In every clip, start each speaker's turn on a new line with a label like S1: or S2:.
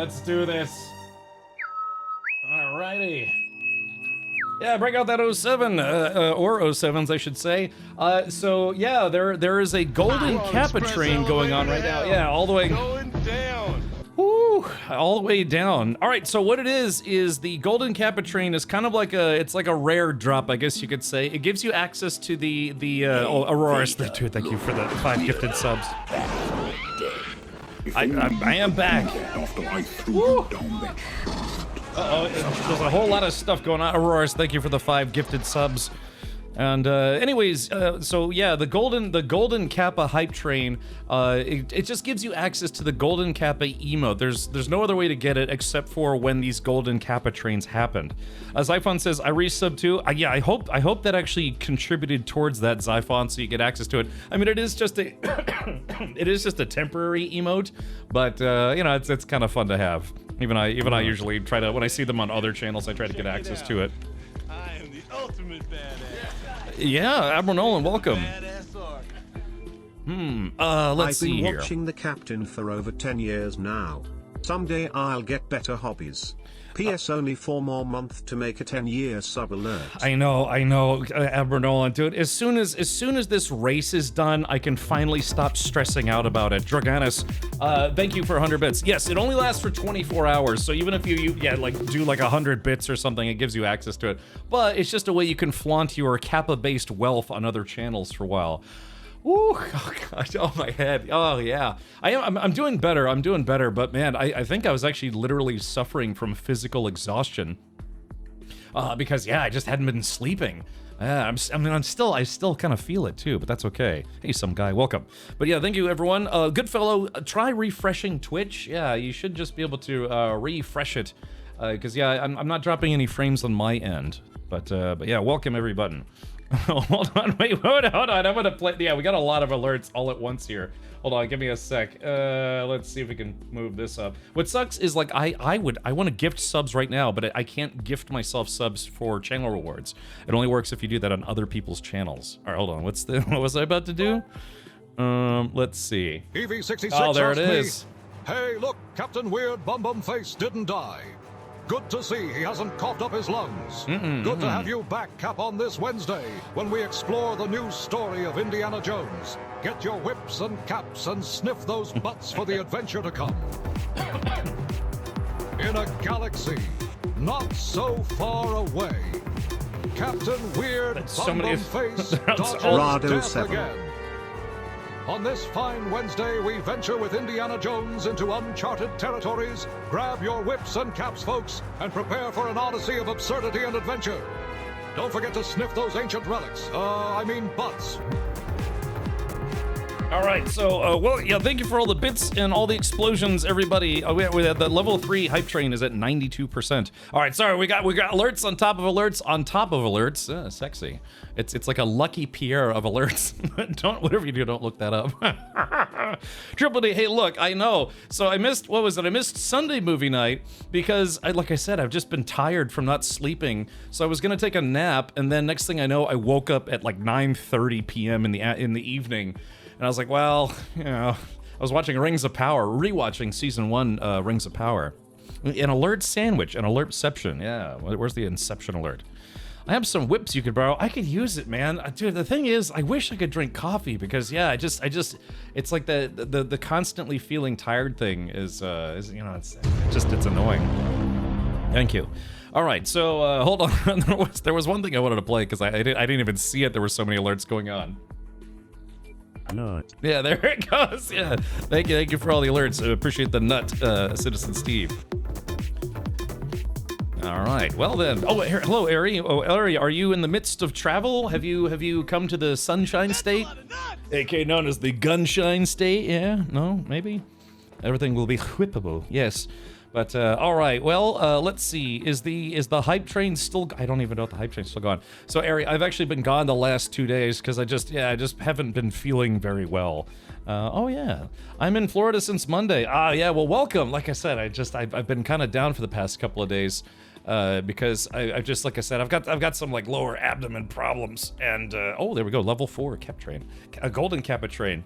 S1: let's do this. Alrighty. Yeah, break out that 07, or 07s, I should say. So yeah, there is a golden Kappa train going on right now. Yeah, all the way.
S2: Going down.
S1: Woo, all the way down. All right, so what it is the golden Kappa train is kind of like it's like a rare drop, I guess you could say. It gives you access to the Auroras. Thank you for the 5 gifted subs. I am back. Woo. Uh-oh, there's a whole lot of stuff going on. Auroras, thank you for the 5 gifted subs. And anyways, so yeah, the golden Kappa hype train, it just gives you access to the golden Kappa emote. There's no other way to get it except for when these golden Kappa trains happened. Zyphon says, I resub too. Yeah, I hope that actually contributed towards that, Zyphon, so you get access to it. I mean, it is just a it is just a temporary emote, but you know, it's kind of fun to have. Even I usually try to, when I see them on other channels, I try to get access to it.
S2: I am the ultimate badass.
S1: Yeah, Admiral Nolan, welcome. Let's see here.
S3: I've been watching The Captain for over 10 years now. Someday I'll get better hobbies. P.S. only 4 more months to make a 10-year sub alert.
S1: I know, Admiral Nolan, dude. As soon as this race is done, I can finally stop stressing out about it. Draganis, thank you for 100 bits. Yes, it only lasts for 24 hours, so even if you do like 100 bits or something, it gives you access to it. But it's just a way you can flaunt your Kappa-based wealth on other channels for a while. Ooh, oh god, oh my head. Oh yeah. I'm doing better, but man, I think I was actually literally suffering from physical exhaustion. Because yeah, I just hadn't been sleeping. I still kind of feel it too, but that's okay. Hey, some guy, welcome. But yeah, thank you everyone. Goodfellow, try refreshing Twitch. Yeah, you should just be able to refresh it. Because yeah, I'm not dropping any frames on my end. But yeah, welcome everybody. Hold on, wait, hold on, I'm gonna play, yeah, we got a lot of alerts all at once here. Hold on, give me a sec. Let's see if we can move this up. What sucks is, like, I want to gift subs right now, but I can't gift myself subs for channel rewards. It only works if you do that on other people's channels. All right, hold on, what was I about to do? Let's see.
S4: EV66
S1: oh, there it is.
S4: Hey, look, Captain Weird Bum Bum Face didn't die. Good to see he hasn't coughed up his lungs. Good to have you back, Cap, on this Wednesday when we explore the new story of Indiana Jones. Get your whips and caps and sniff those butts for the adventure to come. In a galaxy not so far away, Captain Weird Bum Bum Face dodges death again. On this fine Wednesday, we venture with Indiana Jones into uncharted territories. Grab your whips and caps, folks, and prepare for an odyssey of absurdity and adventure. Don't forget to sniff those ancient relics. Butts.
S1: All right, so, well, yeah, thank you for all the bits and all the explosions, everybody. The level 3 hype train is at 92%. All right, sorry, we got alerts on top of alerts on top of alerts. Sexy. It's like a Lucky Pierre of alerts. Whatever you do, don't look that up. Triple D, hey, look, I know. So I missed, what was it? I missed Sunday movie night because, like I said, I've just been tired from not sleeping. So I was gonna take a nap, and then next thing I know, I woke up at like 9:30 p.m. in the evening. And I was like, well, you know, I was watching Rings of Power, rewatching season 1 Rings of Power. An alert sandwich, an alertception, yeah. Where's the Inception alert? I have some whips you could borrow. I could use it, man. Dude, the thing is, I wish I could drink coffee because, yeah, I just, it's like the constantly feeling tired thing is you know, it's annoying. Thank you. All right, so hold on. there was one thing I wanted to play because I didn't even see it. There were so many alerts going on.
S5: Nut.
S1: Yeah, there it goes. Yeah, thank you for all the alerts. I appreciate the nut, Citizen Steve. All right, well then. Oh, hello, Ari. Oh, Ari, are you in the midst of travel? Have you come to the Sunshine State, aka known as the Gunshine State? Yeah, no, maybe. Everything will be whippable. Yes. But all right, well, let's see. Is the hype train still? I don't even know if the hype train's still gone. So, Ari, I've actually been gone the last 2 days because I just haven't been feeling very well. Oh yeah, I'm in Florida since Monday. Ah, yeah. Well, welcome. Like I said, I've been kind of down for the past couple of days because I just, like I said, I've got some like lower abdomen problems and oh, there we go, level 4 Cap train, a golden Kappa train.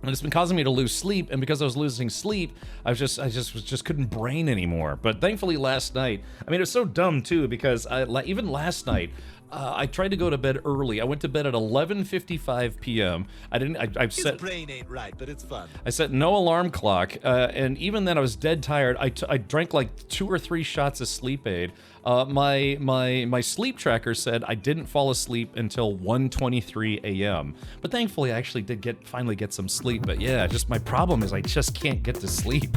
S1: And it's been causing me to lose sleep, and because I was losing sleep, I just couldn't brain anymore. But thankfully last night, I mean, it was so dumb too, because even last night, I tried to go to bed early. I went to bed at 11:55 p.m. I've set...
S6: His brain ain't right, but it's fun.
S1: I set no alarm clock, and even then I was dead tired. I drank like 2 or 3 shots of sleep aid. My sleep tracker said I didn't fall asleep until 1:23 a.m. But thankfully I actually did finally get some sleep. But yeah, just my problem is I just can't get to sleep.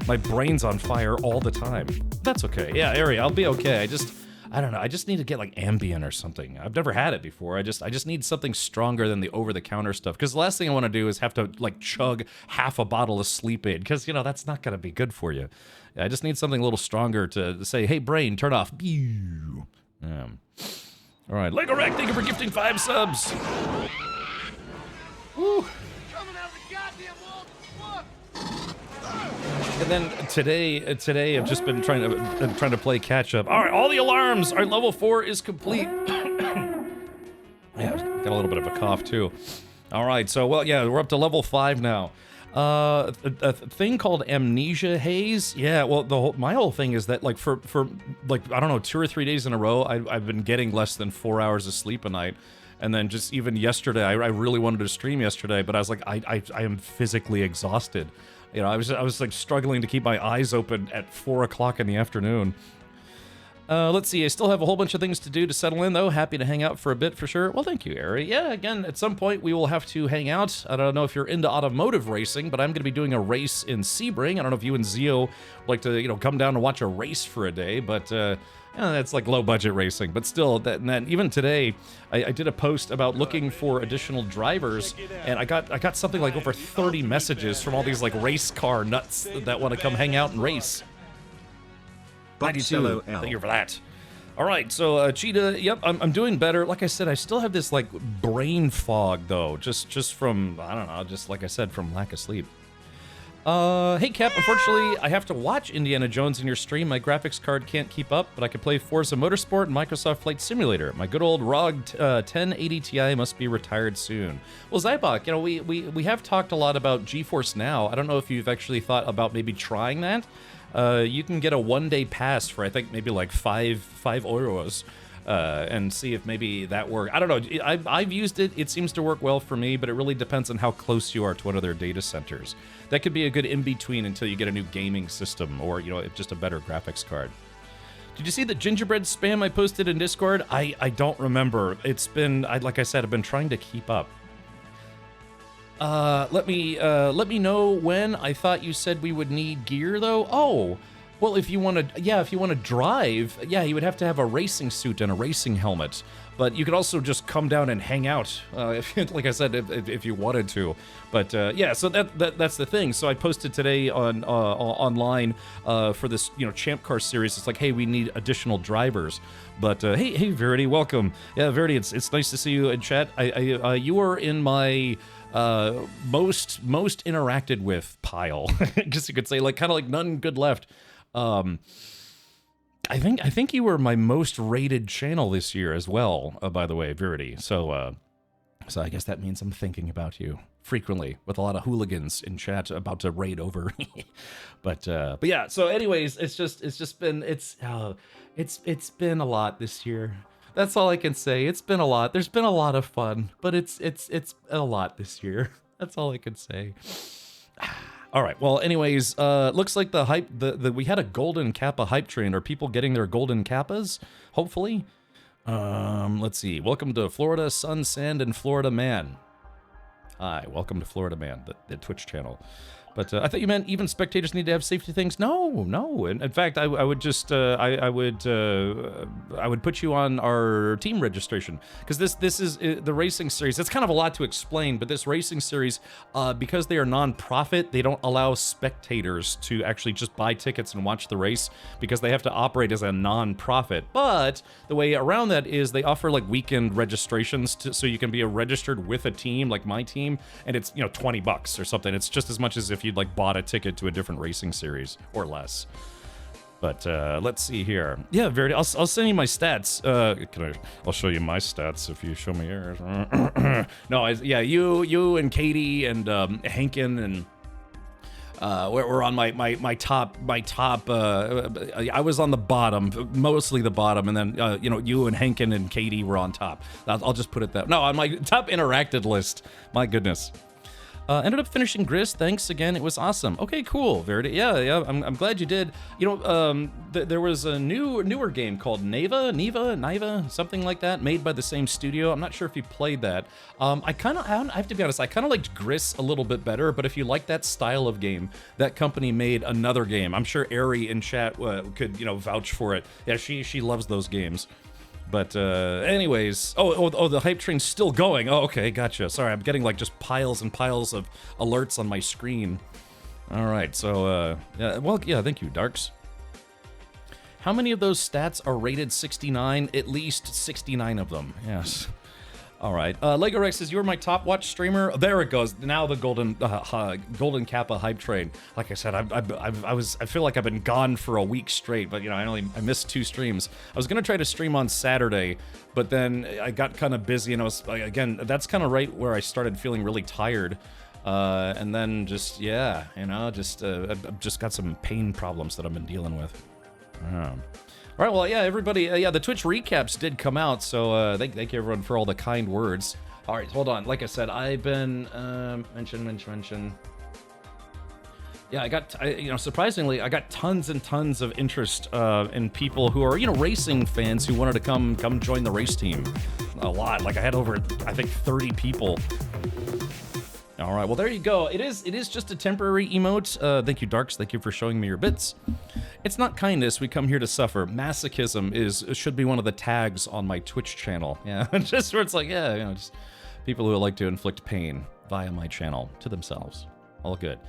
S1: My brain's on fire all the time. That's okay. Yeah, Ari, I'll be okay. I don't know. I just need to get like Ambien or something. I've never had it before. I just need something stronger than the over-the-counter stuff. Because the last thing I want to do is have to like chug half a bottle of sleep aid. Because that's not gonna be good for you. I just need something a little stronger to say, hey brain, turn off. All right, Lego Rack, thank you for gifting 5 subs. Woo. And then today I've just been trying to play catch up. All right, all the alarms. Our level 4 is complete. Yeah, got a little bit of a cough too. All right, so we're up to level 5 now. A thing called amnesia haze. Yeah, well, my whole thing is that like for like I don't know 2 or 3 days in a row, I've been getting less than 4 hours of sleep a night. And then just even yesterday, I really wanted to stream yesterday, but I was like, I am physically exhausted. I was like struggling to keep my eyes open at 4 o'clock in the afternoon. Let's see, I still have a whole bunch of things to do to settle in, though. Happy to hang out for a bit, for sure. Well, thank you, Ari. Yeah, again, at some point, we will have to hang out. I don't know if you're into automotive racing, but I'm going to be doing a race in Sebring. I don't know if you and Zio would like to, come down and watch a race for a day, but that's like low-budget racing. But still, even today, I did a post about looking for additional drivers, and I got something like over 30 messages from all these, like, race car nuts that want to come hang out and race. 92. Thank you for that. All right, so Cheetah, yep, I'm doing better. Like I said, I still have this like brain fog though, just from I don't know, just like I said, from lack of sleep. Hey Cap, unfortunately, I have to watch Indiana Jones in your stream. My graphics card can't keep up, but I can play Forza Motorsport and Microsoft Flight Simulator. My good old ROG 1080 Ti must be retired soon. Well, Zybok, we have talked a lot about GeForce Now. I don't know if you've actually thought about maybe trying that. You can get a 1-day pass for I think maybe like 5 euros, and see if maybe that works. I don't know. I've used it. It seems to work well for me, but it really depends on how close you are to one of their data centers. That could be a good in-between until you get a new gaming system or just a better graphics card. Did you see the gingerbread spam I posted in Discord? I don't remember. It's been like I said, I've been trying to keep up. Let me know when. I thought you said we would need gear though. Oh, well, if you want to drive, you would have to have a racing suit and a racing helmet. But you could also just come down and hang out, like I said, if you wanted to. But so that's the thing. So I posted today on online for this Champ Car series. It's like, hey, we need additional drivers. But hey, Verity, welcome. Yeah, Verity, it's nice to see you in chat. You are in my most interacted with pile, I guess you could say, like kind of like none good left. I think you were my most rated channel this year as well, by the way, Verity. So I guess that means I'm thinking about you frequently with a lot of hooligans in chat about to raid over. but yeah. So anyways, it's been a lot this year. That's all I can say. It's been a lot. There's been a lot of fun, but it's a lot this year. That's all I can say. All right. Well, anyways, looks like the hype. We had a golden Kappa hype train. Are people getting their golden Kappas? Hopefully. Let's see. Welcome to Florida Sun, Sand, and Florida Man. Hi. Welcome to Florida Man, the Twitch channel. But I thought you meant even spectators need to have safety things. No. In fact, I would just I would put you on our team registration, because this is the racing series. It's kind of a lot to explain, but this racing series, because they are non-profit, they don't allow spectators to actually just buy tickets and watch the race, because they have to operate as a non-profit. But the way around that is they offer like weekend registrations so you can be registered with a team like my team, and it's $20 or something. It's just as much as if you'd like bought a ticket to a different racing series or less. But let's see here. Yeah, Verity, I'll send you my stats. I'll show you my stats if you show me yours. No, you and Katie and Hankin and we're on my top. I was on the bottom, mostly the bottom, and then you and Hankin and Katie were on top. I'll just put it that. No, on my top interacted list. My goodness. Ended up finishing Gris. Thanks again. It was awesome. Okay, cool, Verity. Yeah. I'm glad you did. There was a newer game called Niva, something like that, made by the same studio. I'm not sure if you played that. I have to be honest. I kind of liked Gris a little bit better. But if you like that style of game, that company made another game. I'm sure Ari in chat could vouch for it. Yeah, she loves those games. But anyways, the hype train's still going. Oh, okay, gotcha. Sorry, I'm getting like just piles and piles of alerts on my screen. All right, so thank you, Darks. How many of those stats are rated 69? At least 69 of them. Yes. All right. Lego Rex says, you're my top watch streamer. There it goes. Now the golden Kappa hype train. Like I said, I feel like I've been gone for a week straight, but I missed 2 streams. I was gonna try to stream on Saturday, but then I got kind of busy, and I was that's kind of right where I started feeling really tired. And then I've just got some pain problems that I've been dealing with. All right, well, yeah, everybody, the Twitch recaps did come out, so thank you everyone for all the kind words. All right, hold on. Like I said, I've been mention. Yeah, surprisingly, I got tons and tons of interest in people who are, racing fans who wanted to come join the race team. A lot. Like I had over, I think, 30 people. All right, well, there you go. It is just a temporary emote. Thank you, Darks. Thank you for showing me your bits. It's not kindness. We come here to suffer. Masochism should be one of the tags on my Twitch channel. Yeah, just where it's like, just people who like to inflict pain via my channel to themselves. All good.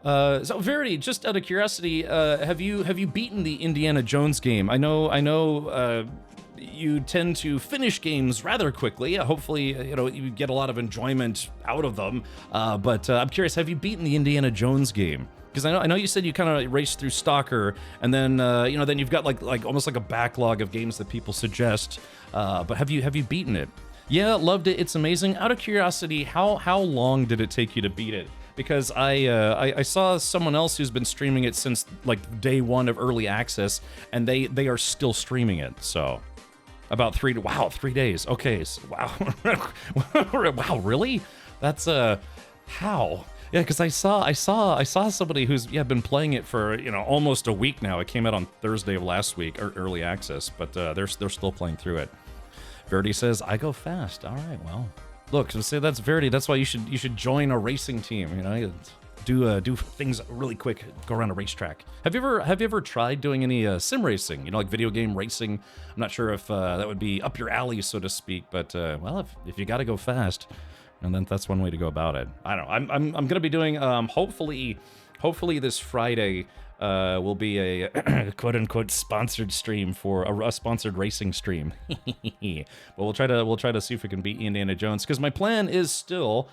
S1: So Verity, just out of curiosity, have you beaten the Indiana Jones game? I know. You tend to finish games rather quickly. Hopefully, you get a lot of enjoyment out of them. But I'm curious, have you beaten the Indiana Jones game? Because I know you said you kind of raced through Stalker, and then then you've got like almost like a backlog of games that people suggest. But have you beaten it? Yeah, loved it. It's amazing. Out of curiosity, how long did it take you to beat it? Because I saw someone else who's been streaming it since like day 1 of early access, and they are still streaming it. So. About 3 days. Okay, so, wow. Wow, really? That's how? Yeah, because I saw somebody who's been playing it for almost a week now. It came out on Thursday of last week, or early access, but they're still playing through it. Verity says, "I go fast." All right, well, look, so say that's Verity. That's why you should join a racing team. Do things really quick. Go around a racetrack. Have you ever tried doing any sim racing? Like video game racing. I'm not sure if that would be up your alley, so to speak. But well, if you got to go fast, and then that's one way to go about it. I don't know. I'm gonna be doing hopefully this Friday will be a quote unquote sponsored stream for a sponsored racing stream. But we'll try to see if we can beat Indiana Jones, because my plan is still.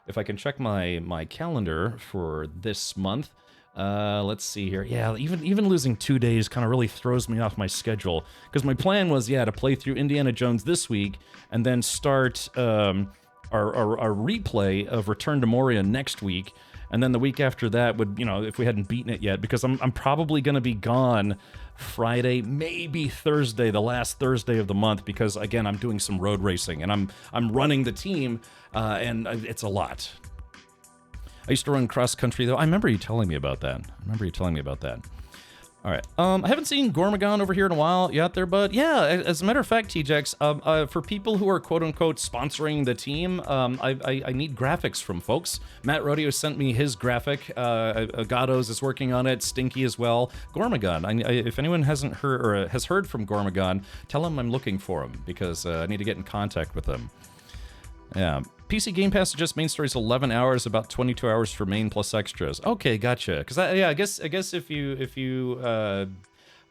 S1: If I can check my calendar for this month, let's see here. Yeah, even losing 2 days kind of really throws me off my schedule, because my plan was to play through Indiana Jones this week and then start our replay of Return to Moria next week, and then the week after that would if we hadn't beaten it yet, because I'm probably gonna be gone Friday, maybe Thursday, the last Thursday of the month, because again I'm doing some road racing and I'm running the team, and it's a lot. I used to run cross country though. I remember you telling me about that. All right. I haven't seen Gormagon over here in a while. You out there, bud? Yeah, as a matter of fact, TJX, for people who are quote-unquote sponsoring the team, I need graphics from folks. Matt Rodeo sent me his graphic. Gatos is working on it. Stinky as well. Gormagon. If anyone hasn't heard or has heard from Gormagon, tell him I'm looking for him, because I need to get in contact with him. Yeah. PC Game Pass suggests main story is 11 hours, about 22 hours for main plus extras. Okay, gotcha. Because I guess if you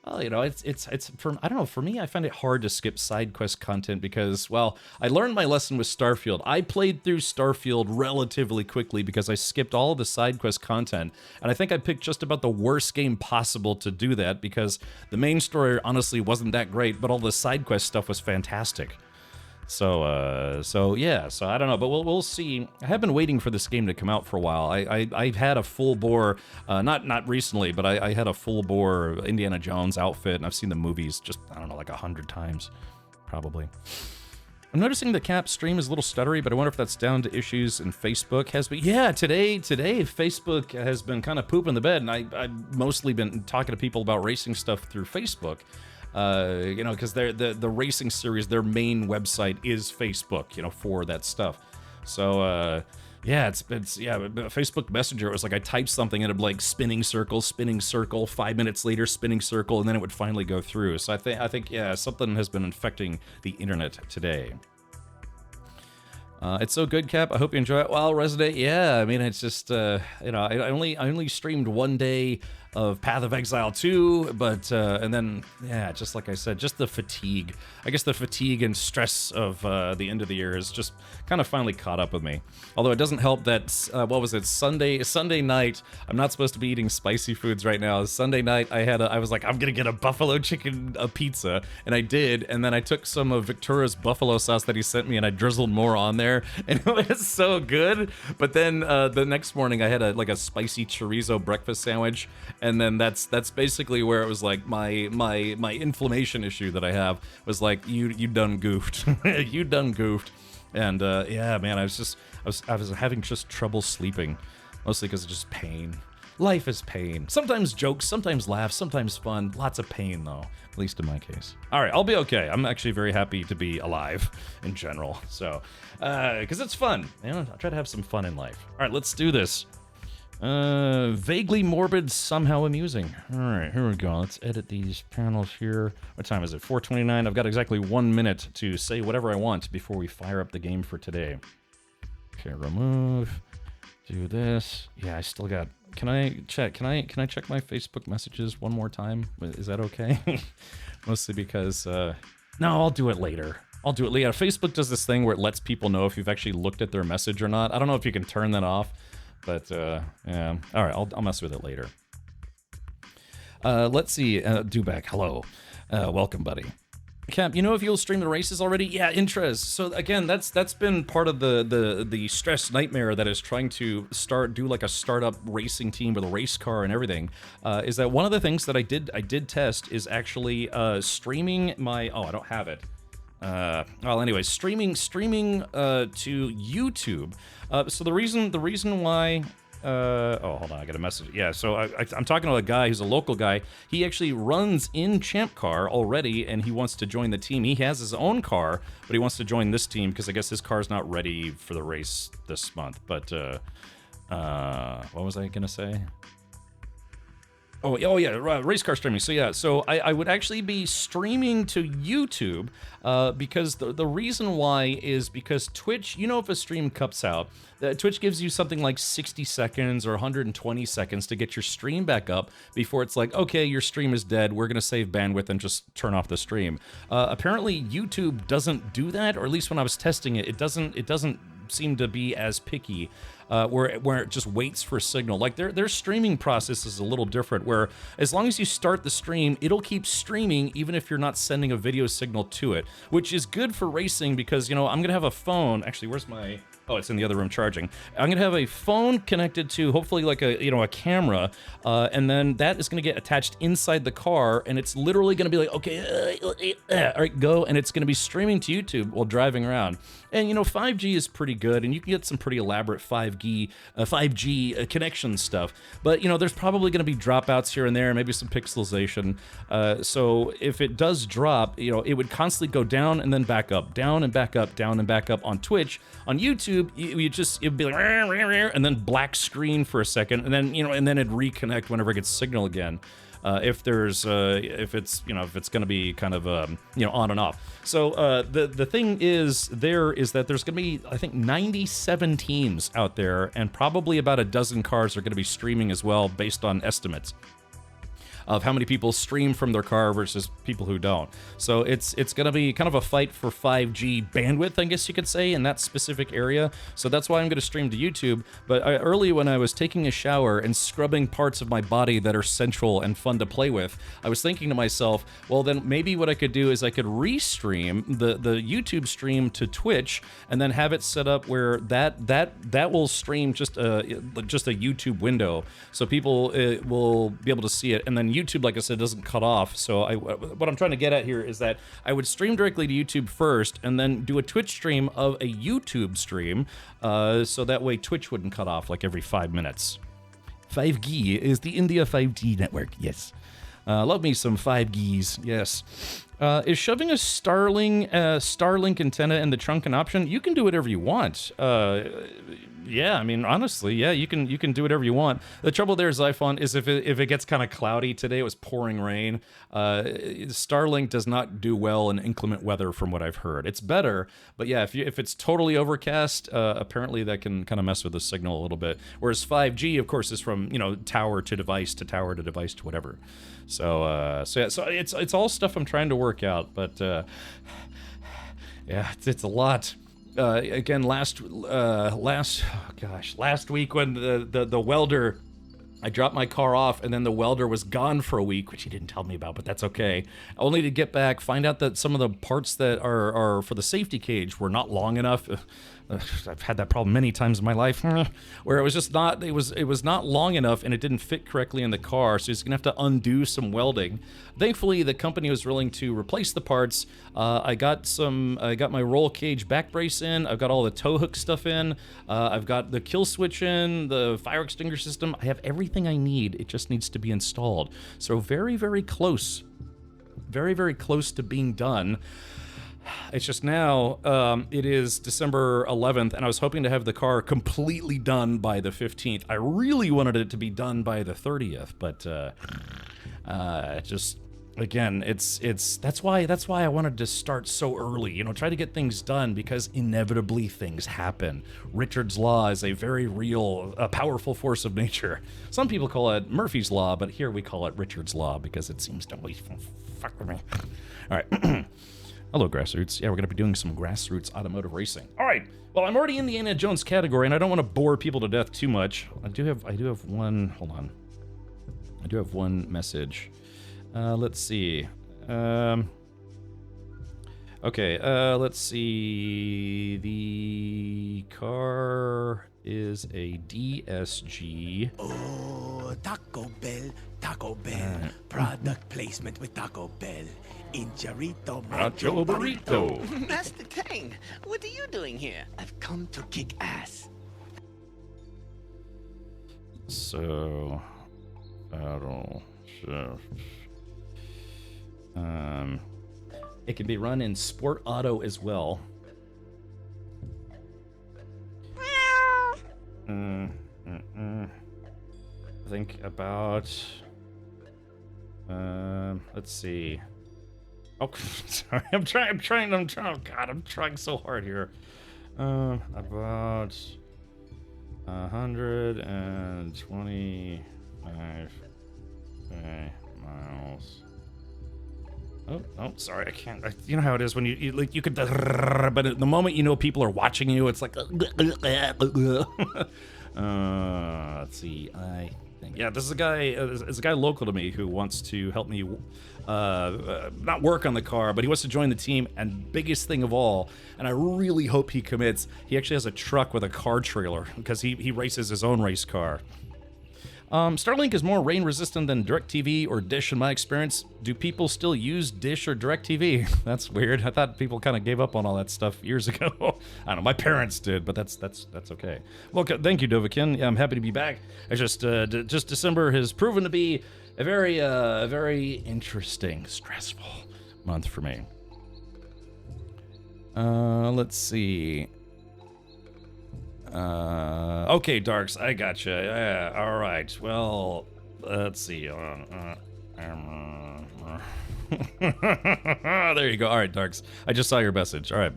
S1: Well, you know, it's for, I don't know, for me, I find it hard to skip side quest content because, well, I learned my lesson with Starfield. I played through Starfield relatively quickly because I skipped all of the side quest content, and I think I picked just about the worst game possible to do that because the main story honestly wasn't that great, but all the side quest stuff was fantastic. So I don't know, but we'll see. I have been waiting for this game to come out for a while. I've had a full bore, not recently, but I had a full bore Indiana Jones outfit, and I've seen the movies just, I don't know, like 100 times, probably. I'm noticing the Cap stream is a little stuttery, but I wonder if that's down to issues in Facebook. Today Facebook has been kind of pooping the bed, and I've mostly been talking to people about racing stuff through Facebook. You know, because the racing series, their main website is Facebook, you know, for that stuff. So, it's Facebook Messenger, it was like I typed something and it'd be like spinning circle, 5 minutes later, spinning circle, and then it would finally go through. So I think, something has been infecting the internet today. It's so good, Cap. I hope you enjoy it. Well, Resident, I mean, it's just, you know, I only streamed one day of Path of Exile 2, but, and then, just like I said, just the fatigue. I guess the fatigue and stress of the end of the year has just kind of finally caught up with me. Although it doesn't help that, Sunday night, I'm not supposed to be eating spicy foods right now. Sunday night, I was like, I'm gonna get a buffalo chicken pizza, and I did, and then I took some of Victoria's buffalo sauce that he sent me, and I drizzled more on there, and it was so good. But then the next morning, I had a spicy chorizo breakfast sandwich, and then that's basically where it was like my inflammation issue that I have was like, you done goofed. You done goofed. And man, I was having just trouble sleeping, mostly because of just pain. Life is pain. Sometimes jokes, sometimes laughs, sometimes fun. Lots of pain though, at least in my case. All right, I'll be okay. I'm actually very happy to be alive in general. So, because it's fun. You know, I try to have some fun in life. All right, let's do this. Vaguely morbid, somehow amusing. All right, here we go. Let's edit these panels here. What time is it? 4:29. I've got exactly 1 minute to say whatever I want before we fire up the game for today. Okay, remove. Do this. Yeah, I still got. Can I check my Facebook messages one more time? Is that okay? Mostly because no, I'll do it later. Facebook does this thing where it lets people know if you've actually looked at their message or not. I don't know if you can turn that off. But, yeah. All right, I'll mess with it later. Let's see. Dubak, hello. Welcome, buddy. Cap, you know if you'll stream the races already? Yeah, Intres. So, again, that's been part of the stress nightmare that is trying to do like a startup racing team with a race car and everything, is that one of the things that I did test is actually streaming my... Oh, I don't have it. Well, anyway, streaming to YouTube. So the reason why, oh, hold on, I got a message. Yeah, so I'm talking to a guy who's a local guy. He actually runs in Champ Car already, and he wants to join the team. He has his own car, but he wants to join this team because I guess his car's not ready for the race this month. But, what was I gonna say? Oh yeah, race car streaming. So yeah, so I would actually be streaming to YouTube because the reason why is because Twitch, you know, if a stream cuts out, Twitch gives you something like 60 seconds or 120 seconds to get your stream back up before it's like, okay, your stream is dead, we're gonna save bandwidth and just turn off the stream. Apparently YouTube doesn't do that, or at least when I was testing it, it doesn't seem to be as picky. Where it just waits for a signal. Like their streaming process is a little different, where as long as you start the stream, it'll keep streaming even if you're not sending a video signal to it, which is good for racing because, you know, I'm gonna have a phone. Actually, where's my... Oh, it's in the other room charging. I'm gonna have a phone connected to hopefully like a camera, and then that is gonna get attached inside the car, and it's literally gonna be like, okay, all right, go, and it's gonna be streaming to YouTube while driving around. And you know, 5G is pretty good, and you can get some pretty elaborate 5G connection stuff. But you know, there's probably gonna be dropouts here and there, maybe some pixelization. So if it does drop, you know, it would constantly go down and then back up, down and back up, down and back up on Twitch. On YouTube, it'd be like, and then black screen for a second, and then, you know, and then it'd reconnect whenever it gets signal again. If it's going to be kind of you know, on and off. So the thing is that there's going to be, I think, 97 teams out there, and probably about a dozen cars are going to be streaming as well, based on estimates. of how many people stream from their car versus people who don't. So it's going to be kind of a fight for 5G bandwidth, I guess you could say, in that specific area. So that's why I'm going to stream to YouTube. But early when I was taking a shower and scrubbing parts of my body that are central and fun to play with, I was thinking to myself, well, then maybe what I could do is I could restream the YouTube stream to Twitch and then have it set up where that will stream just a YouTube window, so people will be able to see it. And then YouTube, like I said, doesn't cut off. So what I'm trying to get at here is that I would stream directly to YouTube first and then do a Twitch stream of a YouTube stream, so that way Twitch wouldn't cut off like every 5 minutes. 5G is the India 5G network, yes. Love me some 5Gs, yes. Is shoving a Starlink antenna in the trunk an option? You can do whatever you want. Yeah, I mean, honestly, yeah, you can do whatever you want. The trouble there is iPhone is if it gets kind of cloudy. Today it was pouring rain. Starlink does not do well in inclement weather, from what I've heard. It's better, but yeah, if it's totally overcast, apparently that can kind of mess with the signal a little bit. Whereas 5G, of course, is from tower to device to tower to device to whatever. So it's all stuff I'm trying to work out, but yeah, it's a lot. Again, last week when the welder, I dropped my car off and then the welder was gone for a week, which he didn't tell me about, but that's okay. Only to get back, find out that some of the parts that are for the safety cage were not long enough. I've had that problem many times in my life, where it was just not, it was not long enough and it didn't fit correctly in the car, so he's gonna have to undo some welding. Thankfully, the company was willing to replace the parts. I got my roll cage back brace in, I've got all the tow hook stuff in, I've got the kill switch in, the fire extinguisher system. I have everything I need, it just needs to be installed. So very, very close. Very, very close to being done. It's just now, it is December 11th, and I was hoping to have the car completely done by the 15th. I really wanted it to be done by the 30th, but just again, that's why I wanted to start so early. Try to get things done because inevitably things happen. Richard's Law is a very real, powerful force of nature. Some people call it Murphy's Law, but here we call it Richard's Law because it seems to always fuck with me. All right. Hello, Grassroots. Yeah, we're going to be doing some Grassroots automotive racing. All right. Well, I'm already in the Indiana Jones category, and I don't want to bore people to death too much. I do have one. Hold on. I do have one message. Let's see. Okay. Let's see. The car is a DSG.
S6: Oh, Taco Bell. Product placement with Taco Bell. Injarito Macho Burrito.
S7: Master Tang, what are you doing here?
S6: I've come to kick ass.
S1: So, battle shift. It can be run in Sport Auto as well. Think about. Let's see. Oh, sorry. I'm trying. Oh God, I'm trying so hard here. About 125 miles. Oh, sorry, I can't. You know how it is when you like you could, but at the moment people are watching you, it's like. Let's see. Yeah, this is a guy. It's a guy local to me who wants to help me, not work on the car, but he wants to join the team. And biggest thing of all, and I really hope he commits. He actually has a truck with a car trailer because he races his own race car. Starlink is more rain resistant than DirecTV or Dish in my experience. Do people still use Dish or DirecTV? That's weird. I thought people kind of gave up on all that stuff years ago. I don't know, my parents did, but that's okay. Well, thank you, Dovakin. Yeah, I'm happy to be back. It's just December has proven to be a very interesting, stressful month for me. Let's see. Okay, Darks, I gotcha. Yeah, all right. Well, let's see. There you go. All right, Darks. I just saw your message. All right.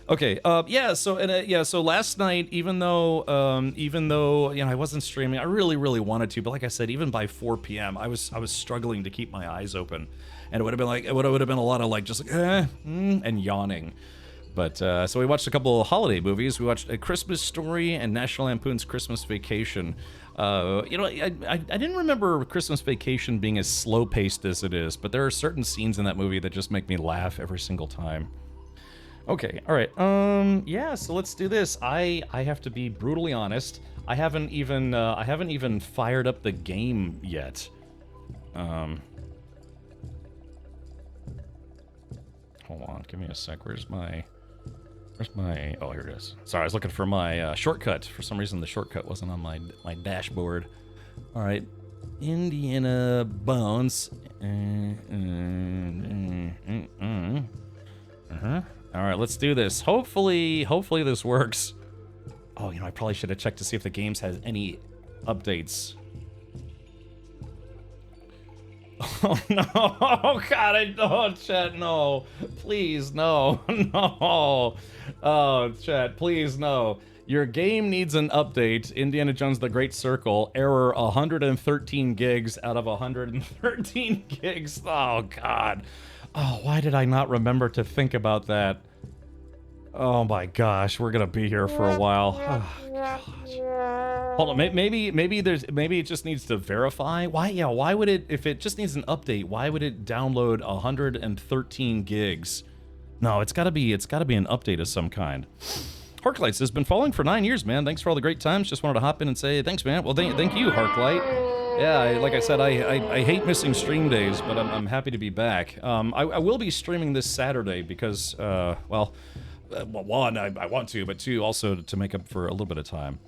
S1: Okay. Yeah. So So last night, even though I wasn't streaming, I really wanted to, but like I said, even by 4 p.m., I was struggling to keep my eyes open, and it would have been a lot of like just like and yawning. But so we watched a couple of holiday movies. We watched A Christmas Story and National Lampoon's Christmas Vacation. I didn't remember Christmas Vacation being as slow-paced as it is, but there are certain scenes in that movie that just make me laugh every single time. Okay, all right. Yeah, so let's do this. I have to be brutally honest. I haven't even fired up the game yet. Hold on, give me a sec. Where's my oh, here it is. Sorry, I was looking for my shortcut. For some reason the shortcut wasn't on my dashboard. All right. Indiana Bones. All right, let's do this. Hopefully this works. Oh, I probably should have checked to see if the games has any updates. Oh no! Oh god! Oh, chat, no! Please, no! No! Oh, chat, please, no! Your game needs an update. Indiana Jones: The Great Circle. Error: 113 gigs out of 113 gigs. Oh god! Oh, why did I not remember to think about that? Oh my gosh, we're gonna be here for a while. Oh, gosh. Hold on, maybe it just needs to verify. Why? Yeah, why would it, if it just needs an update, why would it download 113 gigs? No, it's gotta be an update of some kind. Harklight says, been following for 9 years, man. Thanks for all the great times. Just wanted to hop in and say thanks, man. Well, thank you, Harklight. Yeah, like I said, I hate missing stream days, but I'm happy to be back. I will be streaming this Saturday because, well, one, I want to, but two, also to make up for a little bit of time.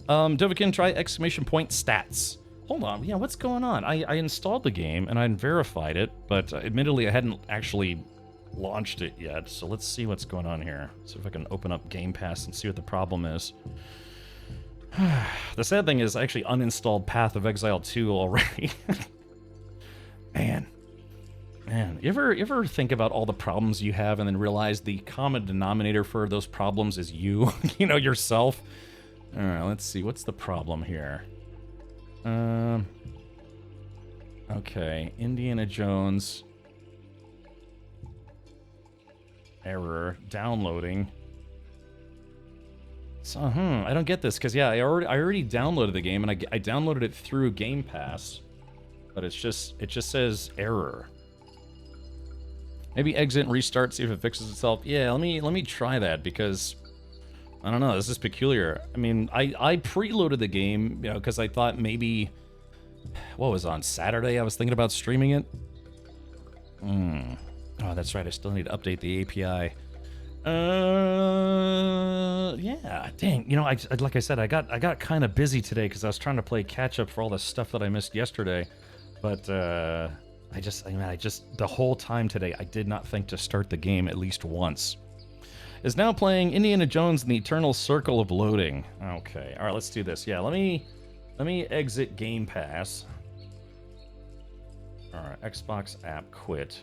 S1: Dovakin, try exclamation point stats. Hold on, yeah, what's going on? I installed the game and I verified it, but admittedly I hadn't actually launched it yet, so let's see what's going on here. See if I can open up Game Pass and see what the problem is. The sad thing is I actually uninstalled Path of Exile 2 already. Man, you ever think about all the problems you have and then realize the common denominator for those problems is you, yourself? All right, let's see. What's the problem here? Okay, Indiana Jones. Error. Downloading. So, I don't get this, because, yeah, I already downloaded the game, and I downloaded it through Game Pass, but it just says error. Maybe exit and restart, see if it fixes itself. Yeah, let me try that, because I don't know, this is peculiar. I mean, I preloaded the game, because I thought maybe, what was on Saturday? I was thinking about streaming it. Oh, that's right, I still need to update the API. Yeah, dang. Like I said, I got kind of busy today because I was trying to play catch up for all the stuff that I missed yesterday. But the whole time today, I did not think to start the game at least once. Is now playing Indiana Jones and the Eternal Circle of Loading. Okay, all right, let's do this. Yeah, let me exit Game Pass. All right, Xbox app quit.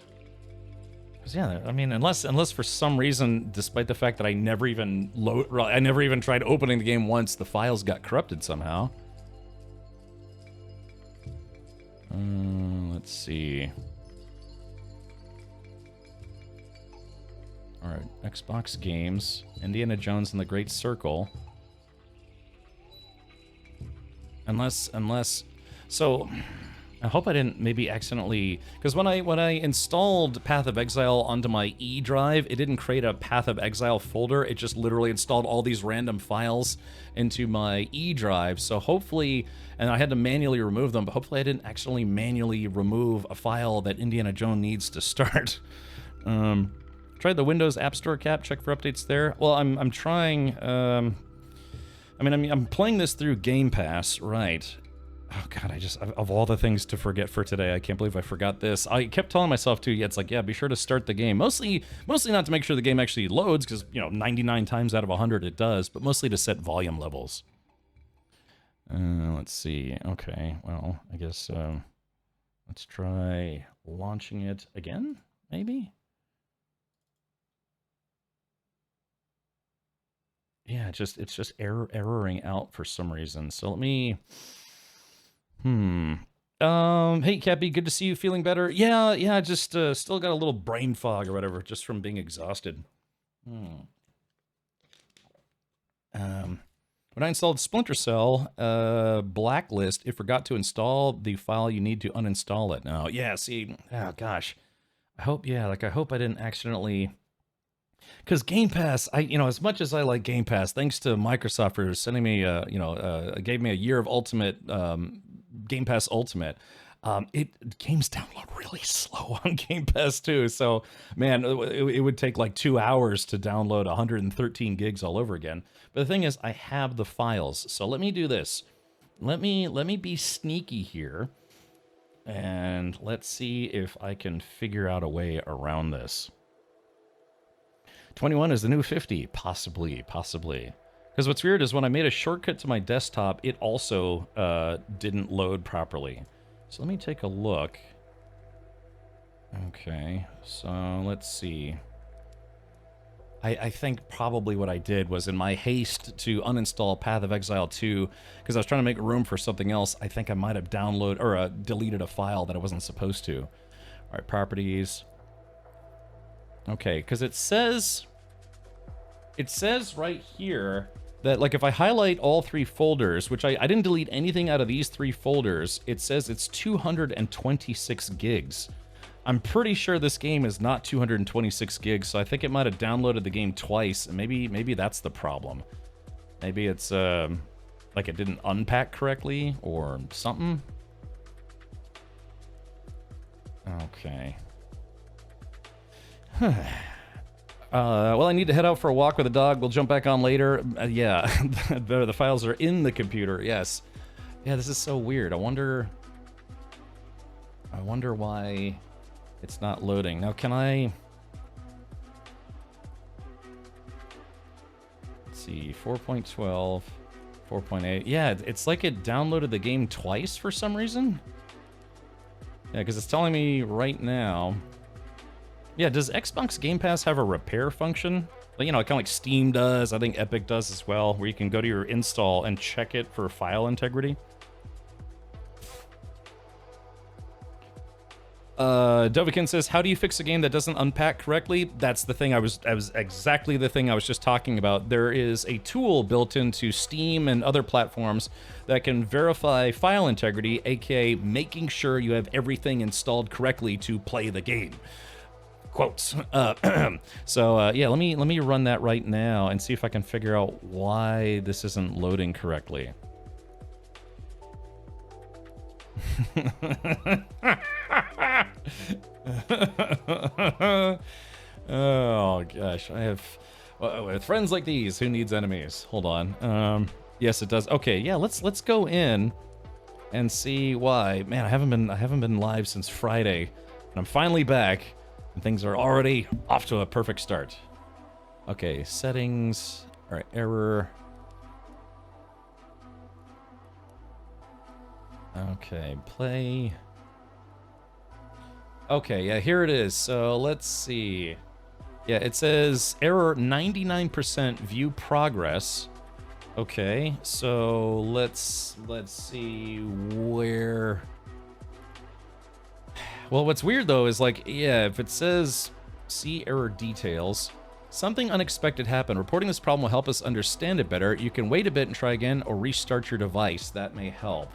S1: Yeah, I mean, unless for some reason, despite the fact that I never even tried opening the game once, the files got corrupted somehow. Let's see. All right, Xbox games, Indiana Jones and the Great Circle. Unless, so. I hope I didn't maybe accidentally, because when I installed Path of Exile onto my E drive, it didn't create a Path of Exile folder. It just literally installed all these random files into my E drive. So hopefully, and I had to manually remove them, but hopefully I didn't accidentally manually remove a file that Indiana Jones needs to start. Try the Windows App Store cap, check for updates there. Well, I'm trying. I'm playing this through Game Pass, right? Oh god, of all the things to forget for today, I can't believe I forgot this. I kept telling myself too, yeah, it's like, yeah, be sure to start the game. Mostly not to make sure the game actually loads, because, 99 times out of 100 it does, but mostly to set volume levels. Let's see. Okay, well, I guess, let's try launching it again, maybe? yeah, it's just erroring out for some reason. So let me, hey, Cappy, good to see you. Feeling better? Yeah, just still got a little brain fog or whatever, just from being exhausted. When I installed Splinter Cell, Blacklist, it forgot to install the file. You need to uninstall it now. Yeah, see, oh gosh, I hope I didn't accidentally. Because Game Pass, as much as I like Game Pass, thanks to Microsoft for sending me, gave me a year of Ultimate, Game Pass Ultimate. Games download really slow on Game Pass too. So, man, it would take like 2 hours to download 113 gigs all over again. But the thing is, I have the files. So let me do this. Let me be sneaky here, and let's see if I can figure out a way around this. 21 is the new 50, possibly. Because what's weird is when I made a shortcut to my desktop, it also didn't load properly. So let me take a look. Okay, so let's see. I think probably what I did was in my haste to uninstall Path of Exile 2, because I was trying to make room for something else, I think I might have downloaded or deleted a file that I wasn't supposed to. All right, properties. Okay, because it says right here that, like, if I highlight all 3 folders, which I didn't delete anything out of these 3 folders, it says it's 226 gigs. I'm pretty sure this game is not 226 gigs, so I think it might have downloaded the game twice, and maybe that's the problem. Maybe it's, like it didn't unpack correctly, or something. Okay. Well, I need to head out for a walk with the dog. We'll jump back on later. Yeah, the files are in the computer. Yes. Yeah, this is so weird. I wonder why it's not loading. Now, can I... Let's see, 4.12, 4.8. Yeah, it's like it downloaded the game twice for some reason. Yeah, because it's telling me right now... Yeah, does Xbox Game Pass have a repair function? You know, kind of like Steam does. I think Epic does as well, where you can go to your install and check it for file integrity. Dovakin says, how do you fix a game that doesn't unpack correctly? That's the thing I was exactly the thing I was just talking about. There is a tool built into Steam and other platforms that can verify file integrity, aka making sure you have everything installed correctly to play the game. Quotes. So yeah, let me run that right now and see if I can figure out why this isn't loading correctly. Oh gosh, I have with friends like these, who needs enemies? Hold on. Yes, it does. Okay, yeah, let's go in and see why. Man, I haven't been live since Friday, and I'm finally back. And things are already off to a perfect start. Okay, settings. All right, error. Okay, play. Okay, yeah, here it is. So let's see. Yeah, it says error 99% view progress. Okay, so let's see where... Well, what's weird though is, like, yeah, if it says see error details, something unexpected happened. Reporting this problem will help us understand it better. You can wait a bit and try again or restart your device. That may help.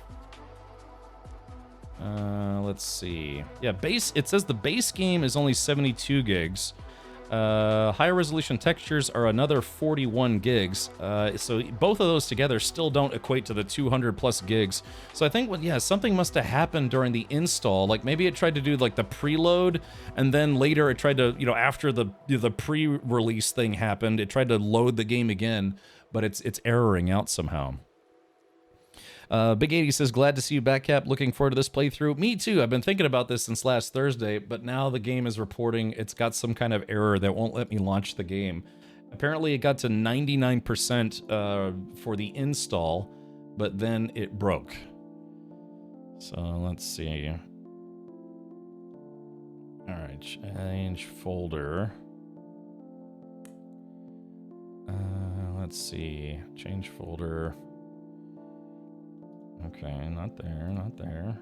S1: Let's see. Yeah, it says the base game is only 72 gigs. Higher resolution textures are another 41 gigs. So both of those together still don't equate to the 200 plus gigs. So I think, yeah, something must have happened during the install. Like maybe it tried to do like the preload, and then later it tried to, after the pre-release thing happened, it tried to load the game again, but it's erroring out somehow. Big 80 says, glad to see you back, Cap. Looking forward to this playthrough. Me too. I've been thinking about this since last Thursday, but now the game is reporting it's got some kind of error that won't let me launch the game. Apparently it got to 99% for the install, but then it broke. So let's see. All right, change folder. let's see. Change folder. Okay, not there, not there.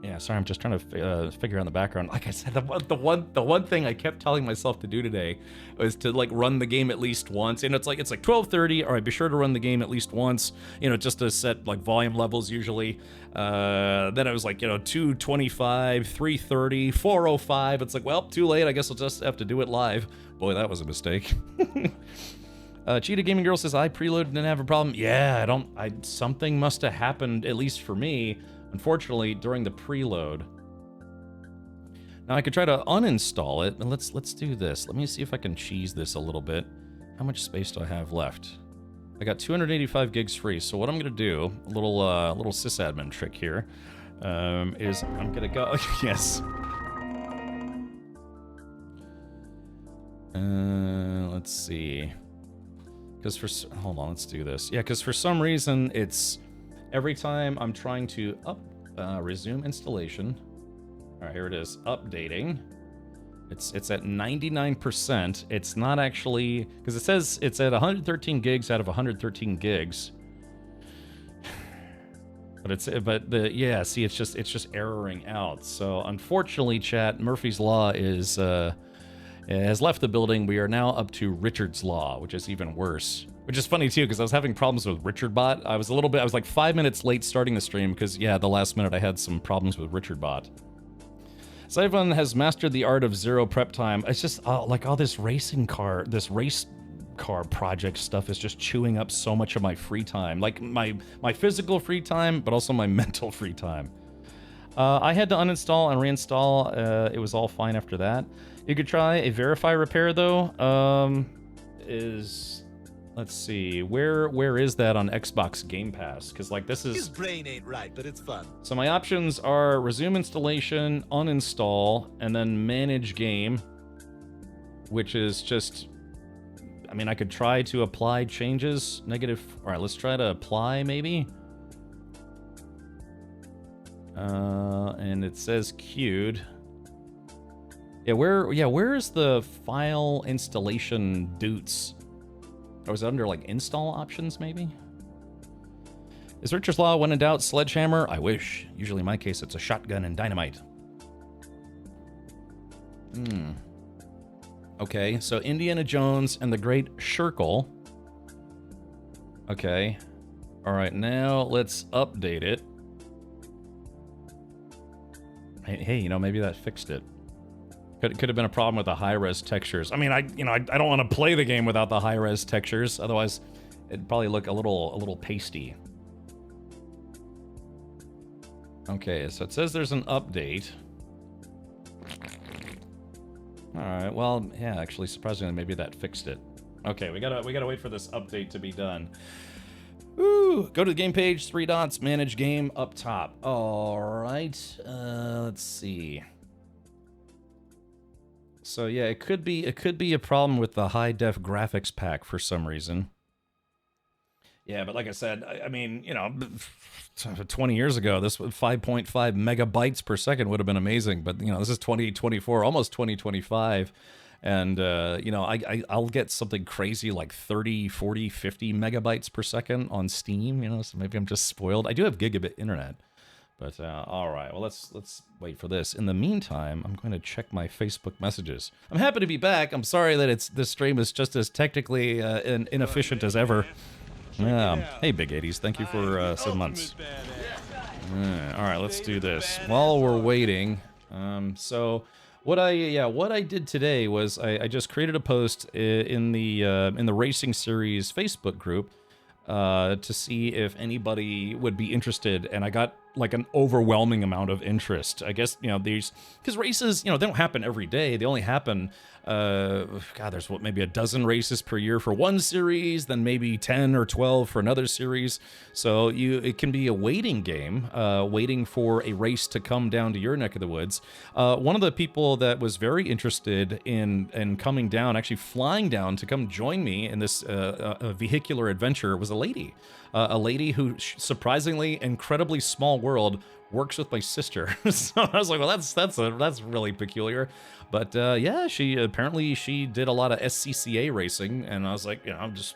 S1: Yeah, sorry, I'm just trying to figure out in the background. Like I said, the one thing I kept telling myself to do today was to like run the game at least once. And it's like 12:30. All right, be sure to run the game at least once. You know, just to set like volume levels usually. Then I was like, you know, 2:25, 3:30, 4:05. It's like, well, too late. I guess I'll just have to do it live. Boy, that was a mistake. Cheetah Gaming Girl says I preloaded and didn't have a problem. Yeah, something must have happened, at least for me. Unfortunately, during the preload. Now I could try to uninstall it, and let's do this. Let me see if I can cheese this a little bit. How much space do I have left? I got 285 gigs free. So what I'm gonna do, a little sysadmin trick here, is I'm gonna go. Yes. Let's see. Hold on, let's do this. Yeah, because for some reason it's. Every time I'm trying to resume installation. All right, here it is, updating. It's at 99%. It's not actually, because it says it's at 113 gigs out of 113 gigs. Yeah, see, it's just erroring out. So unfortunately, chat, Murphy's Law has left the building. We are now up to Richard's Law, which is even worse. Which is funny too, because I was having problems with RichardBot. I was like 5 minutes late starting the stream because, yeah, the last minute I had some problems with RichardBot. Siphon has mastered the art of zero prep time. It's just like all this race car project stuff is just chewing up so much of my free time. Like my physical free time, but also my mental free time. I had to uninstall and reinstall. It was all fine after that. You could try a verify repair though. Let's see, where is that on Xbox Game Pass? Because like this is.
S6: His brain ain't right, but it's fun.
S1: So my options are resume installation, uninstall, and then manage game, which is just. I mean, I could try to apply changes. Negative. All right, let's try to apply maybe. And it says queued. Yeah, where is the file installation doots? Or was it under, like, install options, maybe? Is Richard's Law when in doubt, sledgehammer? I wish. Usually in my case, it's a shotgun and dynamite. Okay, so Indiana Jones and the Great Shirkle. Okay. Alright, now let's update it. Hey, you know, maybe that fixed it. Could have been a problem with the high-res textures. I mean, I don't want to play the game without the high-res textures. Otherwise, it'd probably look a little pasty. Okay, so it says there's an update. All right. Well, yeah. Actually, surprisingly, maybe that fixed it. Okay, we gotta wait for this update to be done. Ooh, go to the game page, 3 dots, manage game up top. All right. Let's see. So yeah, it could be a problem with the high def graphics pack for some reason. Yeah, but like I said, I mean, you know, 20 years ago, this 5.5 megabytes per second would have been amazing. But you know, this is 2024, almost 2025, and you know, I'll get something crazy like 30, 40, 50 megabytes per second on Steam. You know, so maybe I'm just spoiled. I do have gigabit internet. But, all right, well, let's wait for this. In the meantime, I'm going to check my Facebook messages. I'm happy to be back. I'm sorry that this stream is just as technically inefficient as ever. Hey, Big 80s, thank you for 7 months. All right, let's do this. While we're waiting, so what I did today was I just created a post in the Racing Series Facebook group to see if anybody would be interested, and I got like an overwhelming amount of interest. I guess, you know, because races, you know, they don't happen every day. They only happen, there's maybe a dozen races per year for one series, then maybe 10 or 12 for another series. So it can be a waiting game, waiting for a race to come down to your neck of the woods. One of the people that was very interested in coming down, actually flying down to come join me in this vehicular adventure, was a lady who surprisingly incredibly small world works with my sister. So I was like, well, that's really peculiar. But yeah, she did a lot of SCCA racing, and I was like, I'm just,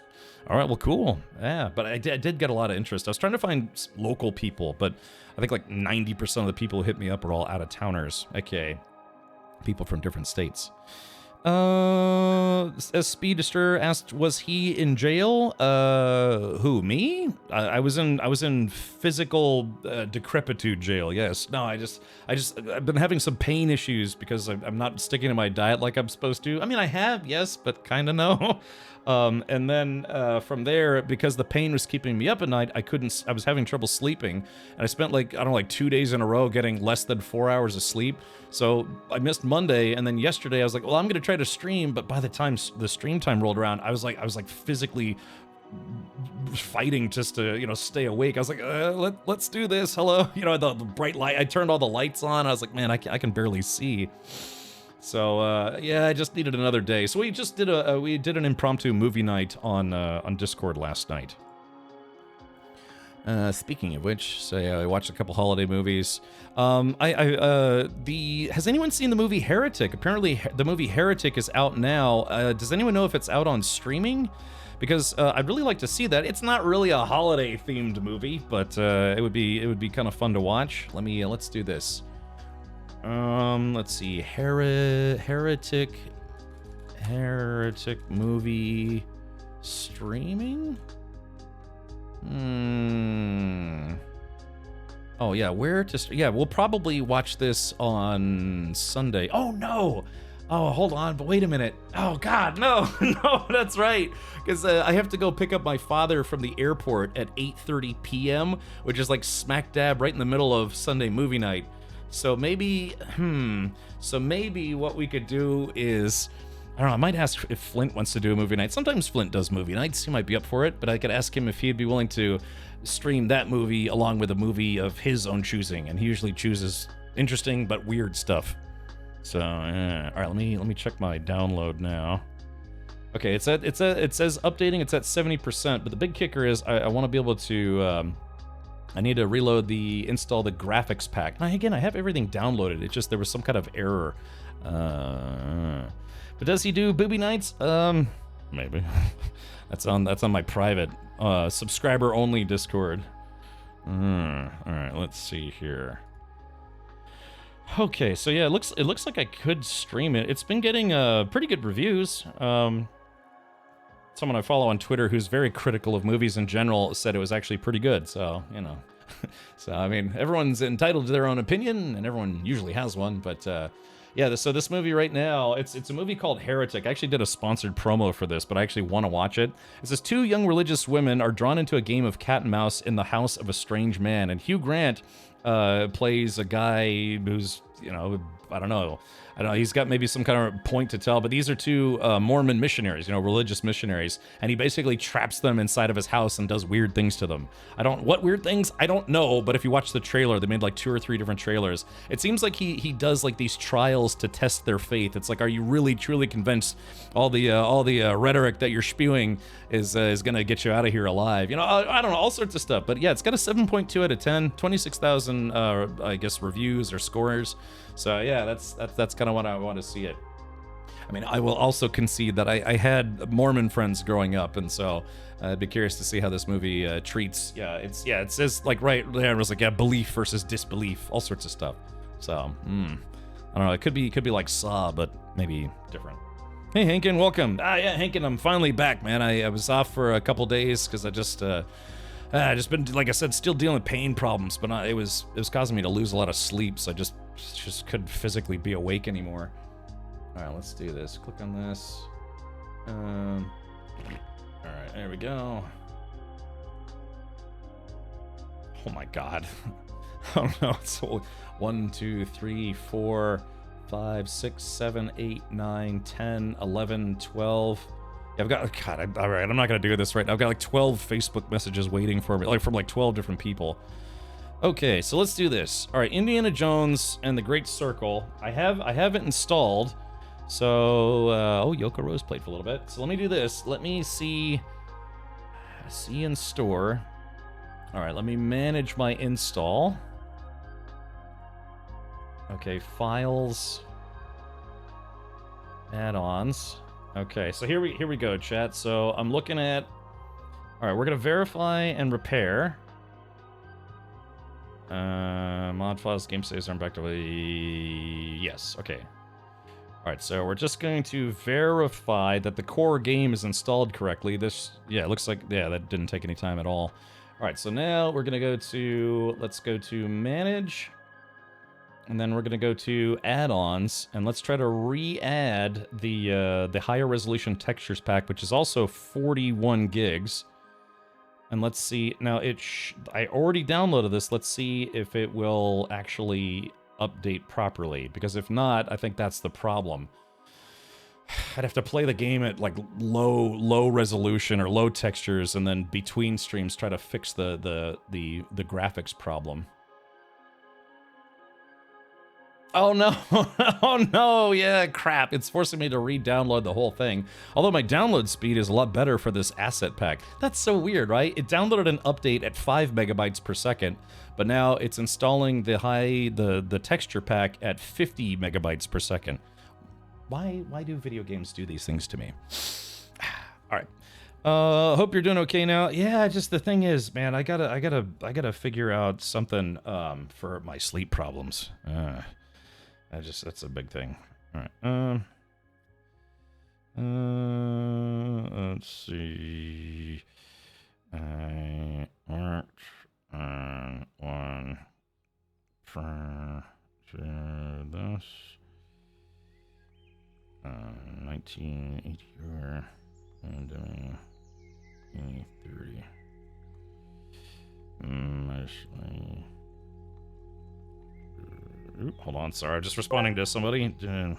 S1: all right, well, cool. Yeah, but I did get a lot of interest. I was trying to find local people, but I think like 90% of the people who hit me up are all out-of-towners. Okay, people from different states. Speedster asked, was he in jail? Who, me? I was in physical decrepitude jail. Yes. No, I've been having some pain issues because I'm not sticking to my diet like I'm supposed to. I mean, I have, yes, but kind of no. And then from there, because the pain was keeping me up at night, I was having trouble sleeping, and I spent like 2 days in a row getting less than 4 hours of sleep. So I missed Monday, and then yesterday I was like, well, I'm gonna try to stream, but by the time the stream time rolled around, I was like physically fighting just to stay awake. I was like, let's do this. Hello, the bright light. I turned all the lights on. I was like, man, I can barely see. So yeah, I just needed another day. So we just did an impromptu movie night on Discord last night. Speaking of which, so yeah, I watched a couple holiday movies. Has anyone seen the movie Heretic? Apparently, the movie Heretic is out now. Does anyone know if it's out on streaming? Because I'd really like to see that. It's not really a holiday-themed movie, but it would be kind of fun to watch. Let's do this. Let's see. Heretic movie streaming? Oh yeah, we'll probably watch this on Sunday. Oh no! Oh, hold on, but wait a minute. Oh God, no, no, that's right. Because I have to go pick up my father from the airport at 8:30 p.m., which is like smack dab right in the middle of Sunday movie night. So maybe what we could do is, I don't know, I might ask if Flint wants to do a movie night. Sometimes Flint does movie nights, he might be up for it, but I could ask him if he'd be willing to stream that movie along with a movie of his own choosing, and he usually chooses interesting but weird stuff. So, all right, let me check my download now. Okay, it says updating, it's at 70%, but the big kicker is I want to be able to, I need to install the graphics pack. Now, again, I have everything downloaded. It's just there was some kind of error. But does he do booby nights? Maybe. That's on my private subscriber only Discord. All right, let's see here. Okay, so yeah, it looks like I could stream it. It's been getting pretty good reviews. Someone I follow on Twitter who's very critical of movies in general said it was actually pretty good, so, So, I mean, everyone's entitled to their own opinion, and everyone usually has one, but, yeah, so this movie right now, it's a movie called Heretic. I actually did a sponsored promo for this, but I actually want to watch it. It says 2 young religious women are drawn into a game of cat and mouse in the house of a strange man, and Hugh Grant plays a guy who's, I don't know, he's got maybe some kind of point to tell, but these are 2 Mormon missionaries, religious missionaries, and he basically traps them inside of his house and does weird things to them. What weird things? I don't know, but if you watch the trailer, they made like 2 or 3 different trailers. It seems like he does like these trials to test their faith. It's like, are you really truly convinced all the rhetoric that you're spewing is gonna get you out of here alive? I don't know, all sorts of stuff. But yeah, it's got a 7.2 out of 10, 26,000 I guess reviews or scores. So yeah, that's kind of what I want to see it. I mean, I will also concede that I had Mormon friends growing up, and so I'd be curious to see how this movie treats. It says like right there, it was like belief versus disbelief, all sorts of stuff. So I don't know, it could be like Saw, but maybe different. Hey Hankin, welcome. Yeah, Hankin, I'm finally back, man. I was off for a couple days because I just been, like I said, still dealing with pain problems, but it was causing me to lose a lot of sleep, so I just couldn't physically be awake anymore. All right, let's do this. Click on this. All right, there we go. Oh my God. Oh no, it's 1, 2, 3, 4, 5, 6, 7, 8, 9, 10, 11, 12. Yeah, I've got, God, all right, I'm not gonna do this right now. I've got like 12 Facebook messages waiting for me, like from like 12 different people. Okay, so let's do this. All right, Indiana Jones and the Great Circle. I have it installed. So, oh, Yoko Rose played for a little bit. So let me do this. Let me see in store. All right, let me manage my install. Okay, files, add-ons. Okay, so here we go, chat. So I'm looking at. All right, we're gonna verify and repair. Mod files, game saves are effectively yes. Okay. All right, so we're just going to verify that the core game is installed correctly. This, yeah, it looks like, yeah, that didn't take any time at all. All right, so now we're gonna go to, let's go to manage, and then we're gonna go to add-ons, and let's try to re-add the higher resolution textures pack, which is also 41 gigs. And let's see, now I already downloaded this. Let's see if it will actually update properly, because if not, I think that's the problem. I'd have to play the game at like low resolution or low textures, and then between streams try to fix the graphics problem. Oh no, oh no, yeah, crap. It's forcing me to re-download the whole thing. Although my download speed is a lot better for this asset pack. That's so weird, right? It downloaded an update at 5 megabytes per second, but now it's installing the texture pack at 50 megabytes per second. Why do video games do these things to me? All right. Hope you're doing okay now. Yeah, just the thing is, man, I gotta figure out something for my sleep problems. That's a big thing. All right. Let's see. I worked on one for this. 1984 and 30. Hold on, sorry, just responding to somebody.
S8: The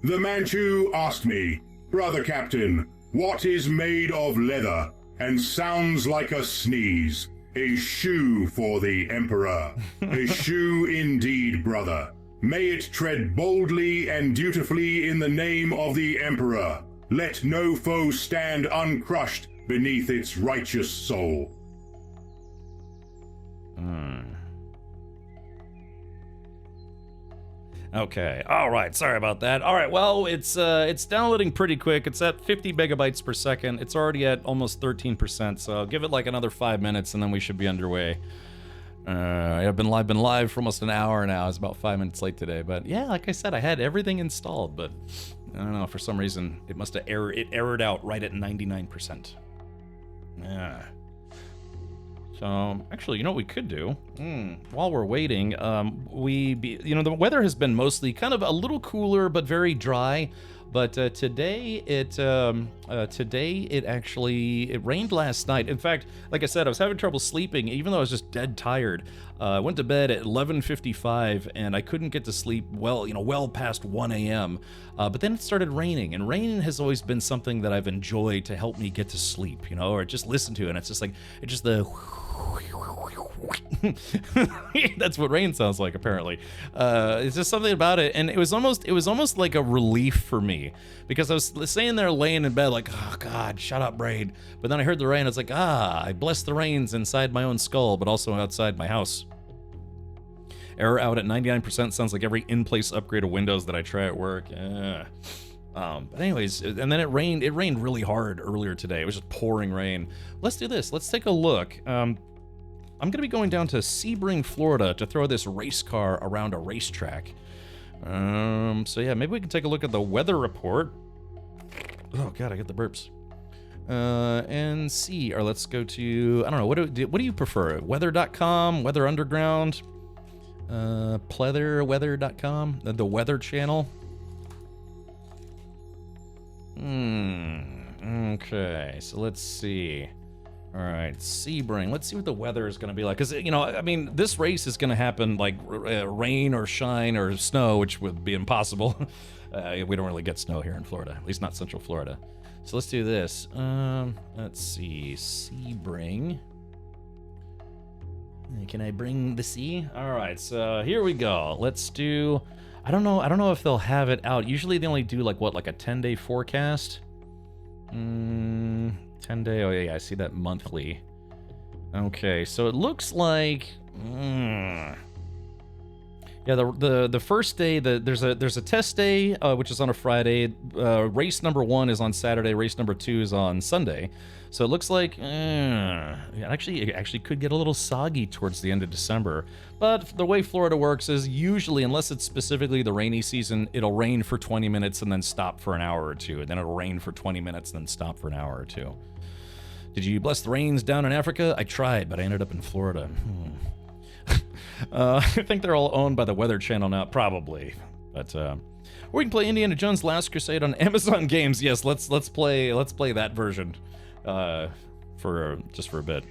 S8: Manchu asked me, Brother Captain, what is made of leather and sounds like a sneeze? A shoe for the Emperor. A shoe indeed, brother. May it tread boldly and dutifully in the name of the Emperor. Let no foe stand uncrushed beneath its righteous soul.
S1: Okay, all right, sorry about that. All right, well, it's downloading pretty quick. It's at 50 megabytes per second. It's already at almost 13%, so give it like another 5 minutes and then we should be underway. I've been live for almost an hour now. I was about 5 minutes late today, but yeah, like I said, I had everything installed, but I don't know, for some reason it must have errored out right at 99%. Yeah. So actually, you know what we could do? While we're waiting, the weather has been mostly kind of a little cooler but very dry. But today it rained last night. In fact, like I said, I was having trouble sleeping, even though I was just dead tired. I went to bed at 11:55, and I couldn't get to sleep well past 1 a.m. But then it started raining, and rain has always been something that I've enjoyed to help me get to sleep, or just listen to it. And it's just like that's what rain sounds like, apparently. It's just something about it, and it was almost like a relief for me, because I was sitting there laying in bed like, oh god, shut up, rain. But then I heard the rain. I was like, I bless the rains inside my own skull, but also outside my house. Error out at 99%. Sounds like every in-place upgrade of Windows that I try at work. But anyways, and then it rained really hard earlier today. It was just pouring rain. Let's do this. Let's take a look. I'm gonna be going down to Sebring, Florida to throw this race car around a racetrack. So yeah, maybe we can take a look at the weather report. Oh god, I get the burps. And see, or let's go to, I don't know, what do you prefer? Weather.com, Weather Underground, pleatherweather.com, the Weather Channel. Okay, so let's see. All right, Sebring. Let's see what the weather is going to be like. Because, I mean, this race is going to happen like rain or shine or snow, which would be impossible. We don't really get snow here in Florida, at least not Central Florida. So let's do this. Let's see, Sebring. Can I bring the sea? All right, so here we go. Let's do. I don't know if they'll have it out. Usually they only do like a 10-day forecast. 10-day. Oh yeah, I see that monthly. Okay, so it looks like Yeah, the first day, there's a test day, which is on a Friday. Race number 1 is on Saturday. Race number 2 is on Sunday. So it looks like it actually could get a little soggy towards the end of December. But the way Florida works is usually, unless it's specifically the rainy season, it'll rain for 20 minutes and then stop for an hour or two, and then it'll rain for 20 minutes and then stop for an hour or two. Did you bless the rains down in Africa? I tried, but I ended up in Florida. I think they're all owned by the Weather Channel now, probably. But we can play Indiana Jones Last Crusade on Amazon Games. Yes, let's play that version for a bit.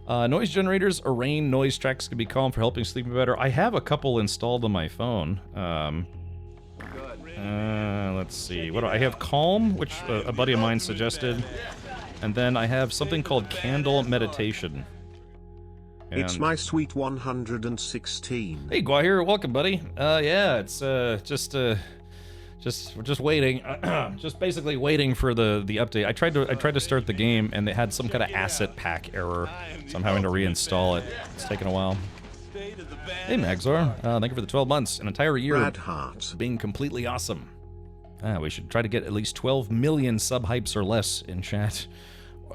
S1: Noise generators or rain noise tracks can be calm for helping sleep better. I have a couple installed on my phone. Let's see. What do I have? Calm, which a buddy of mine suggested, and then I have something called Candle Meditation.
S3: It's my sweet 116.
S1: Hey, Guahir, welcome, buddy. Yeah, it's just waiting, just basically waiting for the update. I tried to start the game, and they had some kind of asset pack error, so I'm having to reinstall it. It's taking a while. Hey, Magzor, thank you for the 12 months, an entire year of being completely awesome. We should try to get at least 12 million sub-hypes or less in chat,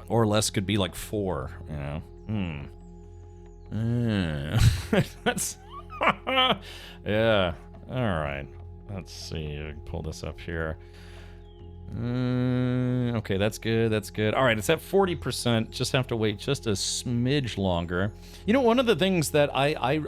S1: or less could be like 4. You know. That's yeah. All right. Let's see. I can pull this up here. Okay, that's good. That's good. All right, it's at 40%. Just have to wait just a smidge longer. You know, one of the things that I'm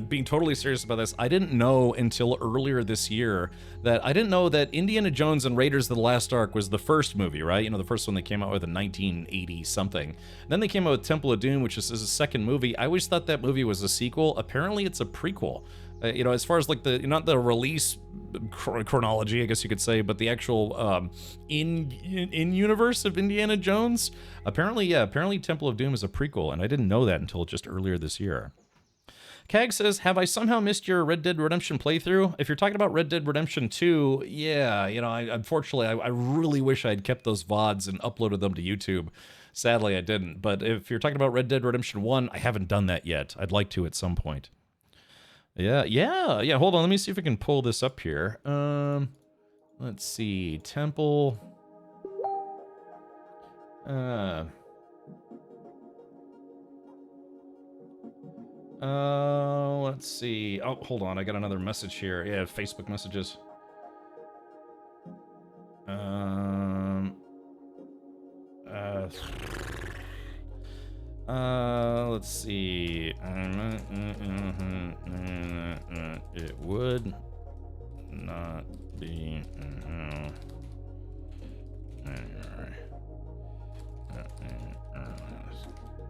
S1: being totally serious about this. I didn't know until earlier this year that I didn't know that Indiana Jones and Raiders of the Lost Ark was the first movie, right? You know, the first one they came out with in 1980 something. Then they came out with Temple of Doom, which is a second movie. I always thought that movie was a sequel. Apparently, it's a prequel. You know, as far as like not the release chronology, I guess you could say, but the actual in universe of Indiana Jones. Apparently Temple of Doom is a prequel, and I didn't know that until just earlier this year. Kag says, have I somehow missed your Red Dead Redemption playthrough? If you're talking about Red Dead Redemption 2, yeah, you know, unfortunately, I really wish I'd kept those VODs and uploaded them to YouTube. Sadly, I didn't. But if you're talking about Red Dead Redemption 1, I haven't done that yet. I'd like to at some point. Yeah. Hold on, let me see if I can pull this up here. Let's see. Temple. Let's see. Oh, hold on. I got another message here. Yeah, Facebook messages. Let's see. It would not be.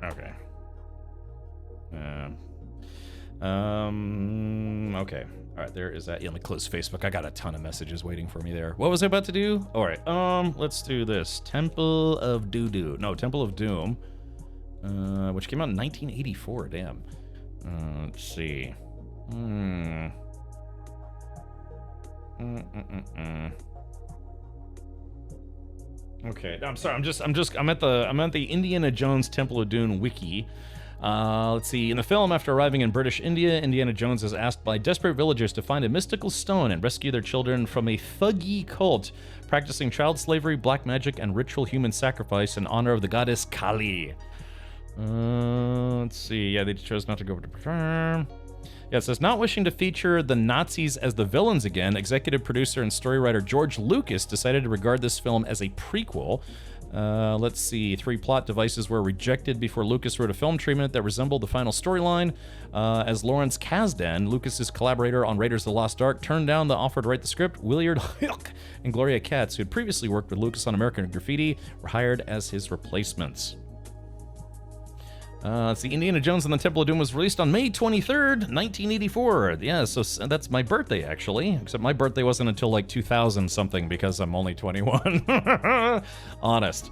S1: Okay. Okay. All right, there is that. Yeah, let me close Facebook. I got a ton of messages waiting for me there. What was I about to do? All right. Let's do this. Temple of Doo-Doo. No, Temple of Doom. Which came out in 1984. Damn. Let's see. Okay. I'm sorry. I'm at the Indiana Jones Temple of Doom wiki. Let's see. In the film, after arriving in British India, Indiana Jones is asked by desperate villagers to find a mystical stone and rescue their children from a thuggy cult practicing child slavery, black magic, and ritual human sacrifice in honor of the goddess Kali. Let's see. Yeah, they chose not to go over to perform. Yeah, it says, not wishing to feature the Nazis as the villains again, executive producer and story writer George Lucas decided to regard this film as a prequel. Let's see. 3 plot devices were rejected before Lucas wrote a film treatment that resembled the final storyline. As Lawrence Kasdan, Lucas's collaborator on Raiders of the Lost Ark, turned down the offer to write the script, Willard Huyck and Gloria Katz, who had previously worked with Lucas on American Graffiti, were hired as his replacements. Let's see. Indiana Jones and the Temple of Doom was released on May 23rd, 1984. Yeah, so that's my birthday, actually. Except my birthday wasn't until like 2000 something because I'm only 21. Honest.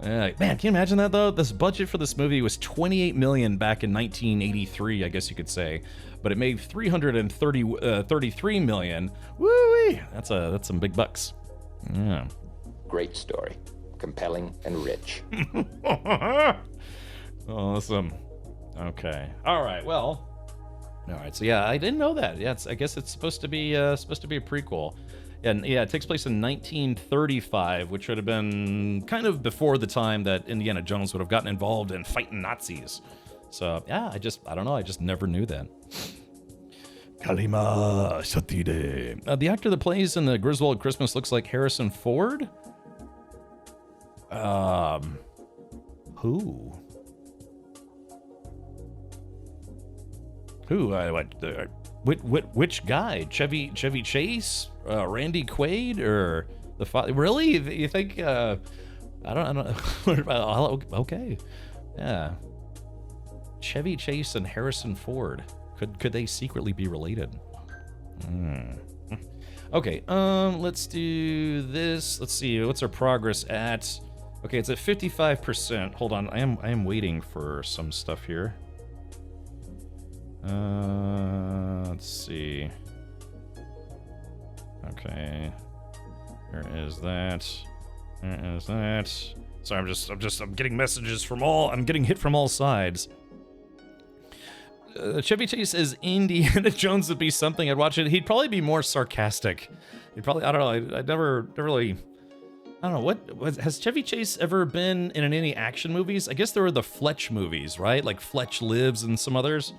S1: Man, can you imagine that, though? This budget for this movie was $28 million back in 1983, I guess you could say. But it made $333 million. Woo-wee! That's some big bucks. Yeah.
S9: Great story. Compelling and rich.
S1: Awesome. Okay. All right. Well, All right, so yeah, I didn't know that. Yeah, I guess it's supposed to be a prequel. And yeah, it takes place in 1935, which would have been kind of before the time that Indiana Jones would have gotten involved in fighting Nazis. So yeah, I don't know, I just never knew that. Kalima Satide. The actor that plays in the Griswold Christmas looks like Harrison Ford? Who? Which guy? Chevy Chase? Randy Quaid? Or the father? Really? You think? I don't. Okay. Yeah. Chevy Chase and Harrison Ford. Could they secretly be related? Okay. Let's do this. Let's see. What's our progress at? Okay, it's at 55%. Hold on. I am waiting for some stuff here. Let's see. Okay. There is that. There is that. Sorry, I'm getting messages from I'm getting hit from all sides. Chevy Chase as Indiana Jones would be something I'd watch it. He'd probably be more sarcastic. He'd probably, I don't know, I'd never really, I don't know, has Chevy Chase ever been in any action movies? I guess there were the Fletch movies, right? Like Fletch Lives and some others.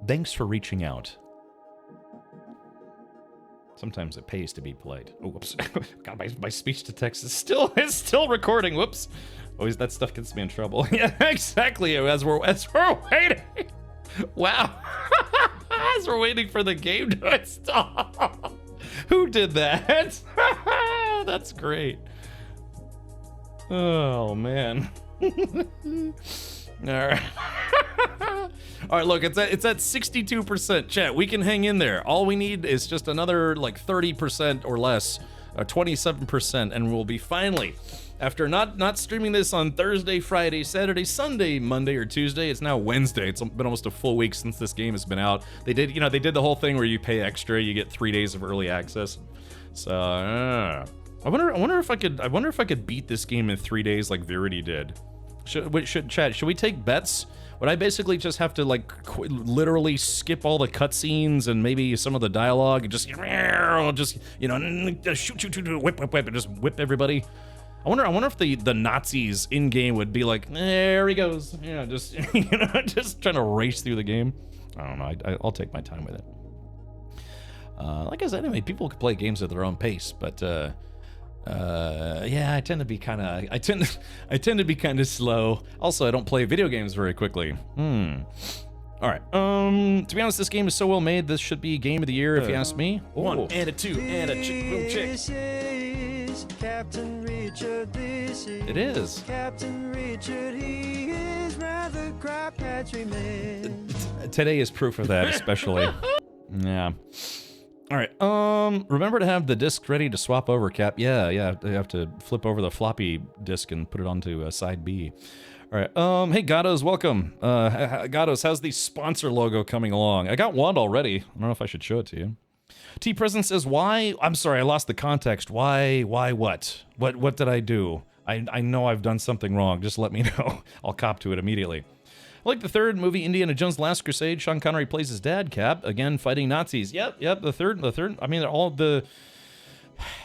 S1: Thanks for reaching out. Sometimes it pays to be polite. Oh, whoops. God, my speech to text is still recording. Whoops. Always that stuff gets me in trouble. Yeah, exactly. As we're waiting. Wow. As we're waiting for the game to stop. Who did that? That's great. Oh man. All right. All right, look, it's at 62%. Chat, we can hang in there. All we need is just another like 30% or less, 27%, and we'll be finally, after not streaming this on Thursday, Friday, Saturday, Sunday, Monday, or Tuesday, it's now Wednesday. It's been almost a full week since this game has been out. They did the whole thing where you pay extra, you get 3 days of early access. So I wonder if I could beat this game in 3 days like Verity did. Should we take bets? Would I basically just have to like literally skip all the cutscenes and maybe some of the dialogue and just shoot, whip, and just whip everybody? I wonder if the Nazis in game would be like, there he goes, just just trying to race through the game. I don't know. I'll take my time with it. Like I said, anyway, people can play games at their own pace, but yeah, I tend to be kind of slow. Also, I don't play video games very quickly. All right. To be honest, this game is so well made. This should be game of the year, if you ask me. One and a two and a boom chick. This is Captain Richard. This is it is Captain Richard. He is rather crap patchy man. Today is proof of that, especially. Yeah. All right. Remember to have the disc ready to swap over, Cap. Yeah. You have to flip over the floppy disk and put it onto side B. All right. Hey, Gatos, welcome. Gatos, how's the sponsor logo coming along? I got one already. I don't know if I should show it to you. T Present says, why? I'm sorry, I lost the context. Why? What? What did I do? I know I've done something wrong. Just let me know. I'll cop to it immediately. Like the third movie, Indiana Jones: Last Crusade, Sean Connery plays his dad, Cap, again fighting Nazis. Yep, the third. I mean, all the,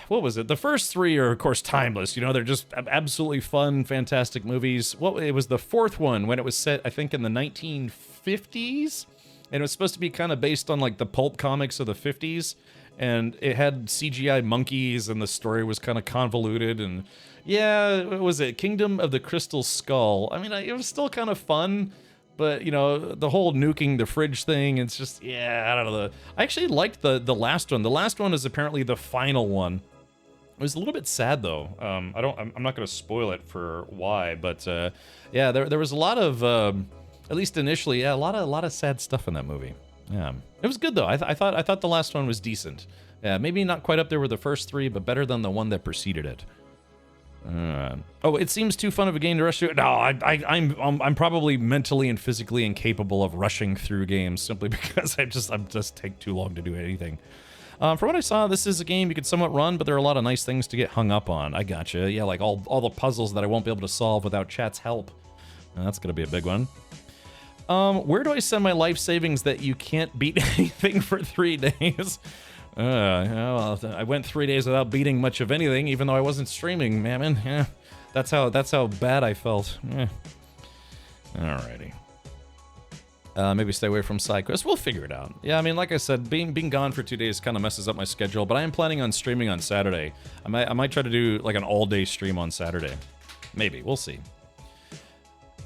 S1: what was it? The first three are, of course, timeless. They're just absolutely fun, fantastic movies. It was the fourth one when it was set, I think, in the 1950s, and it was supposed to be kind of based on like the pulp comics of the 50s, and it had CGI monkeys, and the story was kind of convoluted, and yeah, what was it? Kingdom of the Crystal Skull. I mean, it was still kind of fun. But, the whole nuking the fridge thing, it's just, yeah, I don't know. I actually liked the last one. The last one is apparently the final one. It was a little bit sad, though. I'm not going to spoil it for why, but, yeah, there was a lot of, at least initially, yeah, a lot of sad stuff in that movie. Yeah. It was good, though. I thought the last one was decent. Yeah, maybe not quite up there with the first three, but better than the one that preceded it. Oh, it seems too fun of a game to rush through. No, I'm probably mentally and physically incapable of rushing through games simply because I'm just take too long to do anything. From what I saw, this is a game you could somewhat run, but there are a lot of nice things to get hung up on. I gotcha. Yeah, like all the puzzles that I won't be able to solve without chat's help. That's gonna be a big one. Where do I send my life savings that you can't beat anything for 3 days? Well, I went 3 days without beating much of anything, even though I wasn't streaming, Mammon. Yeah, that's how bad I felt. Alrighty. Maybe stay away from side quests. We'll figure it out. Yeah, I mean, like I said, being gone for 2 days kind of messes up my schedule, but I am planning on streaming on Saturday. I might try to do like an all-day stream on Saturday. Maybe. We'll see.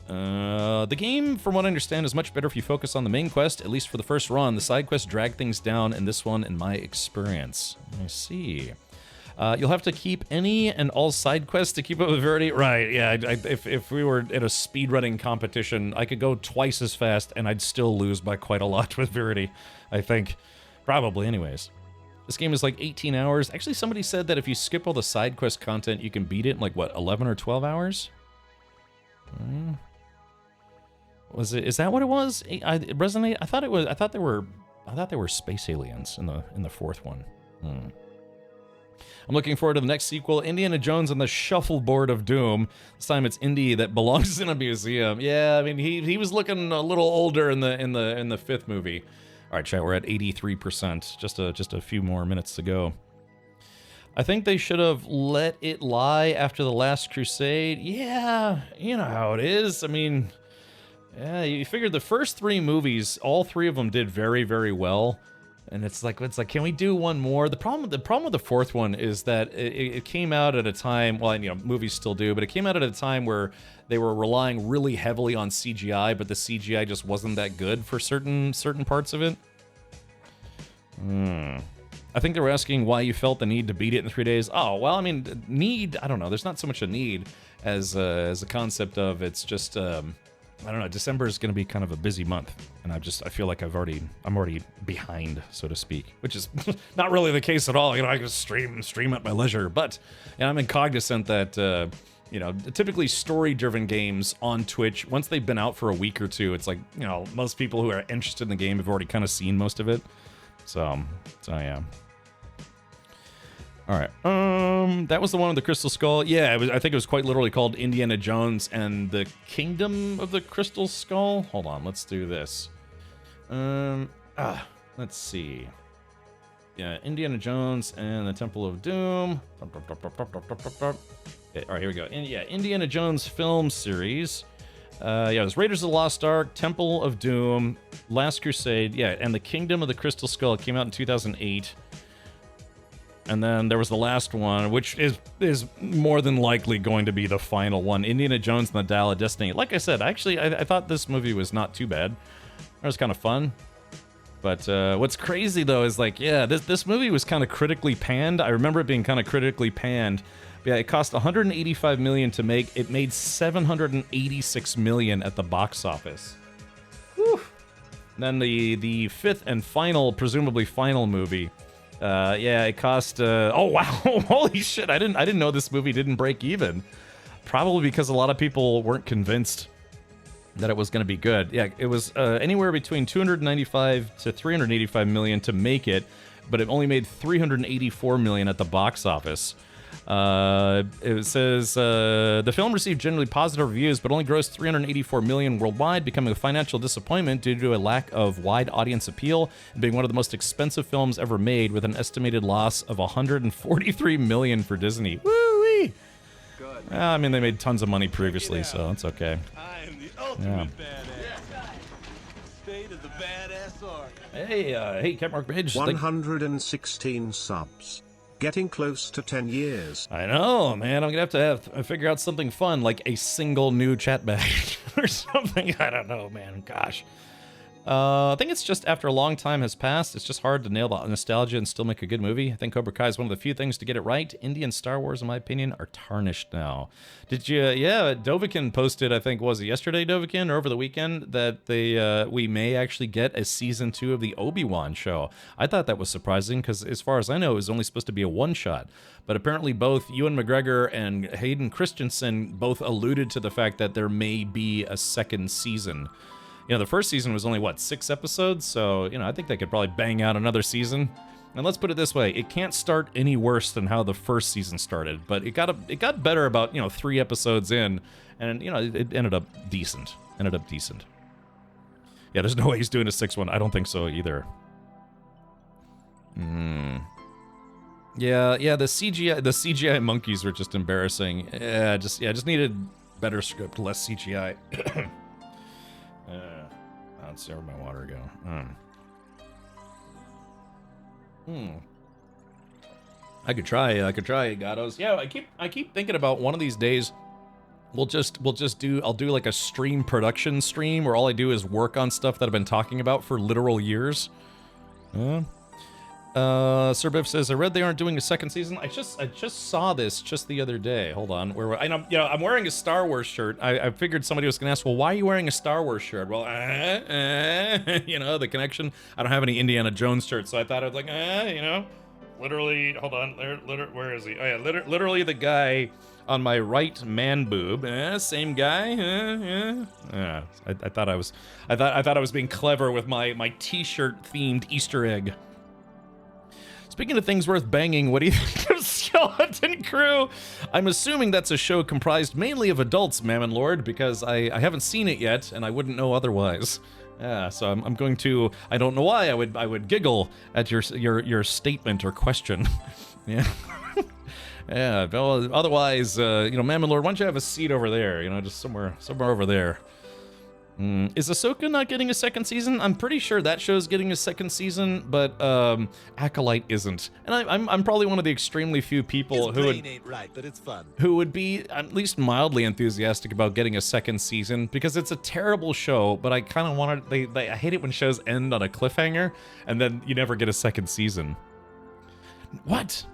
S1: The game, from what I understand, is much better if you focus on the main quest, at least for the first run. The side quests drag things down in this one, in my experience. I see. You'll have to keep any and all side quests to keep up with Verity. Right, yeah, if we were in a speedrunning competition, I could go twice as fast and I'd still lose by quite a lot with Verity, I think. Probably, anyways. This game is like 18 hours. Actually, somebody said that if you skip all the side quest content, you can beat it in like, what, 11 or 12 hours? Was it? Is that what it was? It resonate. I thought it was. I thought they were space aliens in the fourth one. I'm looking forward to the next sequel, Indiana Jones and the Shuffleboard of Doom. This time it's Indy that belongs in a museum. Yeah, I mean he was looking a little older in the fifth movie. All right, chat. We're at 83%. Just a few more minutes to go. I think they should have let it lie after The Last Crusade. Yeah, you know how it is. I mean. Yeah, you figured the first 3 movies, all 3 of them did very, very well, and it's like, can we do one more? The problem with the fourth one is that it came out at a time, well, you know, movies still do, but it came out at a time where they were relying really heavily on CGI, but the CGI just wasn't that good for certain parts of it. I think they were asking why you felt the need to beat it in 3 days. Oh, well, I mean, need, I don't know. There's not so much a need as a concept of it's just. I don't know, December is going to be kind of a busy month, and I feel like I'm already behind, so to speak, which is not really the case at all. You know, I can stream at my leisure, but I'm cognizant that, you know, typically story-driven games on Twitch, once they've been out for a week or two, it's like, you know, most people who are interested in the game have already kind of seen most of it. So yeah. All right. That was the one with the Crystal Skull. Yeah, I think it was quite literally called Indiana Jones and the Kingdom of the Crystal Skull. Hold on, let's do this. Let's see. Yeah, Indiana Jones and the Temple of Doom. Okay, all right, here we go. Indiana Jones film series. There's Raiders of the Lost Ark, Temple of Doom, Last Crusade, and the Kingdom of the Crystal Skull. It came out in 2008. And then there was the last one, which is more than likely going to be the final one, Indiana Jones and the Dial of Destiny. Like I said, actually, I thought this movie was not too bad. It was kind of fun. But what's crazy, though, is like, yeah, this movie was kind of critically panned. I remember it being kind of critically panned. But yeah, it cost $185 million to make. It made $786 million at the box office. Whew. Then the fifth and final, presumably final movie. It cost. Oh wow! Holy shit! I didn't know this movie didn't break even. Probably because a lot of people weren't convinced that it was going to be good. Yeah, it was anywhere between 295 to 385 million to make it, but it only made 384 million at the box office. It says the film received generally positive reviews, but only grossed 384 million worldwide, becoming a financial disappointment due to a lack of wide audience appeal and being one of the most expensive films ever made, with an estimated loss of 143 million for Disney. Woo-wee! I mean, they made tons of money previously, so it's okay.
S2: I am the ultimate badass. State of the badass art.
S1: Hey, Capmark Page.
S3: 116 subs. Getting close to 10 years.
S1: I know, man. I'm gonna have to figure out something fun, like a single new chat badge or something. I don't know, man. Gosh. I think it's just after a long time has passed, it's just hard to nail the nostalgia and still make a good movie. I think Cobra Kai is one of the few things to get it right. Indie and Star Wars, in my opinion, are tarnished now. Did you? Yeah, Dovahkiin posted, I think, was it yesterday, Dovahkiin, or over the weekend, that we may actually get a season 2 of the Obi-Wan show. I thought that was surprising because, as far as I know, it was only supposed to be a one-shot. But apparently both Ewan McGregor and Hayden Christensen both alluded to the fact that there may be a second season. You know, the first season was only, what, 6 episodes? So, you know, I think they could probably bang out another season. And let's put it this way, it can't start any worse than how the first season started. But it got better about, 3 episodes in. And, it ended up decent. Yeah, there's no way he's doing a 6th one. I don't think so either. Yeah, the CGI monkeys were just embarrassing. Just needed better script, less CGI. Let's see where my water go. I could try Gatos. Yeah, I keep thinking about one of these days I'll do like a stream production stream where all I do is work on stuff that I've been talking about for literal years. Sir Biff says, I read they aren't doing a second season. I just saw this just the other day. Hold on. I'm wearing a Star Wars shirt. I figured somebody was going to ask, well, why are you wearing a Star Wars shirt? Well, the connection. I don't have any Indiana Jones shirts, so I thought I was like, literally, hold on. Where is he? Oh, yeah, literally the guy on my right man boob. Same guy. I thought I was being clever with my t-shirt themed Easter egg. Speaking of things worth banging, what do you think of Skeleton Crew? I'm assuming that's a show comprised mainly of adults, Mammon Lord, because I haven't seen it yet, and I wouldn't know otherwise. Yeah, so I'm going to. I don't know why I would giggle at your statement or question. Yeah. Yeah. Well, otherwise, Mammon Lord, why don't you have a seat over there? Just somewhere over there. Is Ahsoka not getting a second season? I'm pretty sure that show's getting a second season, but Acolyte isn't. And I'm probably one of the extremely few people who
S6: ain't right, but it's fun.
S1: Who would be at least mildly enthusiastic about getting a second season, because it's a terrible show, but I kind of want to. I hate it when shows end on a cliffhanger and then you never get a second season. What?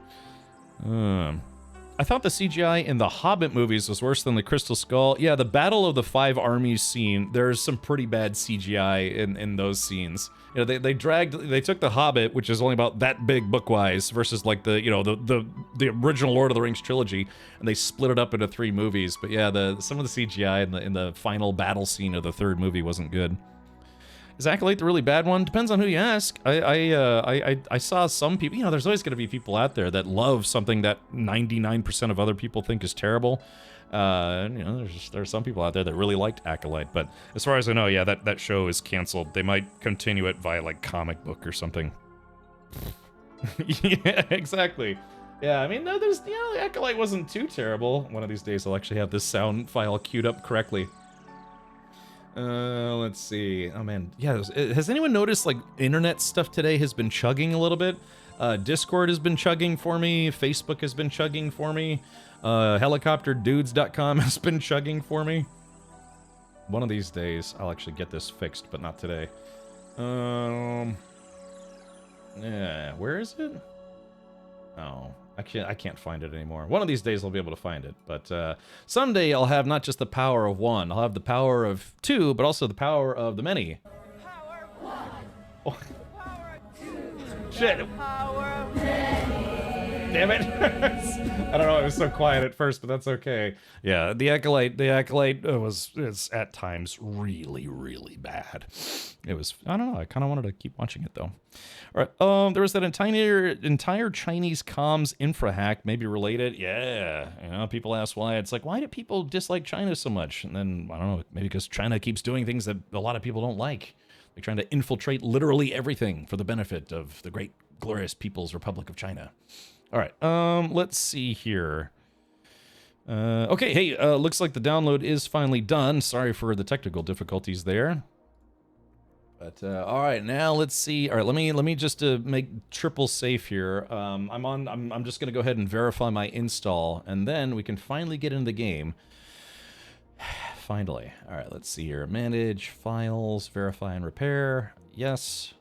S1: I thought the CGI in the Hobbit movies was worse than the Crystal Skull. Yeah, the Battle of the Five Armies scene, there's some pretty bad CGI in those scenes. They took the Hobbit, which is only about that big book-wise, versus like the original Lord of the Rings trilogy, and they split it up into 3 movies. But yeah, some of the CGI in the final battle scene of the 3rd movie wasn't good. Is Acolyte the really bad one? Depends on who you ask. I saw some people, there's always going to be people out there that love something that 99% of other people think is terrible. There's some people out there that really liked Acolyte, but as far as I know, yeah, that show is canceled. They might continue it via like comic book or something. Yeah, exactly. Yeah, I mean, no, Acolyte wasn't too terrible. One of these days I'll actually have this sound file queued up correctly. Let's see. Oh man, yeah. Has anyone noticed like internet stuff today has been chugging a little bit? Discord has been chugging for me. Facebook has been chugging for me. Helicopterdudes.com has been chugging for me. One of these days, I'll actually get this fixed, but not today. Yeah, where is it? Oh, I can't find it anymore. One of these days I'll be able to find it, but someday I'll have not just the power of one, I'll have the power of 2, but also the power of the many.
S10: Power of 1.
S1: Oh.
S10: Power of 2.
S1: Shit.
S10: Power of many.
S1: Damn it. I don't know, it was so quiet at first, but that's okay. Yeah, the Acolyte is at times really, really bad. It was, I don't know, I kind of wanted to keep watching it though. All right, there was that entire Chinese comms infra hack, maybe related. Yeah, people ask why. It's like, why do people dislike China so much? And then, I don't know, maybe because China keeps doing things that a lot of people don't like. They're trying to infiltrate literally everything for the benefit of the great, glorious People's Republic of China. All right, let's see here. Okay, hey, looks like the download is finally done. Sorry for the technical difficulties there. But all right, now let's see. All right, let me just make triple safe here. I'm just gonna go ahead and verify my install, and then we can finally get into the game. finally. All right, let's see here. Manage files, verify and repair. Yes.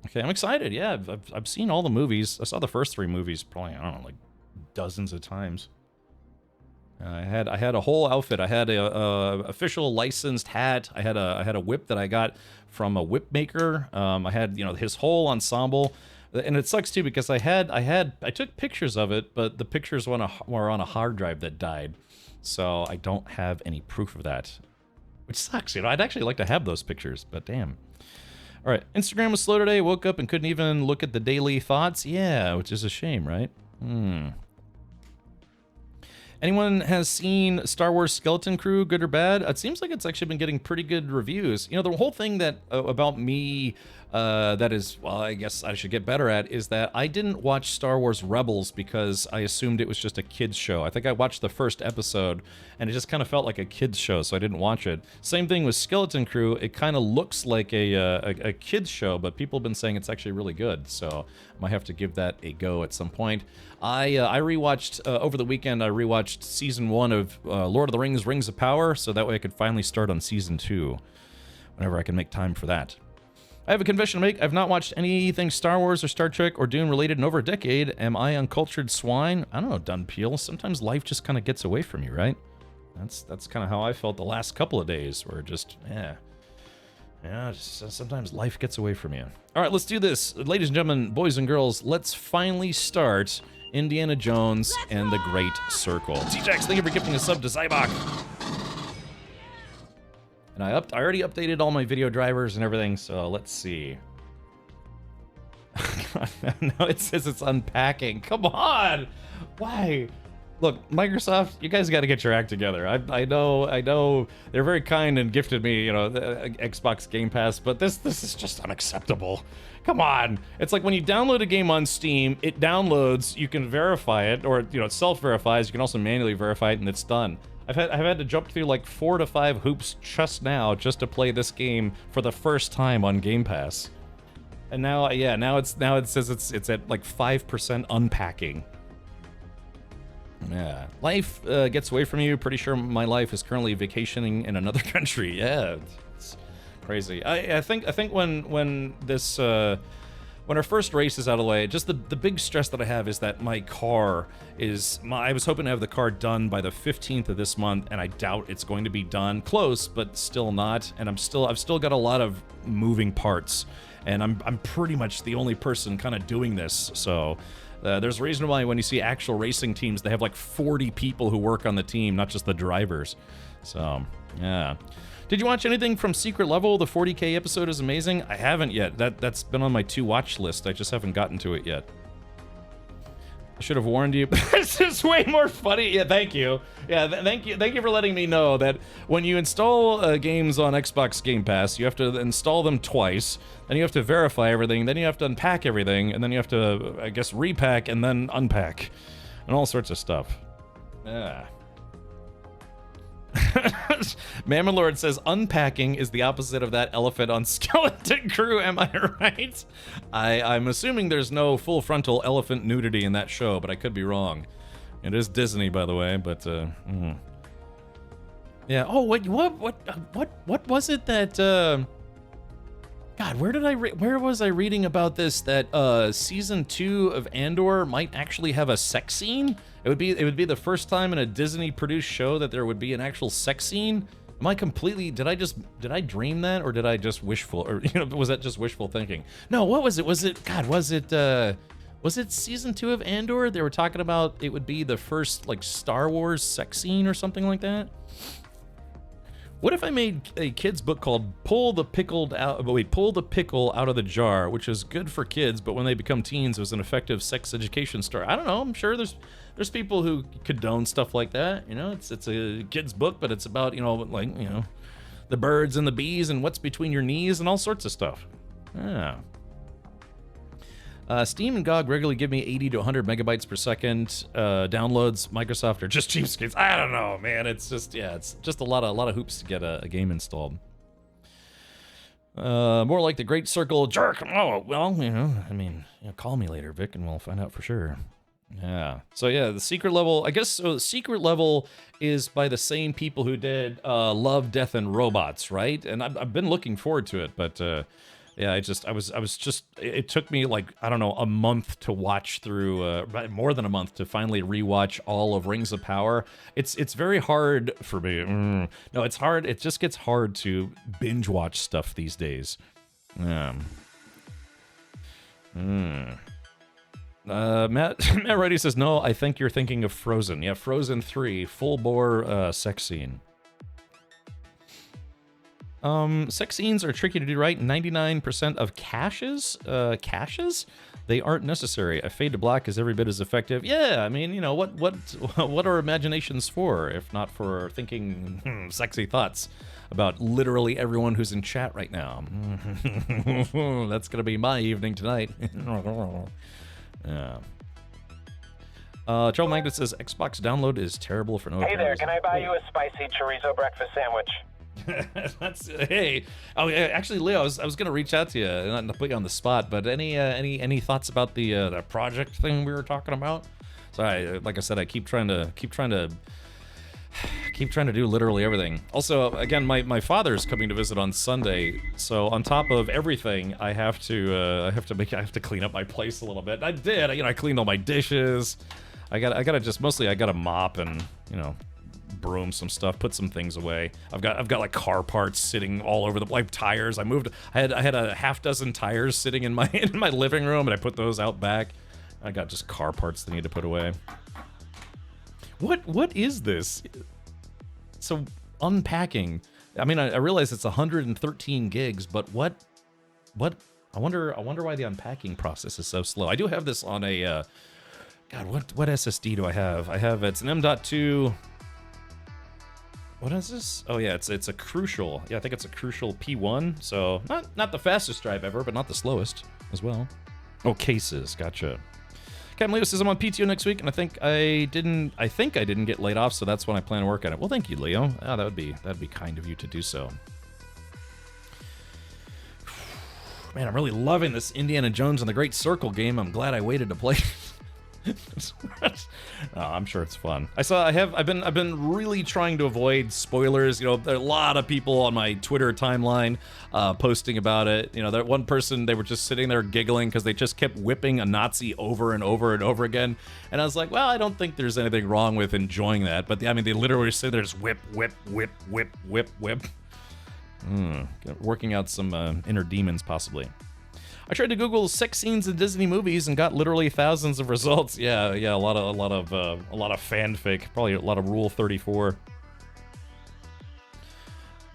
S1: Okay, I'm excited. Yeah, I've seen all the movies. I saw the first 3 movies probably, I don't know, like dozens of times. I had a whole outfit. I had a official licensed hat. I had a whip that I got from a whip maker. I had, you know, his whole ensemble. And it sucks too because I took pictures of it, but the pictures were on a hard drive that died. So I don't have any proof of that, which sucks. You know, I'd actually like to have those pictures, but damn. All right, Instagram was slow today. Woke up and couldn't even look at the daily thoughts. Yeah, which is a shame, right? Anyone has seen Star Wars Skeleton Crew, good or bad? It seems like it's actually been getting pretty good reviews. You know, the whole thing that about me that is, well, I guess I should get better at, is that I didn't watch Star Wars Rebels because I assumed it was just a kid's show. I think I watched the first episode, and it just kind of felt like a kid's show, so I didn't watch it. Same thing with Skeleton Crew. It kind of looks like a kid's show, but people have been saying it's actually really good, so I might have to give that a go at some point. I rewatched, over the weekend, I rewatched Season 1 of Lord of the Rings, Rings of Power, so that way I could finally start on Season 2, whenever I can make time for that. I have a confession to make. I've not watched anything Star Wars or Star Trek or Dune related in over a decade. Am I uncultured swine? I don't know, Dunpeel. Sometimes life just kind of gets away from you, right? That's kind of how I felt the last couple of days, where just, just, sometimes life gets away from you. All right, let's do this. Ladies and gentlemen, boys and girls, let's finally start Indiana Jones and the Great Circle. T-Jax, thank you for gifting a sub to Zybok. And I already updated all my video drivers and everything, so let's see. No, it says it's unpacking. Come on! Why? Look, Microsoft, you guys got to get your act together. I know they're very kind and gifted me, you know, the Xbox Game Pass, but this is just unacceptable. Come on. It's like when you download a game on Steam, it downloads, you can verify it, or, you know, it self-verifies, you can also manually verify it, and it's done. I've had to jump through like 4 to 5 hoops just to play this game for the first time on Game Pass. And now, yeah, now it says it's at like 5% unpacking. Yeah, life gets away from you. Pretty sure my life is currently vacationing in another country. Yeah, it's crazy. I think when this when our first race is out of the way, just the big stress that I have is that my car is, I was hoping to have the car done by the 15th of this month, and I doubt it's going to be done. Close, but still not. And I've still got a lot of moving parts, and I'm pretty much the only person kind of doing this. So there's a reason why when you see actual racing teams, they have like 40 people who work on the team, not just the drivers. So yeah. Did you watch anything from Secret Level? The 40K episode is amazing. I haven't yet. That's been on my to-watch list. I just haven't gotten to it yet. I should have warned you. This is way more funny. Yeah, thank you. Yeah, thank you for letting me know that when you install games on Xbox Game Pass, you have to install them twice. Then you have to verify everything. Then you have to unpack everything, and then you have to, I guess, repack and then unpack, and all sorts of stuff. Yeah. Mammon Lord says unpacking is the opposite of that elephant on Skeleton Crew. Am I right? I'm assuming there's no full frontal elephant nudity in that show, but I could be wrong. It is Disney, by the way, but yeah. Oh, what was it that God, where was I reading about this, that season 2 of Andor might actually have a sex scene? It would be the first time in a Disney produced show that there would be an actual sex scene. Am I completely, did I dream that, or did I just wishful, or, you know, was that just wishful thinking? No, what was it? Was it season 2 of Andor? They were talking about it would be the first like Star Wars sex scene or something like that. What if I made a kid's book called Pull the Pickle Out of the Jar, which is good for kids, but when they become teens, it was an effective sex education story. I don't know. I'm sure there's people who condone stuff like that. You know, it's a kid's book, but it's about, you know, like, you know, the birds and the bees and what's between your knees and all sorts of stuff. Yeah. Steam and GOG regularly give me 80 to 100 megabytes per second downloads. Microsoft are just cheapskates. I don't know, man. It's just, yeah, it's just a lot of hoops to get a game installed. More like the Great Circle jerk. Oh, well, you know, I mean, you know, call me later, Vic, and we'll find out for sure. Yeah. So yeah, the secret level, I guess so the secret level is by the same people who did Love, Death and Robots, right? And I've been looking forward to it, but yeah, it took me like, I don't know, a month to watch through, more than a month to finally rewatch all of Rings of Power. It's very hard for me. No, it's hard. It just gets hard to binge watch stuff these days. Matt Reddy says, no, I think you're thinking of Frozen. Yeah, Frozen 3, full-bore sex scene. Sex scenes are tricky to do right. 99% of caches, they aren't necessary. A fade to black is every bit as effective. Yeah, I mean, you know, what are imaginations for, if not for thinking sexy thoughts about literally everyone who's in chat right now? That's gonna be my evening tonight. Yeah. Joe Magnet says Xbox download is terrible for no
S11: Hey there, can I buy you a spicy chorizo breakfast sandwich?
S1: Hey. Oh, yeah, actually, Leo, I was gonna reach out to you, not to put you on the spot, but any thoughts about the project thing we were talking about? Sorry, like I said, I keep trying to do literally everything. Also, again, my father's coming to visit on Sunday, so on top of everything, I have to clean up my place a little bit. I did, you know, I cleaned all my dishes. I gotta mop and, you know, broom some stuff, put some things away. I've got like car parts sitting all over like tires. I had a half dozen tires sitting in my living room, and I put those out back. I got just car parts that need to put away. What is this? So unpacking. I mean, I realize it's 113 gigs, but what? I wonder why the unpacking process is so slow. I do have this on a. God, what SSD do I have? It's an M.2. What is this? Oh yeah, it's a Crucial. Yeah, I think it's a Crucial P1. So not the fastest drive ever, but not the slowest as well. Oh, cases. Gotcha. Captain Leo says I'm on PTO next week, and I think I didn't get laid off, so that's when I plan to work on it. Well, thank you, Leo. Oh, that'd be kind of you to do so. Man, I'm really loving this Indiana Jones and the Great Circle game. I'm glad I waited to play. Oh, I'm sure it's fun. I've been really trying to avoid spoilers. You know, there are a lot of people on my Twitter timeline posting about it. You know, that one person, they were just sitting there giggling because they just kept whipping a Nazi over and over and over again. And I was like, well, I don't think there's anything wrong with enjoying that. But I mean, they literally sit there just whip, whip, whip, whip, whip, whip. Working out some inner demons, possibly. I tried to Google sex scenes in Disney movies and got literally thousands of results. Yeah, a lot of fanfic, probably a lot of Rule 34.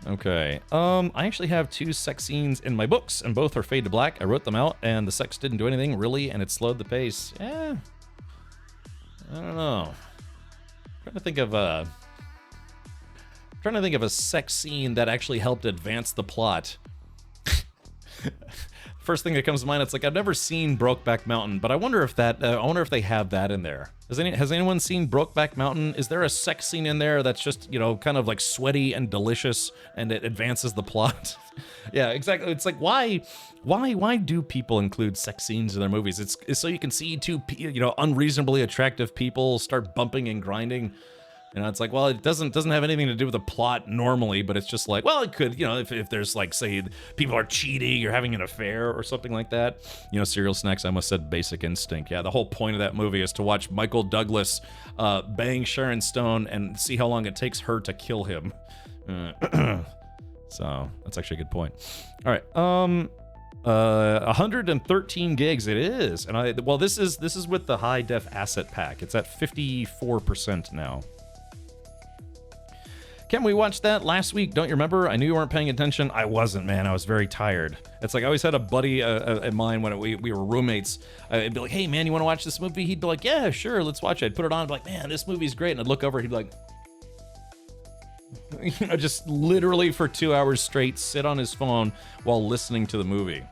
S1: Okay, I actually have 2 sex scenes in my books, and both are fade to black. I wrote them out, and the sex didn't do anything really, and it slowed the pace. Yeah, I don't know. I'm trying to think of a sex scene that actually helped advance the plot. First thing that comes to mind, it's like I've never seen Brokeback Mountain, but I wonder if they have that in there. Has anyone seen Brokeback Mountain? Is there a sex scene in there that's just, you know, kind of like sweaty and delicious, and it advances the plot? Yeah, exactly. It's like why do people include sex scenes in their movies? It's so you can see two, you know, unreasonably attractive people start bumping and grinding. You know, it's like, well, it doesn't have anything to do with the plot normally, but it's just like, well, it could, you know, if there's like, say, people are cheating or having an affair or something like that. You know, Cereal Snacks, I almost said Basic Instinct. Yeah, the whole point of that movie is to watch Michael Douglas bang Sharon Stone and see how long it takes her to kill him. So that's actually a good point. All right, 113 gigs it is, and this is with the high def asset pack. It's at 54% now. Ken, we watched that last week, don't you remember? I knew you weren't paying attention. I wasn't, man. I was very tired. It's like I always had a buddy of mine when we were roommates. I'd be like, hey, man, you want to watch this movie? He'd be like, yeah, sure, let's watch it. I'd put it on. I'd be like, man, this movie's great. And I'd look over, he'd be like, you know, just literally for 2 hours straight, sit on his phone while listening to the movie.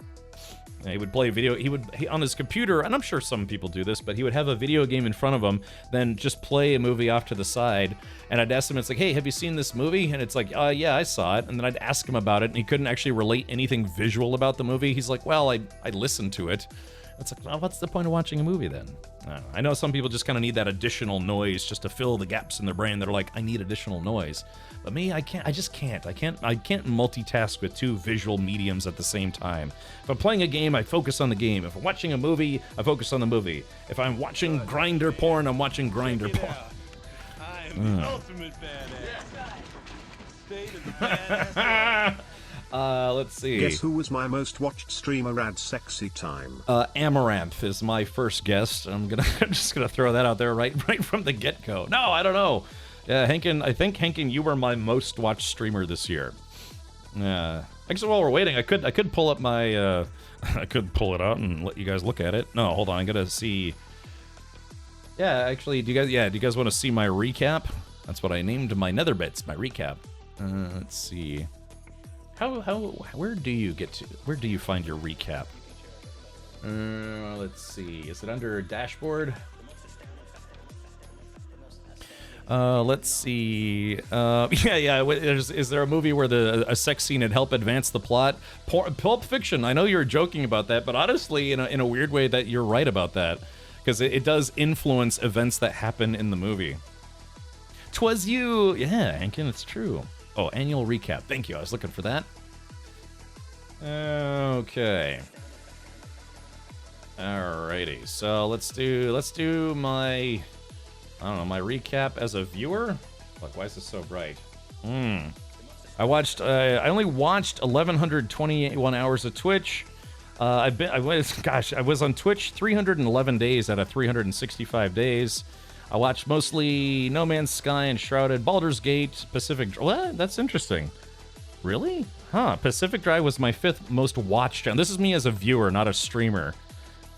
S1: He would play video, he on his computer, and I'm sure some people do this, but he would have a video game in front of him, then just play a movie off to the side, and I'd ask him, it's like, hey, have you seen this movie? And it's like, yeah, I saw it, and then I'd ask him about it, and he couldn't actually relate anything visual about the movie. He's like, well, I listened to it. That's like, well, what's the point of watching a movie then? I know some people just kind of need that additional noise just to fill the gaps in their brain. They're like, I need additional noise. But me, I can't. I just can't. I can't multitask with two visual mediums at the same time. If I'm playing a game, I focus on the game. If I'm watching a movie, I focus on the movie. If I'm watching grinder porn, I'm watching grinder porn.
S2: I am the ultimate badass. State of the badass.
S1: Let's see.
S3: Guess who was my most watched streamer at Sexy Time?
S1: Amaranth is my first guest. I'm just gonna throw that out there right from the get-go. No, I don't know. Yeah, Henkin, I think Henkin, you were my most watched streamer this year. Yeah. Actually, while we're waiting, I could pull up my I could pull it out and let you guys look at it. No, hold on, I gotta see. Yeah, actually, do you guys want to see my recap? That's what I named my nether bits, my recap. Let's see. Where do you find your recap? Let's see. Is it under dashboard? Let's see. Is there a movie where a sex scene would help advance the plot? Pulp Fiction. I know you're joking about that, but honestly, in a weird way, that you're right about that, because it does influence events that happen in the movie. 'Twas you. Yeah, Hankin, it's true. Oh, annual recap. Thank you. I was looking for that. Okay. Alrighty. So let's do my, I don't know, my recap as a viewer. Look, why is this so bright? I only watched 1,121 hours of Twitch. I was on Twitch 311 days out of 365 days. I watched mostly No Man's Sky and Shrouded, Baldur's Gate, Pacific... What? That's interesting. Really? Huh. Pacific Drive was my 5th most watched. And this is me as a viewer, not a streamer.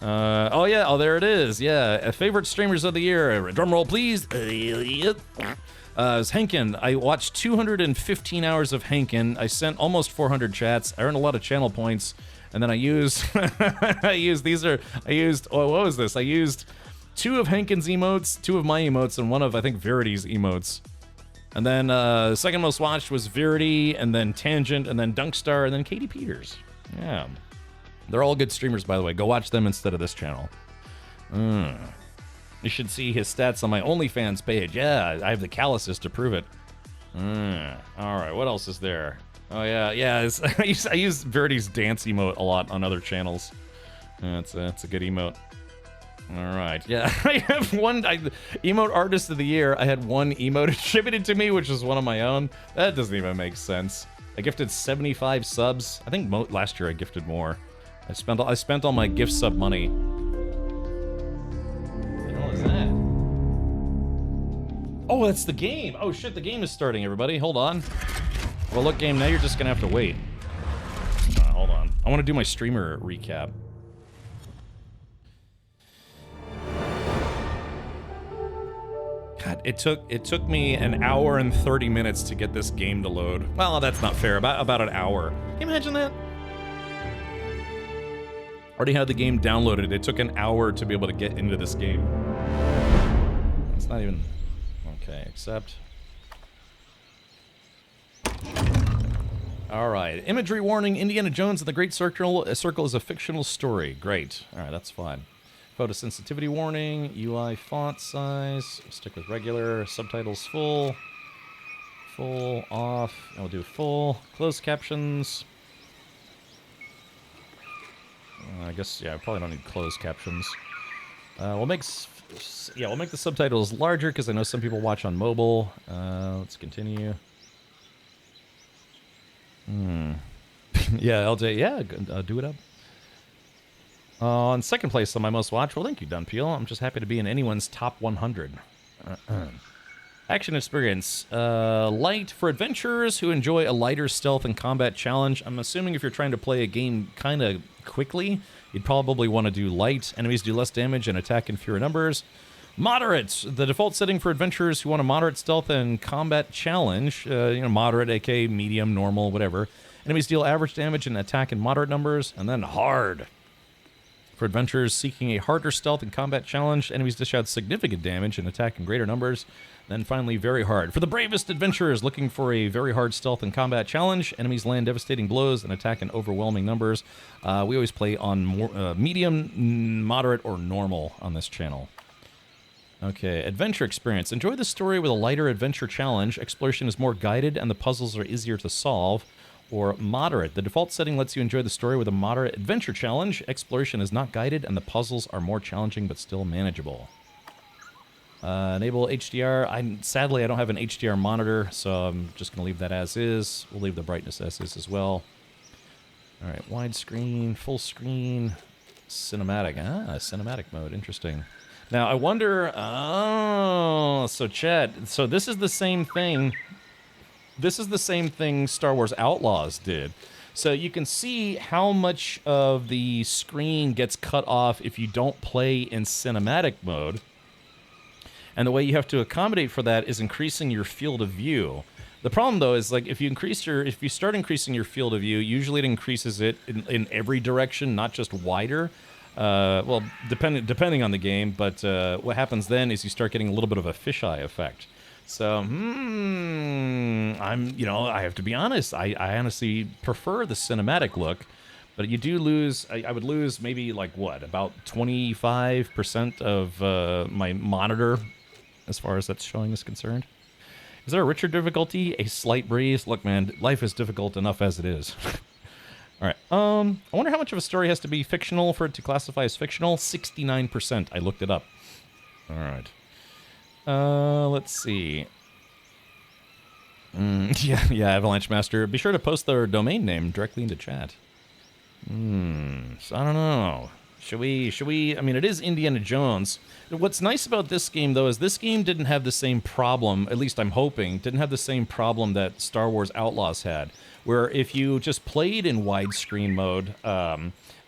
S1: Oh, yeah. Oh, there it is. Yeah. Favorite streamers of the year. Drum roll, please. Is Henkin. I watched 215 hours of Henkin. I sent almost 400 chats. I earned a lot of channel points. And then I used... what was this? I used 2 of Henkin's emotes, 2 of my emotes, and 1 of, I think, Verity's emotes. And then second most watched was Verity, and then Tangent, and then Dunkstar, and then Katie Peters. Yeah. They're all good streamers, by the way. Go watch them instead of this channel. You should see his stats on my OnlyFans page. Yeah, I have the calluses to prove it. Alright, what else is there? Oh, yeah. I use Verity's dance emote a lot on other channels. That's a good emote. All right, yeah, I have one emote artist of the year. I had 1 emote attributed to me, which is one of my own. That doesn't even make sense. I gifted 75 subs. I think last year I gifted more. I spent all my gift sub money. What the hell is that? Oh, that's the game. Oh shit, the game is starting. Everybody, hold on. Well, look, game. Now you're just gonna have to wait. Hold on. I want to do my streamer recap. God, it took me an hour and 30 minutes to get this game to load. Well, that's not fair. About an hour. Can you imagine that? Already had the game downloaded. It took an hour to be able to get into this game. It's not even... Okay, accept. Alright, imagery warning. Indiana Jones and the Great Circle is a fictional story. Great. Alright, that's fine. Photosensitivity warning, UI font size, stick with regular, subtitles full, off, and we'll do full, closed captions. I guess, yeah, I probably don't need closed captions. We'll make the subtitles larger because I know some people watch on mobile. Let's continue. Yeah, LJ, yeah, do it up. On second place on my most watched, well, thank you, Dunpeel. I'm just happy to be in anyone's top 100. Action experience. Light for adventurers who enjoy a lighter stealth and combat challenge. I'm assuming if you're trying to play a game kind of quickly, you'd probably want to do light. Enemies do less damage and attack in fewer numbers. Moderate. The default setting for adventurers who want a moderate stealth and combat challenge. Moderate, aka medium, normal, whatever. Enemies deal average damage and attack in moderate numbers. And then hard. For adventurers seeking a harder stealth and combat challenge, enemies dish out significant damage and attack in greater numbers. Then finally, very hard. For the bravest adventurers looking for a very hard stealth and combat challenge, enemies land devastating blows and attack in overwhelming numbers. We always play on more, medium, moderate, or normal on this channel. Okay, adventure experience. Enjoy the story with a lighter adventure challenge. Exploration is more guided and the puzzles are easier to solve. Or moderate. The default setting lets you enjoy the story with a moderate adventure challenge. Exploration is not guided and the puzzles are more challenging but still manageable. Enable HDR. Sadly, I don't have an HDR monitor, so I'm just going to leave that as is. We'll leave the brightness as is as well. All right, widescreen, full screen, cinematic. Ah, cinematic mode. Interesting. Now, I wonder... Oh, so chat. So this is the same thing... This is the same thing Star Wars Outlaws did. So you can see how much of the screen gets cut off if you don't play in cinematic mode. And the way you have to accommodate for that is increasing your field of view. The problem, though, is like if you start increasing your field of view, usually it increases it in every direction, not just wider. Well, depending on the game, but what happens then is you start getting a little bit of a fisheye effect. So, I have to be honest. I honestly prefer the cinematic look, but you do lose. I would lose maybe like what, about 25% of my monitor, as far as that's showing is concerned. Is there a richer difficulty? A slight breeze? Look, man, life is difficult enough as it is. All right. I wonder how much of a story has to be fictional for it to classify as fictional. 69%. I looked it up. All right. Let's see. Yeah, Avalanche Master. Be sure to post their domain name directly into chat. So I don't know. Should we? I mean, it is Indiana Jones. What's nice about this game, though, is this game didn't have the same problem, at least I'm hoping, didn't have the same problem that Star Wars Outlaws had, where if you just played in widescreen mode,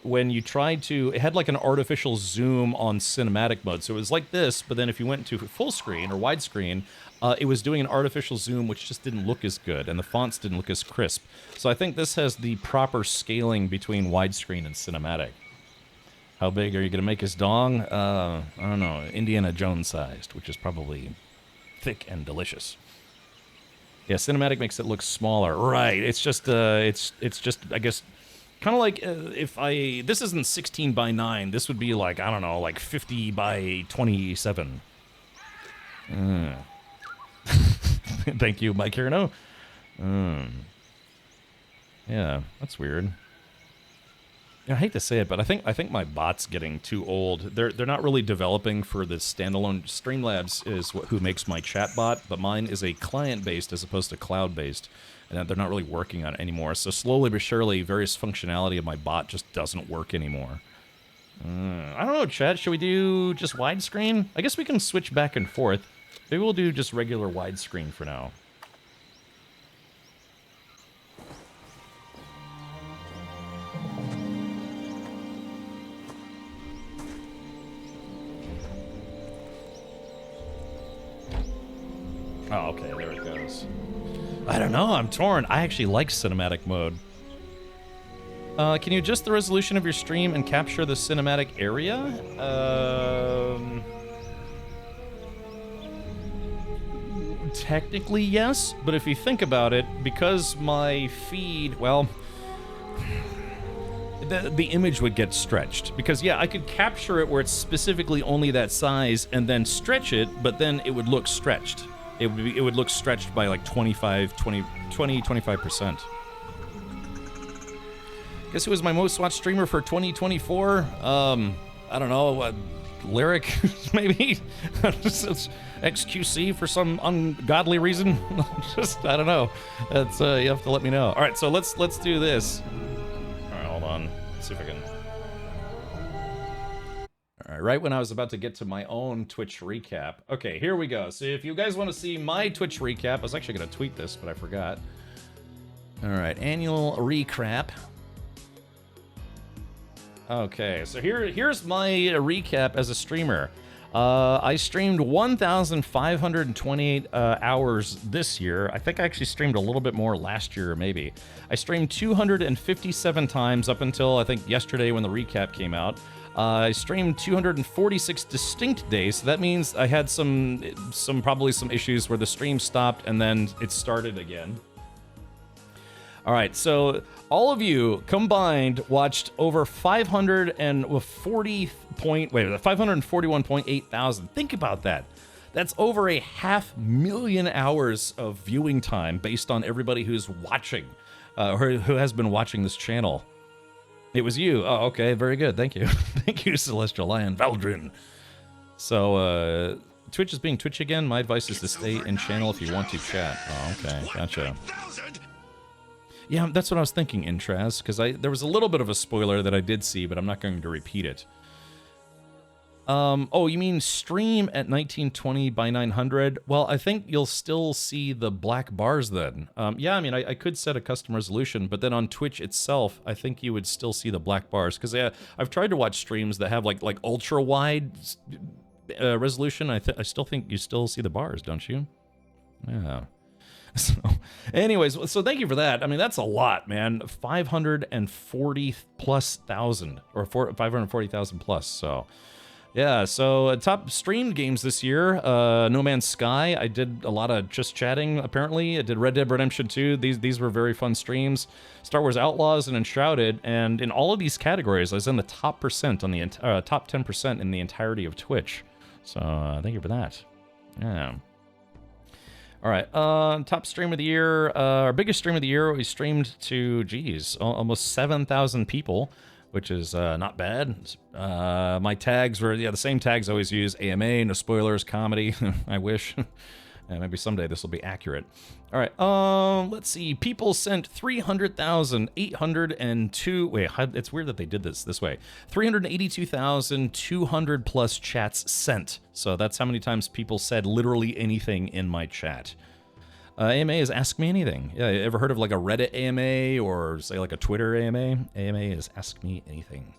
S1: when you tried to, it had like an artificial zoom on cinematic mode. So it was like this, but then if you went to full screen or widescreen, it was doing an artificial zoom, which just didn't look as good, and the fonts didn't look as crisp. So I think this has the proper scaling between widescreen and cinematic. How big are you going to make his dong? I don't know, Indiana Jones sized, which is probably thick and delicious. Yeah, cinematic makes it look smaller. Right, it's just, it's just, I guess, kind of like this isn't 16 by 9. This would be like, I don't know, like 50 by 27. Thank you, Mike Hirano. Yeah, that's weird. I hate to say it, but I think my bot's getting too old. They're not really developing for the standalone. Streamlabs is who makes my chat bot, but mine is a client-based as opposed to cloud-based, and they're not really working on it anymore. So slowly but surely, various functionality of my bot just doesn't work anymore. I don't know, chat. Should we do just widescreen? I guess we can switch back and forth. Maybe we'll do just regular widescreen for now. Oh, okay, there it goes. I don't know, I'm torn. I actually like cinematic mode. Can you adjust the resolution of your stream and capture the cinematic area? Technically, yes, but if you think about it, because my feed, well, the image would get stretched. Because, yeah, I could capture it where it's specifically only that size and then stretch it, but then it would look stretched. It would look stretched by like 25%. Guess who was my most watched streamer for 2024? I don't know, Lyric, maybe? XQC for some ungodly reason? I don't know. That's, you have to let me know. All right, so let's do this. All right, hold on. Let's see if I can... All right, right when I was about to get to my own Twitch recap. Okay, here we go. So if you guys want to see my Twitch recap, I was actually going to tweet this, but I forgot. All right, annual recap. Okay, so here's my recap as a streamer. I streamed 1,528 hours this year. I think I actually streamed a little bit more last year, maybe. I streamed 257 times up until, I think, yesterday when the recap came out. I streamed 246 distinct days, so that means I had probably some issues where the stream stopped and then it started again. All right, so all of you combined watched over 541.8 thousand. Think about that. That's over 500,000 hours of viewing time based on everybody who's watching, or who has been watching this channel. It was you. Oh, okay, very good. Thank you. Thank you, Celestial Lion Valdrin. So, Twitch is being Twitch again. My advice is to stay in channel if you want to chat. Oh, okay, gotcha. Yeah, that's what I was thinking, Intraz, because there was a little bit of a spoiler that I did see, but I'm not going to repeat it. Oh, you mean stream at 1920 by 900? Well, I think you'll still see the black bars then. Yeah, I mean, I could set a custom resolution, but then on Twitch itself, I think you would still see the black bars, because I've tried to watch streams that have like ultra wide resolution. I still think you still see the bars, don't you? Yeah. So, anyways, so thank you for that. I mean, that's a lot, man. 540 plus thousand, or 540,000 plus. So, yeah. So top streamed games this year: No Man's Sky. I did a lot of just chatting. Apparently, I did Red Dead Redemption 2. These were very fun streams. Star Wars Outlaws and Enshrouded, and in all of these categories, I was in the top percent on the top 10% in the entirety of Twitch. So thank you for that. Yeah. All right, top stream of the year, our biggest stream of the year, we streamed to, geez, almost 7,000 people, which is not bad. My tags were, the same tags I always use: AMA, no spoilers, comedy. I wish. Maybe someday this will be accurate. All right, let's see. People sent 300,802. Wait, it's weird that they did this way. 382,200 plus chats sent. So that's how many times people said literally anything in my chat. AMA is Ask Me Anything. Yeah, you ever heard of like a Reddit AMA or say like a Twitter AMA? AMA is Ask Me Anything.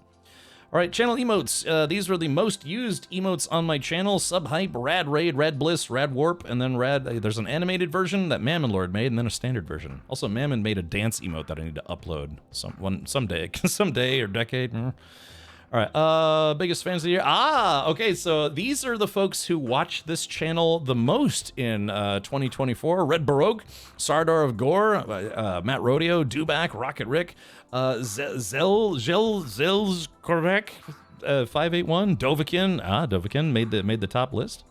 S1: All right, channel emotes. These were the most used emotes on my channel: Subhype, Rad Raid, Rad Bliss, Rad Warp, and then there's an animated version that Mammon Lord made, and then a standard version. Also, Mammon made a dance emote that I need to upload someday or decade. All right, biggest fans of the year. Okay, so these are the folks who watch this channel the most in 2024. Red Baroque, Sardar of Gore, Matt Rodeo, Dubak, Rocket Rick, Zel's Korvek, 581, Dovahkiin. Dovahkiin made the top list.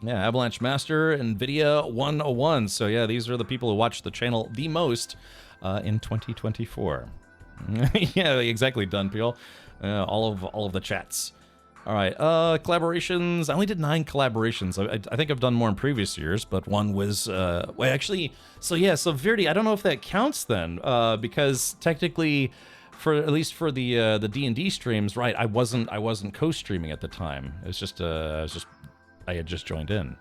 S1: Yeah, Avalanche Master, Nvidia 101. So yeah, these are the people who watch the channel the most in 2024. Yeah, exactly, Dunpeel. All of the chats. All right, collaborations. I only did 9 collaborations. I think I've done more in previous years, but one was so Verdi. I don't know if that counts then, because technically, at least for the D&D streams, right? I wasn't co-streaming at the time. It was just I had just joined in.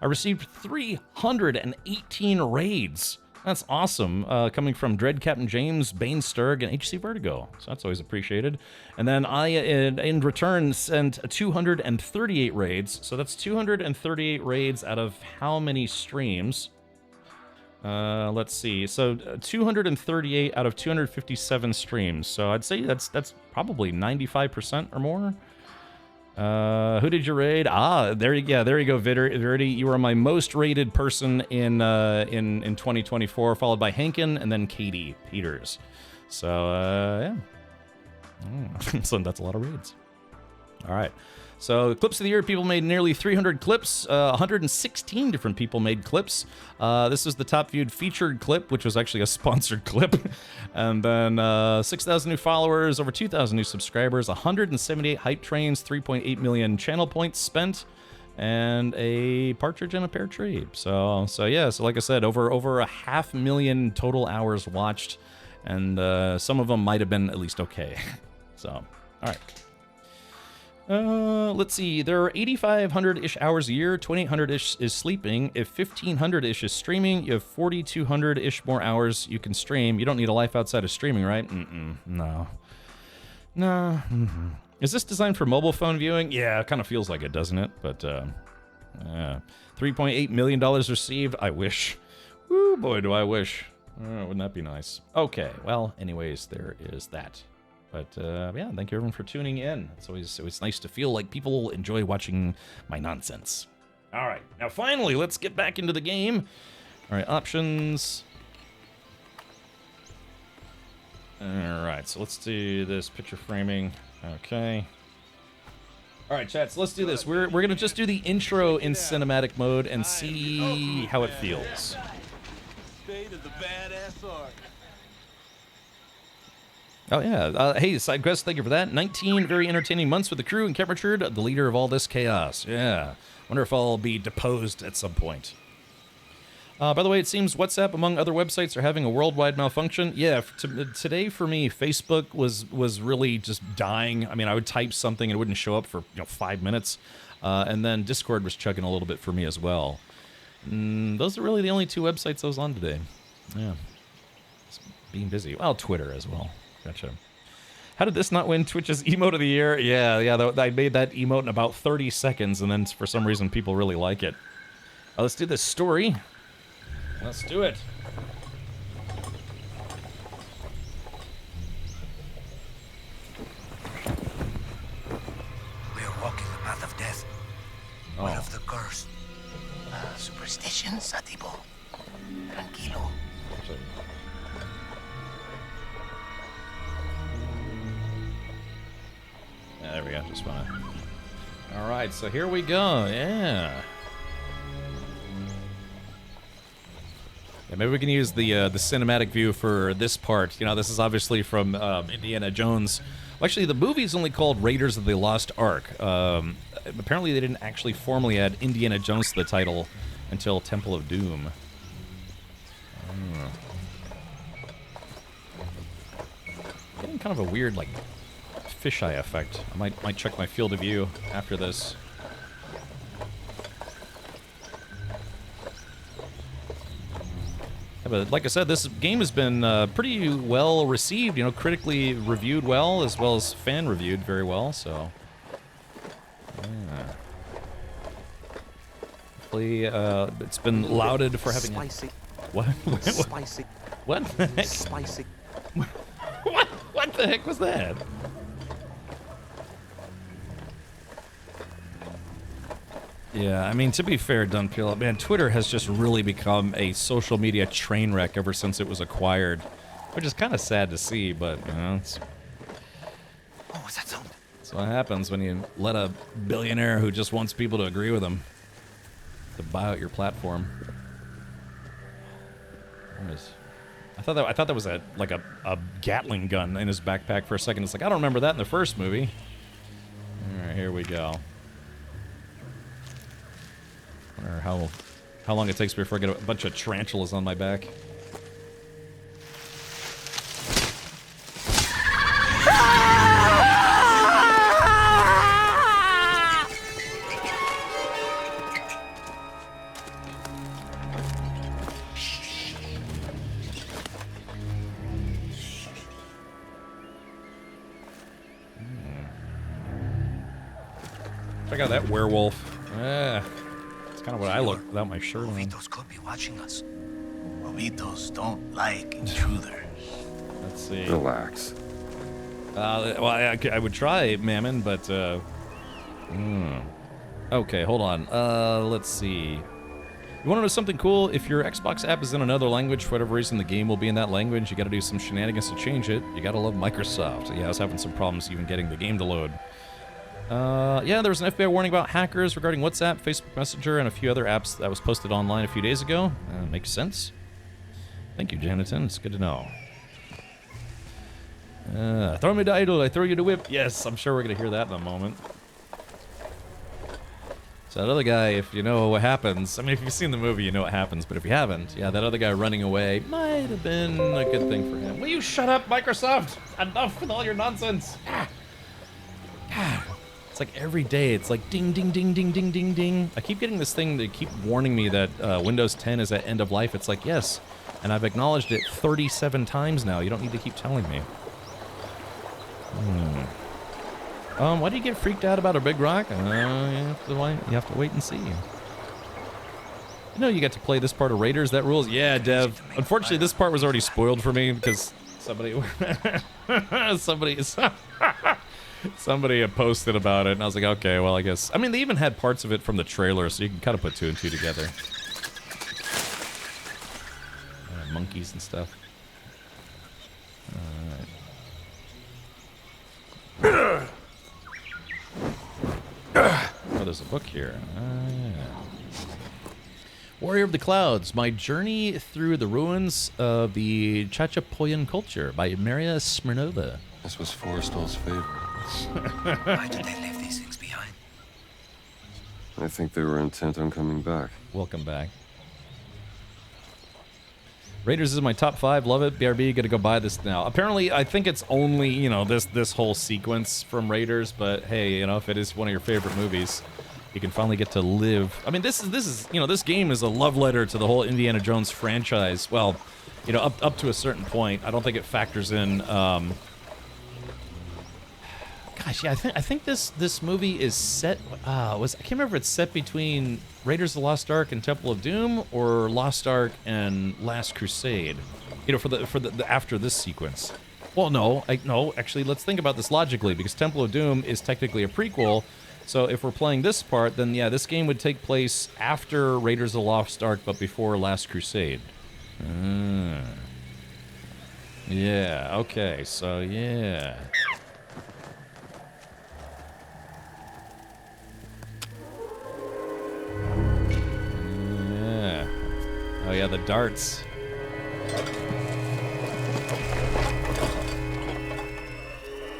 S1: I received 318 raids. That's awesome, coming from Dread Captain James, Bane Sturg, and HC Vertigo. So that's always appreciated. And then I, in return, sent 238 raids. So that's 238 raids out of how many streams? Let's see. So 238 out of 257 streams. So I'd say that's probably 95% or more. Who did you raid? There you go, Verdi. You were my most rated person in 2024, followed by Hankin and then Katie Peters. So yeah, so that's a lot of raids. All right. So clips of the year, people made nearly 300 clips. 116 different people made clips. This is the top viewed featured clip, which was actually a sponsored clip. And then 6,000 new followers, over 2,000 new subscribers, 178 hype trains, 3.8 million channel points spent, and a partridge and a pear tree. So yeah, so like I said, over 500,000 total hours watched, and some of them might have been at least okay. So, all right. Let's see, there are 8,500-ish hours a year, 2,800-ish is sleeping. If 1,500-ish is streaming, you have 4,200-ish more hours you can stream. You don't need a life outside of streaming, right? No. Is this designed for mobile phone viewing? Yeah, it kind of feels like it, doesn't it? But, yeah. $3.8 million received. I wish. Woo, boy, do I wish. Wouldn't that be nice? Okay, well, anyways, there is that. But, yeah, thank you everyone for tuning in. It's always nice to feel like people enjoy watching my nonsense. All right, now finally, let's get back into the game. All right, options. All right, so let's do this picture framing. Okay. All right, chat, so let's do this. We're going to just do the intro in cinematic mode and see how it feels.
S2: State of the badass art.
S1: Oh, yeah. Hey, SideQuest, thank you for that. 19 very entertaining months with the crew and Kent Richard, the leader of all this chaos. Yeah. Wonder if I'll be deposed at some point. By the way, it seems WhatsApp, among other websites, are having a worldwide malfunction. Yeah, today for me, Facebook was really just dying. I mean, I would type something and it wouldn't show up for 5 minutes. And then Discord was chugging a little bit for me as well. Those are really the only 2 websites I was on today. Yeah. Just being busy. Well, Twitter as well. Gotcha. How did this not win Twitch's emote of the year? Yeah, I made that emote in about 30 seconds, and then for some reason people really like it. Let's do this story. Let's do it.
S7: We are walking the path of death.
S1: Oh.
S7: What of the curse? Superstitions, Atibo. Tranquilo.
S1: Yeah, there we go. Just fine. All right, so here we go. Yeah. Yeah, maybe we can use the cinematic view for this part. You know, this is obviously from Indiana Jones. Well, actually, the movie's only called Raiders of the Lost Ark. Apparently, they didn't actually formally add Indiana Jones to the title until Temple of Doom. Getting kind of a weird, like, fisheye effect. I might check my field of view after this. Yeah, but like I said, this game has been pretty well received, you know, critically reviewed well, as well as fan reviewed very well, so... Yeah. Hopefully, it's been lauded for having...
S7: Spicy.
S1: What?
S7: Spicy.
S1: What the heck?
S7: Spicy.
S1: What the heck was that? Yeah, I mean, to be fair, Dunpeel, man, Twitter has just really become a social media train wreck ever since it was acquired, which is kind of sad to see, but, you know, it's...
S7: Oh, what's that sound?
S1: That's what happens when you let a billionaire who just wants people to agree with him to buy out your platform. I thought that was a Gatling gun in his backpack for a second. It's like, I don't remember that in the first movie. All right, here we go. I wonder how long it takes before I get a bunch of tarantulas on my back. Check out that werewolf. Yeah. It's kind of what I look without my shirt on.
S7: Bovitos could be watching us. Bovitos don't like intruders.
S1: Let's see.
S5: Relax.
S1: Well, I would try, Mammon, but, Okay, hold on. Let's see. You want to know something cool? If your Xbox app is in another language, for whatever reason, the game will be in that language. You gotta do some shenanigans to change it. You gotta love Microsoft. Yeah, I was having some problems even getting the game to load. Yeah, there was an FBI warning about hackers regarding WhatsApp, Facebook Messenger, and a few other apps that was posted online a few days ago. Makes sense. Thank you, Janiton. It's good to know. Throw me the idol, I throw you the whip. Yes, I'm sure we're going to hear that in a moment. So that other guy, if you know what happens, I mean, if you've seen the movie, you know what happens, but if you haven't, yeah, that other guy running away might have been a good thing for him. Will you shut up, Microsoft? Enough with all your nonsense. It's like every day, it's like ding, ding, ding, ding, ding, ding, ding. I keep getting this thing, they keep warning me that Windows 10 is at end of life. It's like, yes, and I've acknowledged it 37 times now. You don't need to keep telling me. Why do you get freaked out about a big rock? You have to wait and see. You know you get to play this part of Raiders, that rules? Yeah, Dev. Unfortunately, this part was already spoiled for me because somebody somebody had posted about it, and I was like, okay, well, I guess. I mean, they even had parts of it from the trailer, so you can kind of put 2 and 2 together. Monkeys and stuff. Alright. Oh, there's a book here. Yeah. Warrior of the Clouds, My Journey Through the Ruins of the Chachapoyan Culture by Maria Smirnova.
S12: This was Forrestal's favorite.
S13: Why did they leave these things behind?
S12: I think they were intent on coming back.
S1: Welcome back. Raiders is my top 5. Love it. BRB, gotta go buy this now. Apparently, I think it's only, you know, this whole sequence from Raiders, but hey, you know, if it is one of your favorite movies, you can finally get to live. I mean, this is, you know, this game is a love letter to the whole Indiana Jones franchise. Well, you know, up to a certain point. I don't think it factors in, gosh, yeah, I think this movie is set, I can't remember if it's set between Raiders of the Lost Ark and Temple of Doom, or Lost Ark and Last Crusade. You know, for the after this sequence. Well, no, actually, let's think about this logically, because Temple of Doom is technically a prequel. So if we're playing this part, then yeah, this game would take place after Raiders of the Lost Ark, but before Last Crusade. Yeah. Okay. So yeah. Oh yeah, the darts.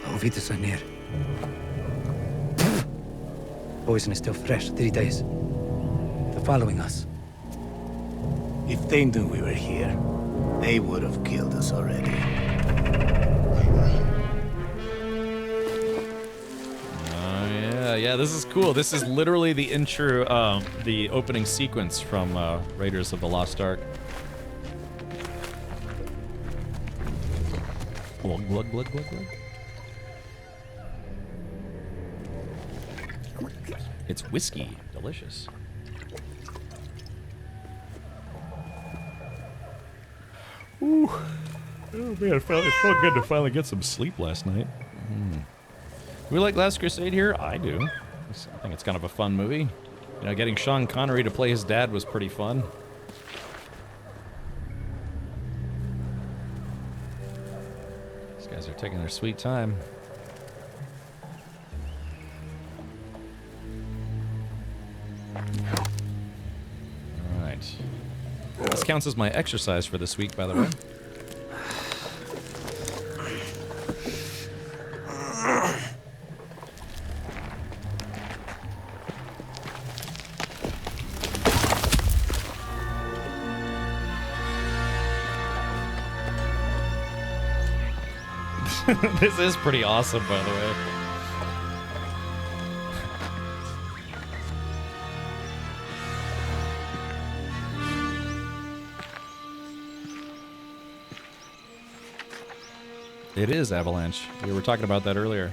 S13: Our Vitas are near. Poison is still fresh, 3 days. They're following us.
S6: If they knew we were here, they would have killed us already.
S1: Yeah, this is cool. This is literally the intro, the opening sequence from Raiders of the Lost Ark. Glug, glug, glug, glug, glug. It's whiskey. Delicious. Ooh. Oh man, it felt good to finally get some sleep last night. We like Last Crusade here? I do. I think it's kind of a fun movie. You know, getting Sean Connery to play his dad was pretty fun. These guys are taking their sweet time. Alright. This counts as my exercise for this week, by the way. This is pretty awesome, by the way. It is Avalanche. We were talking about that earlier.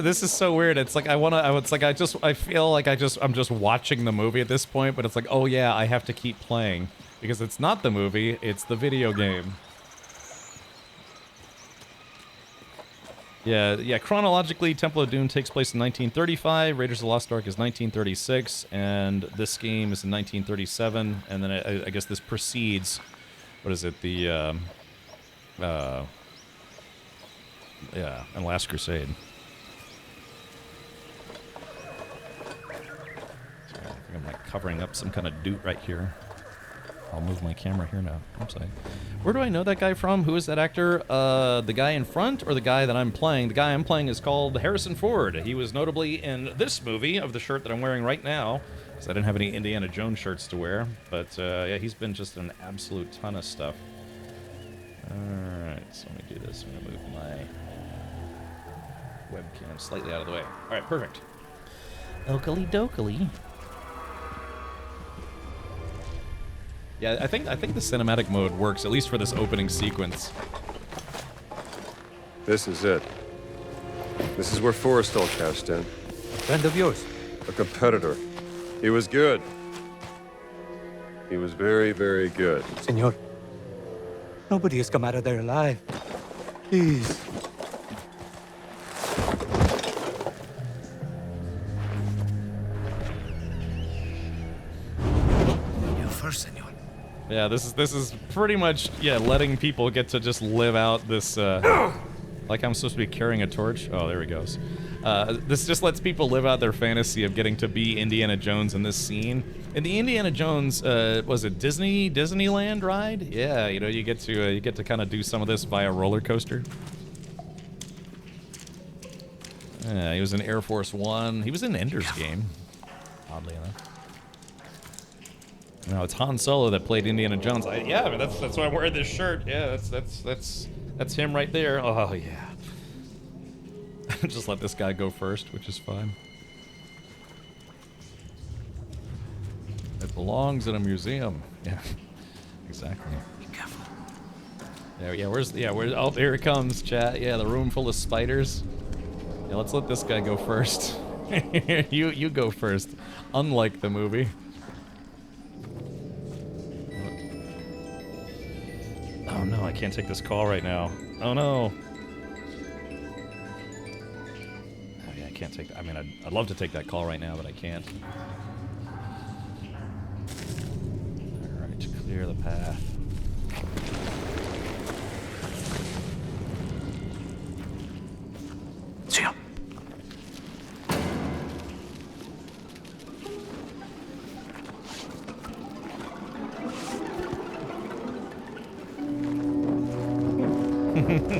S1: This is so weird. It's like I feel like I'm just watching the movie at this point, but it's like, oh yeah, I have to keep playing because it's not the movie, it's the video game. Yeah, chronologically, Temple of Doom takes place in 1935, Raiders of the Lost Ark is 1936, and this game is in 1937, and then I guess this precedes, what is it, the, yeah, and Last Crusade. think I'm like covering up some kind of doot right here. I'll move my camera here now. Oops, where do I know that guy from? Who is that actor? The guy in front or the guy that I'm playing? The guy I'm playing is called Harrison Ford. He was notably in this movie of the shirt that I'm wearing right now, because I didn't have any Indiana Jones shirts to wear. But yeah, he's been just an absolute ton of stuff. Alright, so let me do this. I'm going to move my webcam slightly out of the way. Alright, perfect. Oakley dokley. Yeah, I think the cinematic mode works, at least for this opening sequence.
S12: This is it. This is where Forrestal cashed in.
S13: A friend of yours?
S12: A competitor. He was good. He was very, very good.
S13: Senor, nobody has come out of there alive. Please.
S6: You first, senor.
S1: Yeah, this is pretty much, yeah, letting people get to just live out this, like I'm supposed to be carrying a torch. Oh, there he goes. This just lets people live out their fantasy of getting to be Indiana Jones in this scene. In the Indiana Jones, was it Disneyland ride? Yeah, you know, you get to kind of do some of this via roller coaster. Yeah, he was in Air Force One. He was in Ender's Game, oddly enough. No, it's Han Solo that played Indiana Jones. Yeah, I mean, that's why I'm wearing this shirt. Yeah, that's him right there. Oh yeah. Just let this guy go first, which is fine. It belongs in a museum. Yeah, exactly.
S6: Be careful.
S1: Where's oh, here it comes, chat. Yeah, the room full of spiders. Yeah, let's let this guy go first. you go first. Unlike the movie. Oh no, I can't take this call right now. Oh no. Oh yeah, I can't take that. I mean, I'd love to take that call right now, but I can't. Alright, clear the path.
S6: See ya.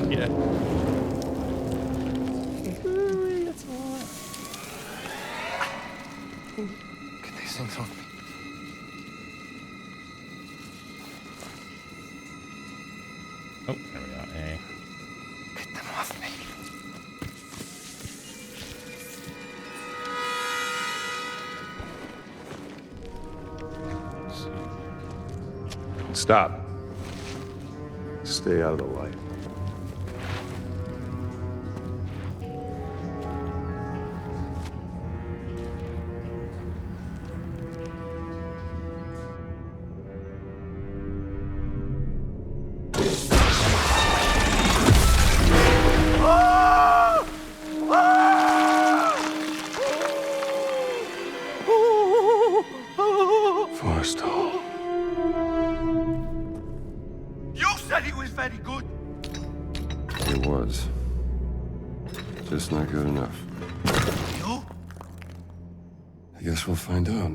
S1: Yeah.
S6: Get these things off me.
S1: Oh, there we go. Hey.
S6: Get them off me.
S12: Stop. Stay out of the light. Forrestal.
S6: You said he was very good.
S12: It was. Just not good enough.
S6: You?
S12: I guess we'll find out.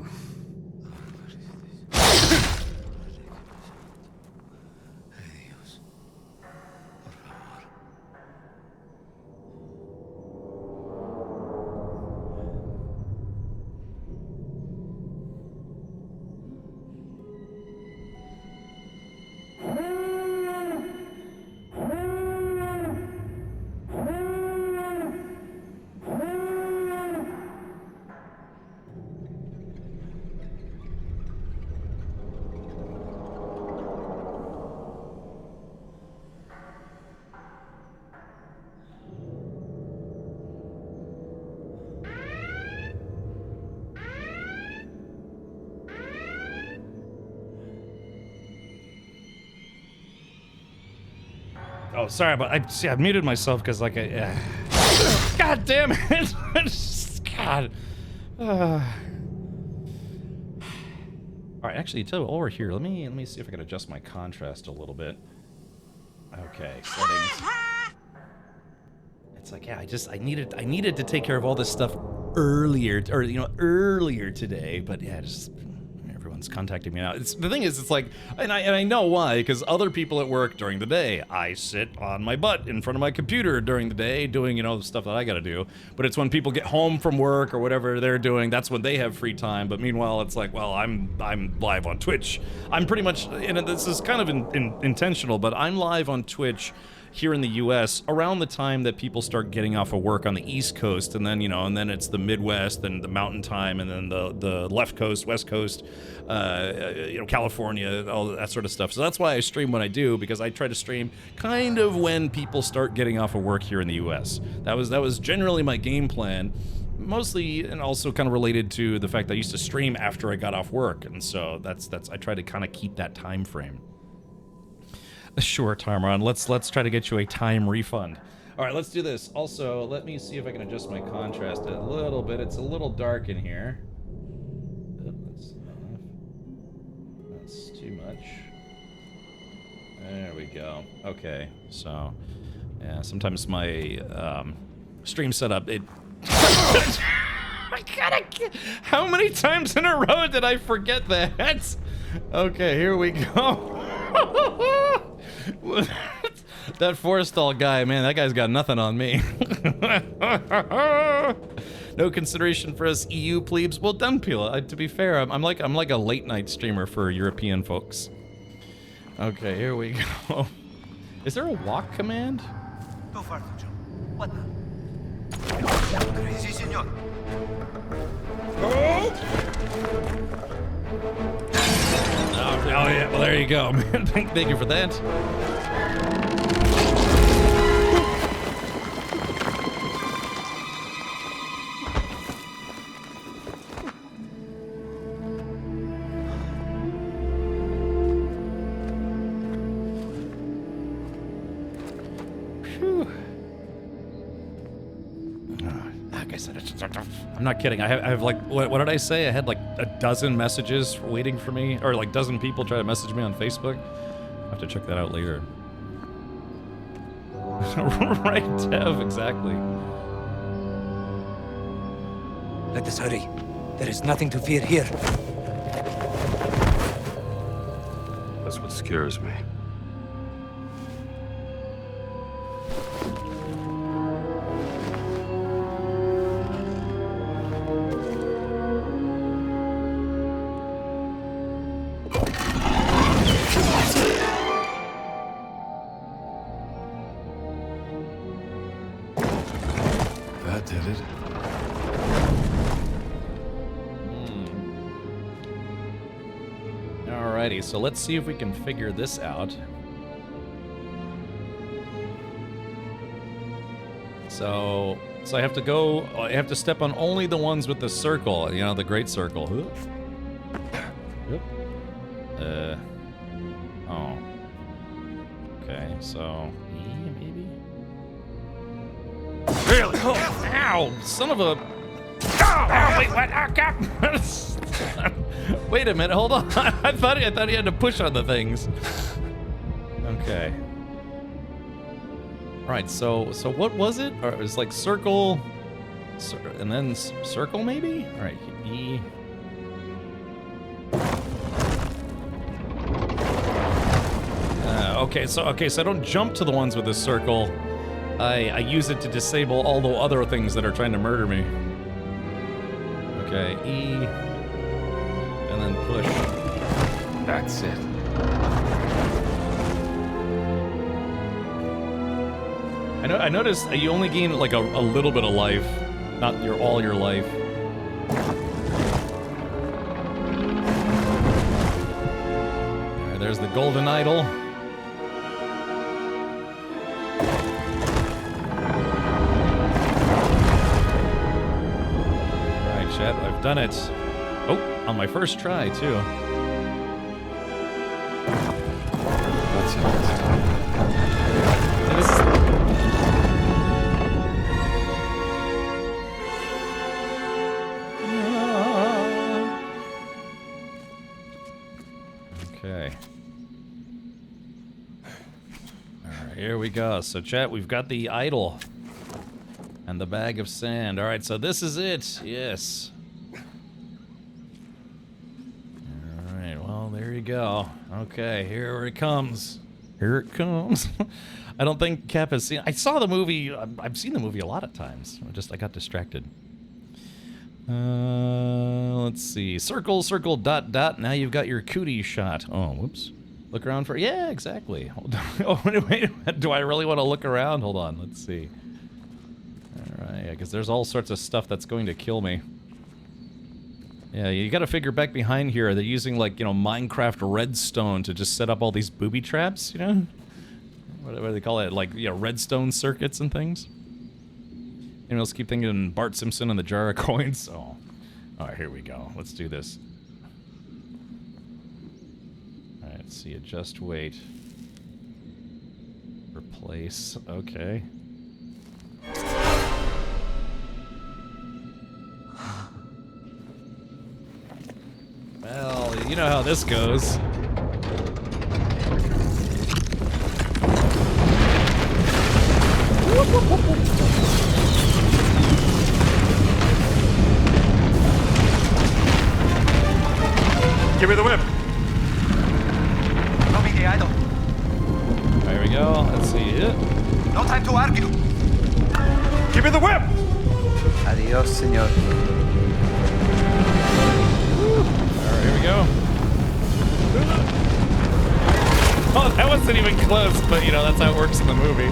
S1: Oh, sorry, but I muted myself because like God damn it! God. All right, actually, while we're here, let me see if I can adjust my contrast a little bit. Okay, settings. It's like, yeah, I needed to take care of all this stuff earlier today, but yeah, just everyone's contacting me now. The thing is, it's like, and I know why, because other people at work during the day, I sit on my butt in front of my computer during the day doing, the stuff that I gotta do. But it's when people get home from work or whatever they're doing, that's when they have free time. But meanwhile, it's like, well, I'm live on Twitch. I'm pretty much, and this is kind of intentional, but I'm live on Twitch here in the US around the time that people start getting off of work on the East Coast, and then and then it's the Midwest and the Mountain Time, and then the left coast, West Coast, California, all that sort of stuff. So that's why I stream when I do, because I try to stream kind of when people start getting off of work here in the US. That was generally my game plan, mostly, and also kind of related to the fact that I used to stream after I got off work, and so that's I try to kind of keep that time frame. Sure, Timeron. Let's try to get you a time refund. All right, let's do this. Also, let me see if I can adjust my contrast a little bit. It's a little dark in here. That's too much. There we go. Okay, so yeah, sometimes my stream setup how many times in a row did I forget that? Okay, here we go. That Forrestal guy, man, that guy's got nothing on me. No consideration for us EU plebes. Well done, Pila. To be fair, I'm like a late night streamer for European folks. Okay, here we go. Is there a walk command?
S6: Go farther, Joe. What now? Si, senor.
S1: Oh yeah, well there you go, man. Thank you for that. Like I said, I'm not kidding. I have like, what did I say? I had like a dozen messages waiting for me, or like dozen people try to message me on Facebook. I'll have to check that out later. Right, Dev, exactly.
S13: Let us hurry. There is nothing to fear here.
S12: That's what scares me. That did it.
S1: Alrighty, so let's see if we can figure this out. So I have to step on only the ones with the circle, the great circle. Oh. Okay, so E maybe? Really? Oh, ow! Son of a... Oh, wait, what? Oh, God! Wait a minute, hold on. I thought he had to push on the things. Okay. Right, so what was it? Or it was like circle, and then circle maybe? All right, E. Okay, so I don't jump to the ones with the circle. I use it to disable all the other things that are trying to murder me. Okay, E, and then push. That's it. I noticed you only gain like a little bit of life, not all your life. Alright, there's the golden idol. Alright, chat, I've done it. Oh, on my first try too. That's it. And this is... Okay. Alright, here we go. So chat, we've got the idol. And And the bag of sand. All right, so this is it. Yes. All right, well, there you go. Okay, here it comes. Here it comes. I don't think Cap has seen... I saw the movie... I've seen the movie a lot of times. I got distracted. Let's see. Circle, circle, dot, dot. Now you've got your cootie shot. Oh, whoops. Look around for... Yeah, exactly. Hold on. Oh, wait. Do I really want to look around? Hold on. Let's see. All right, because there's all sorts of stuff that's going to kill me. Yeah, you got to figure back behind here. They're using, like, you know, Minecraft redstone to just set up all these booby traps, you know? What do they call it? Like, you know, redstone circuits and things? Anyone else keep thinking Bart Simpson and the jar of coins? Oh. Alright, here we go. Let's do this. Alright, let's see. Adjust weight. Replace. Okay. Well, you know how this goes.
S12: Give me the whip.
S14: No be the idol.
S1: There we go. Let's see it.
S14: No time to argue.
S12: Give me the whip.
S14: Adios, señor.
S1: Alright, here we go. Oh, that wasn't even close, but you know, that's how it works in the movie.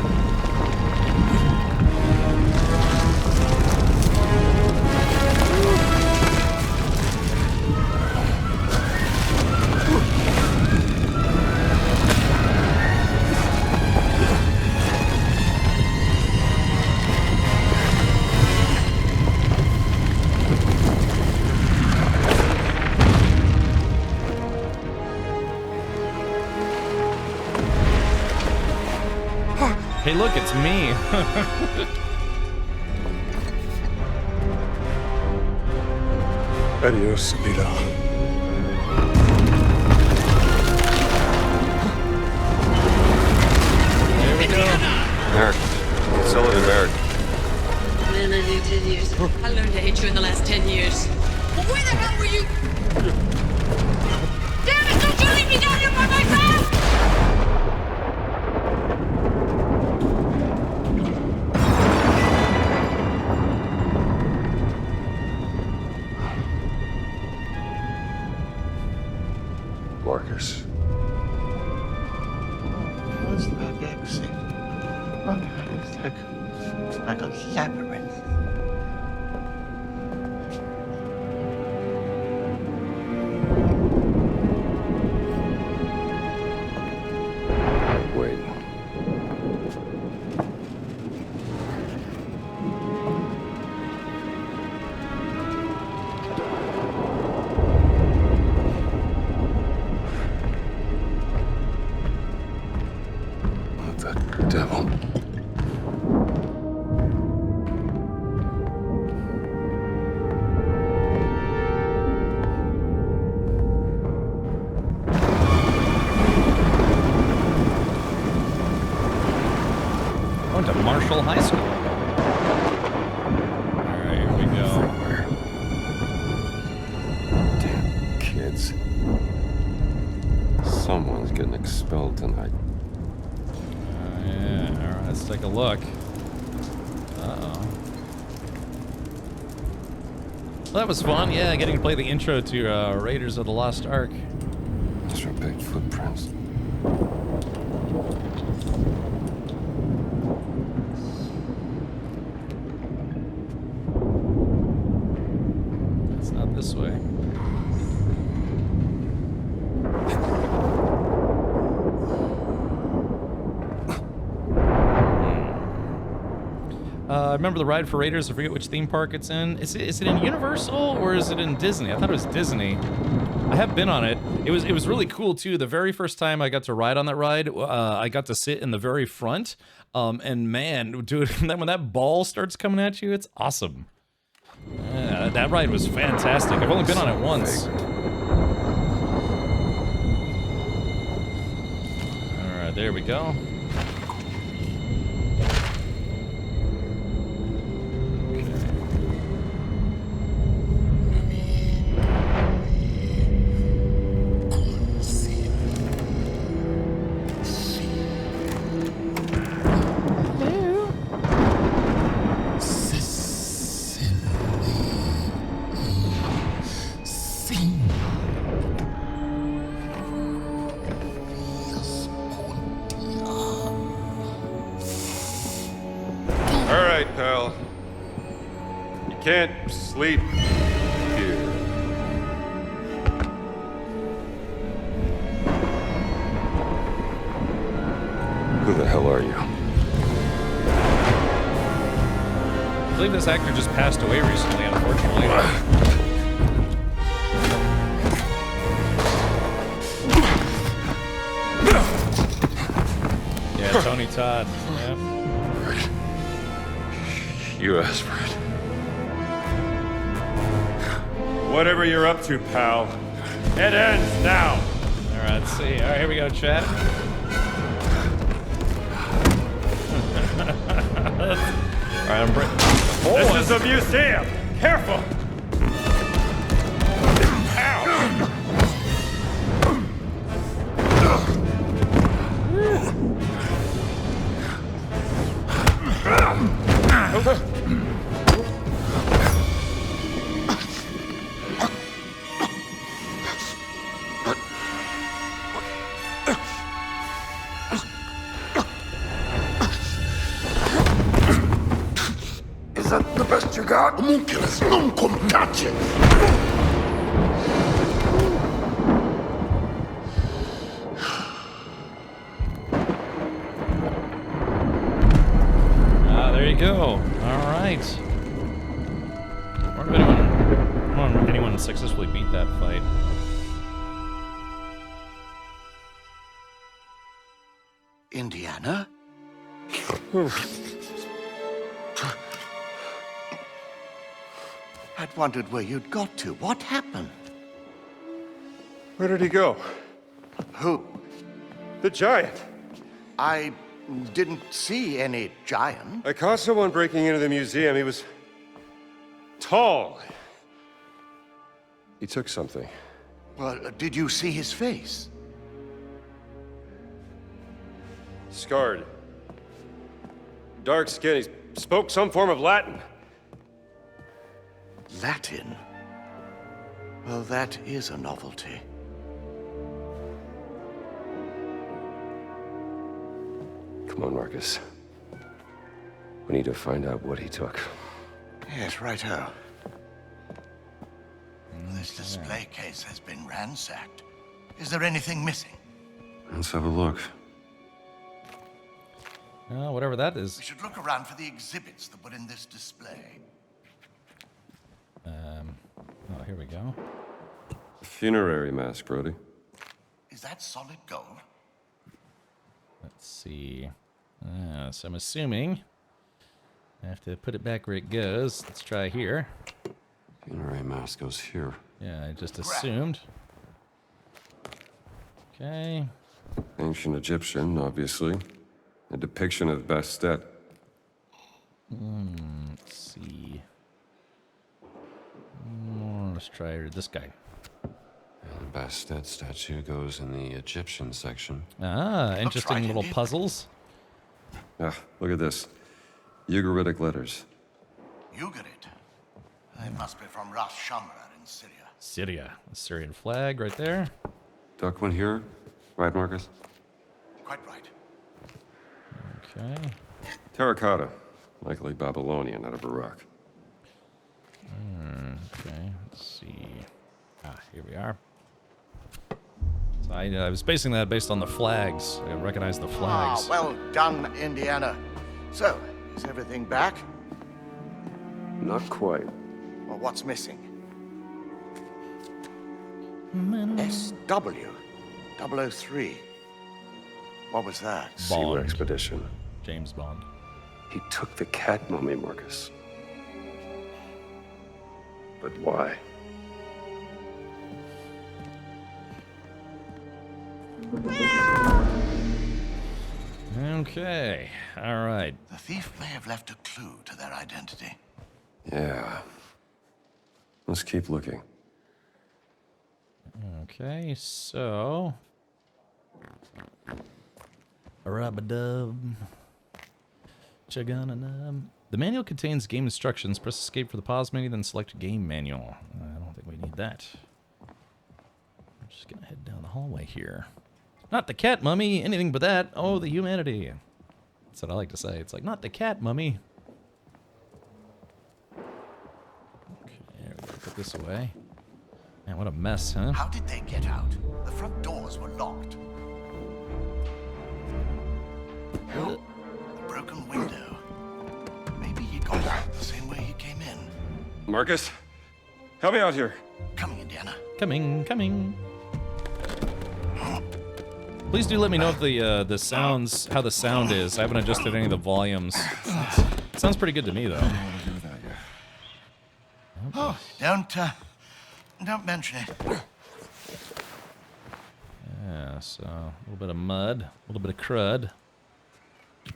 S1: Hey, look, it's me.
S12: Adios, Lita.
S1: There we go.
S12: Merrick. Sullivan Merrick.
S15: Man, I knew 10 years. I learned to hate you in the last 10 years. Well, where the hell were you? Damn it, don't you leave me down here by myself!
S12: Marcus.
S7: It's like exit. It's like a labyrinth.
S12: Wait. What the devil?
S1: I went to Marshall High School. Alright, here we go.
S12: Damn kids. Someone's getting expelled tonight.
S1: Yeah, alright, let's take a look. Uh-oh. Well, that was fun, yeah, getting to play the intro to Raiders of the Lost Ark.
S12: Those are big footprints.
S1: It's not this way. I remember the ride for Raiders. I forget which theme park it's in. Is it in Universal or is it in Disney? I thought it was Disney. I have been on it. It was really cool too. The very first time I got to ride on that ride, I got to sit in the very front. And man, dude, when that ball starts coming at you, it's awesome. Yeah, that ride was fantastic. I've only been on it once. All right, there we go.
S12: can't sleep here. Who the hell are you?
S1: I believe this actor just passed away recently, unfortunately. Yeah, Tony Todd. Yeah.
S12: You asked for it. Whatever you're up to, pal, it ends now.
S1: All right, let's see. All right, here we go, chat. All right, I'm breaking.
S12: This is a museum. Careful.
S16: Is that the best you got? Homunculus, non comtace!
S1: There you go. All right. I wonder if anyone successfully beat that fight.
S6: Indiana? I'd wondered where you'd got to. What happened?
S12: Where did he go?
S6: Who?
S12: The giant.
S6: I didn't see any giant.
S12: I caught someone breaking into the museum. He was tall. He took something.
S6: Well, did you see his face?
S12: Scarred. Dark skin. He spoke some form of Latin.
S6: Latin? Well, that is a novelty.
S12: Come on, Marcus. We need to find out what he took.
S6: Yes, righto. This display case has been ransacked. Is there anything missing?
S12: Let's have a look.
S1: Whatever that is.
S6: We should look around for the exhibits that were in this display.
S1: Oh, here we go.
S12: Funerary mask, Brody.
S6: Is that solid gold?
S1: Let's see. So I'm assuming I have to put it back where it goes. Let's try here.
S12: Funerary mask goes here.
S1: Yeah, I just assumed. Okay.
S12: Ancient Egyptian, obviously. A depiction of Bastet.
S1: Let's see. Let's try this guy.
S12: And the Bastet statue goes in the Egyptian section.
S1: Ah, interesting little puzzles.
S12: Ah, look at this. Ugaritic letters.
S6: Ugarit? They must be from Ras Shamra in Syria.
S1: Syria. The Syrian flag right there.
S12: Duck one here. Right, Marcus?
S6: Quite right.
S1: Okay.
S12: Terracotta. Likely Babylonian out of Iraq.
S1: Okay, let's see. Here we are. So I was basing that based on the flags. I recognize the flags.
S6: Ah, well done, Indiana. So, is everything back?
S12: Not quite.
S6: Well, what's missing? SW 003. What was that?
S12: Seaward expedition.
S1: James Bond.
S12: He took the cat mummy, Marcus. But why?
S1: Okay, all right.
S6: The thief may have left a clue to their identity.
S12: Yeah. Let's keep looking.
S1: Okay, so... Arabadub. Chagananub. The manual contains game instructions. Press escape for the pause menu, then select game manual. I don't think we need that. I'm just gonna head down the hallway here. Not the cat mummy, anything but that. Oh, the humanity. That's what I like to say. It's like, not the cat mummy. Look this way. Man, what a mess, huh?
S6: How did they get out? The front doors were locked. Oh, a broken window. Maybe he got out the same way he came in.
S12: Marcus, help me out here.
S6: Coming, Indiana.
S1: Coming. Please do let me know if the sounds, how the sound is. I haven't adjusted any of the volumes. It sounds pretty good to me, though.
S6: Oh, don't mention it.
S1: Yeah, so a little bit of mud, a little bit of crud. I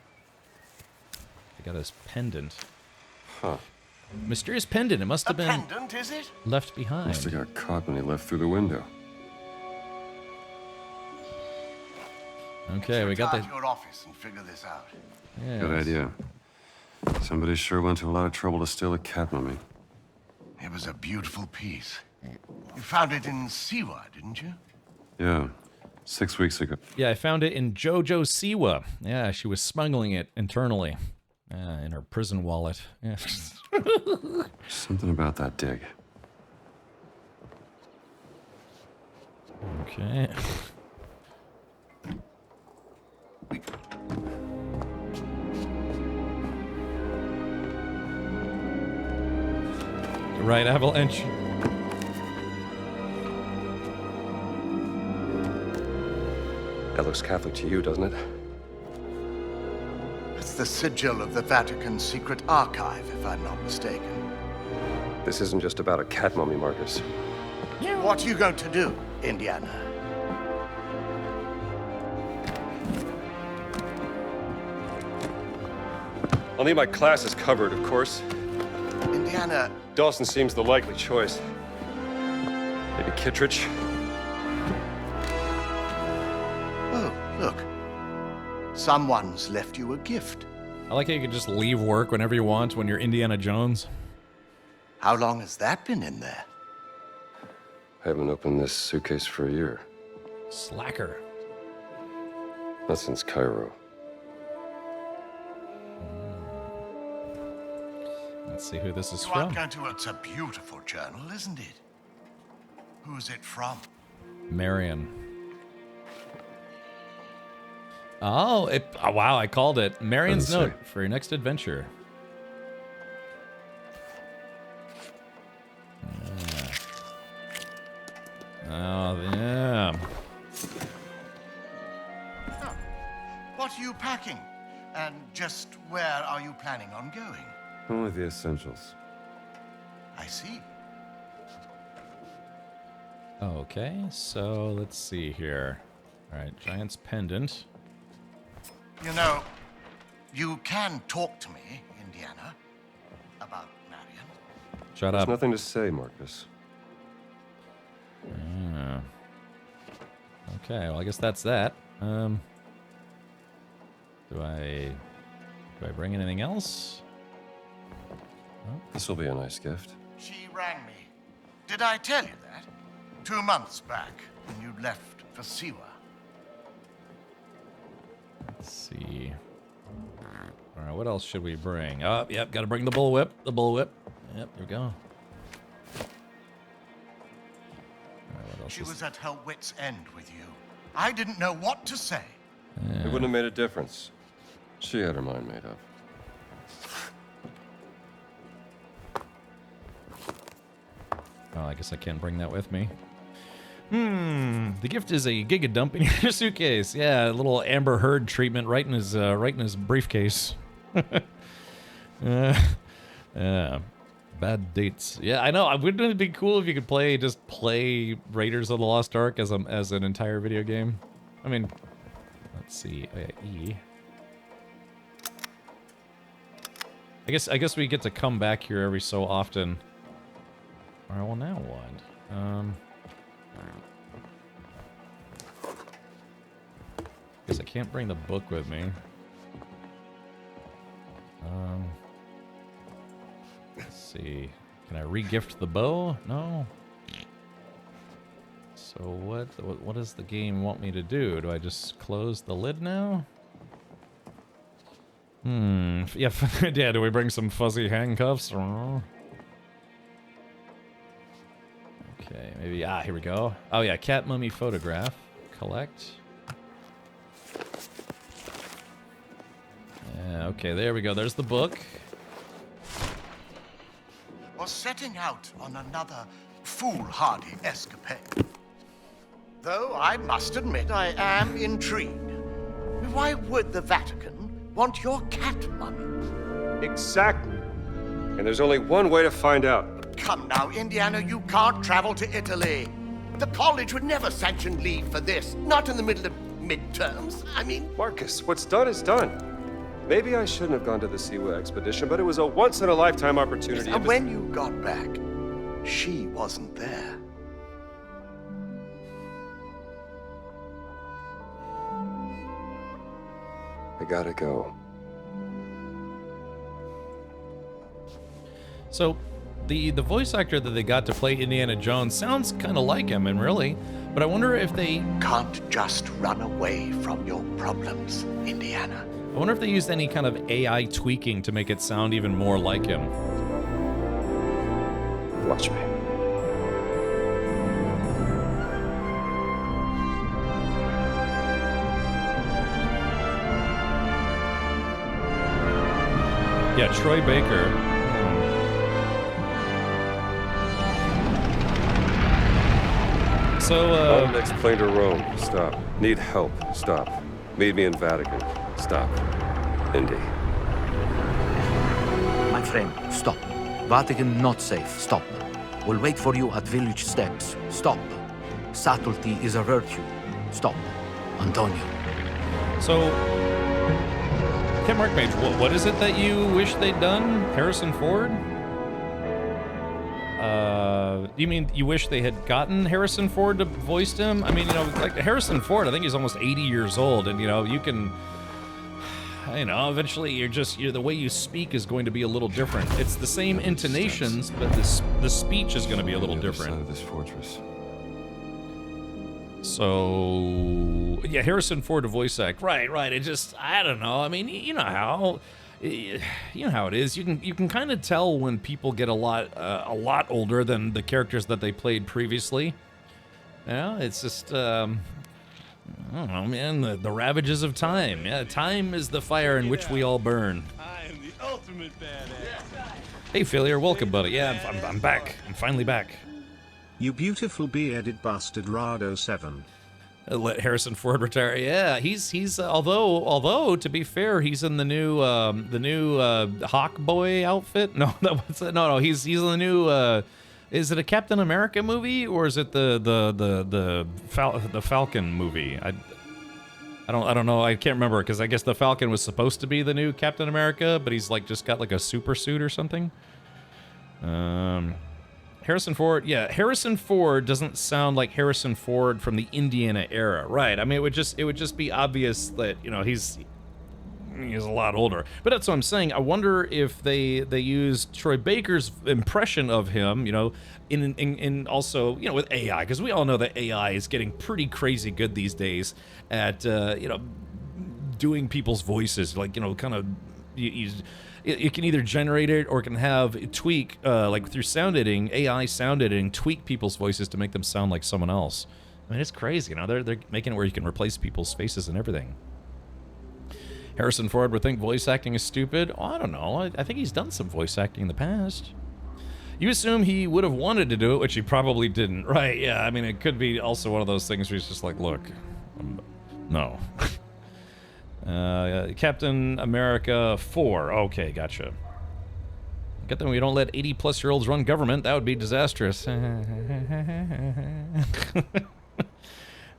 S1: got his pendant.
S12: Huh.
S1: Mysterious pendant. It must have been
S6: pendant, is it?
S1: left behind.
S12: Must have got caught when he left through the window.
S1: Okay, we got
S6: to
S1: the.
S6: your office and figure this out.
S1: Yes.
S12: Good idea. Somebody sure went to a lot of trouble to steal a cat mummy.
S6: It was a beautiful piece. You found it in Siwa, didn't you?
S12: Yeah, 6 weeks ago.
S1: Yeah, I found it in Jojo Siwa. Yeah, she was smuggling it internally. In her prison wallet. Yeah.
S12: Something about that dig.
S1: Okay. Right, Avalanche.
S12: That looks Catholic to you, doesn't it?
S6: It's the sigil of the Vatican secret archive, if I'm not mistaken.
S12: This isn't just about a cat mummy, Marcus.
S6: What are you going to do, Indiana?
S12: I'll need my classes covered, of course.
S6: Indiana...
S12: Dawson seems the likely choice. Maybe Kittredge?
S6: Oh, look. Someone's left you a gift.
S1: I like how you can just leave work whenever you want when you're Indiana Jones.
S6: How long has that been in there?
S12: I haven't opened this suitcase for a year.
S1: Slacker.
S12: Not since Cairo.
S1: Let's see who this is
S6: You
S1: from.
S6: aren't going to... It's a beautiful journal, isn't it? Who's it from?
S1: Marion. Oh, wow, I called it. Marion's
S12: Doesn't
S1: note for your next adventure. Oh, yeah.
S6: Oh, what are you packing? And just where are you planning on going?
S12: Only the essentials.
S6: I see.
S1: Okay, so let's see here. All right, Giant's Pendant.
S6: You know, you can talk to me, Indiana, about Marion.
S1: Shut
S12: There's
S1: up.
S12: nothing to say, Marcus.
S1: Okay, well, I guess that's that. Do I bring anything else? Oh.
S12: This will be a nice gift.
S6: She rang me. Did I tell you that? 2 months back, when you left for Siwa.
S1: Let's see. All right, what else should we bring? Oh, yep, got to bring the bullwhip. The bullwhip. Yep, there we go. All right, what else
S6: She
S1: is...
S6: was at her wit's end with you. I didn't know what to say.
S12: It wouldn't have made a difference. She had her mind made up.
S1: Oh, I guess I can't bring that with me. The gift is a giga dump in your suitcase. Yeah, a little Amber Heard treatment right in his briefcase. Yeah, bad dates. Yeah, I know. Wouldn't it be cool if you could play Raiders of the Lost Ark as an entire video game? I mean, let's see. Oh, yeah, E. I guess we get to come back here every so often. All right, well, now what? Guess I can't bring the book with me. Let's see. Can I re-gift the bow? No. So what does the game want me to do? Do I just close the lid now? Yeah, yeah, do we bring some fuzzy handcuffs? Maybe, here we go. Oh yeah, cat mummy photograph. Collect. Yeah, okay, there we go. There's the book.
S6: Was setting out on another foolhardy escapade. Though I must admit I am intrigued. Why would the Vatican want your cat mummy?
S12: Exactly. And there's only one way to find out.
S6: Come now, Indiana, you can't travel to Italy. The college would never sanction leave for this. Not in the middle of midterms. I mean...
S12: Marcus, what's done is done. Maybe I shouldn't have gone to the Siwa expedition, but it was a once-in-a-lifetime opportunity.
S6: And when you got back, she wasn't there.
S12: I gotta go.
S1: So, the voice actor that they got to play Indiana Jones sounds kind of like him, and really, but I wonder if they...
S6: Can't just run away from your problems, Indiana.
S1: I wonder if they used any kind of AI tweaking to make it sound even more like him.
S12: Watch me.
S1: Yeah, Troy Baker. So,
S12: next plane to Rome. Stop. Need help. Stop. Meet me in Vatican. Stop. Indy.
S17: My friend, stop. Vatican not safe. Stop. We'll wait for you at village steps. Stop. Subtlety is a virtue. Stop. Antonio.
S1: So, Ken Mark Mage, what is it that you wish they'd done? Harrison Ford? You mean you wish they had gotten Harrison Ford to voice him? I mean, you know, like Harrison Ford, I think he's almost 80 years old, and you know, you can, you know, eventually the way you speak is going to be a little different. It's the same intonations, but the speech is going to be a little different.
S12: Of this fortress.
S1: So, yeah, Harrison Ford to voice act. Right. It just, I don't know. I mean, you know how it is. You can kind of tell when people get a lot older than the characters that they played previously. Yeah, it's just, I don't know, man. The ravages of time. Yeah, time is the fire in which we all burn.
S2: I am the ultimate badass.
S1: Hey, Failure, welcome, buddy. Yeah, I'm back. I'm finally back.
S3: You beautiful bearded bastard, Rado 7.
S1: Let Harrison Ford retire. Yeah, he's although to be fair, he's in the new Hawk Boy outfit. No, no, he's in the new. Is it a Captain America movie or is it the Falcon movie? I don't know. I can't remember because I guess the Falcon was supposed to be the new Captain America, but he's like just got like a super suit or something. Harrison Ford, yeah, Harrison Ford doesn't sound like Harrison Ford from the Indiana era, right? I mean, it would just be obvious that, you know, he's a lot older. But that's what I'm saying. I wonder if they used Troy Baker's impression of him, you know, in also, you know, with AI, because we all know that AI is getting pretty crazy good these days at you know, doing people's voices, like, you know, kind of it can either generate it or it can have tweak, like through sound editing, AI sound editing, tweak people's voices to make them sound like someone else. I mean, it's crazy, you know, they're making it where you can replace people's faces and everything. Harrison Ford would think voice acting is stupid. Oh, I don't know. I think he's done some voice acting in the past. You assume he would have wanted to do it, which he probably didn't. Right, yeah, I mean, it could be also one of those things where he's just like, look, no. Captain America 4. Okay, gotcha. Good thing we don't let 80-plus-year-olds run government. That would be disastrous. All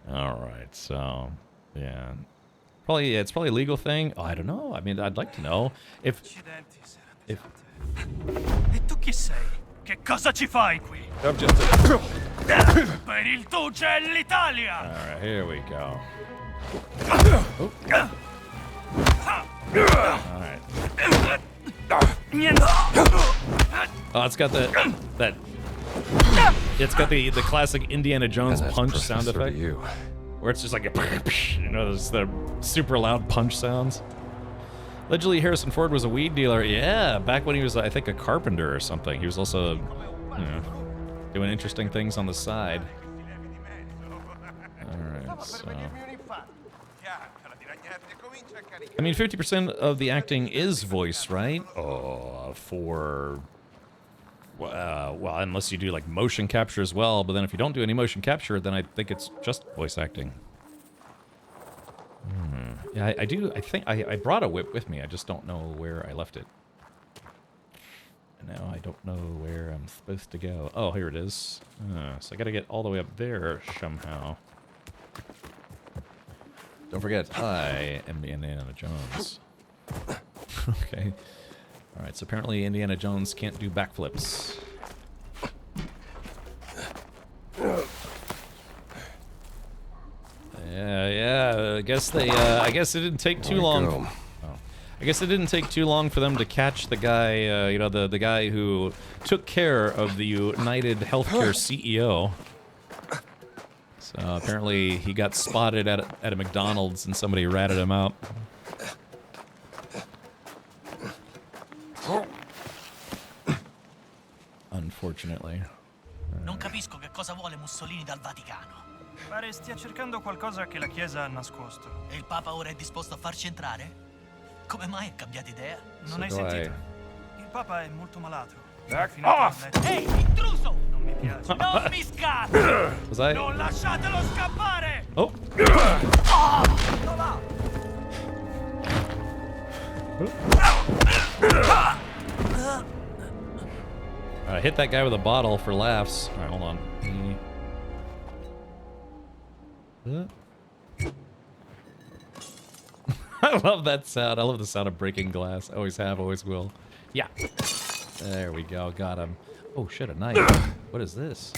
S1: right, so, yeah. Probably, yeah, it's probably a legal thing. Oh, I don't know. I mean, I'd like to know if...
S18: E tu chi sei? Che cosa ci fai qui?
S12: I'm just a...
S18: Per il Duce e l'Italia!
S1: All right, here we go. All right. Oh, it's got that. It's got the classic Indiana Jones punch sound effect. Where it's just like a, you know, those the super loud punch sounds. Allegedly, Harrison Ford was a weed dealer. Yeah, back when he was, I think, a carpenter or something. He was also, you know, doing interesting things on the side. Alright, so... I mean, 50% of the acting is voice, right? Well, unless you do, like, motion capture as well, but then if you don't do any motion capture, then I think it's just voice acting. Yeah, I think I brought a whip with me, I just don't know where I left it. And now I don't know where I'm supposed to go. Oh, here it is. So I gotta get all the way up there somehow. Don't forget, I am Indiana Jones. Okay. Alright, so apparently Indiana Jones can't do backflips. Yeah, I guess it didn't take too long. I guess it didn't take too long for them to catch the guy, you know, the guy who took care of the United Healthcare CEO. So apparently he got spotted at a McDonald's and somebody ratted him out. Unfortunately.
S18: Non capisco che cosa vuole Mussolini dal Vaticano. Pare stia cercando qualcosa che la Chiesa ha nascosto. E il Papa ora è disposto a farci entrare? Come mai ha cambiato idea? Non hai sentito? Il Papa è molto malato.
S10: Back off!
S18: Ehi, intruso! Non mi piace. Non mi scatti! Non lasciatelo scappare!
S1: Oh! I hit that guy with a bottle for laughs. Alright, hold on. I love that sound. I love the sound of breaking glass. Always have, always will. Yeah. There we go. Got him. Oh shit, a knife. What is this?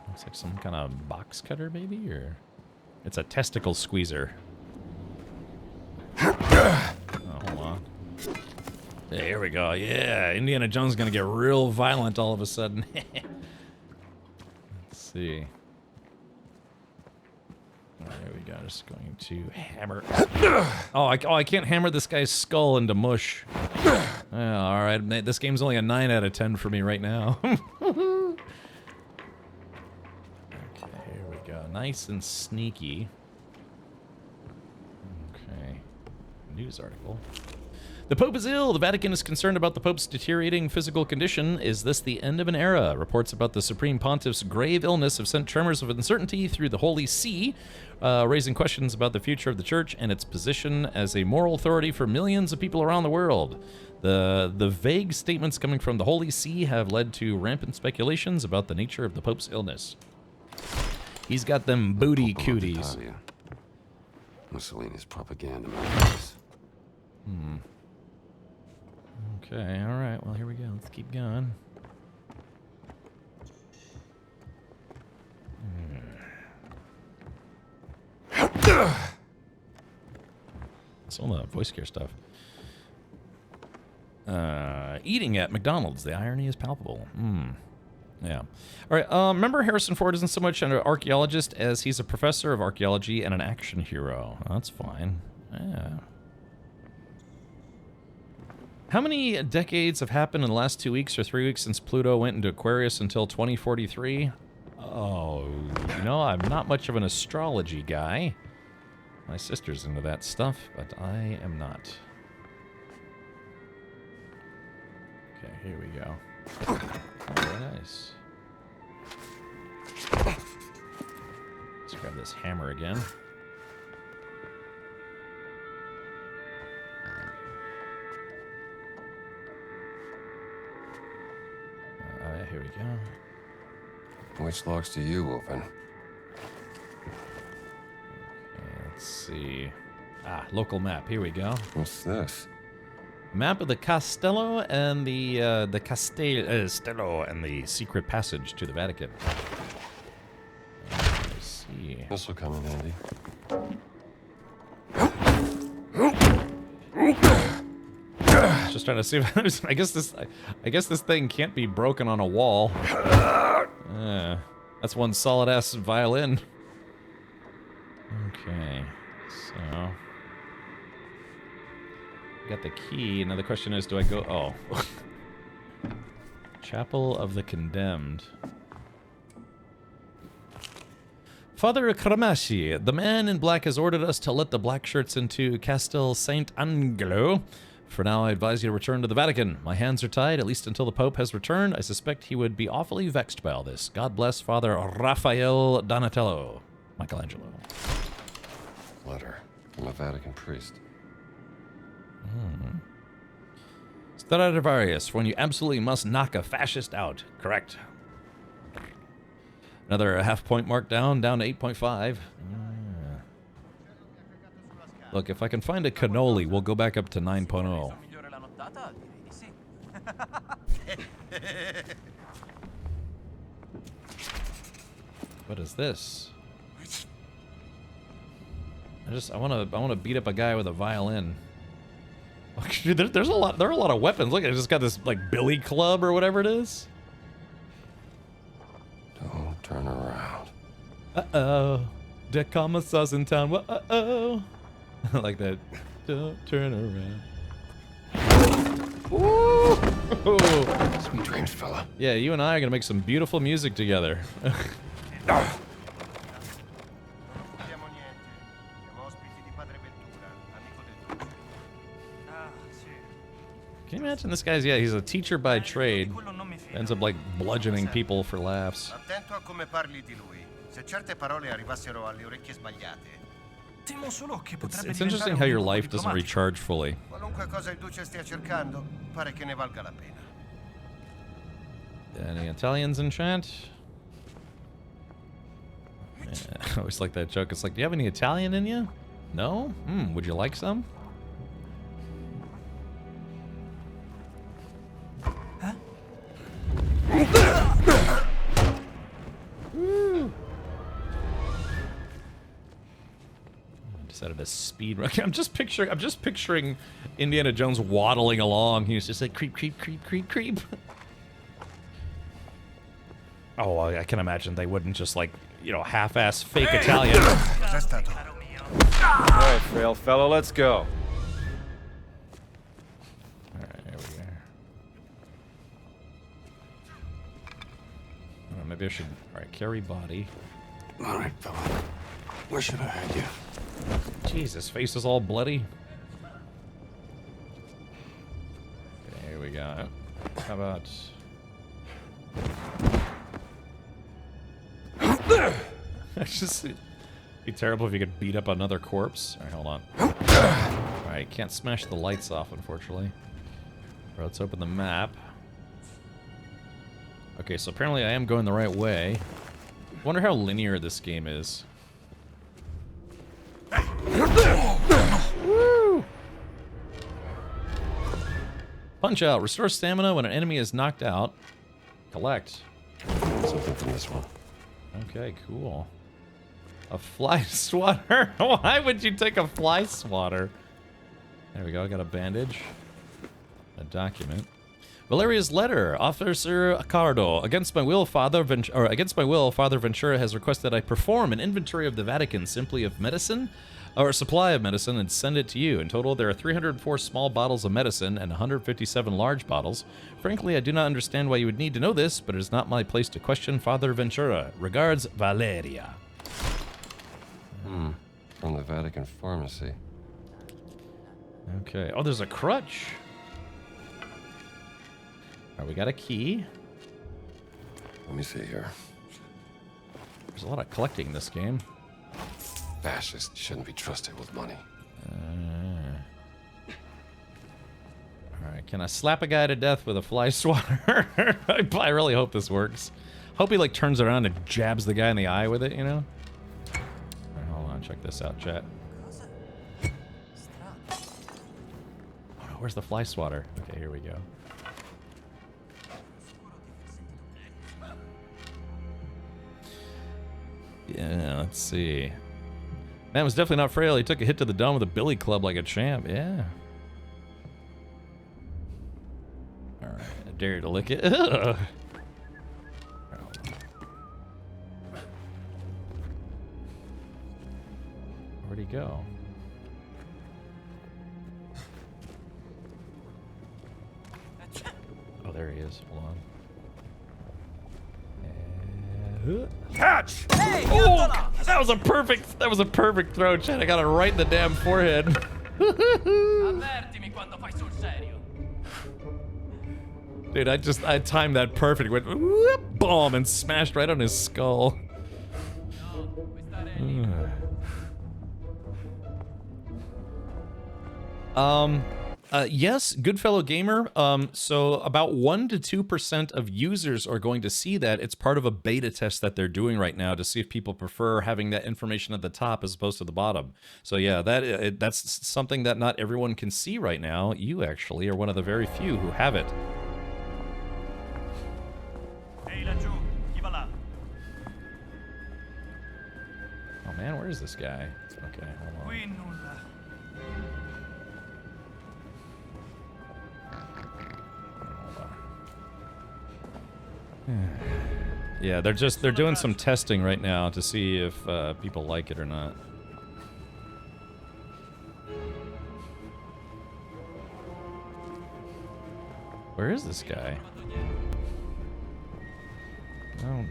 S1: Looks like some kind of box cutter, maybe? Or it's a testicle squeezer. Oh, hold on. Yeah, here we go. Yeah, Indiana Jones is gonna get real violent all of a sudden. Let's see. There we go. Just going to hammer. Oh, I can't hammer this guy's skull into mush. Yeah, all right. This game's only a 9 out of 10 for me right now. Okay, here we go. Nice and sneaky. Okay. News article. The Pope is ill. The Vatican is concerned about the Pope's deteriorating physical condition. Is this the end of an era? Reports about the Supreme Pontiff's grave illness have sent tremors of uncertainty through the Holy See, raising questions about the future of the Church and its position as a moral authority for millions of people around the world. The vague statements coming from the Holy See have led to rampant speculations about the nature of the Pope's illness. He's got them booty cooties.
S19: Mussolini's propaganda matters.
S1: Okay, alright, well here we go. Let's keep going. Some of the voice care stuff. Eating at McDonald's. The irony is palpable. Yeah. Alright, remember Harrison Ford isn't so much an archaeologist as he's a professor of archaeology and an action hero. Oh, that's fine. Yeah. How many decades have happened in the last 2 weeks or 3 weeks since Pluto went into Aquarius until 2043? Oh, you know, I'm not much of an astrology guy. My sister's into that stuff, but I am not. Okay, here we go. Oh, very nice. Let's grab this hammer again. Here we go.
S19: Which locks do you open?
S1: Okay, let's see. Ah, local map. Here we go.
S19: What's this?
S1: Map of the Castello and the Castello and the secret passage to the Vatican. Let's see.
S19: This will come in handy.
S1: Just trying to see if there's, I guess this thing can't be broken on a wall. That's one solid ass violin. Okay, so got the key. Now the question is, do I go? Oh. Chapel of the Condemned. Father Kramashi, the man in black has ordered us to let the black shirts into Castel Sant'Angelo. For now, I advise you to return to the Vatican. My hands are tied, at least until the Pope has returned. I suspect he would be awfully vexed by all this. God bless Father Raphael Donatello. Michelangelo.
S19: Letter from a Vatican priest.
S1: Stradivarius, when you absolutely must knock a fascist out. Correct. Another half-point mark down to 8.5. Look, if I can find a cannoli, we'll go back up to 9.0. What is this? I want to beat up a guy with a violin. Dude, there are a lot of weapons. Look, I just got this like billy club or whatever it is.
S19: Don't turn around.
S1: Uh-oh. Der Kommissar's in town. Uh-oh. I like that. Don't turn around. Woo!
S19: Sweet dreams, fella.
S1: Yeah, you and I are gonna make some beautiful music together. Can you imagine this guy's, he's a teacher by trade. Ends up like bludgeoning people for laughs.
S6: Attento a come parli di lui. Se certe parole arrivassero alle orecchie sbagliate.
S1: It's interesting how your life doesn't recharge fully.
S6: Qualunque cosa il duce stia cercando, pare che ne valga la pena.
S1: Any Italians in chat? Yeah, I always like that joke. It's like, do you have any Italian in you? No? Would you like some? Decided to speed run. I'm just picturing Indiana Jones waddling along. He was just like creep, creep, creep, creep, creep. Oh, I can imagine they wouldn't just like, half-ass fake Italian.
S12: Alright, frail fellow, let's go.
S1: Alright, here we go. Oh, maybe I should... Alright, carry body.
S19: Alright, fella. Where should I hide you?
S1: Jesus, face is all bloody. Okay, here we go. How about... It's just... It'd be terrible if you could beat up another corpse. Alright, hold on. Alright, can't smash the lights off, unfortunately. Right, let's open the map. Okay, so apparently I am going the right way. Wonder how linear this game is. Woo! Punch out. Restore stamina when an enemy is knocked out. Collect.
S19: Something from this one.
S1: Okay, cool. A fly swatter? Why would you take a fly swatter? There we go. I got a bandage. A document. Valeria's letter, Officer Accardo. Against my will, Father Ventura has requested I perform an inventory of the Vatican, simply of medicine, or a supply of medicine, and send it to you. In total, there are 304 small bottles of medicine and 157 large bottles. Frankly, I do not understand why you would need to know this, but it is not my place to question Father Ventura. Regards, Valeria.
S19: From the Vatican pharmacy.
S1: Okay. Oh, there's a crutch. Alright, we got a key.
S19: Let me see here.
S1: There's a lot of collecting in this game.
S19: Fascists shouldn't be trusted with money.
S1: Alright, can I slap a guy to death with a fly swatter? I really hope this works. Hope he like turns around and jabs the guy in the eye with it, Alright, hold on, check this out, chat. Oh, where's the fly swatter? Okay, here we go. Yeah, let's see. Man was definitely not frail. He took a hit to the dome with a billy club like a champ. Yeah. Alright, I dare you to lick it. Ugh. Where'd he go? Oh, there he is. Hold on. Catch! Oh, that was a perfect throw, Chad. I got it right in the damn forehead.
S10: Avvertimi quando fai sul serio.
S1: Dude, I timed that perfect. Went whoop, boom, and smashed right on his skull. Yes, Goodfellow Gamer. So about 1 to 2% of users are going to see that. It's part of a beta test that they're doing right now to see if people prefer having that information at the top as opposed to the bottom. So yeah, that's something that not everyone can see right now. You actually are one of the very few who have it.
S18: Ehi laggiù, chi va là?
S1: Oh man, where is this guy? Okay, hold on.
S18: Qui nulla.
S1: Yeah, they're doing some testing right now to see if people like it or not. Where is this guy? Oh,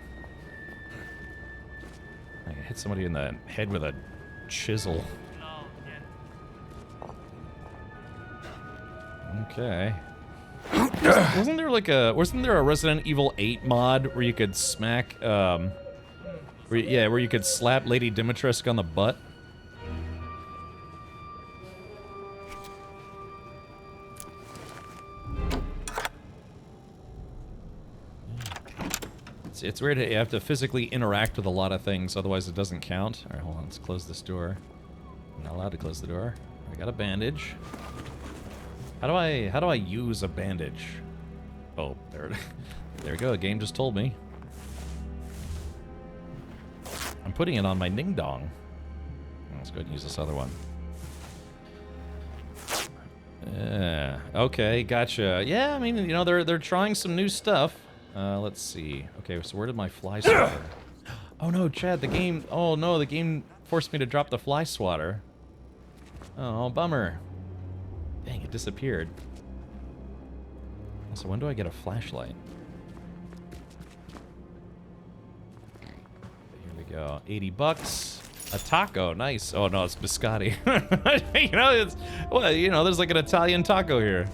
S1: I hit somebody in the head with a chisel. Okay. Wasn't there a Resident Evil 8 mod where you could smack where you could slap Lady Dimitrescu on the butt? It's weird. You have to physically interact with a lot of things, otherwise it doesn't count. All right, hold on. Let's close this door. I'm not allowed to close the door. I got a bandage. How do I use a bandage? Oh, there we go. The game just told me. I'm putting it on my ding dong. Let's go ahead and use this other one. Yeah. Okay, gotcha. Yeah, I mean, you know, they're trying some new stuff. Let's see. Okay, so where did my fly swatter? Oh no, Chad, the game. Oh no, the game forced me to drop the fly swatter. Oh, bummer. Dang, it disappeared. So when do I get a flashlight? Here we go. 80 bucks. A taco, nice. Oh no, it's biscotti. You know, there's like an Italian taco here.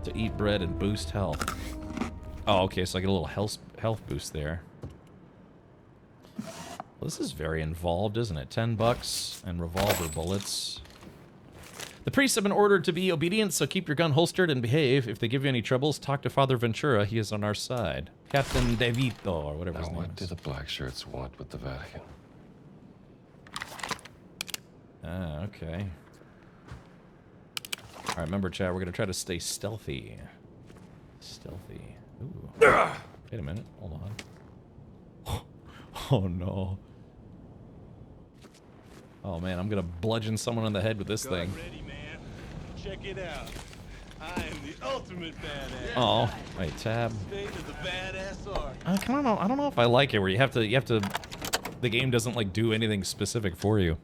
S1: To eat bread and boost health. Oh, okay, so I get a little health boost there. Well, this is very involved, isn't it? 10 bucks and revolver bullets. The priests have been ordered to be obedient, so keep your gun holstered and behave. If they give you any troubles, talk to Father Ventura. He is on our side. Captain DeVito, or whatever his name is.
S19: What do the black shirts want with the Vatican?
S1: Ah, okay. Alright, remember, chat, we're gonna try to stay stealthy. Stealthy. Ooh. Wait a minute, hold on. Oh no. Oh man, I'm gonna bludgeon someone on the head with this thing.
S2: Ready, man. Check it out. I am the ultimate badass.
S1: Oh, wait, tab.
S2: State of the badass art.
S1: I don't know if I like it where you have to the game doesn't like do anything specific for you.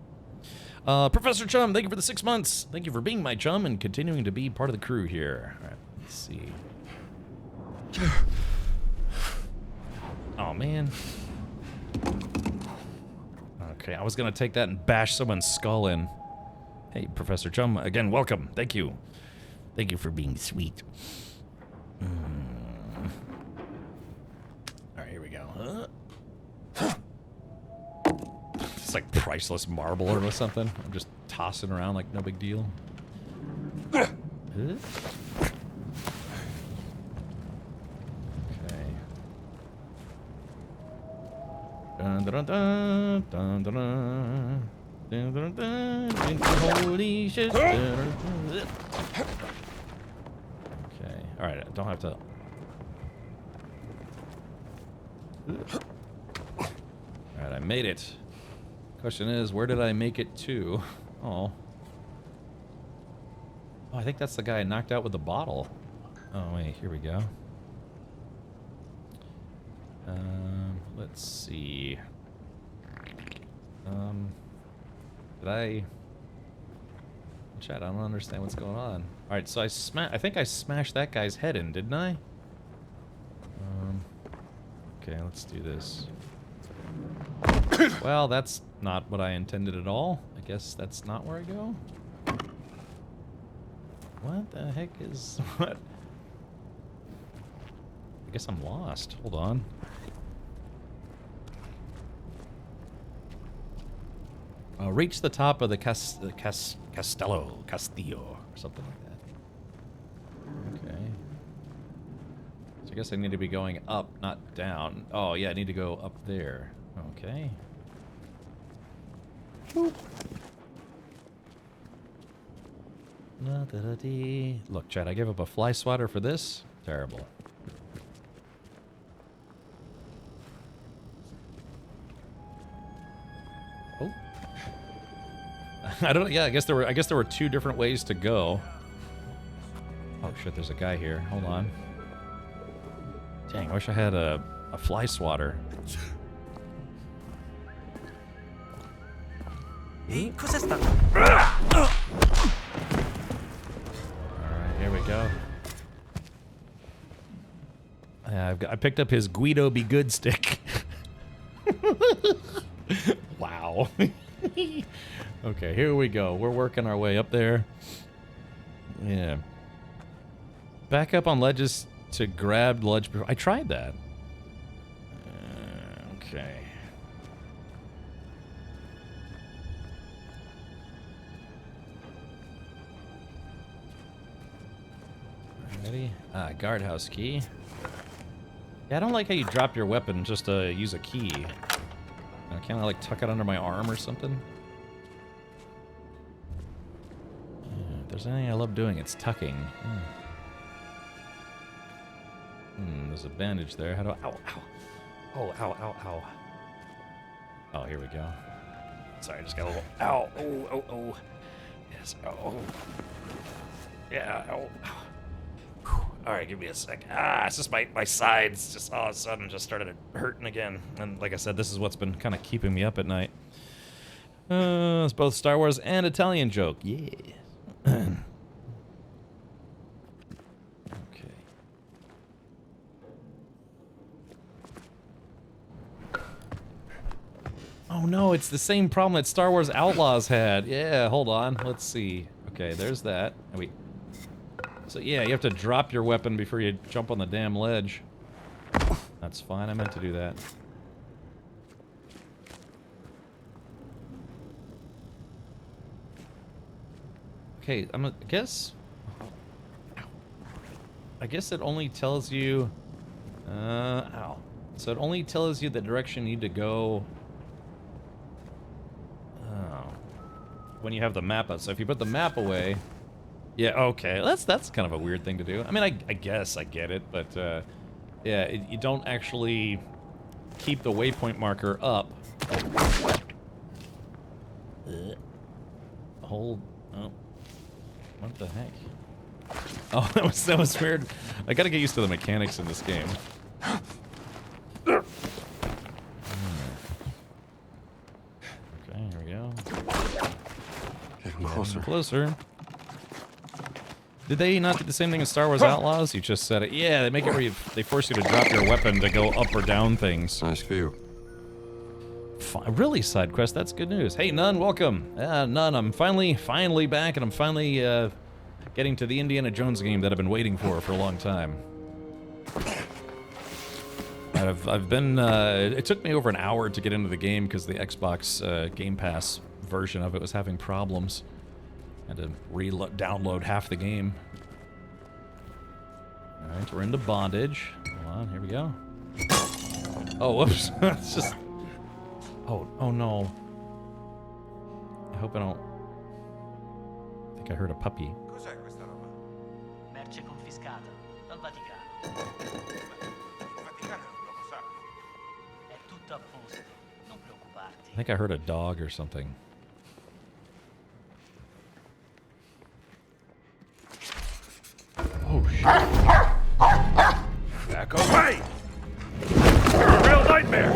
S1: Professor Chum, thank you for the 6 months. Thank you for being my chum and continuing to be part of the crew here. All right, let's see. Oh man. Okay, I was gonna take that and bash someone's skull in. Hey, Professor Chum, again, welcome. Thank you. Thank you for being sweet. Alright, here we go. It's like priceless marble or something. I'm just tossing around like no big deal. Okay. Dun, dun, dun, dun, dun, dun. Dun, dun, dun, dun, holy shit. Okay. Alright, I don't have to. Alright, I made it. Question is, where did I make it to? Oh. Oh, I think that's the guy I knocked out with the bottle. Oh, wait, here we go. Let's see. Did I... Chat, I don't understand what's going on. Alright, so I think I smashed that guy's head in, didn't I? Okay, let's do this. Well, that's not what I intended at all. I guess that's not where I go. What the heck is... what? I guess I'm lost. Hold on. Reach the top of the Castillo, or something like that. Okay. So I guess I need to be going up, not down. Oh, yeah, I need to go up there. Okay. Boop. Look, Chad, I gave up a fly swatter for this. Terrible. Oh. I don't. Yeah, I guess there were two different ways to go. Oh shit, there's a guy here. Hold on. Dang, I wish I had a fly swatter.
S18: Ehi, cos'è stato?
S1: Alright, here we go. I picked up his Guido Be Good stick. Wow. Okay, here we go. We're working our way up there. Yeah. Back up on ledges to grab the ledge. I tried that. Okay. Ready? Guardhouse key. Yeah, I don't like how you drop your weapon just to use a key. Can't I like tuck it under my arm or something? If there's anything I love doing, it's tucking. There's a bandage there. How do I... Ow, ow. Oh, ow, ow, ow. Oh, here we go. Sorry, I just got a little... Ow, oh, oh, oh. Yes, oh. Yeah, ow. Alright, give me a sec. It's just my sides just all of a sudden just started hurting again. And like I said, this is what's been kind of keeping me up at night. It's both Star Wars and Italian joke. Yeah. Okay. Oh no, it's the same problem that Star Wars Outlaws had. Yeah, hold on. Let's see. Okay, there's that. Oh, wait. So yeah, you have to drop your weapon before you jump on the damn ledge. That's fine, I meant to do that. Okay, I guess it only tells you... ow. So it only tells you the direction you need to go... Oh. When you have the map up. So if you put the map away... Yeah, okay. That's kind of a weird thing to do. I mean, I guess I get it, but yeah, you don't actually keep the waypoint marker up. Hold. Oh, what the heck? Oh, that was weird. I gotta get used to the mechanics in this game. Okay, here we go.
S19: Getting closer.
S1: Closer. Did they not do the same thing as Star Wars Outlaws? You just said it. Yeah, they make it where they force you to drop your weapon to go up or down things.
S19: Nice view.
S1: Really, side quest? That's good news. Hey, Nun, welcome. Nun, I'm finally back, and I'm finally getting to the Indiana Jones game that I've been waiting for a long time. I've been. It took me over an hour to get into the game because the Xbox Game Pass version of it was having problems. Had to download half the game. Alright, we're into bondage. Hold on, here we go. Oh, whoops. It's just... Oh no. I hope I don't... I think I heard a puppy.
S18: Cos'è questa roba? Merce confiscata dal Vaticano. Il Vaticano è un luogo sacro. È tutto a posto, non preoccuparti.
S1: I think I heard a dog or something. Oh, shit.
S2: Back away! You're a real nightmare!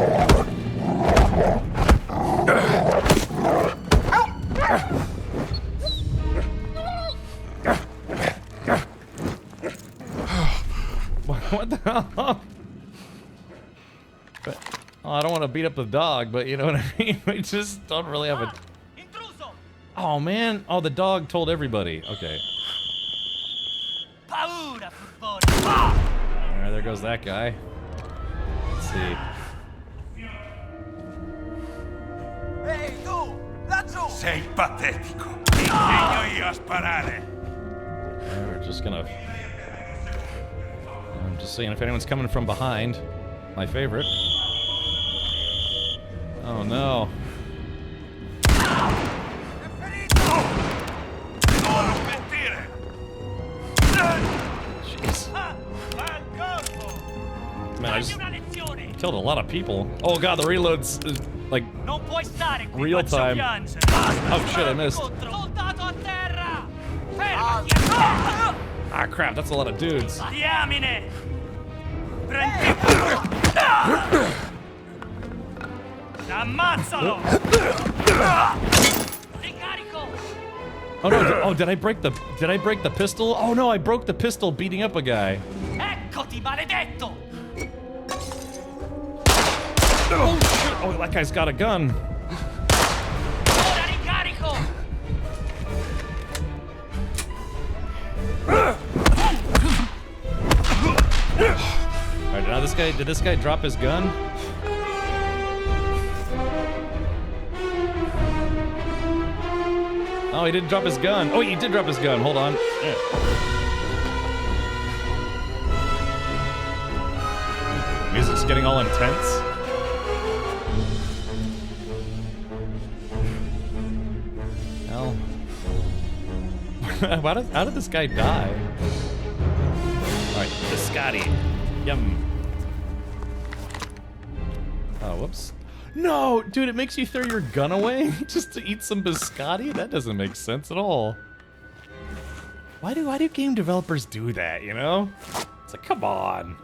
S2: What the hell?
S1: to beat up the dog, but you know what I mean? We just don't really have a... Oh, man. Oh, the dog told everybody. Okay.
S18: Paura,
S1: All right, there goes that guy. Let's see.
S2: Ehi, tu! Laggiù! Sei patetico. Ti insegno io a sparare.
S1: We're just gonna... I'm just seeing if anyone's coming from behind. My favorite. Oh, no. Jeez. Man, I just killed a lot of people. Oh god, the reload's like real time. Oh shit, I missed. Ah crap, that's a lot of dudes. Oh no! Oh, did I break the pistol? Oh no, I broke the pistol beating up a guy.
S18: Eccoti, maledetto!
S1: Oh shit! Oh, that guy's got a gun.
S18: Ora ricarico!
S1: Alright, now did this guy drop his gun? Oh, he didn't drop his gun. Oh, he did drop his gun. Hold on. Yeah. Music's getting all intense. Hell. How did this guy die? Alright, biscotti. Yum. Oh, whoops. No, dude, it makes you throw your gun away just to eat some biscotti? That doesn't make sense at all. Why do game developers do that, you know? It's like, come on.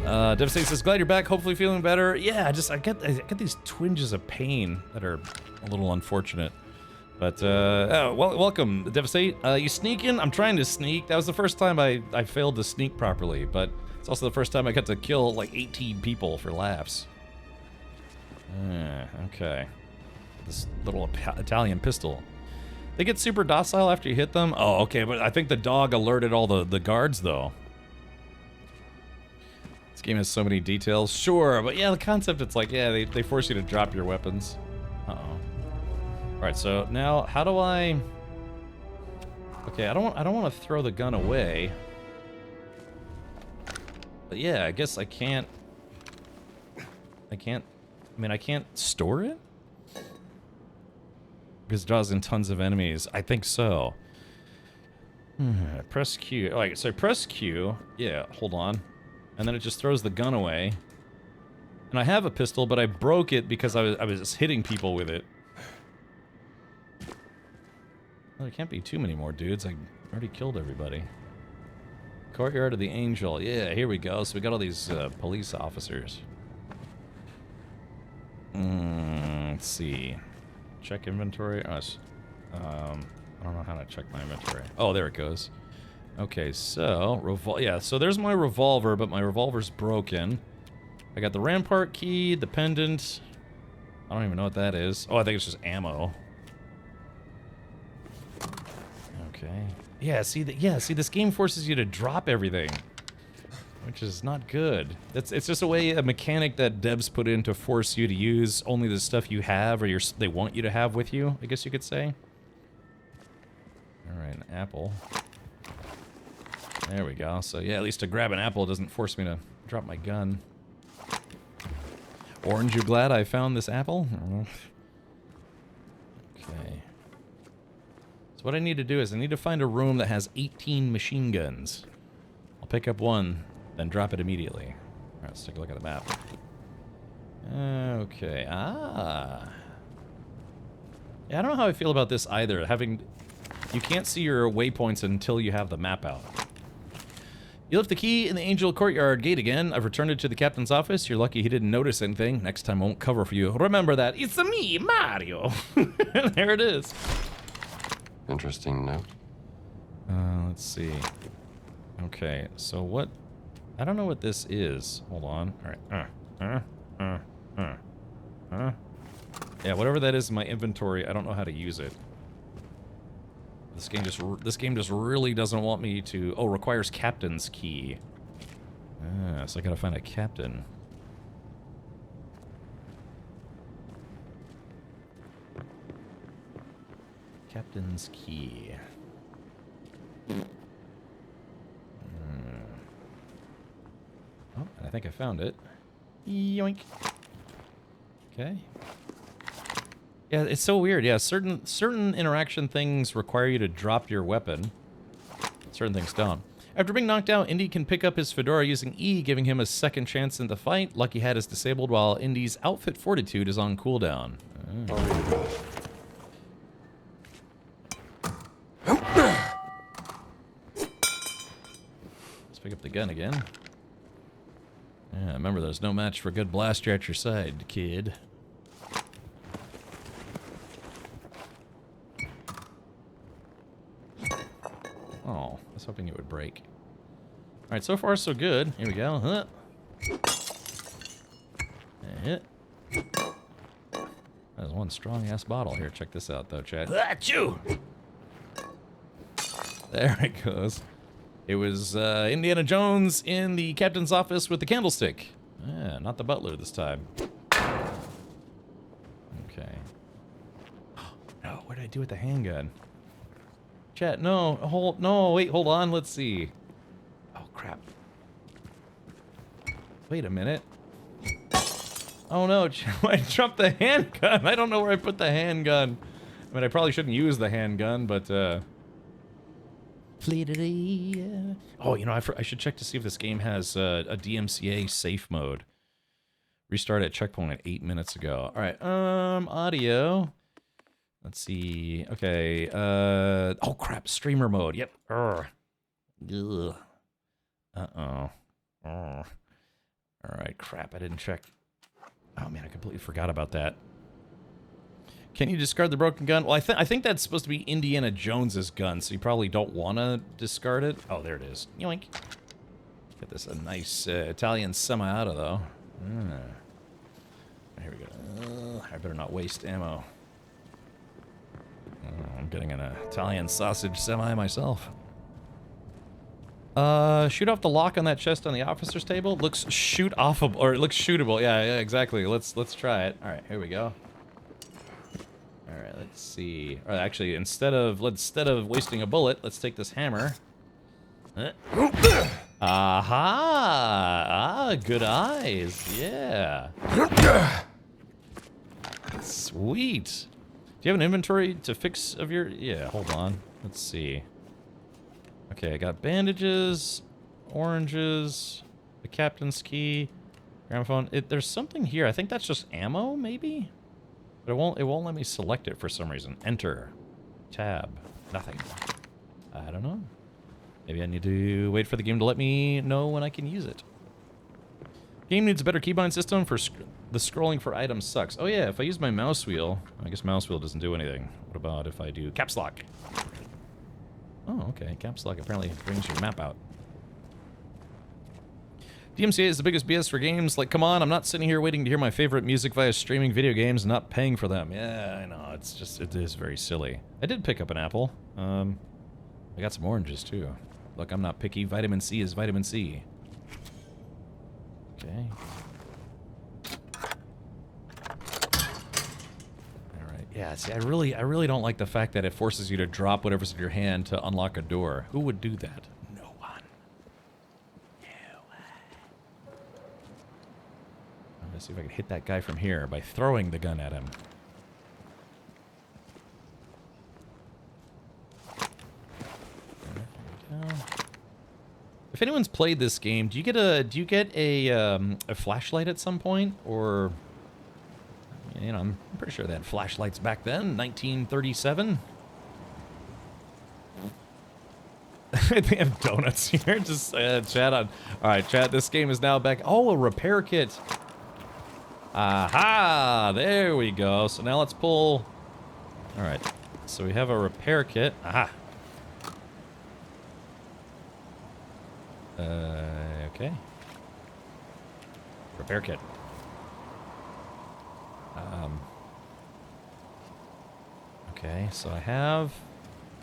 S1: Devastate says, glad you're back, hopefully feeling better. Yeah, I get these twinges of pain that are a little unfortunate. But, welcome, Devastate. You sneaking? I'm trying to sneak. That was the first time I failed to sneak properly, but it's also the first time I got to kill like 18 people for laughs. Okay. This little Italian pistol. They get super docile after you hit them? Oh, okay, but I think the dog alerted all the guards, though. This game has so many details. Sure, but yeah, the concept, it's like, yeah, they force you to drop your weapons. Uh-oh. Alright, so now, how do I... Okay, I don't want to throw the gun away. But yeah, I guess I can't store it? Because it draws in tons of enemies. I think so. Press Q. Alright, so press Q. Yeah, hold on. And then it just throws the gun away. And I have a pistol, but I broke it because I was hitting people with it. Well, there can't be too many more dudes. I already killed everybody. Courtyard of the Angel. Yeah, here we go. So we got all these police officers. Let's see. Check inventory. I don't know how to check my inventory. Oh, there it goes. Okay, so yeah. So there's my revolver, but my revolver's broken. I got the Rampart key, the pendant. I don't even know what that is. Oh, I think it's just ammo. Okay. Yeah, see, this game forces you to drop everything, which is not good. It's just a mechanic that devs put in to force you to use only the stuff you have or they want you to have with you, I guess you could say. All right, an apple. There we go. So yeah, at least to grab an apple doesn't force me to drop my gun. Orange, you glad I found this apple? Okay. So what I need to do is I need to find a room that has 18 machine guns. I'll pick up one, then drop it immediately. Alright, let's take a look at the map. Okay, Yeah, I don't know how I feel about this either. You can't see your waypoints until you have the map out. You left the key in the Angel Courtyard gate again. I've returned it to the captain's office. You're lucky he didn't notice anything. Next time I won't cover for you. Remember that. It's me, Mario. There it is.
S19: Interesting note.
S1: Let's see. Okay, so what I don't know what this is. Hold on. All right. Yeah, whatever that is in my inventory, I don't know how to use it. This game just really doesn't want me to... Oh, requires captain's key. Ah, so I gotta find a captain. Captain's key. Oh, I think I found it. Yoink. Okay. Yeah, it's so weird. Yeah, certain interaction things require you to drop your weapon. Certain things don't. After being knocked out, Indy can pick up his fedora using E, giving him a second chance in the fight. Lucky Hat is disabled while Indy's outfit fortitude is on cooldown. Oh. Let's pick up the gun again. Yeah, remember, there's no match for a good blaster at your side, kid. Oh, I was hoping it would break. Alright, so far so good. Here we go. Huh. Hit. There's one strong-ass bottle here. Check this out, though, Chad. Achoo! There it goes. It was Indiana Jones in the captain's office with the candlestick. Yeah, not the butler this time. Okay. No, what did I do with the handgun? Chat, no, wait, hold on, let's see. Oh, crap. Wait a minute. Oh no, I dropped the handgun. I don't know where I put the handgun. I mean, I probably shouldn't use the handgun, but, Oh, you know, I should check to see if this game has a DMCA safe mode. Restarted at checkpoint 8 minutes ago. Alright, audio. Let's see. Okay, oh crap, streamer mode. Yep. Ugh. Uh-oh. Alright, crap, I didn't check. Oh man, I completely forgot about that. Can you discard the broken gun? Well, I think that's supposed to be Indiana Jones's gun, so you probably don't want to discard it. Oh, there it is. Yoink. Get this a nice Italian semi-auto, though. Here we go. I better not waste ammo. Oh, I'm getting an Italian sausage semi myself. Shoot off the lock on that chest on the officer's table. Looks shoot-offable, or it looks shootable. Yeah, exactly. Let's try it. All right, here we go. All right, let's see. Or actually, instead of wasting a bullet, let's take this hammer. Aha! Ah, good eyes. Yeah. Sweet. Do you have an inventory to fix of your... Yeah, hold on. Let's see. Okay, I got bandages, oranges, the captain's key, gramophone. There's something here. I think that's just ammo, maybe? But it won't let me select it for some reason. Enter. Tab. Nothing. I don't know. Maybe I need to wait for the game to let me know when I can use it. Game needs a better keybind system for the scrolling for items sucks. Oh yeah, if I use my mouse wheel, I guess mouse wheel doesn't do anything. What about if I do caps lock? Oh, okay. Caps lock apparently brings your map out. DMCA is the biggest BS for games. Like, come on, I'm not sitting here waiting to hear my favorite music via streaming video games and not paying for them. Yeah, I know. It's just, it is very silly. I did pick up an apple. I got some oranges, too. Look, I'm not picky. Vitamin C is vitamin C. Okay. Alright, yeah, see, I really don't like the fact that it forces you to drop whatever's in your hand to unlock a door. Who would do that? No one. I'm gonna see if I can hit that guy from here by throwing the gun at him. If anyone's played this game, do you get a flashlight at some point, or you know, I'm pretty sure they had flashlights back then, 1937. They have donuts here. Just chat on. All right, chat. This game is now back. Oh, a repair kit. Aha! There we go. So now let's pull. All right. So we have a repair kit. Aha. Okay. Repair kit. Okay, so I have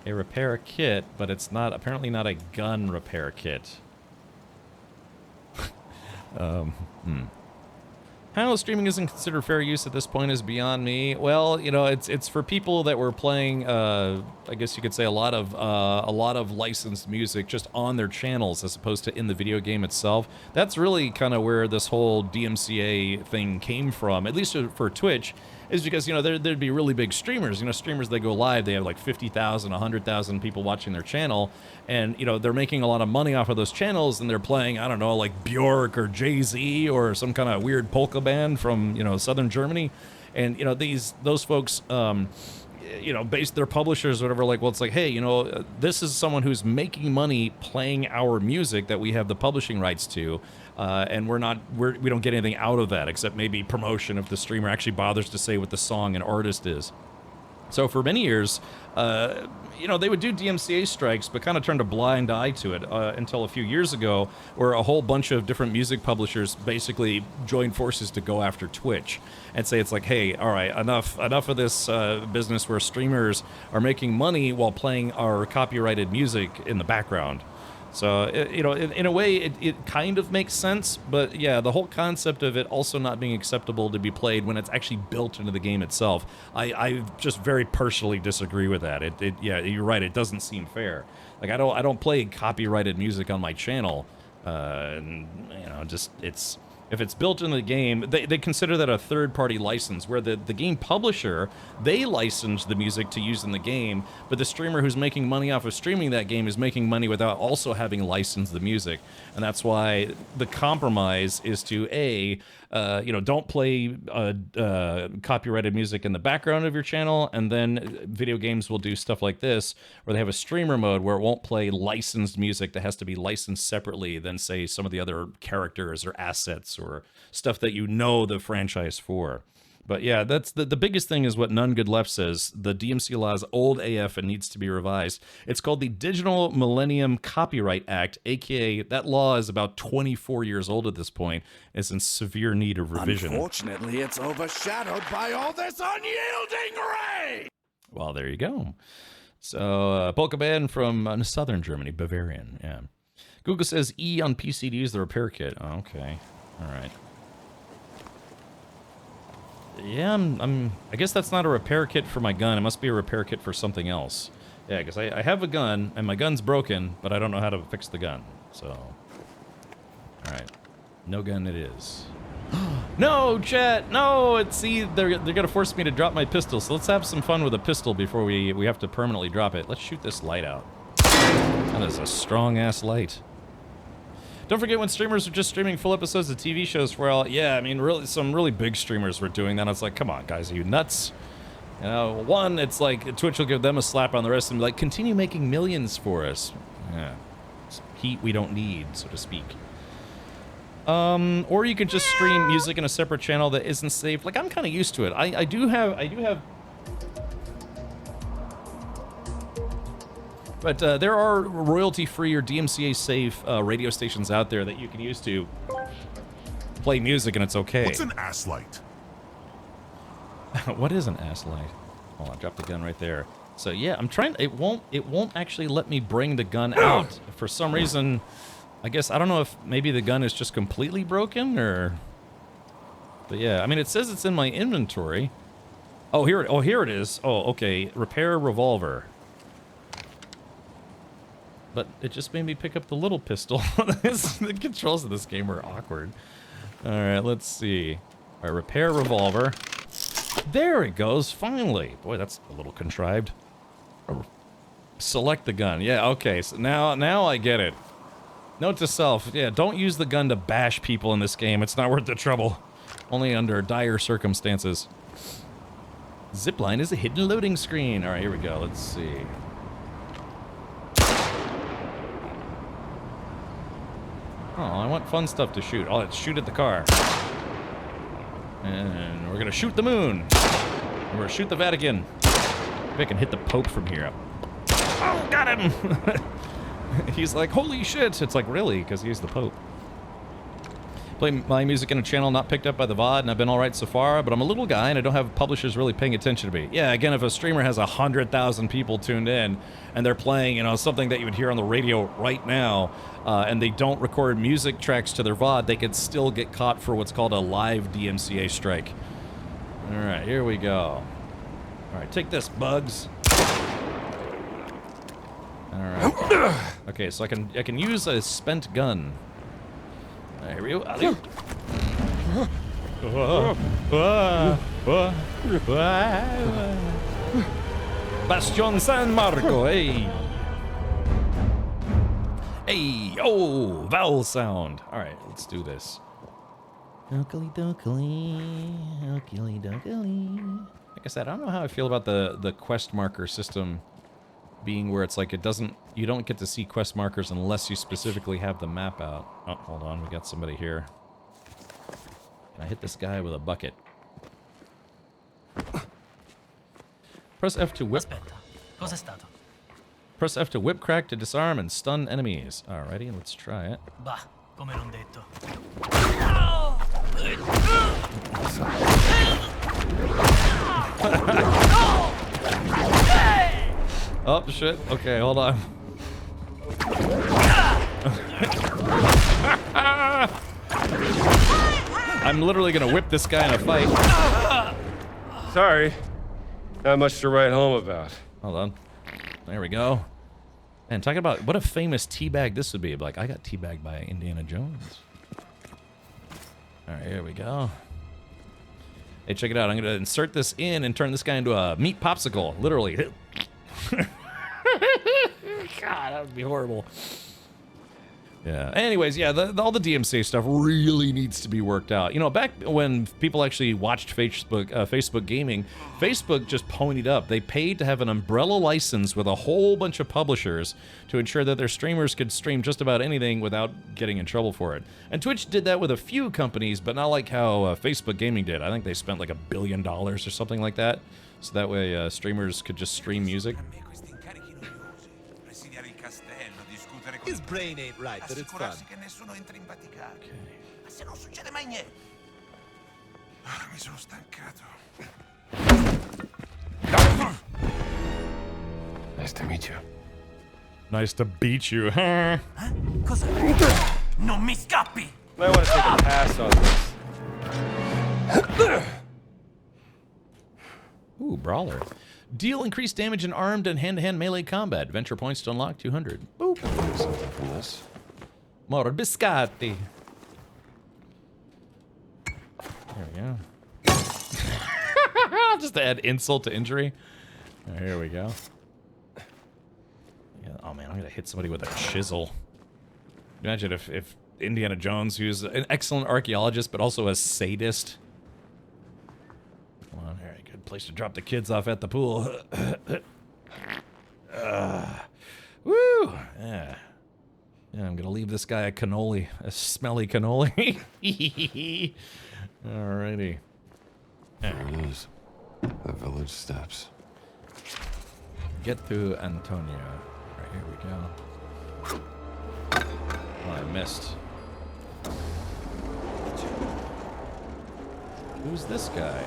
S1: a repair kit, but it's not apparently not a gun repair kit. How streaming isn't considered fair use at this point is beyond me. Well, you know, it's for people that were playing, I guess you could say a lot of licensed music just on their channels as opposed to in the video game itself. That's really kind of where this whole DMCA thing came from, at least for Twitch, is because, you know, there'd be really big streamers. You know, streamers that go live, they have like 50,000, 100,000 people watching their channel, and, you know, they're making a lot of money off of those channels, and they're playing, I don't know, like Bjork or Jay-Z or some kind of weird polka band from, you know, southern Germany. And, you know, those folks, you know, their publishers or whatever, like, well, it's like, hey, you know, this is someone who's making money playing our music that we have the publishing rights to, and we don't get anything out of that except maybe promotion if the streamer actually bothers to say what the song and artist is. So for many years, you know, they would do DMCA strikes, but kind of turned a blind eye to it until a few years ago, where a whole bunch of different music publishers basically joined forces to go after Twitch and say it's like, hey, all right, enough of this business where streamers are making money while playing our copyrighted music in the background. So, you know, in a way, it kind of makes sense, but yeah, the whole concept of it also not being acceptable to be played when it's actually built into the game itself, I just very personally disagree with that. Yeah, you're right, it doesn't seem fair. Like, I don't play copyrighted music on my channel, and, you know, just, if it's built into the game, they consider that a third-party license, where the game publisher, they license the music to use in the game, but the streamer who's making money off of streaming that game is making money without also having licensed the music. And that's why the compromise is to, you know, don't play copyrighted music in the background of your channel, and then video games will do stuff like this, where they have a streamer mode where it won't play licensed music that has to be licensed separately than, say, some of the other characters or assets or stuff that you know the franchise for. But yeah, that's the biggest thing is what None Good Left says. The DMCA law is old AF and needs to be revised. It's called the Digital Millennium Copyright Act, aka that law is about 24 years old at this point. It's in severe need of revision.
S20: Unfortunately, it's overshadowed by all this unyielding rain!
S1: Well, there you go. So, polka band from southern Germany, Bavarian, yeah. Google says E on PC to use the repair kit. Oh, okay. All right. Yeah, I guess that's not a repair kit for my gun. It must be a repair kit for something else. Yeah, because I have a gun, and my gun's broken, but I don't know how to fix the gun. So, all right. No gun it is. No, chat! No! See, they're gonna force me to drop my pistol, so let's have some fun with a pistol before we have to permanently drop it. Let's shoot this light out. That is a strong-ass light. Don't forget when streamers are just streaming full episodes of TV shows for all. Yeah, I mean, really, some really big streamers were doing that. It's like, come on, guys, are you nuts? You know, one, it's like Twitch will give them a slap on the wrist and be like, continue making millions for us. Yeah, it's heat we don't need, so to speak. Or you could just stream music in a separate channel that isn't safe. Like, I'm kind of used to it. I do have. But there are royalty-free or DMCA-safe radio stations out there that you can use to play music, and it's okay.
S16: What's an ass light?
S1: What is an ass light? Oh, I dropped the gun right there. So yeah, I'm trying. It won't actually let me bring the gun out for some reason. I guess I don't know if maybe the gun is just completely broken or. But yeah, I mean, it says it's in my inventory. Oh, here it is. Oh, okay. Repair revolver. But it just made me pick up the little pistol. The controls of this game are awkward. All right, let's see. All right, repair revolver. There it goes, finally. Boy, that's a little contrived. Select the gun. Yeah, okay, so now I get it. Note to self, yeah, don't use the gun to bash people in this game. It's not worth the trouble. Only under dire circumstances. Zipline is a hidden loading screen. All right, here we go. Let's see. Oh, I want fun stuff to shoot. Oh, let's shoot at the car. And we're gonna shoot the moon. We're gonna shoot the Vatican. Maybe I can hit the Pope from here. Oh, got him! He's like, holy shit! It's like, really? Because he's the Pope. Play my music in a channel not picked up by the VOD, and I've been alright so far, but I'm a little guy and I don't have publishers really paying attention to me. Yeah, again, if a streamer has 100,000 people tuned in and they're playing, you know, something that you would hear on the radio right now, and they don't record music tracks to their VOD, they could still get caught for what's called a live DMCA strike. Alright, here we go. Alright, take this, Bugs. Alright. Okay, so I can use a spent gun. Here we go. Bastion San Marco, hey. Hey, oh, vowel sound. All right, let's do this. Dokily dokily, dokily dokily. Like I said, I don't know how I feel about the quest marker system being where it's like you don't get to see quest markers unless you specifically have the map out. Oh, hold on, we got somebody here. Can I hit this guy with a bucket? Press F to whip.
S18: Cos'è stato?
S1: Press F to whip, crack to disarm and stun enemies. Alrighty, let's try it.
S18: Bah, come non detto.
S1: Oh, shit. Okay, hold on. I'm literally gonna whip this guy in a fight.
S12: Sorry. Not much to write home about.
S1: Hold on. There we go. And talking about what a famous teabag this would be. Like, I got teabagged by Indiana Jones. Alright, here we go. Hey, check it out. I'm gonna insert this in and turn this guy into a meat popsicle. Literally. God, that would be horrible. Yeah. Anyways, yeah, all the DMCA stuff really needs to be worked out. You know, back when people actually watched Facebook gaming, Facebook just ponied up. They paid to have an umbrella license with a whole bunch of publishers to ensure that their streamers could stream just about anything without getting in trouble for it. And Twitch did that with a few companies, but not like how Facebook gaming did. I think they spent like $1 billion or something like that, so that way streamers could just stream music.
S20: His brain ain't right, but it's fun.
S2: Che nessuno entri in Vaticano. Ma se non succede mai niente. Mi sono stancato.
S19: Nice to meet you.
S1: Nice to beat you, huh?
S18: Cosa? Non mi scappi!
S12: Might want to take a pass on this.
S1: Ooh, brawler. Deal increased damage in armed and hand-to-hand melee combat. Adventure points to unlock 200. Boop.
S19: Something from this.
S1: More biscotti. There we go. Just to add insult to injury. Here we go. Yeah, oh man, I'm gonna hit somebody with a chisel. Imagine if Indiana Jones, who's an excellent archaeologist but also a sadist. Come on, here, good place to drop the kids off at the pool. Woo! Yeah. Yeah, I'm gonna leave this guy a cannoli, a smelly cannoli. Alrighty.
S19: There it is. The village steps.
S1: Get to Antonia. Right, here we go. Oh, I missed. Who's this guy?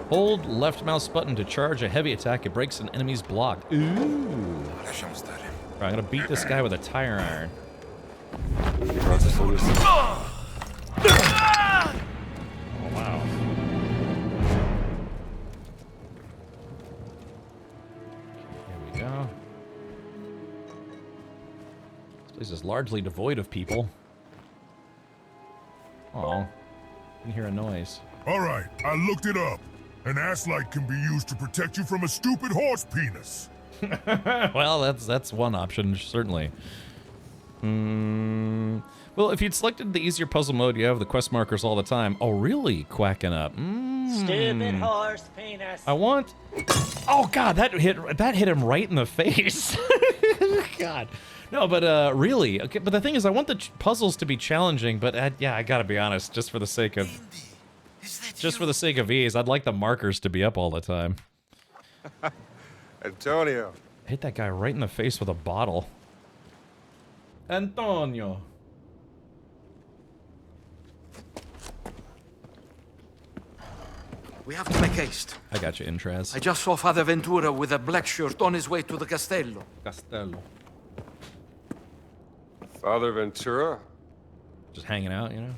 S1: Hold left mouse button to charge a heavy attack. It breaks an enemy's block. Ooh. Right, I'm gonna beat this guy with a tire iron. Oh, wow. Here we go. This place is largely devoid of people. Oh, I can hear a noise.
S8: All right, I looked it up. An ass light can be used to protect you from a stupid horse penis.
S1: Well, that's one option, certainly. Well, if you'd selected the easier puzzle mode, you have the quest markers all the time. Oh, really? Quacking up.
S10: Stupid horse penis.
S1: I want... Oh, God, that hit him right in the face. God. No, but really. Okay, but the thing is, I want the puzzles to be challenging, but yeah, I gotta be honest, just for the sake of... Just for the sake of ease, I'd like the markers to be up all the time.
S12: Antonio.
S1: Hit that guy right in the face with a bottle.
S17: We have to make haste.
S1: I got you, Intraz.
S17: I just saw Father Ventura with a black shirt on his way to the Castello.
S1: Castello.
S12: Father Ventura?
S1: Just hanging out, you know?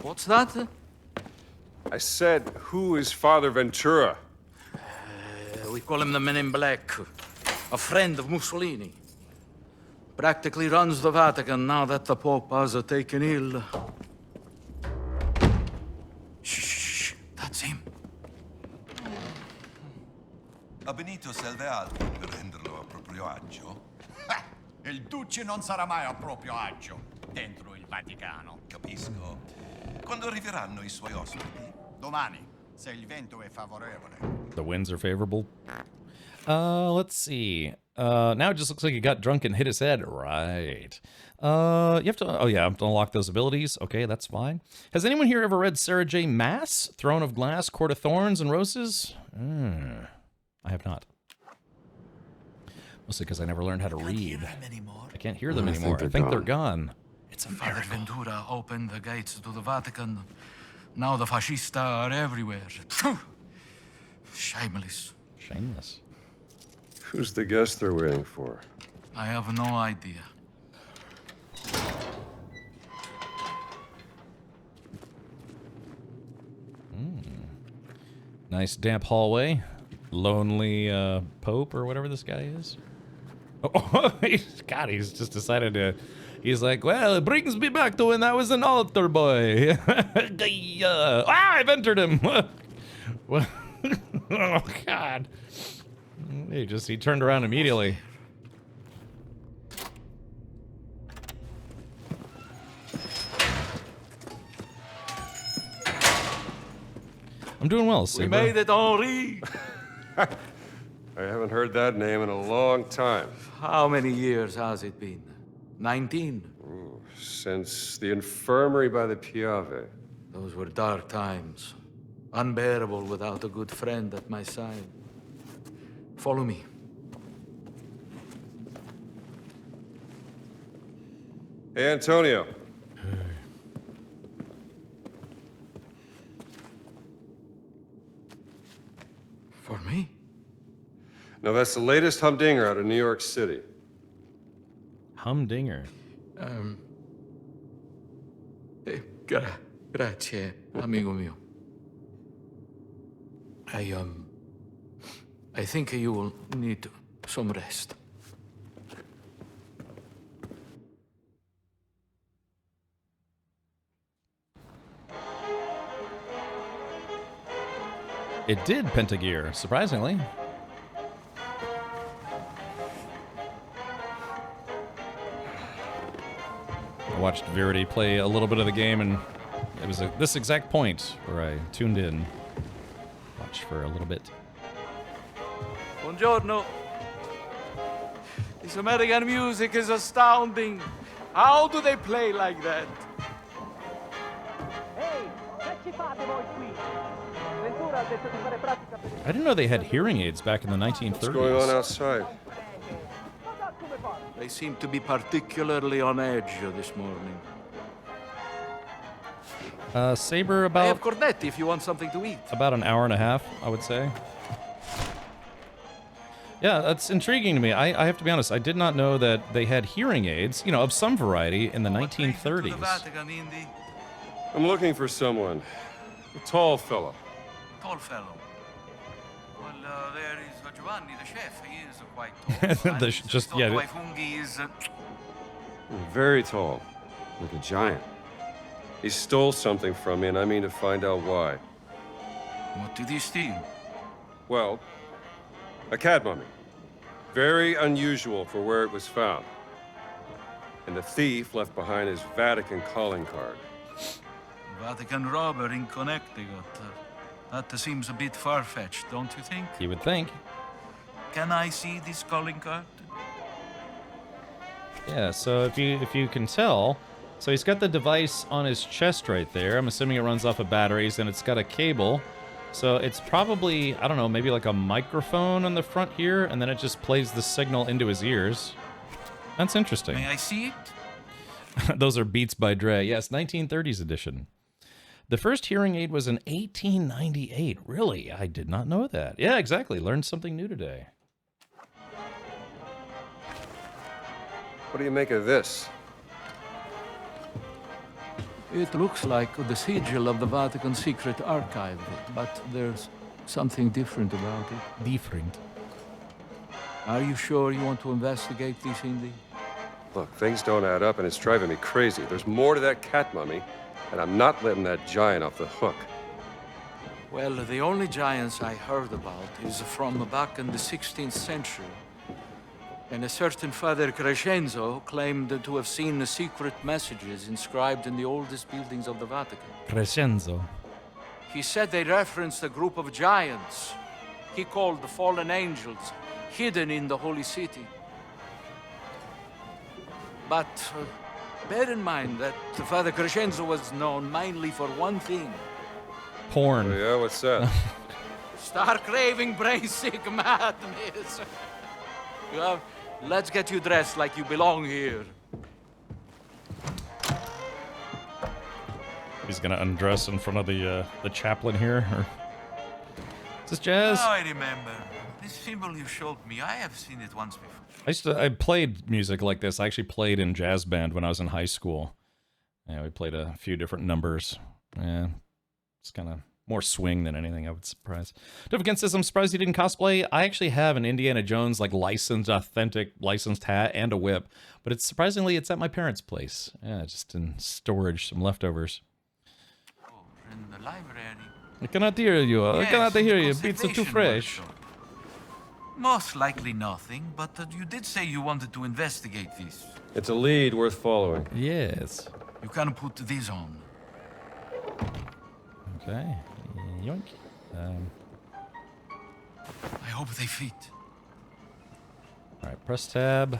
S17: What's that?
S12: I said, who is Father Ventura?
S17: We call him the Men in Black. A friend of Mussolini. Practically runs the Vatican now that the Pope has taken ill. Shh, that's him.
S2: A Benito serve altro per renderlo a proprio agio?
S20: Il Duce non sarà mai a proprio agio dentro il Vaticano.
S2: Capisco. Quando arriveranno I suoi ospiti?
S20: Domani, se il vento è favorevole.
S1: The winds are favorable. Let's see. Now it just looks like he got drunk and hit his head. Right. You have to, oh yeah, I have to unlock those abilities. Okay, that's fine. Has anyone here ever read Sarah J. Maas? Throne of Glass, Court of Thorns and Roses? I have not. Mostly because I never learned how to read. I can't hear them anymore. I think they're gone. It's a
S17: Father Ventura opened the gates to the Vatican. Now the fascista are everywhere. Shameless.
S1: Shameless.
S12: Who's the guest they're waiting for?
S17: I have no idea.
S1: Nice damp hallway. Lonely Pope or whatever this guy is. Oh, God, he's just decided to... He's like, well, it brings me back to when I was an altar boy. I've entered him. Oh, God. He turned around immediately. I'm doing well, Saber.
S17: We made it, Henri.
S12: I haven't heard that name in a long time.
S17: How many years has it been? 19?
S12: Since the infirmary by the Piave.
S17: Those were dark times. Unbearable without a good friend at my side. Follow me.
S12: Hey, Antonio.
S17: For me?
S12: No, that's the latest humdinger out of New York City.
S1: Humdinger?
S17: Grazie, amigo mio. I think you will need some rest.
S1: It did Pentagear, surprisingly. I watched Verity play a little bit of the game, and it was at this exact point where I tuned in. Watched for a little bit.
S17: Buongiorno. This American music is astounding. How do they play like that?
S1: I didn't know they had hearing aids back in the 1930s.
S12: What's going on outside?
S17: They seem to be particularly on edge this morning.
S1: Saber, about...
S17: I have cornetti if you want something to eat.
S1: About an hour and a half, I would say. Yeah, that's intriguing to me. I have to be honest, I did not know that they had hearing aids, you know, of some variety in the 1930s.
S12: I'm looking for someone. A tall fellow.
S17: Tall fellow. Well, there is Giovanni, the chef. He is quite tall.
S1: Just, yeah.
S17: Fungi is...
S12: Very tall. Like a giant. He stole something from me, and I mean to find out why.
S17: What did he steal?
S12: Well, a cat mummy. Very unusual for where it was found. And the thief left behind his Vatican calling card.
S17: Vatican robber in Connecticut. That seems a bit far-fetched, don't you think?
S1: You would think.
S17: Can I see this calling card?
S1: Yeah, so if you can tell, so he's got the device on his chest right there. I'm assuming it runs off of batteries, and it's got a cable. So it's probably, I don't know, maybe like a microphone on the front here, and then it just plays the signal into his ears. That's interesting.
S17: May I see it?
S1: Those are Beats by Dre. Yes, 1930s edition. The first hearing aid was in 1898. Really? I did not know that. Yeah, exactly. Learned something new today.
S12: What do you make of this?
S17: It looks like the sigil of the Vatican Secret Archive, but there's something different about it.
S1: Different?
S17: Are you sure you want to investigate this, Indy?
S12: Look, things don't add up and it's driving me crazy. There's more to that cat mummy, and I'm not letting that giant off the hook.
S17: Well, the only giants I heard about is from back in the 16th century. And a certain Father Crescenzo claimed to have seen the secret messages inscribed in the oldest buildings of the Vatican.
S1: Crescenzo.
S17: He said they referenced a group of giants he called the fallen angels, hidden in the holy city. But bear in mind that Father Crescenzo was known mainly for one thing.
S1: Porn.
S12: Oh, yeah, what's that?
S17: Star-craving, brain-sick madness. Well, let's get you dressed like you belong here.
S1: He's gonna undress in front of the chaplain here, or is this Jazz?
S7: Oh, I remember. This symbol you showed me, I have seen it once before.
S1: I played music like this. I actually played in jazz band when I was in high school. Yeah, we played a few different numbers. Yeah, it's kind of more swing than anything, I would surprise. Against this, I'm surprised you didn't cosplay. I actually have an Indiana Jones, like, authentic licensed hat and a whip, but it's surprisingly, it's at my parents' place. Yeah, just in storage, some leftovers.
S7: In the library.
S1: I cannot hear you. I
S7: Yes,
S1: cannot hear you.
S7: conservation
S1: Beats are too fresh.
S7: workshop. Most likely nothing, but you did say you wanted to investigate this.
S12: It's a lead worth following.
S1: Yes.
S7: You can put these on.
S1: Okay. Yoink.
S7: I hope they fit.
S1: All right, press tab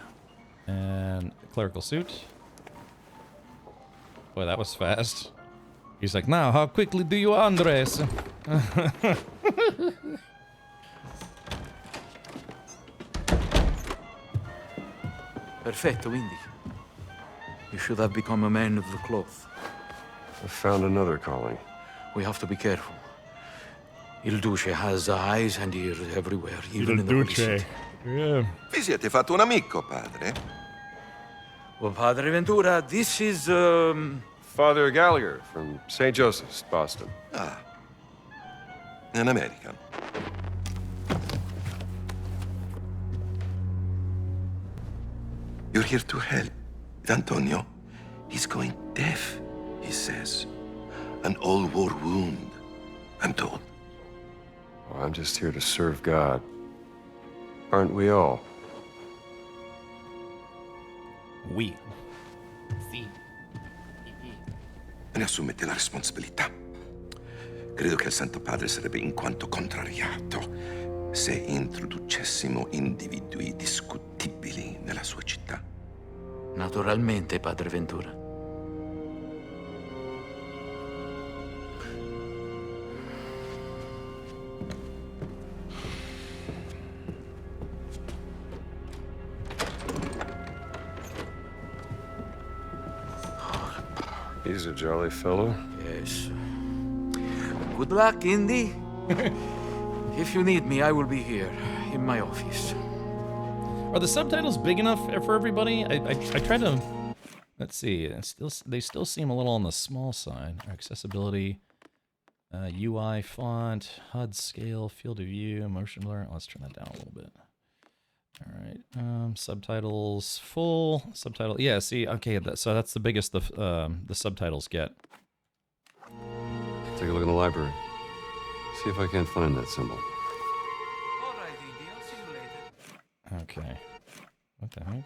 S1: and clerical suit. Boy, that was fast. He's like, now, how quickly do you undress?
S17: Perfetto, Indy. You should have become a man of the cloth.
S12: I found another calling.
S17: We have to be careful. Il Duce has eyes and ears everywhere, even in the holy city.
S1: Yeah.
S16: Vi siete fatto un amico, padre?
S17: Well, Padre Ventura, this is,
S12: Father Gallagher from St. Joseph's, Boston.
S16: Ah. An American. You're here to help. Antonio, he's going deaf, he says. An old war wound, I'm told.
S12: Well, I'm just here to serve God. Aren't we all?
S1: We.
S16: Sì. Ne assumete la responsabilità. Credo che il Santo Padre sarebbe in quanto contrariato se introducessimo individui discutibili nella sua città.
S17: Naturalmente, Padre Ventura.
S12: He's a jolly fellow.
S17: Yes. Good luck, Indy. If you need me, I will be here, in my office.
S1: Are the subtitles big enough for everybody? I try to... Let's see. They still seem a little on the small side. Accessibility, UI font, HUD scale, field of view, motion blur. Let's turn that down a little bit. All right. Subtitles full. Subtitle. Yeah. See. Okay. So that's the biggest the subtitles get.
S12: Take a look in the library. See if I can't find that symbol.
S7: All right, Indy. I'll see you later.
S1: Okay. What the heck?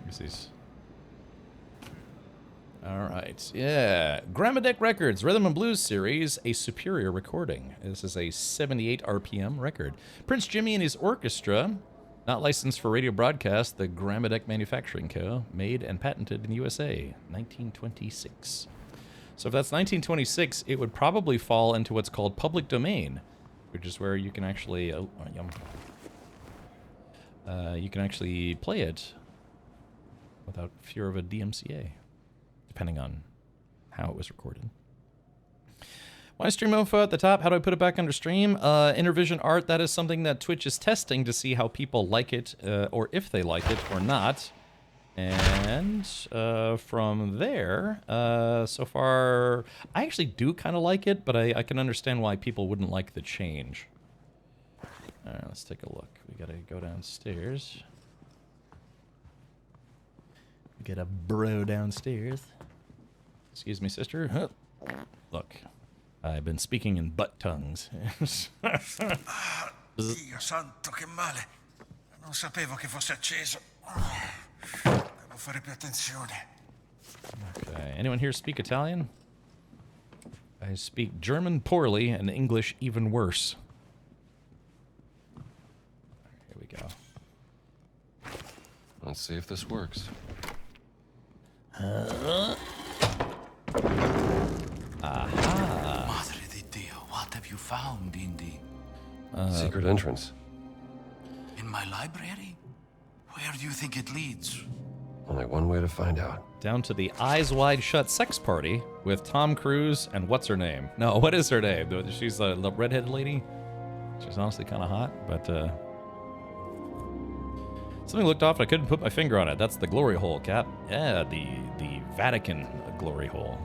S1: What's these? All right. Yeah. Grammadeck Records, Rhythm and Blues series, a superior recording. This is a 78 RPM record. Prince Jimmy and his orchestra, not licensed for radio broadcast, the Grammadeck Manufacturing Co., made and patented in USA, 1926. So if that's 1926, it would probably fall into what's called public domain, which is where you can actually, you can actually play it without fear of a DMCA. depending on how it was recorded. Why stream info at the top? How do I put it back under stream? Intervision art, that is something that Twitch is testing to see how people like it, or if they like it or not. And from there, so far, I actually do kind of like it, but I can understand why people wouldn't like the change. All right, let's take a look. We gotta go downstairs. We get a bro downstairs. Excuse me, sister. Look, I've been speaking in butt tongues.
S2: Dio santo, che male. Non sapevo che fosse acceso. Devo fare più attenzione.
S1: Okay, anyone here speak Italian? I speak German poorly and English even worse. Here we go.
S19: Let's see if this works.
S1: Aha.
S7: Madre di Dio, what have you found, Indy?
S19: Secret entrance.
S7: In my library? Where do you think it leads?
S19: Only one way to find out.
S1: Down to the Eyes Wide Shut sex party with Tom Cruise and what's her name? No, what is her name? She's the redheaded lady. She's honestly kind of hot, but something looked off and I couldn't put my finger on it. That's the glory hole, Cap. Yeah, the Vatican glory hole.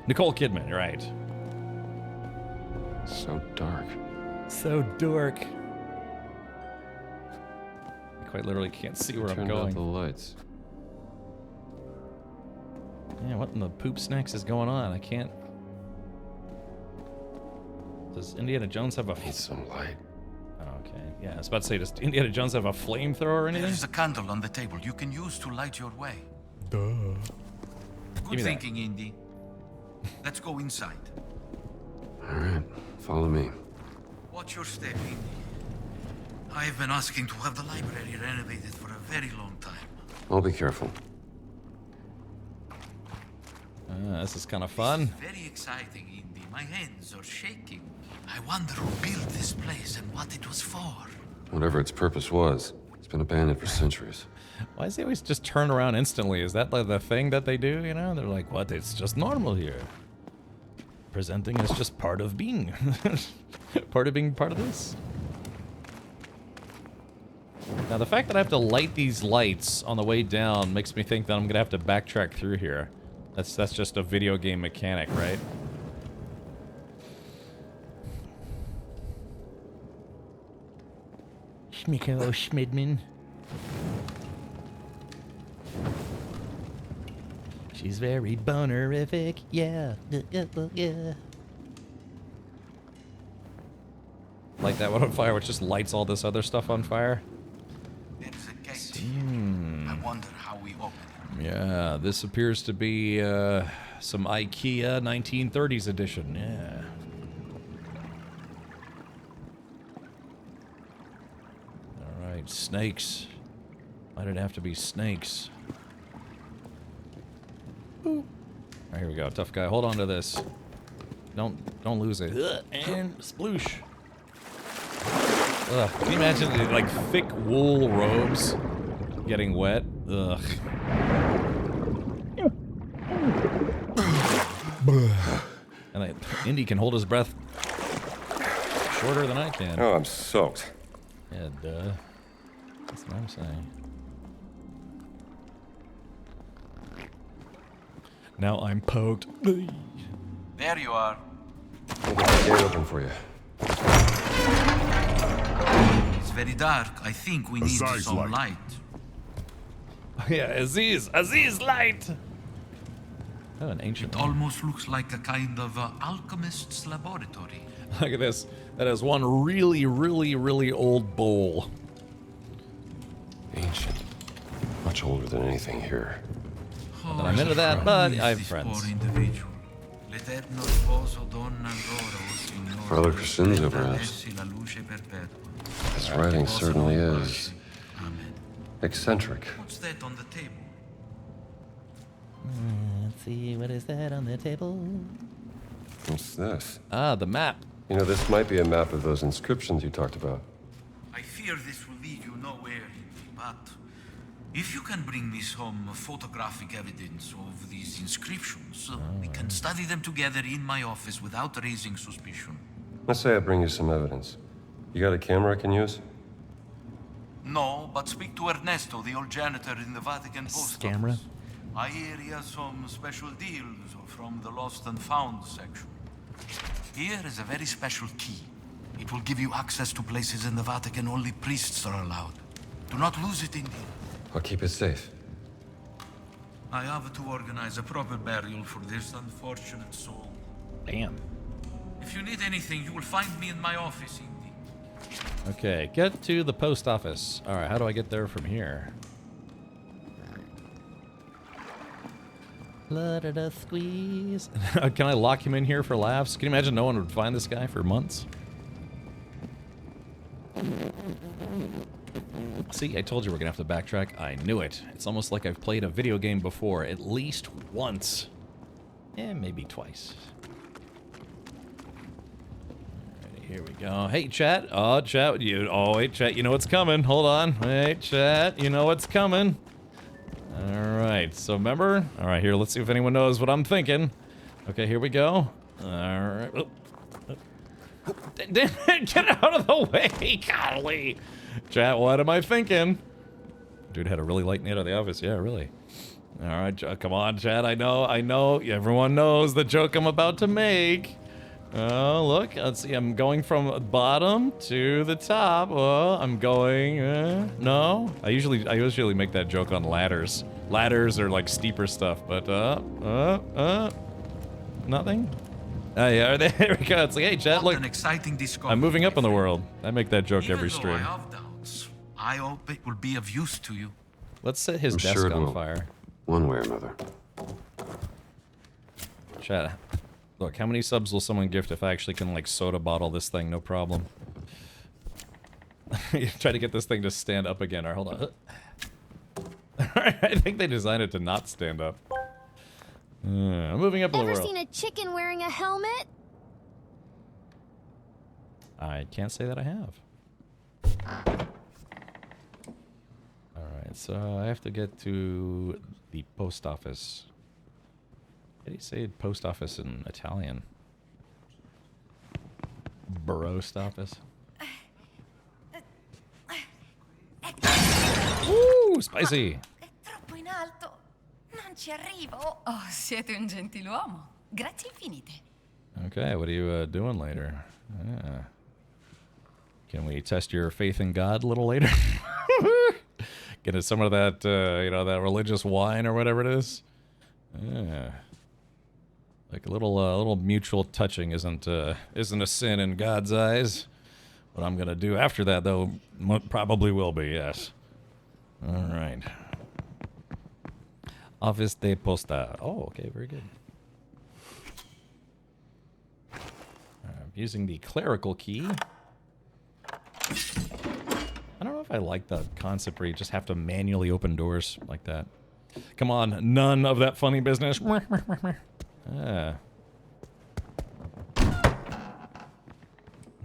S1: Nicole Kidman, you're right.
S19: So dark.
S1: So dork. I quite literally can't see where I'm
S19: Turned
S1: going.
S19: out the lights.
S1: Yeah, what in the poop snacks is going on? I can't. Does Indiana Jones have a?
S19: Need some light.
S1: Okay, yeah, I was about to say, does Indiana Jones have a flamethrower or anything?
S7: There's a candle on the table you can use to light your way.
S1: Duh.
S7: Good thinking, Indy. Let's go inside.
S19: All right, follow me.
S7: Watch your step, Indy. I've been asking to have the library renovated for a very long time.
S19: I'll be careful.
S1: This is kind of fun.
S7: Very exciting, Indy. My hands are shaking. I wonder who built this place and what it was for.
S19: Whatever its purpose was, it's been abandoned for centuries.
S1: Why does he always just turn around instantly? Is that like the thing that they do, you know? They're like, what? It's just normal here. Presenting is just part of being. Part of being part of this. Now, the fact that I have to light these lights on the way down makes me think that I'm going to have to backtrack through here. That's just a video game mechanic, right? Schmicko Schmidman. She's very bonerific, yeah. Light that one on fire, which just lights all this other stuff on fire.
S7: There's a gate. I wonder how we open it.
S1: Yeah, this appears to be some IKEA 1930s edition. Yeah. All right, snakes. Why did it have to be snakes? Ooh. All right, here we go. Tough guy, hold on to this. Don't lose it. And sploosh. Ugh. Can you imagine like thick wool robes getting wet? Ugh. And Indy can hold his breath shorter than I can.
S12: Oh, I'm soaked.
S1: Yeah, duh. That's what I'm saying. Now I'm poked.
S7: There you are.
S19: We'll get the gate open for you.
S7: It's very dark. I think we need some light.
S1: Yeah, Aziz light. Oh, an ancient.
S7: It almost looks like a kind of alchemist's laboratory.
S1: Look at this. That is one really, really, really old bowl.
S19: Ancient. Much older than anything here.
S1: Not that I'm into that, but I have friends.
S19: Father Crescenzo, perhaps. This writing certainly is eccentric.
S7: What's that on the table?
S1: Let's see, what is that on the table?
S19: What's this?
S1: Ah, the map.
S19: You know, this might be a map of those inscriptions you talked about.
S7: I fear this will lead you nowhere, but If you can bring me some photographic evidence of these inscriptions, we can study them together in my office without raising suspicion.
S12: Let's say I bring you some evidence. You got a camera I can use?
S7: No, but speak to Ernesto, the old janitor in the Vatican post
S1: Camera?
S7: office. I hear he has some special deals from the lost and found section. Here is a very special key. It will give you access to places in the Vatican only priests are allowed. Do not lose it, Indian.
S12: I'll keep it safe.
S7: I have to organize a proper burial for this unfortunate soul.
S1: Damn.
S7: If you need anything, you will find me in my office, Indy.
S1: Okay, get to the post office. All right, how do I get there from here? La-da-da squeeze. Can I lock him in here for laughs? Can you imagine no one would find this guy for months? See, I told you we're gonna have to backtrack. I knew it. It's almost like I've played a video game before, at least once. Eh, maybe twice. Alright, here we go. Hey, chat. Oh, chat. Wait, chat. You know what's coming. Hold on. Hey, chat. You know what's coming. Alright, so remember? Alright, here, let's see if anyone knows what I'm thinking. Okay, here we go. Alright. Oh. Damn it, get out of the way, golly. Chat, what am I thinking? Dude had a really light night out of the office. Yeah, really. Alright, come on, chat. I know. Everyone knows the joke I'm about to make. Oh, look. Let's see. I'm going from bottom to the top. Oh, I'm going... no? I usually make that joke on ladders. Ladders are like steeper stuff, but... nothing? Oh, yeah, there we go. It's like, hey, chat, look.
S7: An exciting discovery.
S1: I'm moving up in the world. I make that joke every
S7: Even though
S1: stream.
S7: I have doubts, I hope it will be of use to you.
S1: Let's set his
S19: I'm
S1: desk
S19: sure it
S1: on
S19: will.
S1: fire.
S19: One way or another.
S1: Chat, look, how many subs will someone gift if I actually can, like, soda bottle this thing? No problem. Try to get this thing to stand up again. Alright, hold on. Alright, I think they designed it to not stand up. I'm moving up in the world.
S21: Ever seen a chicken wearing a helmet?
S1: I can't say that I have. Alright, so I have to get to the post office. How do you say post office in Italian? Barost office? Woo! Spicy!
S22: È troppo in alto. Non ci arrivo. Oh, siete un gentiluomo. Grazie infinite.
S1: Okay, what are you doing later? Yeah. Can we test your faith in God a little later? Get some of that, you know, that religious wine or whatever it is. Yeah. Like a little mutual touching isn't a sin in God's eyes. What I'm gonna do after that, though, probably will be, yes. All right. Office de Posta. Oh, okay, very good. I'm using the clerical key. I don't know if I like the concept where you just have to manually open doors like that. Come on, none of that funny business. Ah.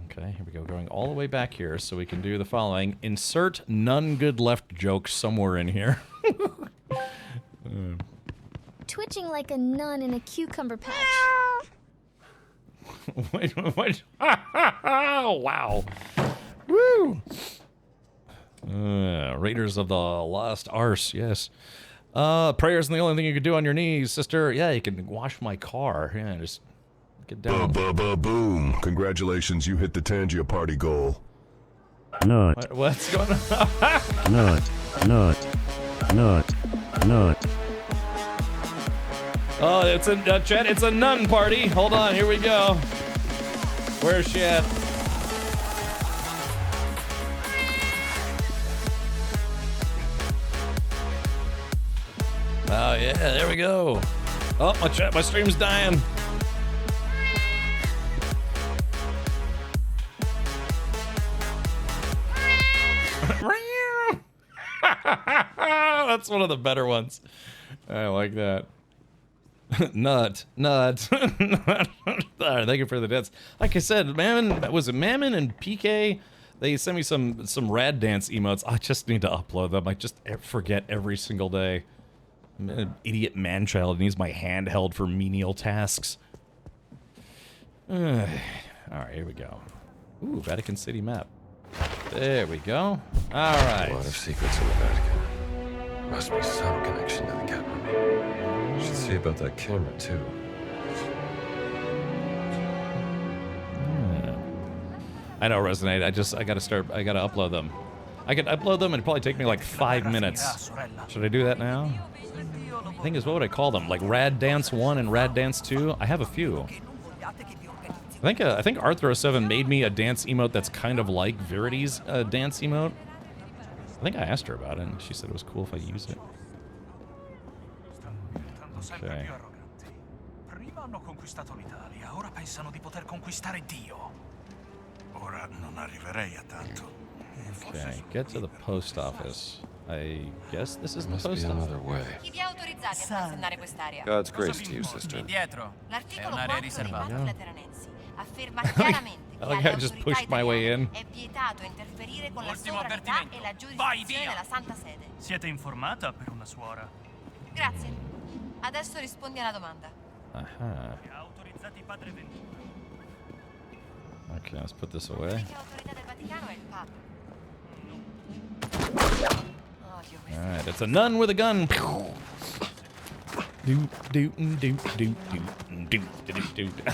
S1: Okay, here we go. Going all the way back here so we can do the following. Insert none good left joke somewhere in here.
S21: Twitching like a nun in a cucumber patch.
S1: Wait, what? Wow. Woo! Raiders of the Lost Arse, yes. Prayer's the only thing you can do on your knees, sister. Yeah, you can wash my car. Yeah, just get down.
S23: Boom. Congratulations, you hit the Tangia party goal.
S5: Nut.
S1: What's going on?
S5: Nut.
S1: Oh, it's a chat. It's a nun party. Hold on, here we go. Where's she at? Oh yeah, there we go. Oh, my stream's dying. That's one of the better ones. I like that. Nut. All right, thank you for the deaths. Like I said, Mammon, was it Mammon and PK They sent me some rad dance emotes. I just need to upload them. I just forget every single day. I'm an idiot man-child needs my hand held for menial tasks. Alright, here we go. Ooh, Vatican City map. There we go. Alright.
S19: A lot of secrets in the Vatican. Must be some connection to the Cat Mummy. Should see about that camera, too.
S1: I know, Resonate. I gotta upload them. I can upload them and it'd probably take me like 5 minutes. Should I do that now? The thing is, what would I call them? Like Rad Dance 1 and Rad Dance 2? I have a few. I think Arthro7 made me a dance emote that's kind of like Verity's dance emote. I think I asked her about it and she said it was cool if I used it. Okay.
S2: Prima hanno conquistato l'Italia, ora pensano di poter conquistare Dio. Ora non arriverei a tanto.
S1: Okay, get to the post office. I guess this is the
S19: Must be
S1: post
S19: another
S1: office.
S19: way.
S22: Chi vi ha autorizzati a transennare quest'area?
S19: God's grace to you, sister.
S18: Dietro.
S22: L'articolo
S18: È un'area
S22: 4 dei
S18: riservata.
S22: Patti Lateranensi afferma chiaramente che
S1: I like
S22: alle
S1: how I just
S22: autorità
S1: pushed my way
S22: italiane
S1: in.
S22: è vietato interferire con la
S18: Ultimo
S22: sovranità
S18: avvertimento.
S22: e la
S18: Vai
S22: giurisdizione
S18: via!
S22: della Santa Sede.
S18: Siete informata per una suora?
S22: Grazie. Adesso rispondi alla domanda.
S1: Aha.
S18: Chi ha autorizzati padre Ventura?
S1: Okay, let's put this away.
S22: L'unica autorità del Vaticano è il Papa.
S1: Alright, it's a nun with a gun. I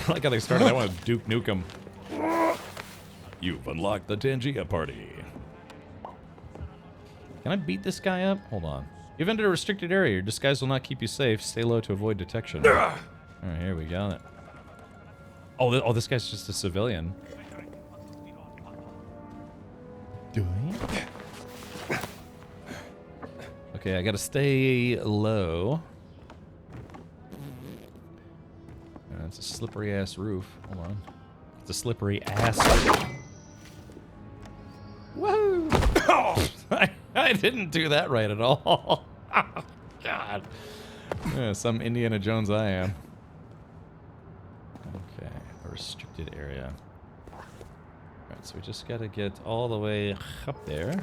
S1: like how they started that one with Duke Nukem. You've unlocked the Tangia party. Can I beat this guy up? Hold on. You've entered a restricted area. Your disguise will not keep you safe. Stay low to avoid detection. Alright, here we go. Oh, this guy's just a civilian. Okay, I gotta stay low. It's a slippery ass roof. Hold on. It's a slippery ass. Woo! I didn't do that right at all. Oh, God. Yeah, some Indiana Jones I am. Okay, a restricted area. Alright, so we just gotta get all the way up there.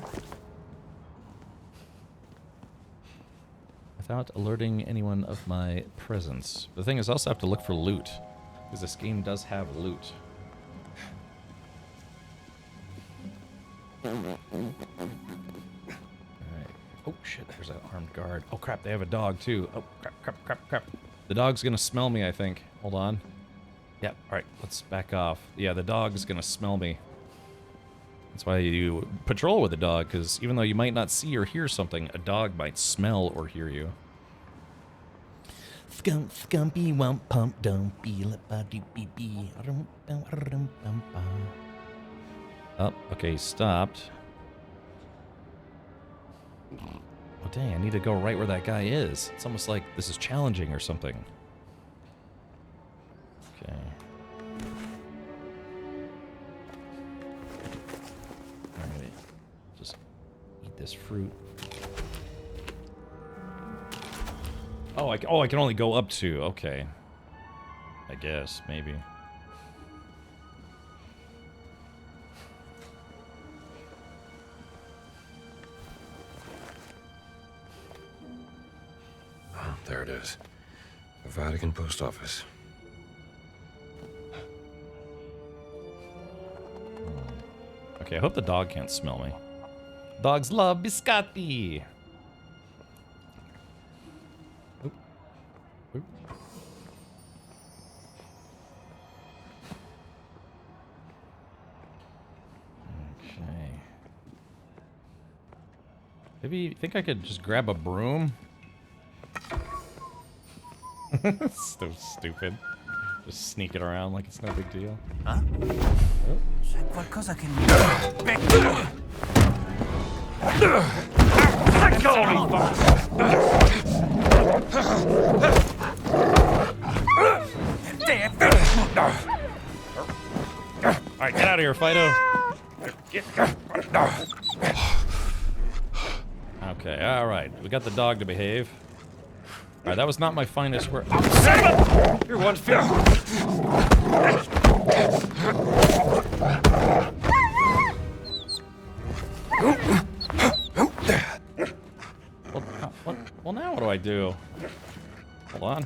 S1: Without alerting anyone of my presence. The thing is, I also have to look for loot. Because this game does have loot. Alright. Oh shit, there's an armed guard. Oh crap, they have a dog too. Oh crap. The dog's gonna smell me, I think. Hold on. Yep, alright, let's back off. Yeah, the dog's gonna smell me. That's why you patrol with a dog, because even though you might not see or hear something, a dog might smell or hear you. Scumpy wump pump dumpy Oh, okay, he stopped. Oh dang, I need to go right where that guy is. It's almost like this is challenging or something. Okay. Alright. Just eat this fruit. Oh, I can only go up to. Okay. I guess, maybe.
S19: Oh, there it is. The Vatican post office.
S1: Okay, I hope the dog can't smell me. Dogs love biscotti. Oop. Oop. Okay. Maybe you think I could just grab a broom? So stupid. Just sneak it around like it's no big deal.
S18: Huh?
S1: Oh.
S18: C'è qualcosa che mi...
S1: Alright, get out of here, Fido. Okay, alright. We got the dog to behave. Alright, that was not my finest work. You're one fit. do? Hold on.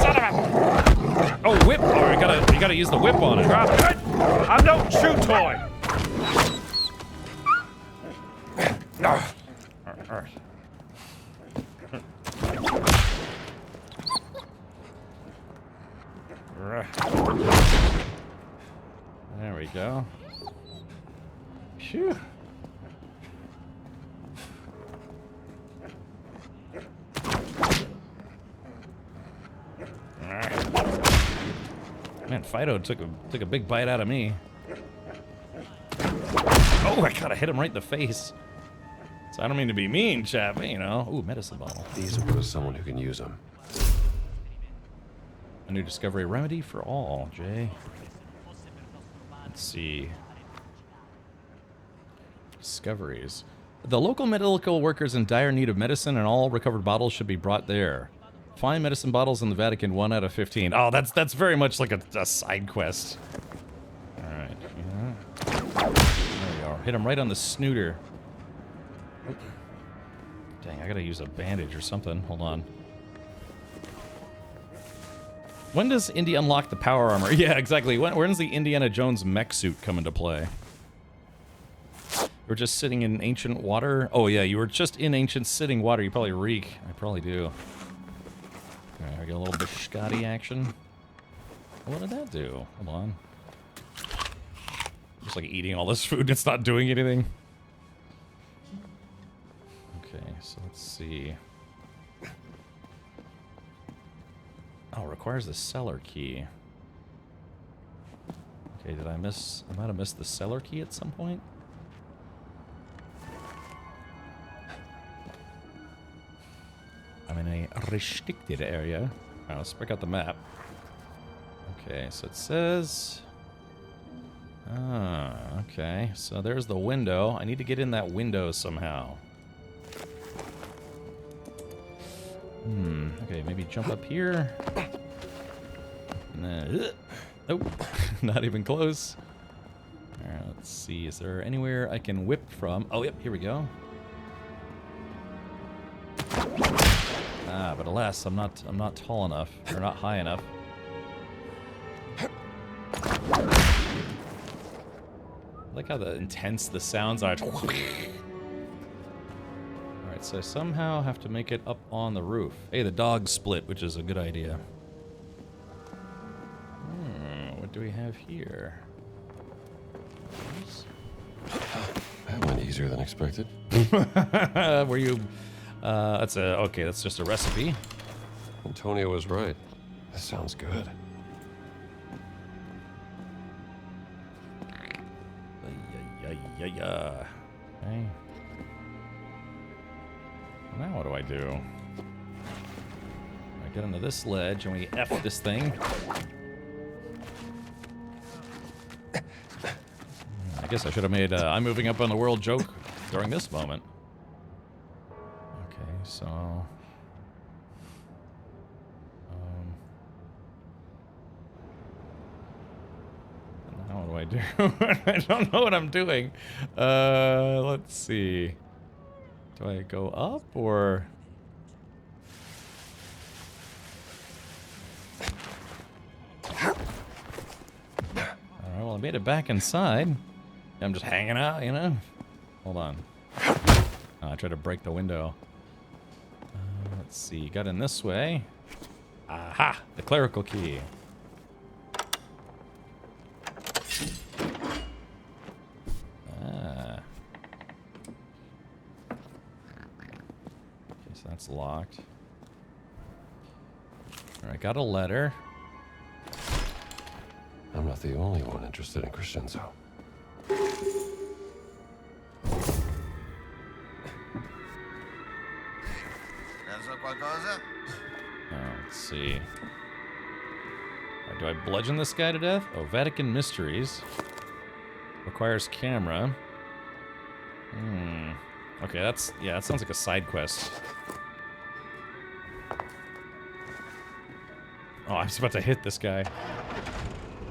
S1: Son of a... Oh, whip! Oh, you gotta use the whip on it.
S20: I'm no chew toy.
S1: Alright. There we go. Phew. Man, Fido took a big bite out of me. Oh, I gotta hit him right in the face. So I don't mean to be mean, chap, but, you know. Ooh, medicine bottle.
S19: These will go to someone who can use them.
S1: A new discovery remedy for all, Jay. Let's see. Discoveries. The local medical workers in dire need of medicine, and all recovered bottles should be brought there. Find medicine bottles in the Vatican, 1 out of 15. Oh, that's very much like a side quest. All right. Yeah. There we go. Hit him right on the snooter. Dang, I gotta use a bandage or something. Hold on. When does Indy unlock the power armor? Yeah, exactly. When does the Indiana Jones mech suit come into play? You were just sitting in ancient water? Oh yeah, you were just in ancient sitting water. You probably reek. I probably do. Alright, I get a little biscotti action. What did that do? Hold on. Just like eating all this food, it's not doing anything. Okay, so let's see. Oh, it requires the cellar key. Okay, did I miss... I might have missed the cellar key at some point? I'm in a restricted area. Alright, let's check out the map. Okay, so it says... Ah, okay. So there's the window. I need to get in that window somehow. Okay, maybe jump up here. Oh, not even close. Alright, let's see. Is there anywhere I can whip from? Oh, yep, here we go. Ah, but alas, I'm not tall enough, or not high enough. I like how intense the sounds are. Alright, so I somehow have to make it up on the roof. Hey, the dog split, which is a good idea. What do we have here?
S19: That went easier than expected.
S1: Were you... okay, that's just a recipe.
S19: Antonio was right. That sounds good.
S1: Okay. Now what do I do? I get onto this ledge and we F this thing. I guess I should have made I'm moving up on the world joke during this moment. Okay, so... now what do I do? I don't know what I'm doing. Let's see. Do I go up or... Alright, well I made it back inside. I'm just hanging out, you know? Hold on. I tried to break the window. Let's see, got in this way. Aha! The clerical key. Ah. Okay, so that's locked. Alright, got a letter.
S19: I'm not the only one interested in Crescenzo.
S1: Let's see. Do I bludgeon this guy to death? Oh, Vatican Mysteries. Requires camera. Okay, that's... yeah, that sounds like a side quest. Oh, I was about to hit this guy.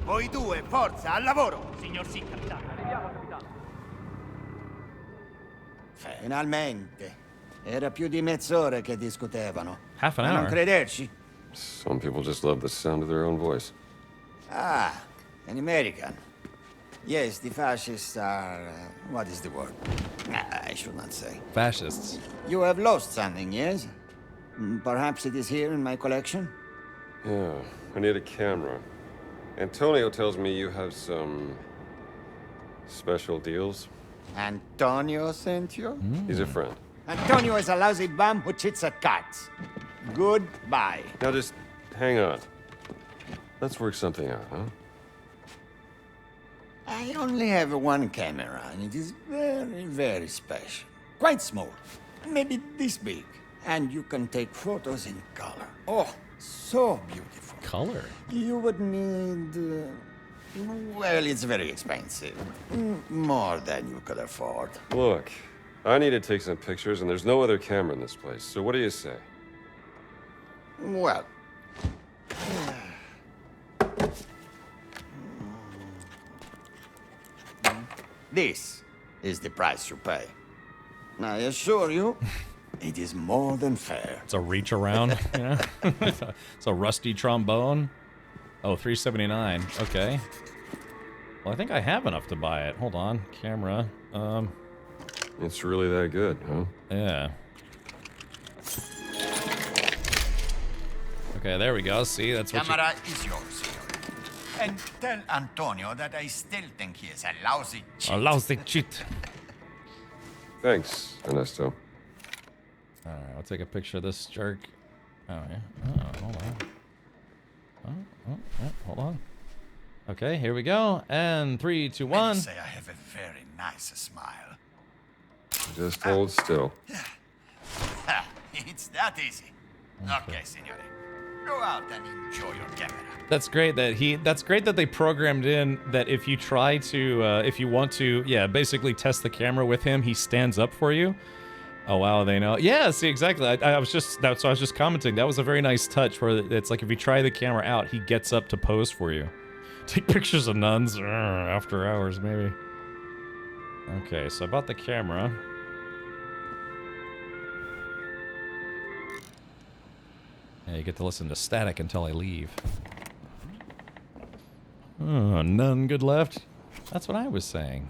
S20: Voi due, forza, al lavoro!
S18: Signor sì, capitano. Arriviamo, capitano.
S4: Finalmente. Era più di mezz'ora che discutevano.
S1: Half an
S4: Ma non
S1: hour.
S4: crederci?
S12: Some people just love the sound of their own voice.
S4: Ah, an American. Yes, the fascists are... what is the word? I should not say.
S1: Fascists.
S4: You have lost something, yes? Perhaps it is here in my collection?
S12: Yeah, I need a camera. Antonio tells me you have some special deals.
S4: Antonio sent you?
S12: He's a friend.
S4: Antonio is a lousy bum who cheats at cards. Goodbye.
S12: Now just hang on. Let's work something out, huh?
S4: I only have one camera, and it is very, very special. Quite small. Maybe this big. And you can take photos in color. Oh, so beautiful.
S1: Color?
S4: You would need... well, it's very expensive. More than you could afford.
S12: Look, I need to take some pictures, and there's no other camera in this place. So what do you say?
S4: Well... this is the price you pay. I assure you, it is more than fair.
S1: It's a reach around. Yeah. It's a rusty trombone. Oh, $379. Okay. Well, I think I have enough to buy it. Hold on. Camera.
S12: It's really that good, huh?
S1: Yeah. Okay, there we go. See, that's what
S6: Camera is yours, signore. And tell Antonio that I still think he is a lousy cheat.
S1: A lousy cheat.
S12: Thanks, Ernesto.
S1: Alright, I'll take a picture of this jerk. Oh, yeah. Oh, hold on. Oh, hold on. Okay, here we go. And 3, 2, 1.
S6: I'd say I have a very nice smile.
S12: Just hold still.
S6: It's that easy. Okay, signore. Go out and enjoy your camera.
S1: That's great that they programmed in that if you try to, if you want to, yeah, basically test the camera with him, he stands up for you. Oh wow, they know. Yeah, see, exactly. I was just commenting. That was a very nice touch where it's like if you try the camera out, he gets up to pose for you. Take pictures of nuns after hours, maybe. Okay, so about the camera. Yeah, you get to listen to static until I leave. Oh, none good left? That's what I was saying.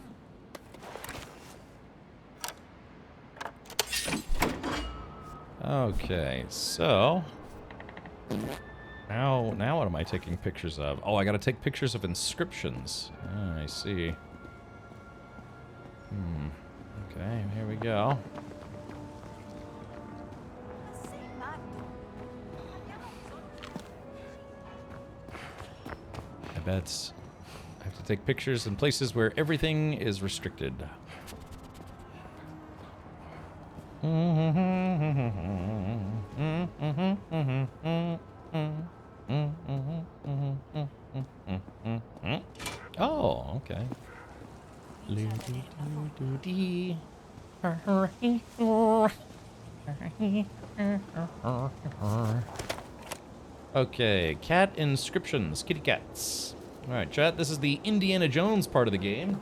S1: Okay, so... Now what am I taking pictures of? Oh, I gotta take pictures of inscriptions. Oh, I see. Okay, here we go. I bet I have to take pictures in places where everything is restricted. Oh, okay. Okay, cat inscriptions, kitty cats. Alright, chat, this is the Indiana Jones part of the game.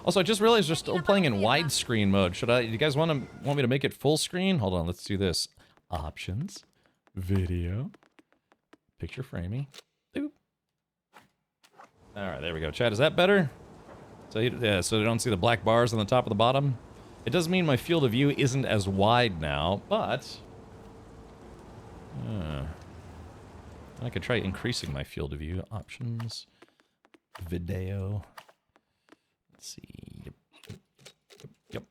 S1: Also, I just realized we're still playing in widescreen mode. You guys want me to make it full screen? Hold on, let's do this. Options, video, picture framing. Boop. Alright, there we go. Chat, is that better? So yeah, so you don't see the black bars on the top of the bottom. It does mean my field of view isn't as wide now, but I could try increasing my field of view. Options, video. Let's see. Yep.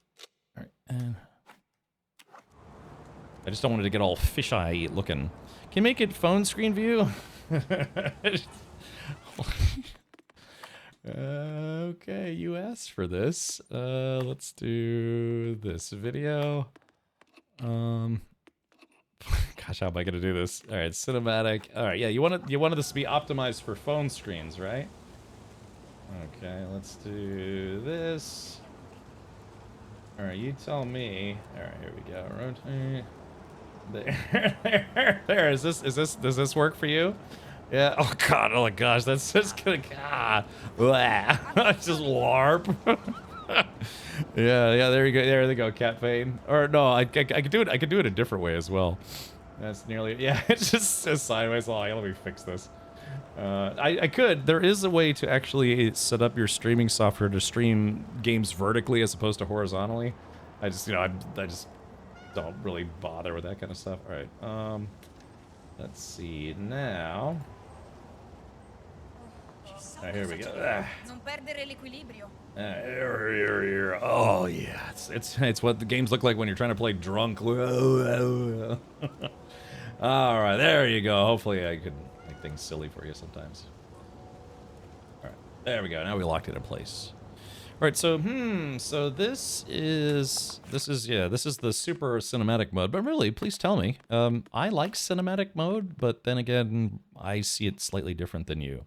S1: All right. And I just don't want it to get all fisheye looking. Can you make it phone screen view? Okay, you asked for this. Let's do this video. Gosh, how am I gonna do this? All right, cinematic. All right, yeah, you wanted this to be optimized for phone screens, right? Okay, let's do this. All right, you tell me. All right, here we go. Rotate. There. Does this work for you? Yeah. Oh God. Oh my gosh. That's just gonna. Just warp. Yeah. There you go. There they go. Cat Fane. Or no, I could do it. I could do it a different way as well. That's nearly. Yeah, it just says sideways. Oh, let me fix this. I could. There is a way to actually set up your streaming software to stream games vertically as opposed to horizontally. I just don't really bother with that kind of stuff. All right. Let's see now. All right, here we go.
S22: Non perdere l'equilibrio.
S1: Oh yeah, it's what the games look like when you're trying to play drunk. All right, there you go. Hopefully I could make things silly for you sometimes. All right, there we go. Now we locked it in place. All right, so so this is the super cinematic mode. But really, please tell me. I like cinematic mode, but then again, I see it slightly different than you.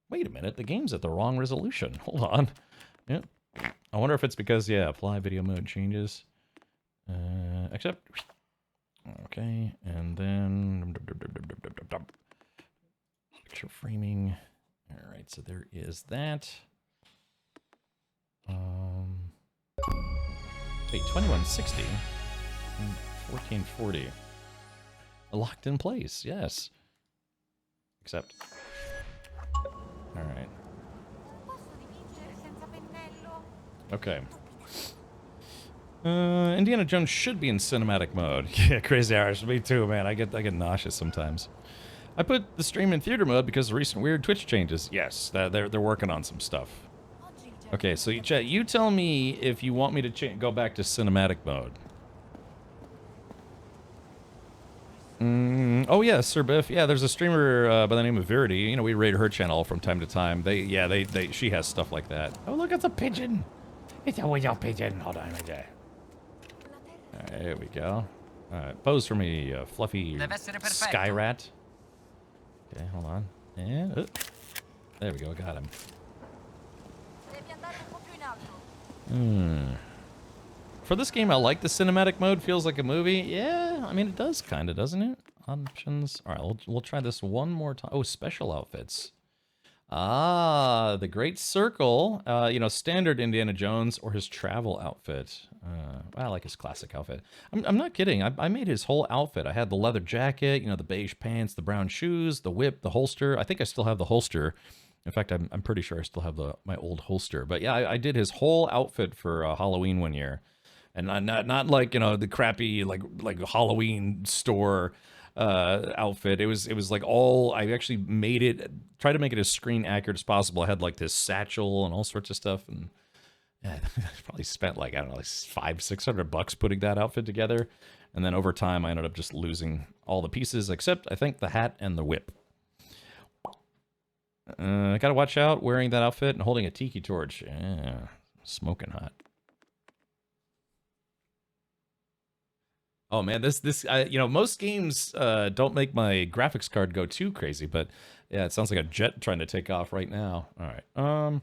S1: Wait a minute, the game's at the wrong resolution. Hold on. Yeah. I wonder if it's because, apply video mode changes. Accept. Okay, and then picture framing. All right, so there is that. Wait, 2160 and 1440. Locked in place, yes. Accept. All right. Okay. Indiana Jones should be in cinematic mode. Yeah, Crazy Irish. Me too, man. I get nauseous sometimes. I put the stream in theater mode because of recent weird Twitch changes. Yes, they're working on some stuff. Okay, so chat, you tell me if you want me to go back to cinematic mode. Oh yeah, Sir Biff. Yeah, there's a streamer by the name of Verity. You know, we raid her channel from time to time. She has stuff like that. Oh look, it's a pigeon. It's a little pigeon. Hold on right there. All right, there we go. All right, pose for me, fluffy sky rat. Okay, hold on. Yeah, there we go. Got him. For this game, I like the cinematic mode. Feels like a movie. Yeah, I mean, it does kind of, doesn't it? Options. All right, we'll try this one more time. Oh, special outfits. Ah, the Great Circle. You know, standard Indiana Jones or his travel outfit. I like his classic outfit. I'm not kidding. I made his whole outfit. I had the leather jacket, you know, the beige pants, the brown shoes, the whip, the holster. I think I still have the holster. In fact, I'm pretty sure I still have my old holster. But yeah, I did his whole outfit for Halloween one year. And not like, you know, the crappy like Halloween store outfit. It was like all, I actually made it, tried to make it as screen accurate as possible. I had like this satchel and all sorts of stuff, and yeah, I probably spent like, I don't know, like $500-600 putting that outfit together. And then over time, I ended up just losing all the pieces except I think the hat and the whip. I gotta watch out wearing that outfit and holding a tiki torch. Yeah, smoking hot. Oh man, you know, most games don't make my graphics card go too crazy, but yeah, it sounds like a jet trying to take off right now. All right,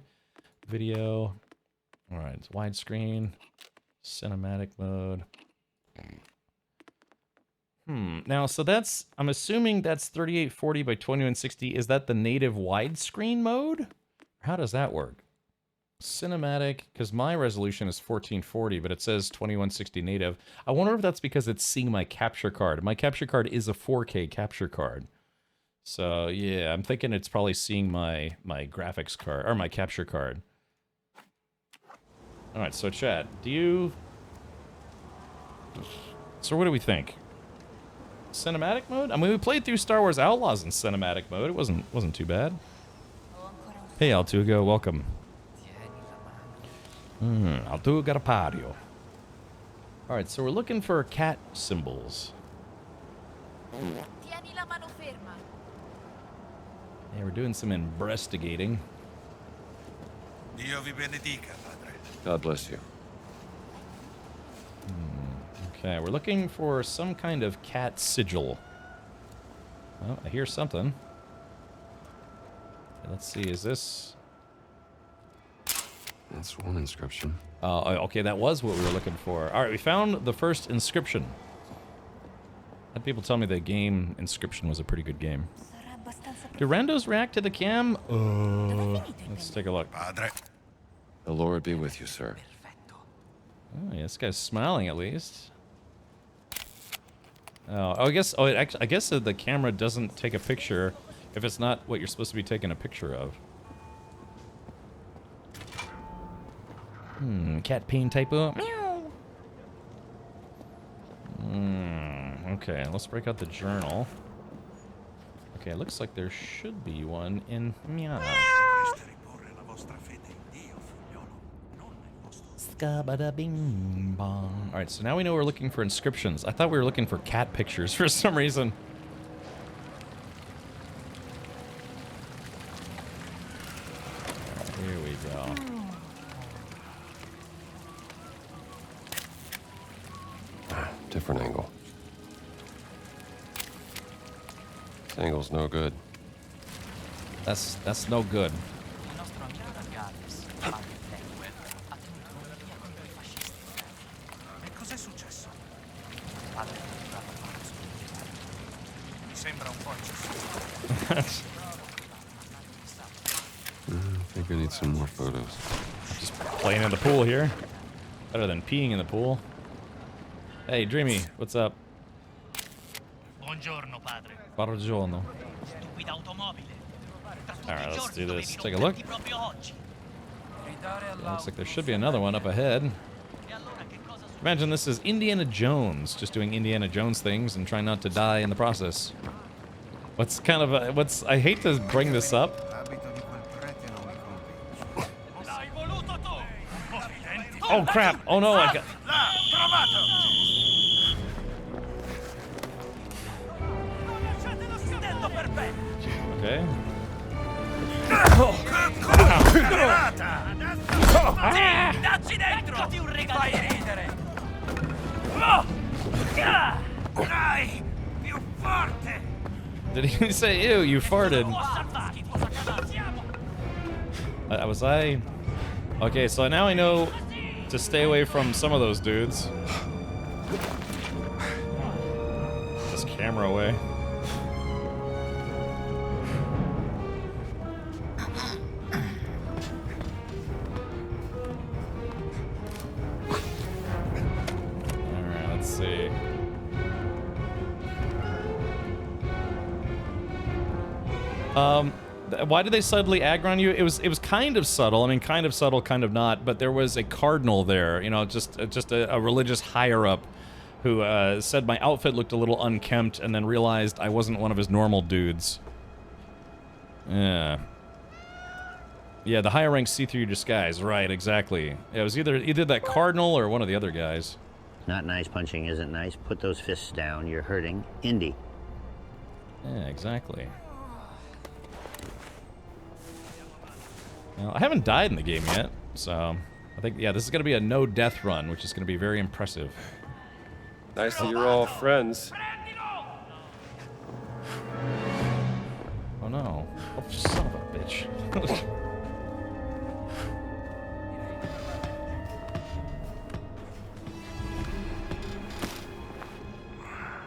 S1: video. All right, it's widescreen, cinematic mode. Now, so I'm assuming that's 3840 by 2160. Is that the native widescreen mode? How does that work? Cinematic, because my resolution is 1440, but it says 2160 native. I wonder if that's because it's seeing my capture card. My capture card is a 4K capture card. So yeah, I'm thinking it's probably seeing my graphics card, or my capture card. All right, so chat, so what do we think? Cinematic mode? I mean, we played through Star Wars Outlaws in cinematic mode. It wasn't too bad. Hey, Altugo, welcome. Altuga Rapario. Alright, so we're looking for cat symbols. Yeah, we're doing some investigating.
S2: Dio vi benedica, padre.
S19: God bless you.
S1: Okay, we're looking for some kind of cat sigil. Oh, I hear something. Let's see, is this...
S19: That's one inscription.
S1: Okay, that was what we were looking for. All right, we found the first inscription. Had people tell me the game Inscription was a pretty good game. Do randos react to the cam? Let's take a look.
S19: Padre. The Lord be with you, sir.
S1: Oh, yeah, this guy's smiling at least. Oh, I guess. Oh, I guess the camera doesn't take a picture if it's not what you're supposed to be taking a picture of. Cat pain typo. Meow. Okay, let's break out the journal. Okay, it looks like there should be one in meow. Bing bong. Alright, so now we know we're looking for inscriptions. I thought we were looking for cat pictures for some reason. Right, here we go.
S19: Different angle. This angle's no good.
S1: That's no good.
S19: I think I need some more photos.
S1: Just playing in the pool here. Better than peeing in the pool. Hey, Dreamy, what's up?
S18: Buongiorno, padre.
S1: Buongiorno.
S18: Stupida automobile.
S1: Alright, let's do this. Take a look. Looks like there should be another one up ahead. Imagine this is Indiana Jones, just doing Indiana Jones things and trying not to die in the process. What's kind of a, I hate to bring this up. Oh crap! Oh no! I got. Okay.
S18: Dacci dentro! Eccoti un regalo! Fai ridere! Dai! Più forte!
S1: Did he say, ew, you farted? Was I? Okay, so now I know to stay away from some of those dudes. This camera away. Alright, let's see. Why did they subtly aggro on you? It was kind of subtle. I mean, kind of subtle, kind of not. But there was a cardinal there, you know, just a religious higher up, who said my outfit looked a little unkempt, and then realized I wasn't one of his normal dudes. Yeah. Yeah, the higher ranks see through your disguise. Right, exactly. Yeah, it was either that cardinal or one of the other guys.
S5: Not nice punching isn't nice. Put those fists down. You're hurting. Indy.
S1: Yeah, exactly. Well, I haven't died in the game yet, so I think, yeah, this is going to be a no-death run, which is going to be very impressive.
S12: Nice that you're all friends.
S1: Oh no. Oh, son of a bitch.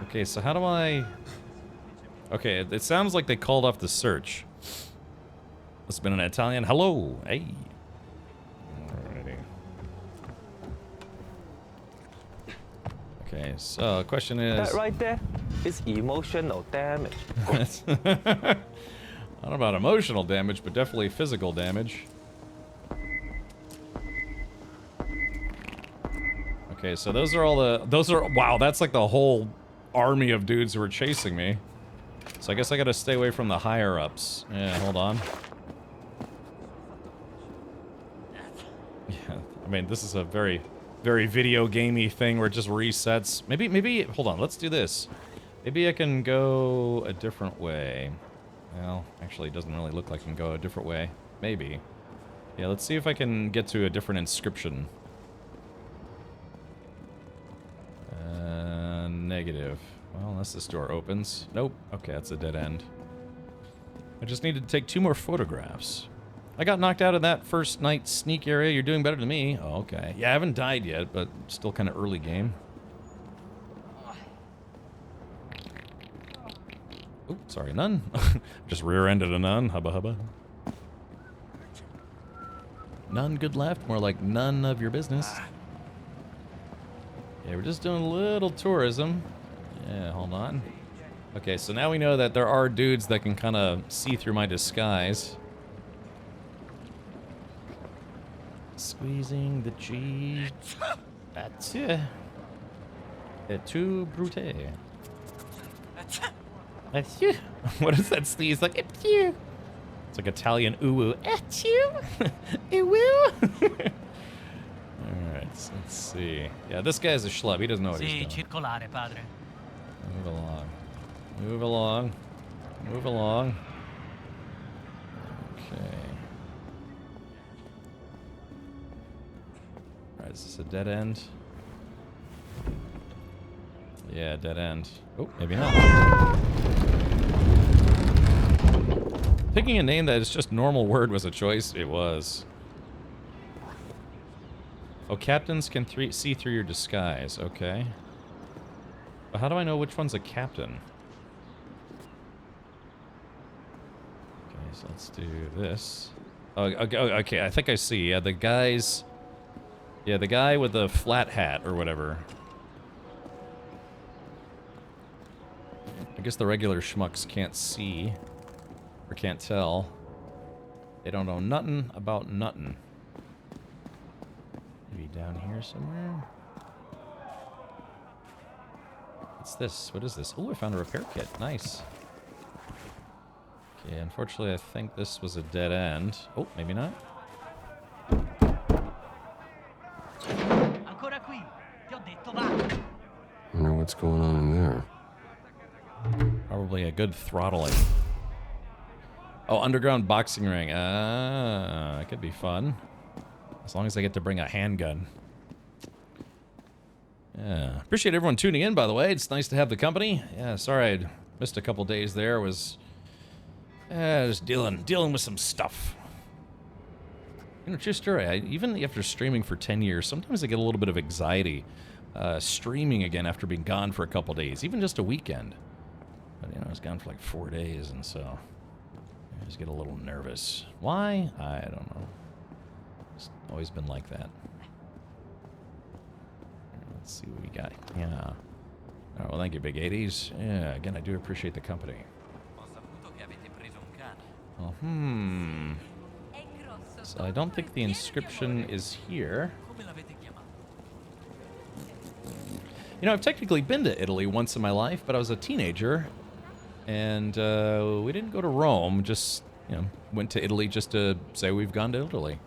S1: Okay, so how do I... Okay, it sounds like they called off the search. It's been an Italian. Hello. Hey. Alrighty. Okay, so the question is...
S9: That right there is emotional damage.
S1: I don't know about emotional damage, but definitely physical damage. Okay, so those are all the... Wow, that's like the whole army of dudes who are chasing me. So I guess I gotta stay away from the higher-ups. Yeah, hold on. Yeah, I mean, this is a very, very video gamey thing where it just resets. Maybe, hold on, let's do this. Maybe I can go a different way. Well, actually, it doesn't really look like I can go a different way. Maybe. Yeah, let's see if I can get to a different inscription. Negative. Well, unless this door opens. Nope. Okay, that's a dead end. I just needed to take 2 more photographs. I got knocked out of that first night sneak area. You're doing better than me. Oh, okay. Yeah, I haven't died yet, but still kind of early game. Oh, sorry, nun. Just rear-ended a nun. Hubba hubba. None good left. More like none of your business. Yeah, we're just doing a little tourism. Yeah, hold on. Okay, so now we know that there are dudes that can kind of see through my disguise. Squeezing the cheese. That's it. Too brute. That's you. What is that sneeze like? It's you. It's like Italian ooh-woo. It's you. Ooh-woo. Alright, let's see. Yeah, this guy's a schlub. He doesn't know what he's doing.
S18: Circolare, padre.
S1: Move along. Move along. Move along. Okay. Alright, is this a dead end? Yeah, dead end. Oh, maybe not. Picking a name that is just normal word was a choice. It was. Oh, captains can see through your disguise. Okay. But how do I know which one's a captain? Okay, so let's do this. Oh, okay, I think I see. Yeah, the guys... Yeah, the guy with the flat hat or whatever. I guess the regular schmucks can't see. Or can't tell. They don't know nothing about nothing. Maybe down here somewhere? What's this? What is this? Oh, I found a repair kit. Nice. Okay, unfortunately I think this was a dead end. Oh, maybe not.
S19: I wonder what's going on in there.
S1: Probably a good throttling. Oh, underground boxing ring. Ah, that could be fun. As long as I get to bring a handgun. Yeah. Appreciate everyone tuning in, by the way. It's nice to have the company. Yeah, sorry I missed a couple days there. Was just dealing with some stuff. You know, true story. Even after streaming for 10 years, sometimes I get a little bit of anxiety streaming again after being gone for a couple days, even just a weekend. But, you know, I was gone for like 4 days, and so I just get a little nervous. Why? I don't know. It's always been like that. Let's see what we got. Yeah. All right, well, thank you, Big 80s. Yeah, again, I do appreciate the company. Oh, So I don't think the inscription is here. You know, I've technically been to Italy once in my life, but I was a teenager, and we didn't go to Rome. Just, you know, went to Italy just to say we've gone to Italy.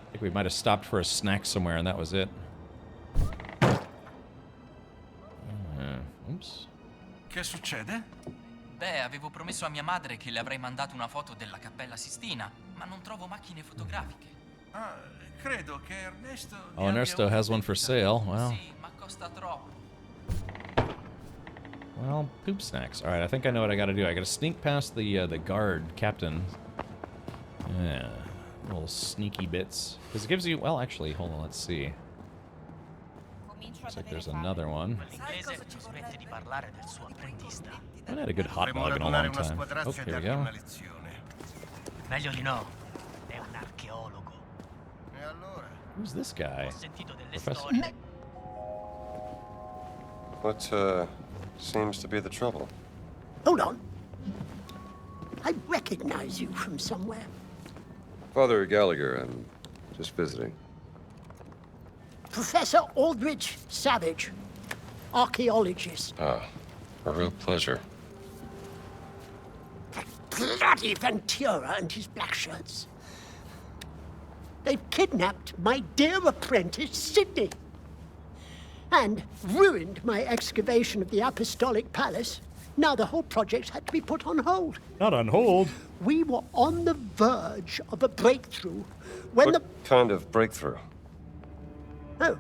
S1: I think we might have stopped for a snack somewhere, and that was it. Oops.
S2: Che succede?
S11: Beh, avevo promesso a mia madre che le avrei mandato una foto della Cappella Sistina, ma non trovo macchine fotografiche.
S2: Ah, credo che Ernesto...
S1: Oh, Ernesto has one for sale. Well.
S11: Sì, ma costa troppo.
S1: Well, poop snacks. All right, I think I know what I got to do. I got to sneak past the guard captain. Yeah, little sneaky bits. Because it gives you... Well, actually, hold on. Let's see. Looks like there's another one. I haven't had a good hot dog in a long time. Oh, here we go.
S18: Meglio di no. È un archeologo.
S1: Who's this guy? Professor?
S12: What, seems to be the trouble?
S13: Hold on. I recognize you from somewhere.
S12: Father Gallagher, I'm just visiting.
S13: Professor Aldrich Savage, archaeologist.
S12: Ah, a real pleasure.
S13: That bloody Ventura and his black shirts. They've kidnapped my dear apprentice, Sidney, and ruined my excavation of the Apostolic Palace. Now the whole project's had to be put on hold.
S1: Not on hold.
S13: We were on the verge of a breakthrough when
S12: What kind of breakthrough?
S13: Oh.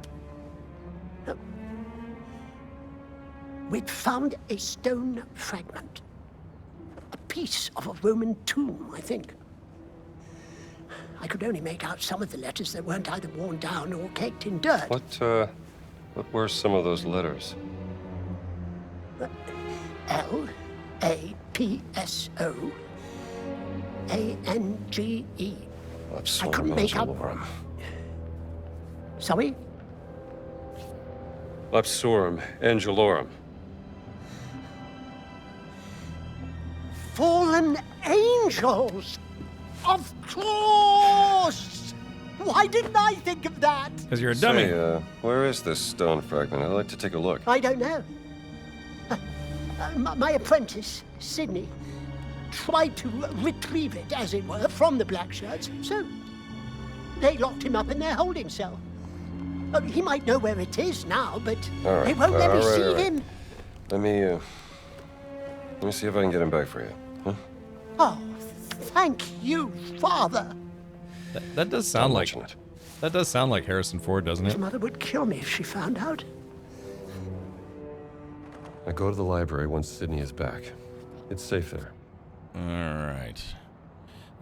S13: We'd found a stone fragment. A piece of a Roman tomb, I think. I could only make out some of the letters that weren't either worn down or caked in dirt.
S12: What were some of those letters?
S13: L-A-P-P-E P-S-O-A-N-G-E. I couldn't
S19: Lapsorum
S13: make out.
S19: Angelorum.
S13: Sorry?
S12: Lapsorum Angelorum.
S13: Fallen angels! Of course! Why didn't I think of that?
S1: Because you're a dummy.
S12: Say, where is this stone fragment? I'd like to take a look.
S13: I don't know. My apprentice, Sidney, tried to retrieve it, as it were, from the black shirts, so they locked him up in their holding cell. He might know where it is now, but
S12: All right.
S13: they won't let me see
S12: all right.
S13: him.
S12: Let me see if I can get him back for you. Huh?
S13: Oh, thank you, Father.
S1: That does sound like that does sound like Harrison Ford, doesn't
S13: His
S1: it?
S13: mother would kill me if she found out.
S12: I go to the library once Sydney is back. It's safe there.
S1: All right.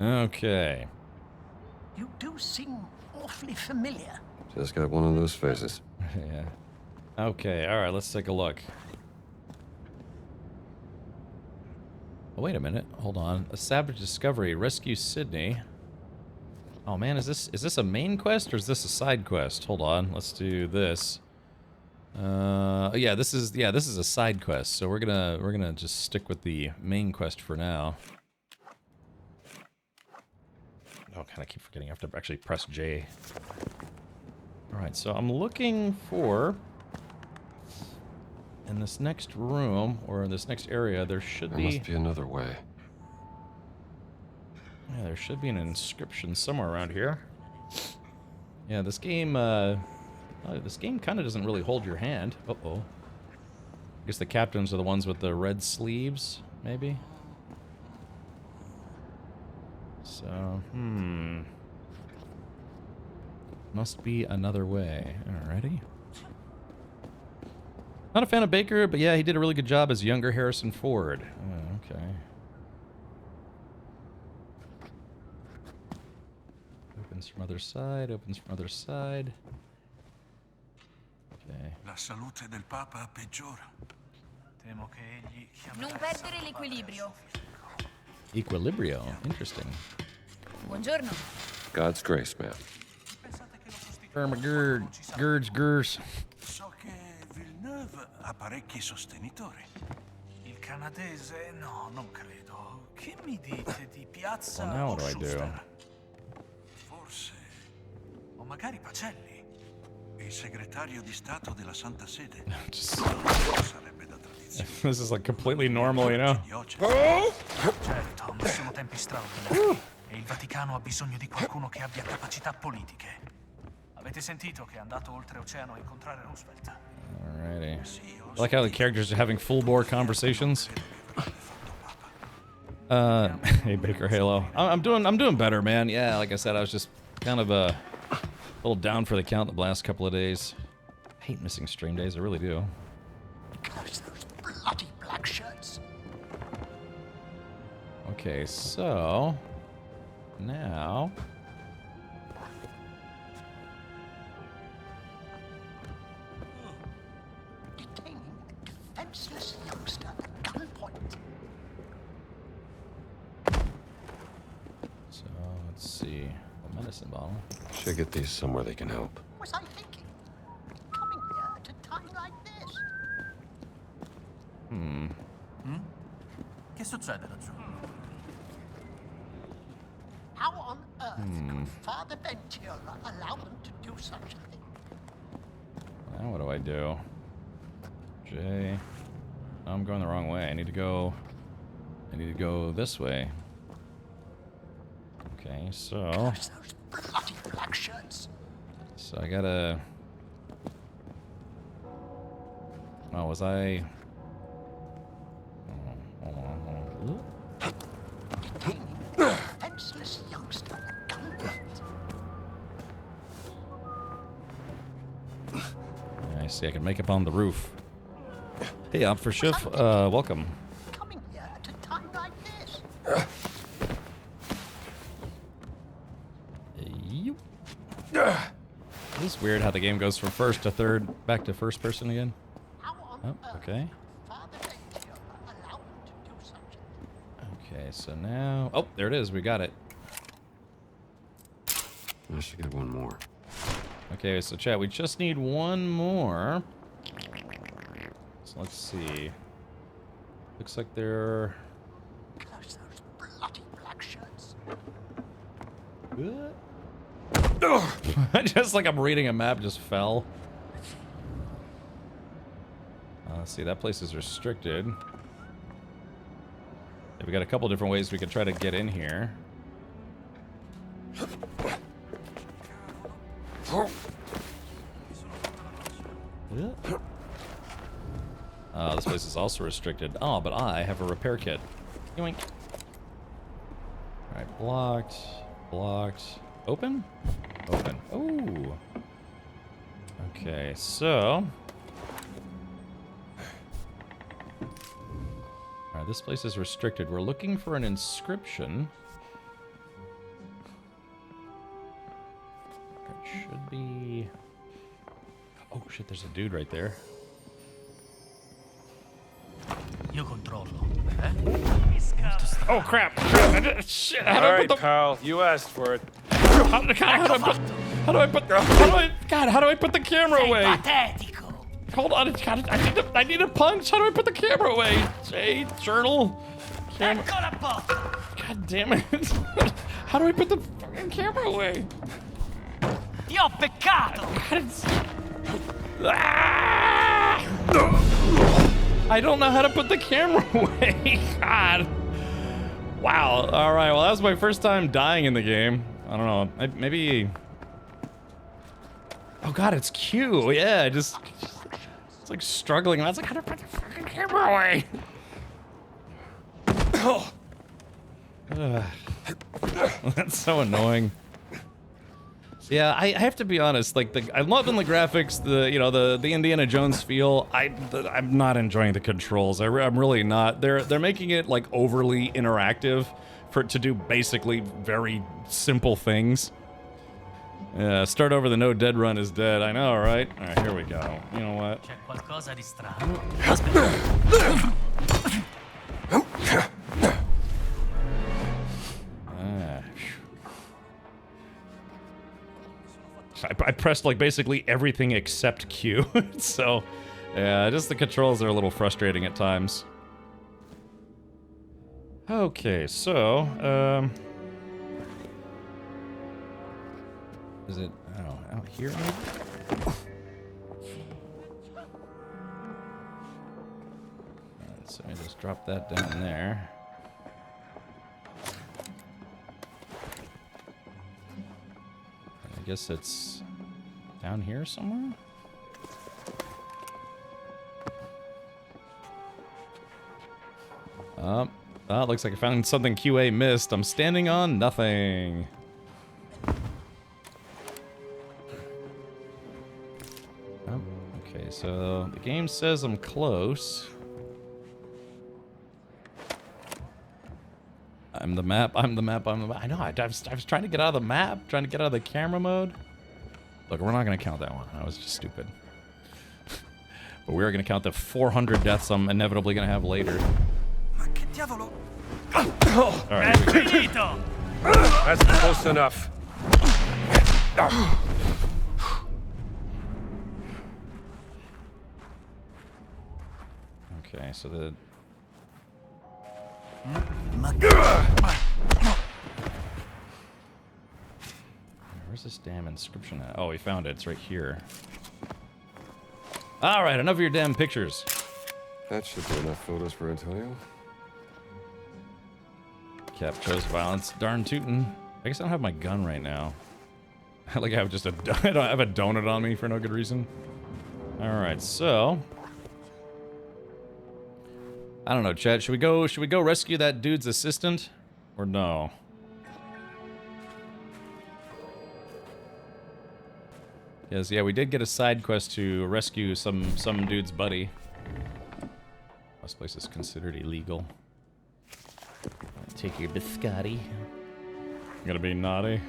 S1: Okay.
S13: You do seem awfully familiar.
S12: Just got one of those faces.
S1: Yeah. Okay. All right. Let's take a look. Oh, wait a minute. Hold on. A savage discovery. Rescue Sydney. Oh man, is this a main quest or is this a side quest? Hold on. Let's do this. Yeah, this is a side quest. So we're gonna just stick with the main quest for now. Oh, kind of keep forgetting I have to actually press J. All right, so I'm looking for in this next room or in this next area there should
S12: There must be another way.
S1: Yeah, there should be an inscription somewhere around here. Yeah, this game kind of doesn't really hold your hand. Uh-oh. I guess the captains are the ones with the red sleeves, maybe? So, must be another way. Alrighty. Not a fan of Baker, but yeah, he did a really good job as younger Harrison Ford. Oh, okay. Opens from other side, opens from other side. Okay.
S2: La salute del Papa peggiora. Temo che egli
S22: Non perdere l'equilibrio.
S1: Equilibrio. Interesting.
S22: Buongiorno.
S12: God's grace, man.
S1: Gers.
S2: So che Villeneuve ha parecchi sostenitori. Il canadese, no, non credo. Che mi dite di Piazza
S1: Well, now what do I do?
S2: Schuster? Forse. O magari Pacelli. Il segretario di Stato della Santa Sede. Sarebbe da tradizione.
S1: This is like completely normal, you know?
S2: Certo, ma sono tempi straordinari. E il Vaticano ha bisogno di qualcuno che abbia capacità politiche. Avete sentito che è andato oltreoceano a incontrare Roosevelt?
S1: Alrighty. I like how the characters are having full-bore conversations. Hey Baker Halo. I'm doing better, man. Yeah, like I said, I was just kind of a little down for the count the last couple of days. I hate missing stream days, I really do.
S13: Curse those bloody black shirts.
S1: Okay, so now
S13: Detaining a defenseless youngster at gunpoint.
S1: So let's see. A medicine bottle.
S12: Should get these somewhere they can help.
S13: Was I thinking? Coming here at a time like this.
S2: Che succede laggiù?
S13: How on earth could Father Ventura allow them to do such a thing?
S1: Now what do I do? J. Oh, I'm going the wrong way. I need to go this way. Okay, so
S13: Curse those bloody black shirts.
S1: I gotta. Oh, was I? Hold on.
S13: Detaining a defenseless youngster at gunpoint.
S1: I see. I can make up on the roof. Hey, Officer Schiff. Welcome.
S13: Coming here at a time like this.
S1: It's weird how the game goes from first to third, back to first person again. Oh, okay.
S13: Father Ventura allow them to do such a thing.
S1: so now... Oh, there it is. We got it.
S19: I should get one more.
S1: Okay, so chat, we just need one more. So let's see. Looks like they're...
S13: Bloody black shirts.
S1: Just like I'm reading a map, just fell. Let's see, that place is restricted. Yeah, we got a couple different ways we could try to get in here. This place is also restricted. Oh, but I have a repair kit. Yoink. Alright, blocked. Blocked. Open? Open. Ooh. Okay, so... Alright, this place is restricted. We're looking for an inscription. It should be... Oh shit, there's a dude right there.
S2: Io controllo.
S1: Oh crap! Shit!
S12: All right, pal. You asked for it.
S1: How do I put the camera away?
S2: Patetico.
S1: Hold on, I need a punch. How do I put the camera away? Hey, journal. Camera. God damn it! How do I put the fucking camera away?
S2: Io ho peccato.
S1: I don't know how to put the camera away. God. Wow. All right. Well, that was my first time dying in the game. I don't know. Maybe. Oh God, it's Q. Yeah, it's like struggling. I was like, how to put the fucking camera away? That's so annoying. Yeah, I have to be honest. Like, I'm loving the graphics, the Indiana Jones feel. I'm not enjoying the controls. I'm really not. They're making it like overly interactive to do basically very simple things. Yeah, start over the no dead run is dead. I know, right? All right, here we go. You know what?
S2: C'è qualcosa di strano. Aspetta.
S1: I pressed like basically everything except Q. So, yeah, just the controls are a little frustrating at times. Okay, so, is it, oh, out here maybe? Alright, so I just drop that down there. I guess it's down here somewhere? Oh, it looks like I found something QA missed. I'm standing on nothing. Oh, okay, so the game says I'm close. I'm the map. I know, I was trying to get out of the map, trying to get out of the camera mode. Look, we're not going to count that one. That was just stupid. But we are going to count the 400 deaths I'm inevitably going to have later. Alright.
S12: That's close enough.
S1: Okay, so the... Where's this damn inscription at? Oh, we found it. It's right here. Alright, enough of your damn pictures.
S19: That should be enough photos for Antonio.
S1: Cap chose violence. Darn tootin'. I guess I don't have my gun right now. Like I have just I don't have a donut on me for no good reason. Alright, so... I don't know, Chad. Should we go rescue that dude's assistant? Or no? Yes, yeah, we did get a side quest to rescue some dude's buddy. This place is considered illegal. Take your biscotti. I'm gonna be naughty.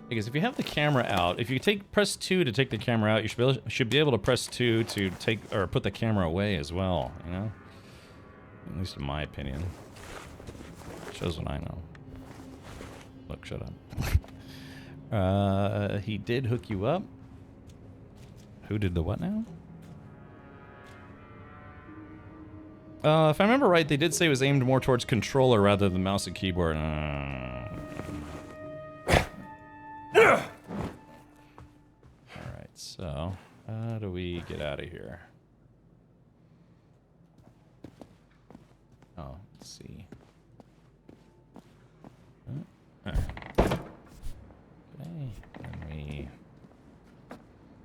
S1: Because if you have the camera out, if you press 2 to take the camera out, you should be able to press 2 to put the camera away as well, you know? At least in my opinion. Shows what I know. Look, shut up. He did hook you up. Who did the what now? If I remember right, they did say it was aimed more towards controller rather than mouse and keyboard. Alright, so how do we get out of here? Oh, let's see. Okay, then we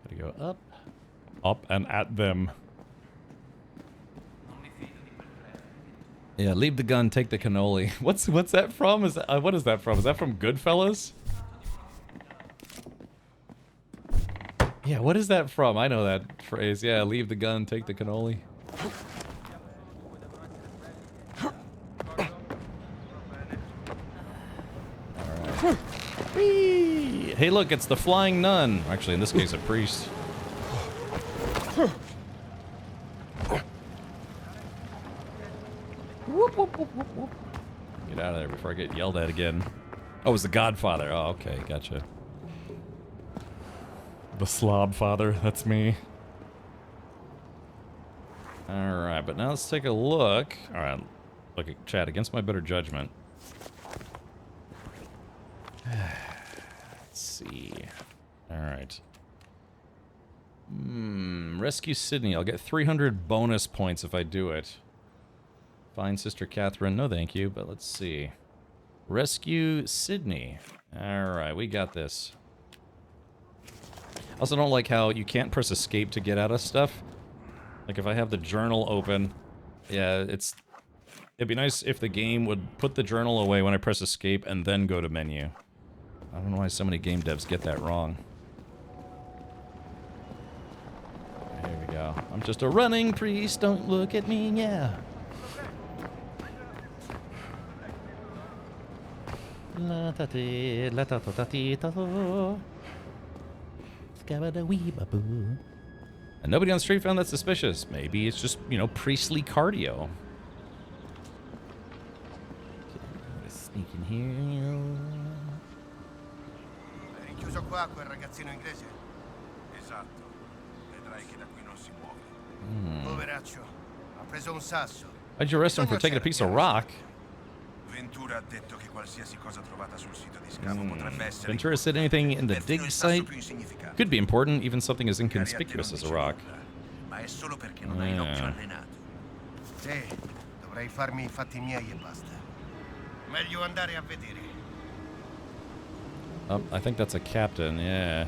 S1: gotta go up. Up and at them. Yeah, leave the gun, take the cannoli. What's that from? What is that from? Is that from Goodfellas? Yeah, what is that from? I know that phrase. Yeah, leave the gun, take the cannoli. Alright. Whee! Hey, look, it's the flying nun. Actually, in this case, a priest. Get out of there before I get yelled at again. Oh, it was the Godfather. Oh, okay, gotcha. The Slob Father, that's me. Alright, but now let's take a look. Alright, look at chat. Against my better judgment. Let's see. Alright. Rescue Sydney. I'll get 300 bonus points if I do it. Find Sister Catherine. No thank you, but let's see. Rescue Sydney. Alright, we got this. Also don't like how you can't press escape to get out of stuff. Like if I have the journal open, yeah, it'd be nice if the game would put the journal away when I press escape and then go to menu. I don't know why so many game devs get that wrong. Here we go. I'm just a running priest, don't look at me, yeah. La ta ti, la ta ta ta ti ta. And nobody on the street found that suspicious. Maybe it's just, you know, priestly cardio. Okay, sneak in here.
S6: Hai chiuso qua quel ragazzino inglese? Esatto. Vedrai che da qui non si muove. Poveraccio. Ha preso un sasso.
S1: Why'd you arrest him for taking a piece of rock?
S6: Ventura ha detto che qualsiasi cosa trovata sul sito di scavo potrebbe essere.
S1: Ventura said anything in the dig site could be important, even something as inconspicuous as a rock.
S6: Ma è solo perché non hai l'occhio allenato. Sì, dovrei farmi i fatti miei e basta. Meglio andare a vedere.
S1: Oh, I think that's a captain, yeah.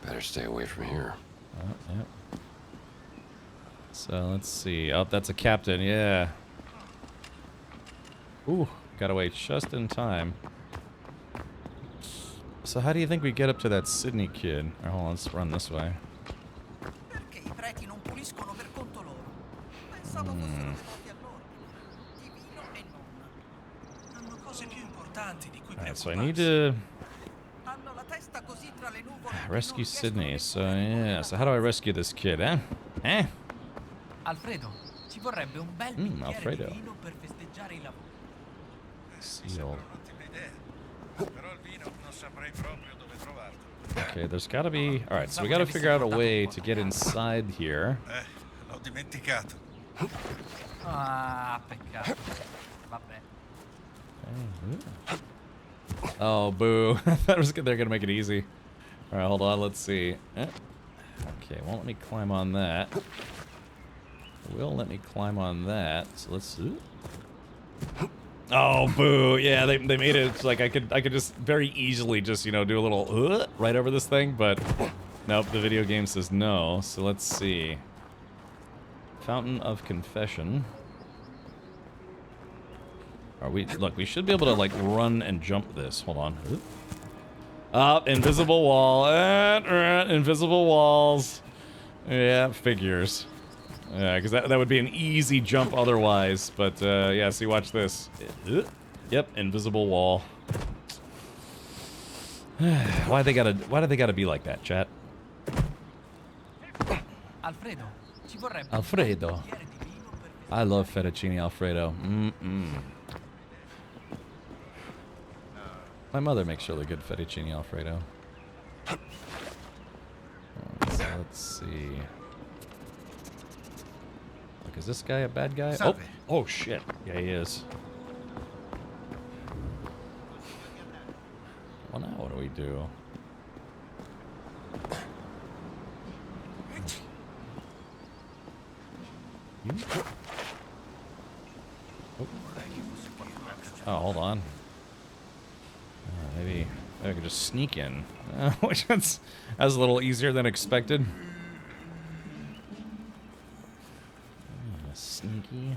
S19: Better stay away from here.
S1: Oh, yep. So let's see. Oh, that's a captain, yeah. Ooh, got away just in time. So how do you think we get up to that Sydney kid? Right, hold on, let's run this way. Alright, so I need to rescue Sydney. So yeah, so how do I rescue this kid, eh? Eh?
S11: Alfredo, ci vorrebbe un bel bicchiere
S1: Alfredo.
S11: di vino per festeggiare il lavoro.
S1: Seal. Okay, there's gotta be... Alright, so we gotta figure out a way to get inside here.
S6: L'ho dimenticato.
S11: Ah, peccato. Vabbè.
S1: Oh, boo. They're gonna make it easy. Alright, hold on, let's see. Okay, won't let me climb on that. Will let me climb on that, so let's... Oh, boo! Yeah, they made it like I could just very easily just, you know, do a little right over this thing, but nope, the video game says no. So let's see. Fountain of Confession. Are we? Look, we should be able to like run and jump this. Hold on. Invisible wall. Invisible walls. Yeah, figures. Yeah, because that would be an easy jump otherwise. But yeah, see, watch this. Yep, invisible wall. Why do they gotta be like that, chat?
S11: Alfredo, ci vorrebbe
S1: Alfredo. I love fettuccine Alfredo. My mother makes really good fettuccine Alfredo. So let's see. Look, is this guy a bad guy? Oh shit. Yeah, he is. Well, now what do we do? Oh, hold on. Maybe I could just sneak in, which that's a little easier than expected. Sneaky.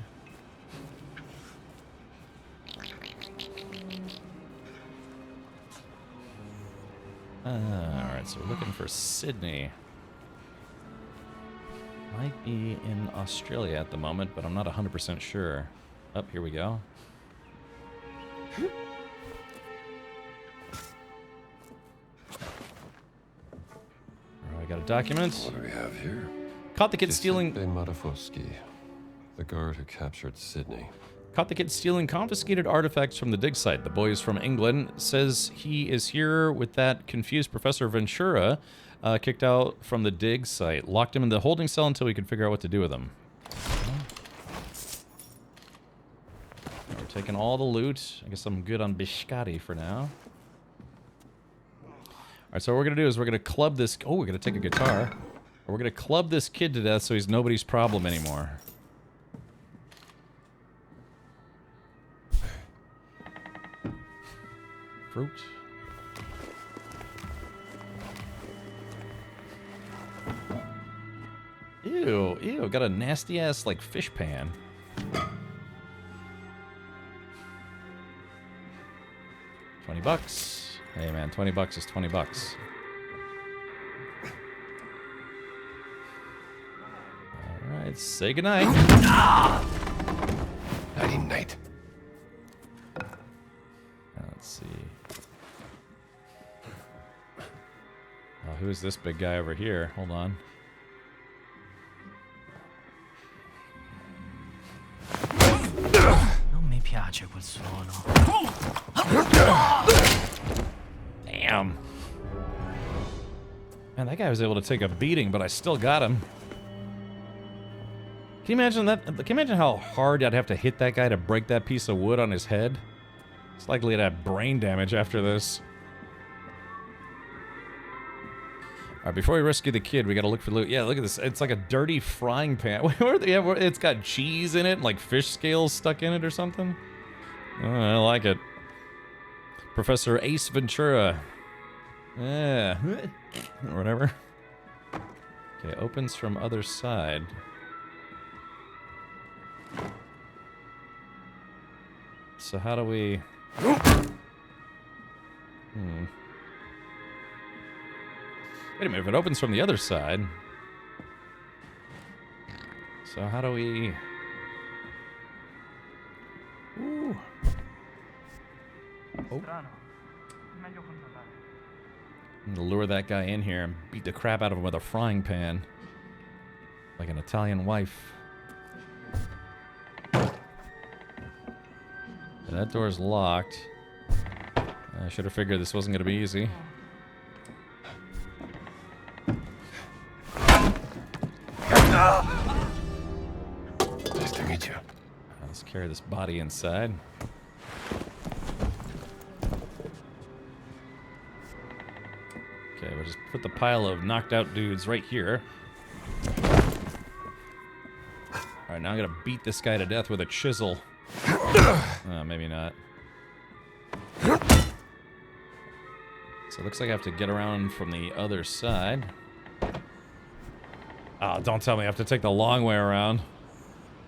S1: Alright, so we're looking for Sydney. Might be in Australia at the moment, but I'm not 100% sure. Oh, here we go. I got a document.
S19: What do we have here?
S1: Caught the kid stealing...
S19: Matafosky, the guard who captured Sydney.
S1: Caught the kid stealing confiscated artifacts from the dig site. The boy is from England. Says he is here with that confused Professor Ventura, kicked out from the dig site. Locked him in the holding cell until we could figure out what to do with him. We're taking all the loot. I guess I'm good on Biscotti for now. Alright, so what we're going to do is we're going to club this... Oh, we're going to take a guitar. We're going to club this kid to death so he's nobody's problem anymore. Fruit. Ew, ew, got a nasty ass like fish pan. $20. Hey man, 20 bucks is 20 bucks. Alright, say goodnight.
S19: Nighty night.
S1: Let's see. Oh, who is this big guy over here? Hold on.
S2: Non mi piace quel suono.
S1: Damn. Man, that guy was able to take a beating, but I still got him. Can you imagine that? Can you imagine how hard I'd have to hit that guy to break that piece of wood on his head? It's likely to have brain damage after this. Alright, before we rescue the kid, we gotta look for loot. Yeah, look at this. It's like a dirty frying pan. It's got cheese in it, and like fish scales stuck in it or something. Oh, I like it. Professor Ace Ventura. Yeah. Or whatever. Okay, opens from other side. So how do we... Wait a minute, if it opens from the other side... So how do we... Ooh. Oh. I'm gonna lure that guy in here and beat the crap out of him with a frying pan. Like an Italian wife. And that door's locked. I should have figured this wasn't gonna be easy.
S19: Nice to meet you.
S1: Let's carry this body inside. Okay, we'll just put the pile of knocked out dudes right here. Alright, now I'm gonna beat this guy to death with a chisel. Maybe not. So it looks like I have to get around from the other side. Oh, don't tell me I have to take the long way around.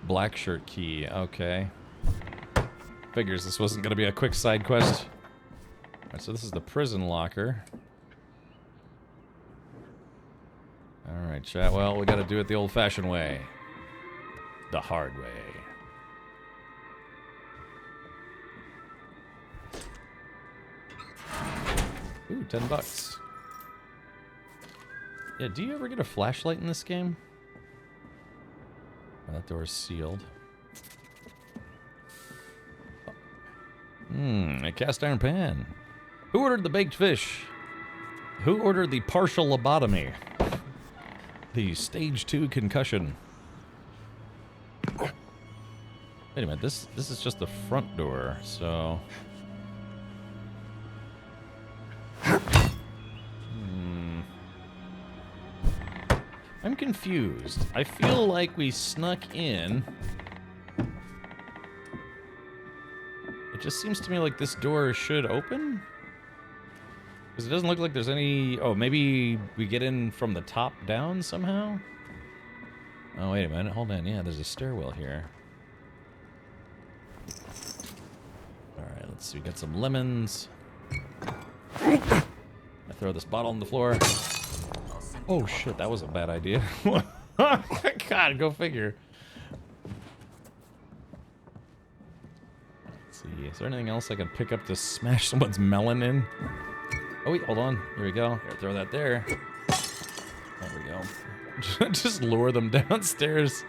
S1: Black shirt key, okay. Figures this wasn't gonna be a quick side quest. Alright, so this is the prison locker. Alright, chat, well, we gotta do it the old-fashioned way. the hard way. Ooh, $10. Yeah, do you ever get a flashlight in this game? Oh, that door's sealed. A cast iron pan. Who ordered the baked fish? Who ordered the partial lobotomy? The stage 2 concussion. Wait a minute, this is just the front door, so... I'm confused. I feel like we snuck in. It just seems to me like this door should open? Because it doesn't look like there's any... Oh, maybe we get in from the top down somehow? Oh, wait a minute. Hold on. Yeah, there's a stairwell here. Alright, let's see. We got some lemons. I throw this bottle on the floor. Oh, shit. That was a bad idea. God, go figure. Let's see. Is there anything else I can pick up to smash someone's melon in? Oh, wait, hold on. Here we go. Here, throw that there. There we go. Just lure them downstairs.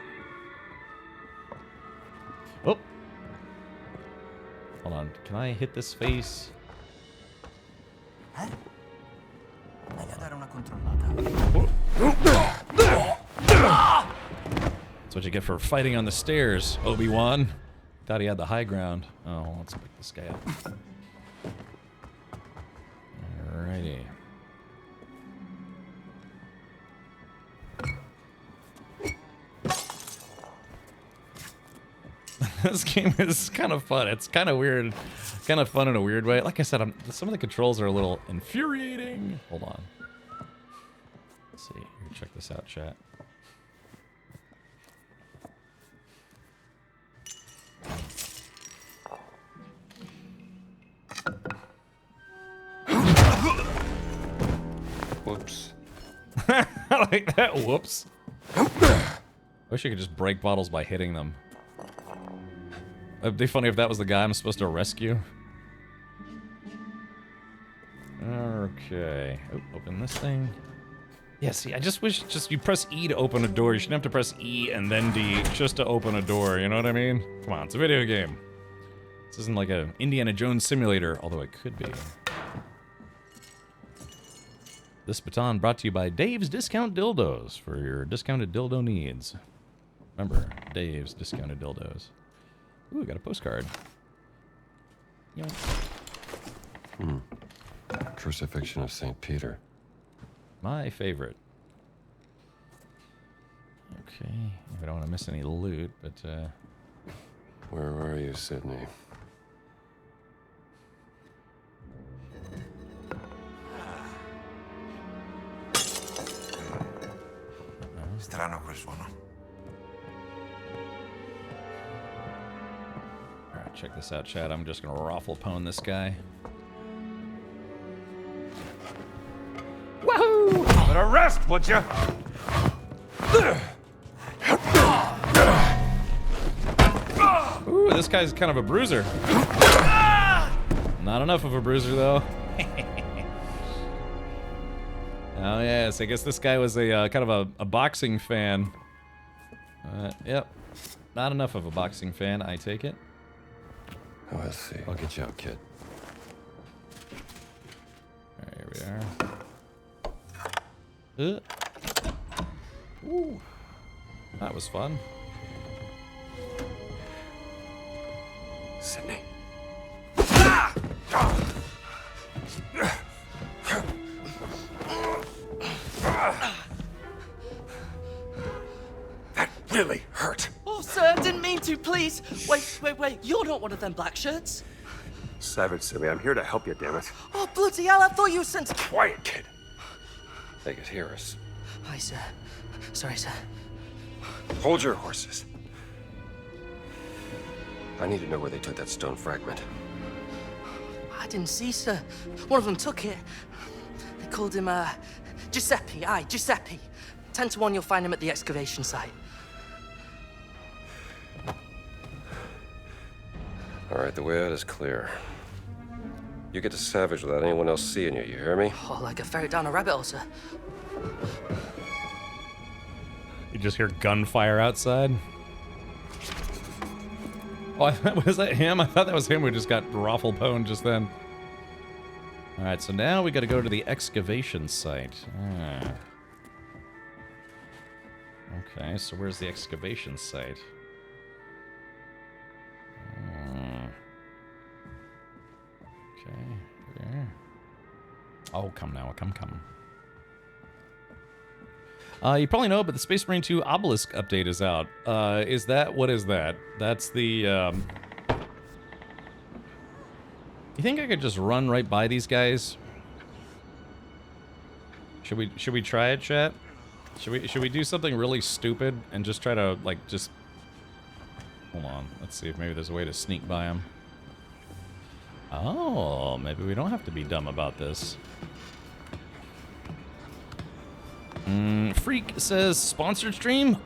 S1: Oh. Hold on. Can I hit this face? That's what you get for fighting on the stairs, Obi-Wan. Thought he had the high ground. Oh, let's pick this guy up. Alrighty. This game is kind of fun. It's kind of weird. Kind of fun in a weird way. Like I said, some of the controls are a little infuriating. Hold on. Let's see. Here, check this out, chat.
S12: Whoops.
S1: I like that. Whoops. I wish I could just break bottles by hitting them. It'd be funny if that was the guy I'm supposed to rescue. Okay. Oh, open this thing. Yeah, see, I just wish you press E to open a door. You shouldn't have to press E and then D just to open a door, you know what I mean? Come on, it's a video game. This isn't like a Indiana Jones simulator, although it could be. This baton brought to you by Dave's Discount Dildos for your discounted dildo needs. Remember, Dave's Discounted Dildos. Ooh, got a postcard.
S19: Crucifixion of St. Peter.
S1: My favorite. Okay, I don't want to miss any loot, but
S19: Where are you, Sydney?
S3: Strano quel suono.
S1: Alright, check this out, chat. I'm just gonna raffle pwn this guy.
S3: Wahoo! But arrest, would you?
S1: Ooh, this guy's kind of a bruiser. Not enough of a bruiser, though. Oh, yes. I guess this guy was a kind of a boxing fan. Yep. Not enough of a boxing fan, I take it.
S19: Oh, let's see. I'll get you out, kid.
S1: There we are. Ooh. That was fun.
S3: Sydney. That really hurt.
S14: Oh, sir, I didn't mean to, please. Wait. You're not one of them black shirts.
S12: Savage, silly. I'm here to help you, damn it.
S14: Oh, bloody hell, I thought you were sent to...
S12: Quiet, kid. They could hear us.
S14: Hi, sir. Sorry, sir.
S12: Hold your horses. I need to know where they took that stone fragment.
S14: I didn't see, sir. One of them took it. They called him, Giuseppe. Aye, Giuseppe. 10 to 1 you'll find him at the excavation site.
S12: All right, the way out is clear. You get to Savage without anyone else seeing you, you hear me?
S14: Oh, like a ferret down a rabbit hole, sir.
S1: You just hear gunfire outside. Oh, was that him? I thought that was him who just got raffle pwned just then. Alright, so now we gotta go to the excavation site. Ah. Okay, so where's the excavation site? Okay, there. Oh, come now, come. You probably know, but the Space Marine 2 Obelisk update is out. What is that? That's the, You think I could just run right by these guys? Should we try it, chat? Should we do something really stupid and just try to, like, just... Hold on, let's see if maybe there's a way to sneak by them. Oh, maybe we don't have to be dumb about this. Freak says, sponsored stream?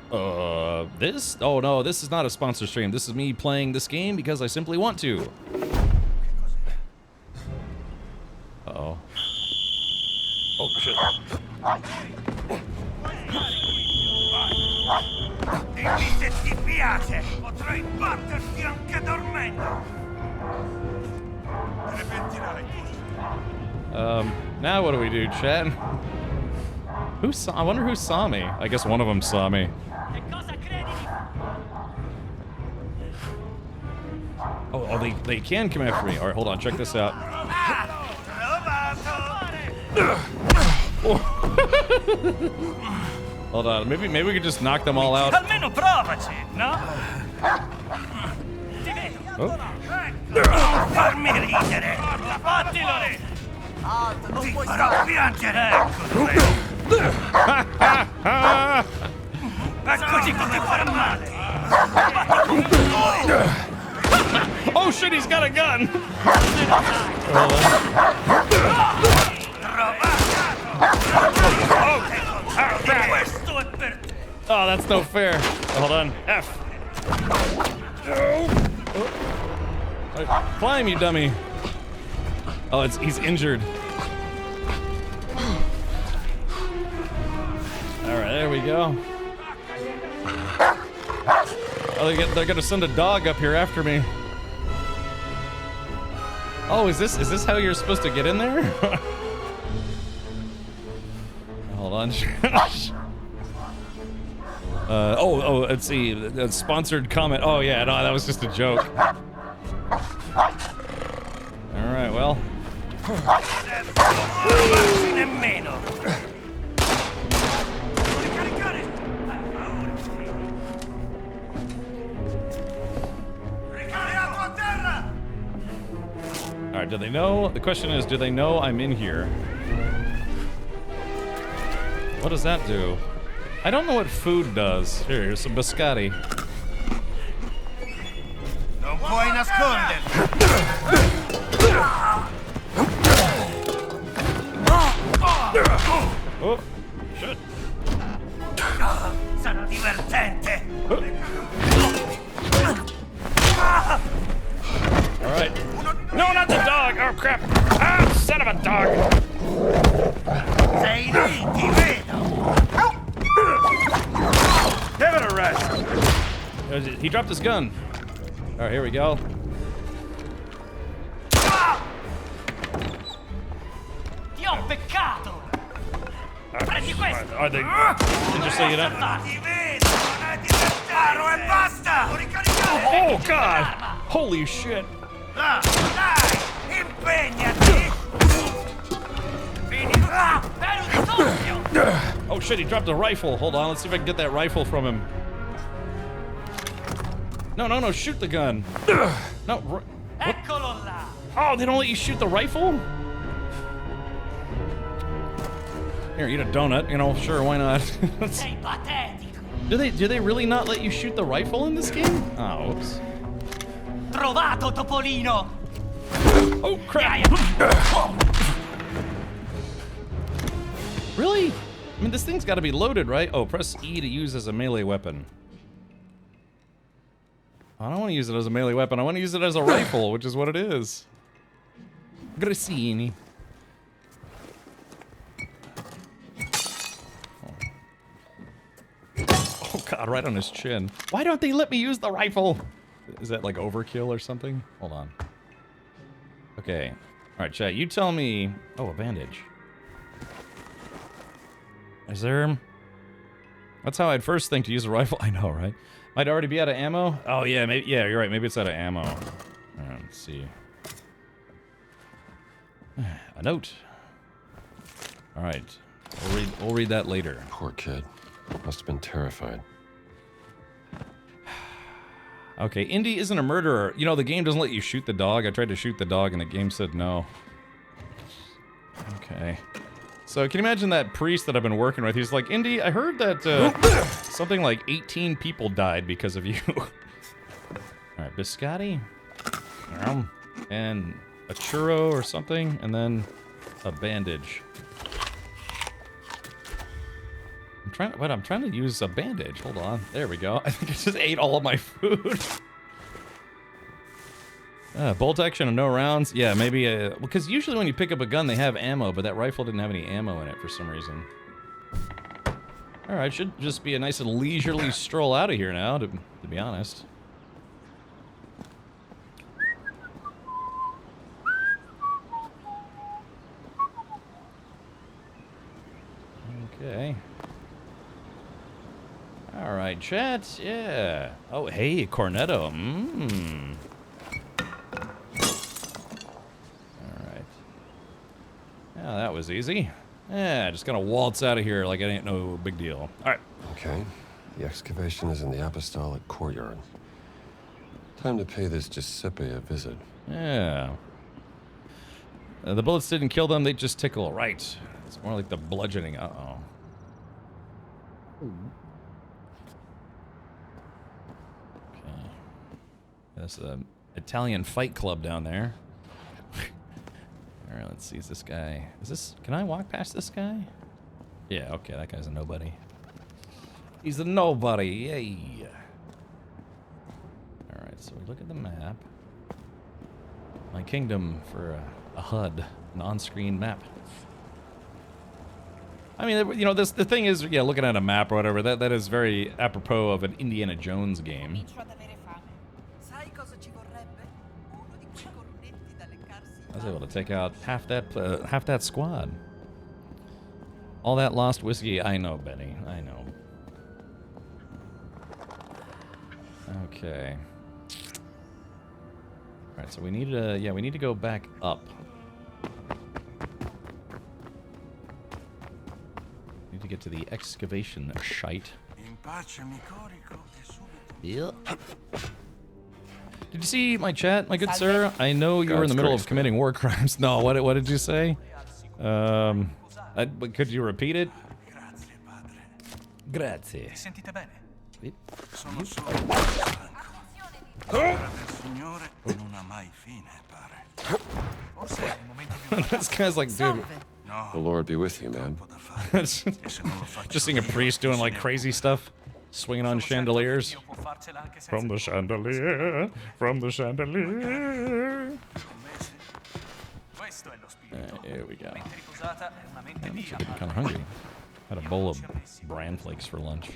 S1: This? Oh no, this is not a sponsored stream. This is me playing this game because I simply want to. Uh-oh. Oh, shit.
S3: Dimmi se ti piace, potrei batterti anche dormendo. Te ne pentirai.
S1: Now what do we do, chat? I wonder who saw me. I guess one of them saw me. Oh, they can come after me. All right, hold on, check this out. Hold on, maybe we could just knock them all out.
S18: Almeno provaci, no? Ti vedo.
S1: Oh.
S3: Non farmi ridere.
S18: Fattilo lì.
S3: Ti farò piangere.
S18: Eccoci che ti farà male.
S1: Oh shit, he's got a gun. Oh, that's no fair. Hold on. F. Climb, you dummy. Oh, he's injured. Alright, there we go. Oh, they're gonna send a dog up here after me. Oh, is this how you're supposed to get in there? Hold on. Oh, let's see. A sponsored comment. Oh yeah, no, that was just a joke. Alright, well. Alright, do they know? The question is, do they know I'm in here? What does that do? I don't know what food does. Here's some biscotti.
S3: Non puoi nasconderti.
S1: Oh, shit.
S3: Sarà divertente.
S1: Alright. No, not the dog! Oh, crap! Ah, son of a dog!
S3: Sei lì, ti vedo.
S1: Give it a rest! He dropped his gun. Alright, here we go.
S18: Ti ho beccato! Prendi questo!
S1: Are they... Just so you know.
S3: Ti vedo, non è divertito e basta.
S1: Oh, God! Holy shit!
S3: Dai, impegnati. Finirà per un sogno.
S1: Oh shit, he dropped a rifle. Hold on, let's see if I can get that rifle from him. No, shoot the gun. No,
S18: Eccolo là.
S1: Oh, they don't let you shoot the rifle? Here, eat a donut, you know, sure, why not?
S18: Sei patetico.
S1: Do they really not let you shoot the rifle in this game? Oh, oops.
S18: Trovato, Topolino.
S1: Oh, crap. Really? I mean, this thing's got to be loaded, right? Oh, press E to use as a melee weapon. I don't want to use it as a melee weapon. I want to use it as a rifle, which is what it is. Grassini. Oh god, right on his chin. Why don't they let me use the rifle? Is that like overkill or something? Hold on. Okay. Alright, chat, you tell me... Oh, a bandage. Is there... That's how I'd first think to use a rifle. I know, right? Might already be out of ammo? Oh, yeah, maybe, yeah, you're right. Maybe it's out of ammo. Alright, let's see. A note. Alright. We'll read that later.
S19: Poor kid. Must have been terrified.
S1: Okay, Indy isn't a murderer. You know, the game doesn't let you shoot the dog. I tried to shoot the dog and the game said no. Okay. So, can you imagine that priest that I've been working with? He's like, Indy, I heard that something like 18 people died because of you. Alright, biscotti. And a churro or something, and then a bandage. I'm trying to use a bandage. Hold on. There we go. I think I just ate all of my food. Bolt action and no rounds. Yeah, maybe because usually when you pick up a gun, they have ammo, but that rifle didn't have any ammo in it for some reason. Alright, should just be a nice and leisurely stroll out of here now, to be honest. Okay. Alright, chat, yeah. Oh, hey, Cornetto. Mmm. Alright. Yeah, that was easy. Yeah, just gonna waltz out of here like it ain't no big deal. Alright.
S19: Okay. The excavation is in the Apostolic Courtyard. Time to pay this Giuseppe a visit.
S1: Yeah. The bullets didn't kill them, they just tickle. Right. It's more like the bludgeoning. Uh-oh. Okay. That's the Italian Fight Club down there. Alright, let's see. Is this guy... Is this... Can I walk past this guy? Yeah, okay. That guy's a nobody. He's a nobody. Yay. Alright, so we look at the map. My kingdom for a HUD. An on-screen map. I mean, you know, the thing is, yeah, looking at a map or whatever, that is very apropos of an Indiana Jones game. I was able to take out half that squad. All that lost whiskey, I know, Betty, I know. Okay. All right, so we need to, yeah, we need to go back up. Need to get to the excavation shite. Yep. Did you see my chat, my good sir? I know you were in the middle of committing war crimes. No, what did you say? Could you repeat it? Grazie.
S2: Sentite bene?
S3: Sono solo stanco. L'opera del Signore non ha mai fine, pare.
S2: Forse è il momento di
S1: This guy's like, dude.
S19: The Lord be with you, man.
S1: Just seeing a priest doing like crazy stuff, swinging on chandeliers. From the chandelier, from the chandelier. Here we go. I'm kind of hungry. Had a bowl of bran flakes for lunch.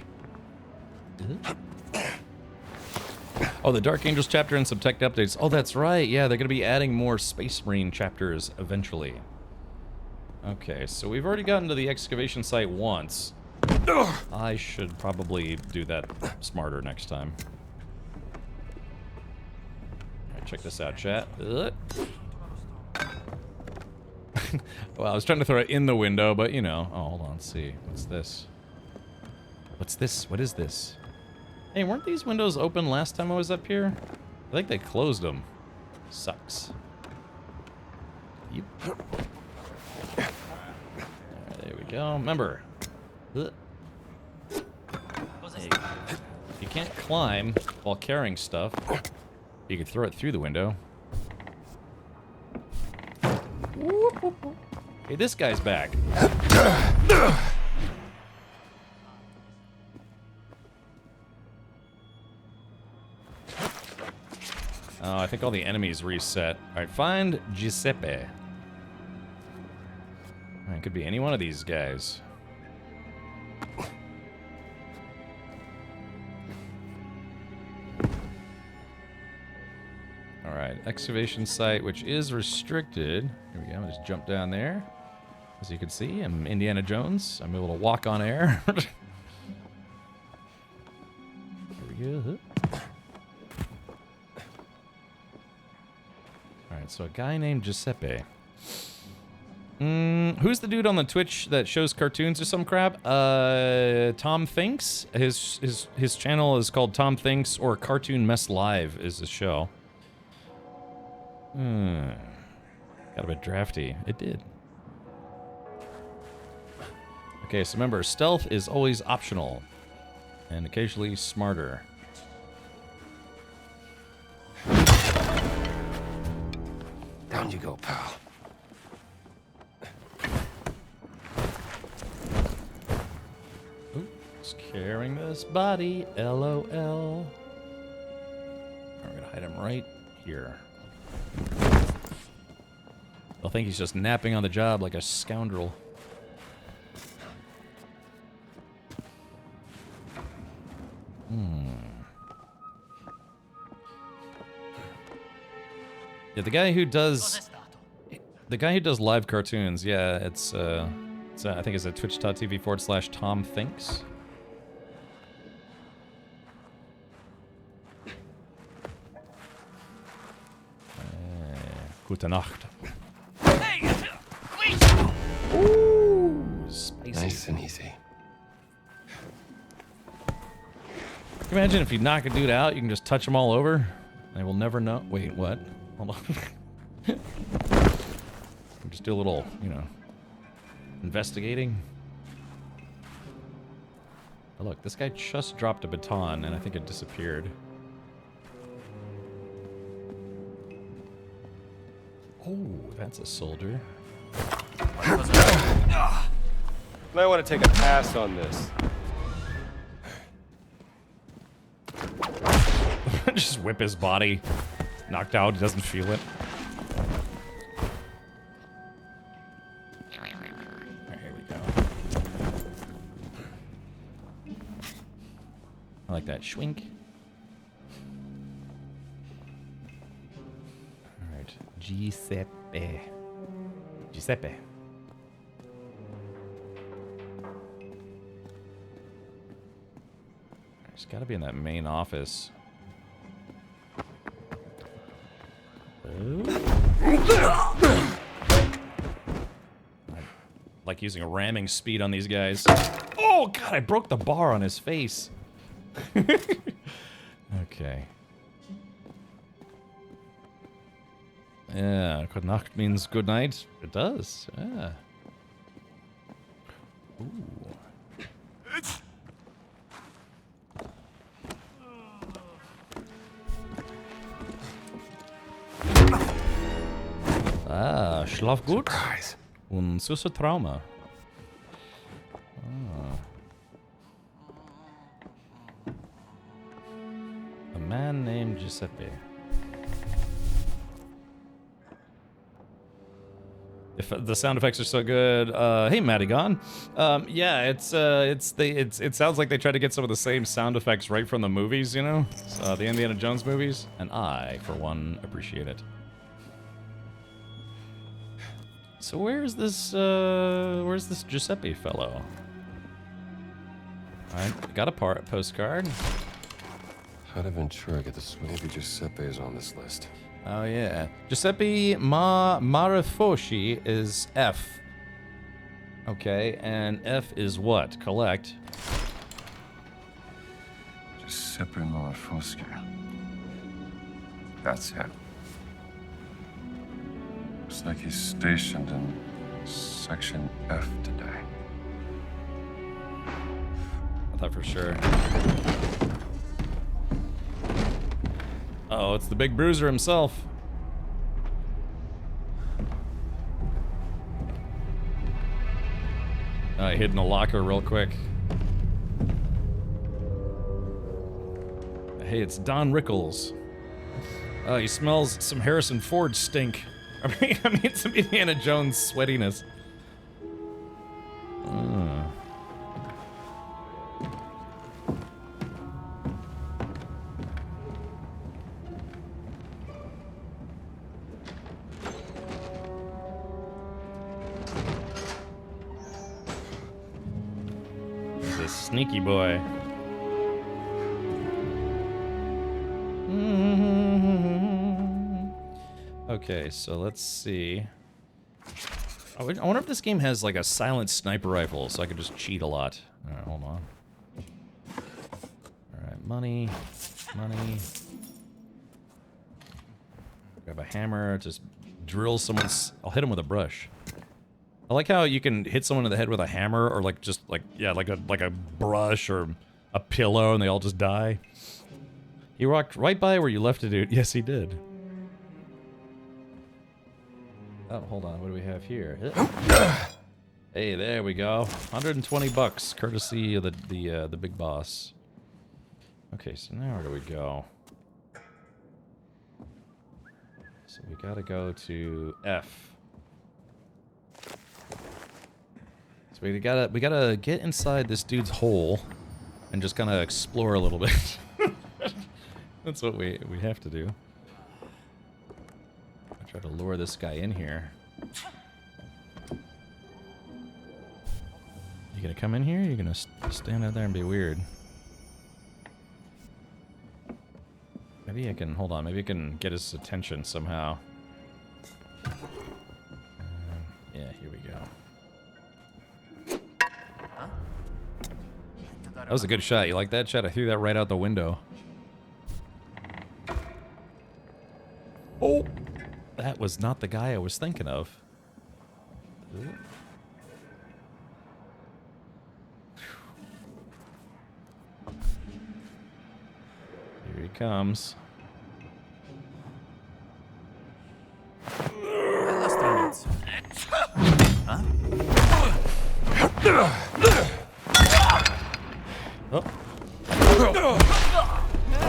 S1: Oh, the Dark Angels chapter and some tech updates. Oh, that's right. Yeah, they're going to be adding more Space Marine chapters eventually. Okay, so we've already gotten to the excavation site once. I should probably do that smarter next time. Alright, check this out, chat. Well, I was trying to throw it in the window, but you know. Oh, hold on, let's see. What's this? What's this? What is this? Hey, weren't these windows open last time I was up here? I think they closed them. Sucks. Yep. There we go. Remember, you can't climb while carrying stuff. You can throw it through the window. Hey, this guy's back. Oh, I think all the enemies reset. All right, find Giuseppe. All right, could be any one of these guys. All right, excavation site, which is restricted. Here we go. Just jump down there. As you can see, I'm Indiana Jones. I'm able to walk on air. Here we go. All right, so a guy named Giuseppe. Who's the dude on the Twitch that shows cartoons or some crap? Tom Thinks. His channel is called Tom Thinks, or Cartoon Mess Live is the show. Got a bit drafty. It did. Okay, so remember, stealth is always optional, and occasionally smarter.
S19: Down you go, pal.
S1: Ooh, just carrying this body, LOL. We're gonna hide him right here. I think he's just napping on the job like a scoundrel. Yeah, the guy who does live cartoons, yeah, it's I think it's at twitch.tv/Tom Thinks. Gute Nacht. Ooh, spicy.
S19: Nice and easy.
S1: Imagine if you knock a dude out, you can just touch them all over. They will never know. Wait, what? Hold on. Just do a little, you know, investigating. Oh, look, this guy just dropped a baton, and I think it disappeared. Oh, that's a soldier.
S12: Might want to take a pass on this.
S1: Just whip his body. Knocked out, he doesn't feel it. Right, here we go. I like that schwink. Alright, Giuseppe. Giuseppe. He's gotta be in that main office. I like using a ramming speed on these guys. Oh god, I broke the bar on his face. Okay. Yeah, good Nacht means good night. It does. Yeah. Ooh. Ah, schlaf gut.
S19: Surprise.
S1: Und süße Trauma. Ah. A man named Giuseppe. If the sound effects are so good, hey Madigan. Yeah, it sounds like they tried to get some of the same sound effects right from the movies, you know, the Indiana Jones movies, and I, for one, appreciate it. So where's this Giuseppe fellow? Alright, got a postcard.
S19: How did Ventura get this? Maybe Giuseppe is on this list.
S1: Oh yeah. Giuseppe Marifoschi is F. Okay, and F is what? Collect.
S19: Giuseppe Marifoschi. That's it. Looks like he's stationed in Section F today.
S1: I thought for sure. Oh, it's the big bruiser himself. I hid in a locker real quick. Hey, it's Don Rickles. Oh, he smells some Harrison Ford stink. I mean some Indiana Jones sweatiness. The sneaky boy. Okay, so let's see. I wonder if this game has like a silent sniper rifle, so I could just cheat a lot. Alright, hold on. Alright, money. Money. Grab a hammer, just drill someone's... I'll hit him with a brush. I like how you can hit someone in the head with a hammer, or like just like, yeah, like a brush or a pillow, and they all just die. He walked right by where you left it, dude. Yes, he did. Oh, hold on. What do we have here? Hey, there we go. 120 bucks, courtesy of the big boss. Okay, so now where do we go? So we gotta go to F. So we gotta get inside this dude's hole and just kind of explore a little bit. That's what we have to do. Try to lure this guy in here. You gonna come in here? Or you gonna stand out there and be weird? Maybe I can, hold on, maybe I can get his attention somehow. Yeah, here we go. That was a good shot. You like that shot? I threw that right out the window. Oh! That was not the guy I was thinking of. Here he comes.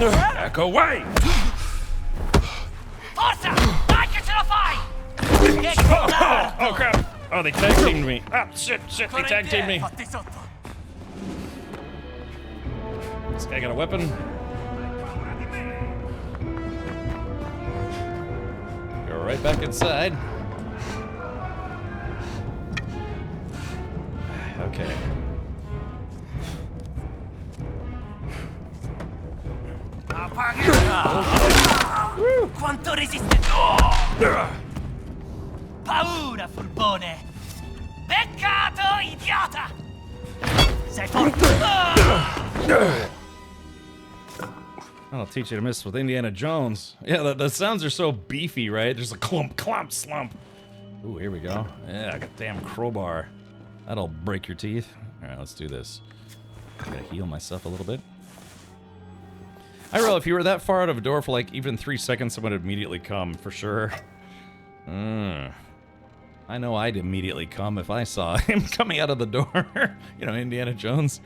S1: Back away! Oh crap! Oh, they tag teamed me. Ah, shit, they tag teamed me. This guy got a weapon. Go right back inside. Okay.
S18: Quanto resiste? Paura, furbone! Peccato, idiota! Sei forte!
S1: I'll teach you to miss with Indiana Jones. Yeah, the sounds are so beefy, right? There's a clump, clomp, slump. Ooh, here we go. Yeah, I got a damn crowbar. That'll break your teeth. All right, let's do this. I gotta heal myself a little bit. I realize if you were that far out of a door for like even 3 seconds, someone would immediately come, for sure. I know I'd immediately come if I saw him coming out of the door. You know, Indiana Jones.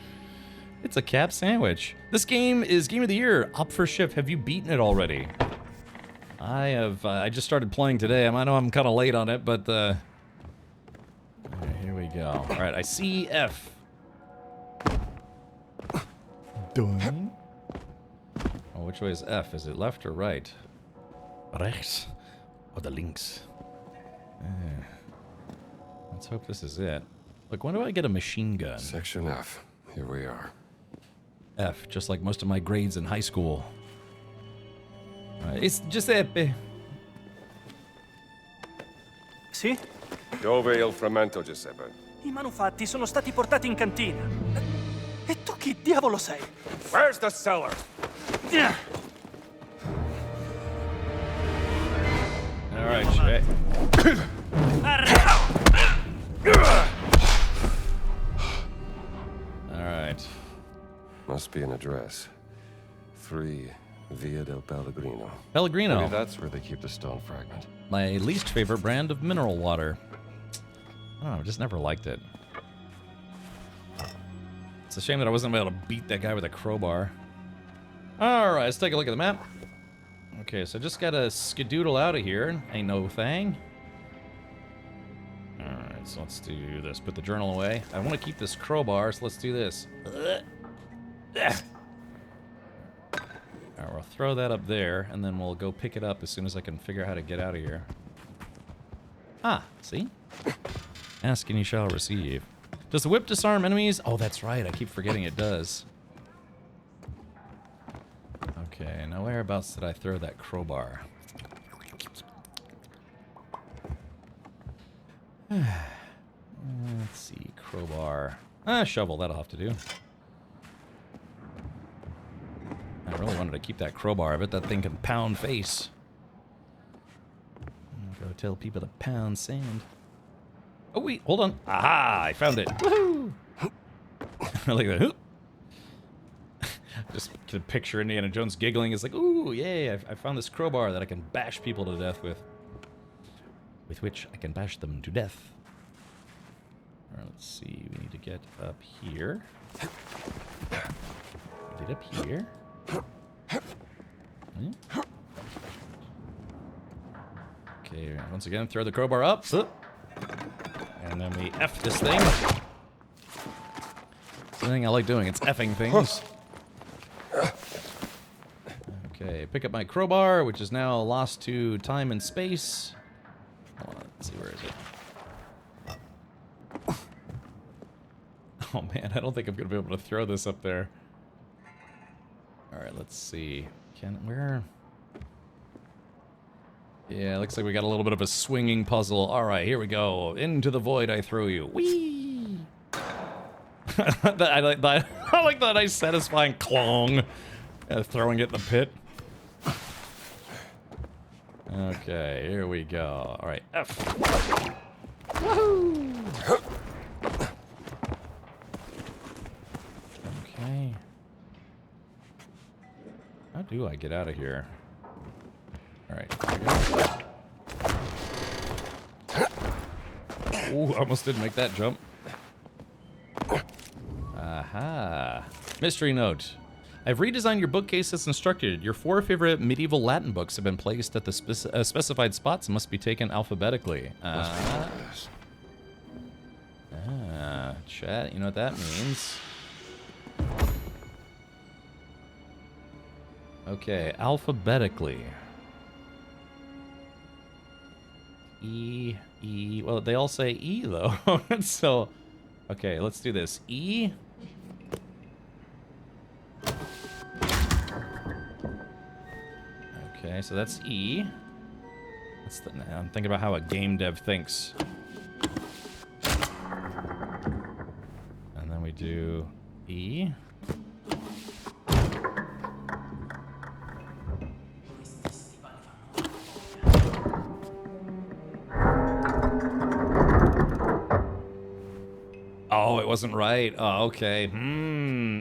S1: It's a cap sandwich. This game is Game of the Year, Up for Shift. Have you beaten it already? I have. I just started playing today. I know I'm kind of late on it, but all right, here we go. All right, I see F. Done. Oh, which way is F? Is it left or right? Rechts or the links? Let's hope this is it. Look, when do I get a machine gun?
S19: Section F. Here we are.
S1: F, just like most of my grades in high school. It's Giuseppe.
S18: Sì?
S12: Dove il frammento, Giuseppe?
S18: I manufatti sono stati portati in cantina. E tu chi diavolo sei?
S12: Where's the cellar?
S1: All right, Jay. All right.
S19: Must be an address. 3 Via del Pellegrino.
S1: Pellegrino.
S19: Maybe that's where they keep the stone fragment.
S1: My least favorite brand of mineral water. I don't know, I just never liked it. It's a shame that I wasn't able to beat that guy with a crowbar. Alright, let's take a look at the map. Okay, so just gotta skedoodle out of here. Ain't no thing. Alright, so let's do this. Put the journal away. I want to keep this crowbar, so let's do this. Alright, we'll throw that up there, and then we'll go pick it up as soon as I can figure out how to get out of here. Ah, see? Ask and you shall receive. Does the whip disarm enemies? Oh, that's right. I keep forgetting it does. Okay, now whereabouts did I throw that crowbar? Let's see, crowbar. Shovel, that'll have to do. I really wanted to keep that crowbar. I bet that thing can pound face. Go tell people to pound sand. Oh wait, hold on. Aha, I found it. Woohoo! Look at that. Just to picture Indiana Jones giggling. It's like, ooh, yay, I found this crowbar that I can bash people to death with. With which I can bash them to death. Alright, let's see. We need to get up here. Get up here. Okay, once again, throw the crowbar up. And then we F this thing. It's the thing I like doing, it's effing things. Okay, pick up my crowbar, which is now lost to time and space. Hold on, let's see, where is it? Oh man, I don't think I'm gonna be able to throw this up there. Alright, let's see. Where? Yeah, looks like we got a little bit of a swinging puzzle. Alright, here we go. Into the void I throw you. Whee! I like that. I like that nice satisfying clong. Throwing it in the pit. Okay, here we go. Alright, F. Woohoo! Okay. How do I get out of here? Alright, ooh, almost didn't make that jump. Aha. Mystery note. I've redesigned your bookcase as instructed. Your 4 favorite medieval Latin books have been placed at the specified spots and must be taken alphabetically. Chat, you know what that means. Okay, alphabetically. E. Well, they all say E, though. So, okay, let's do this. E. Okay, so that's E. I'm thinking about how a game dev thinks. And then we do E. Oh, it wasn't right. Oh, okay.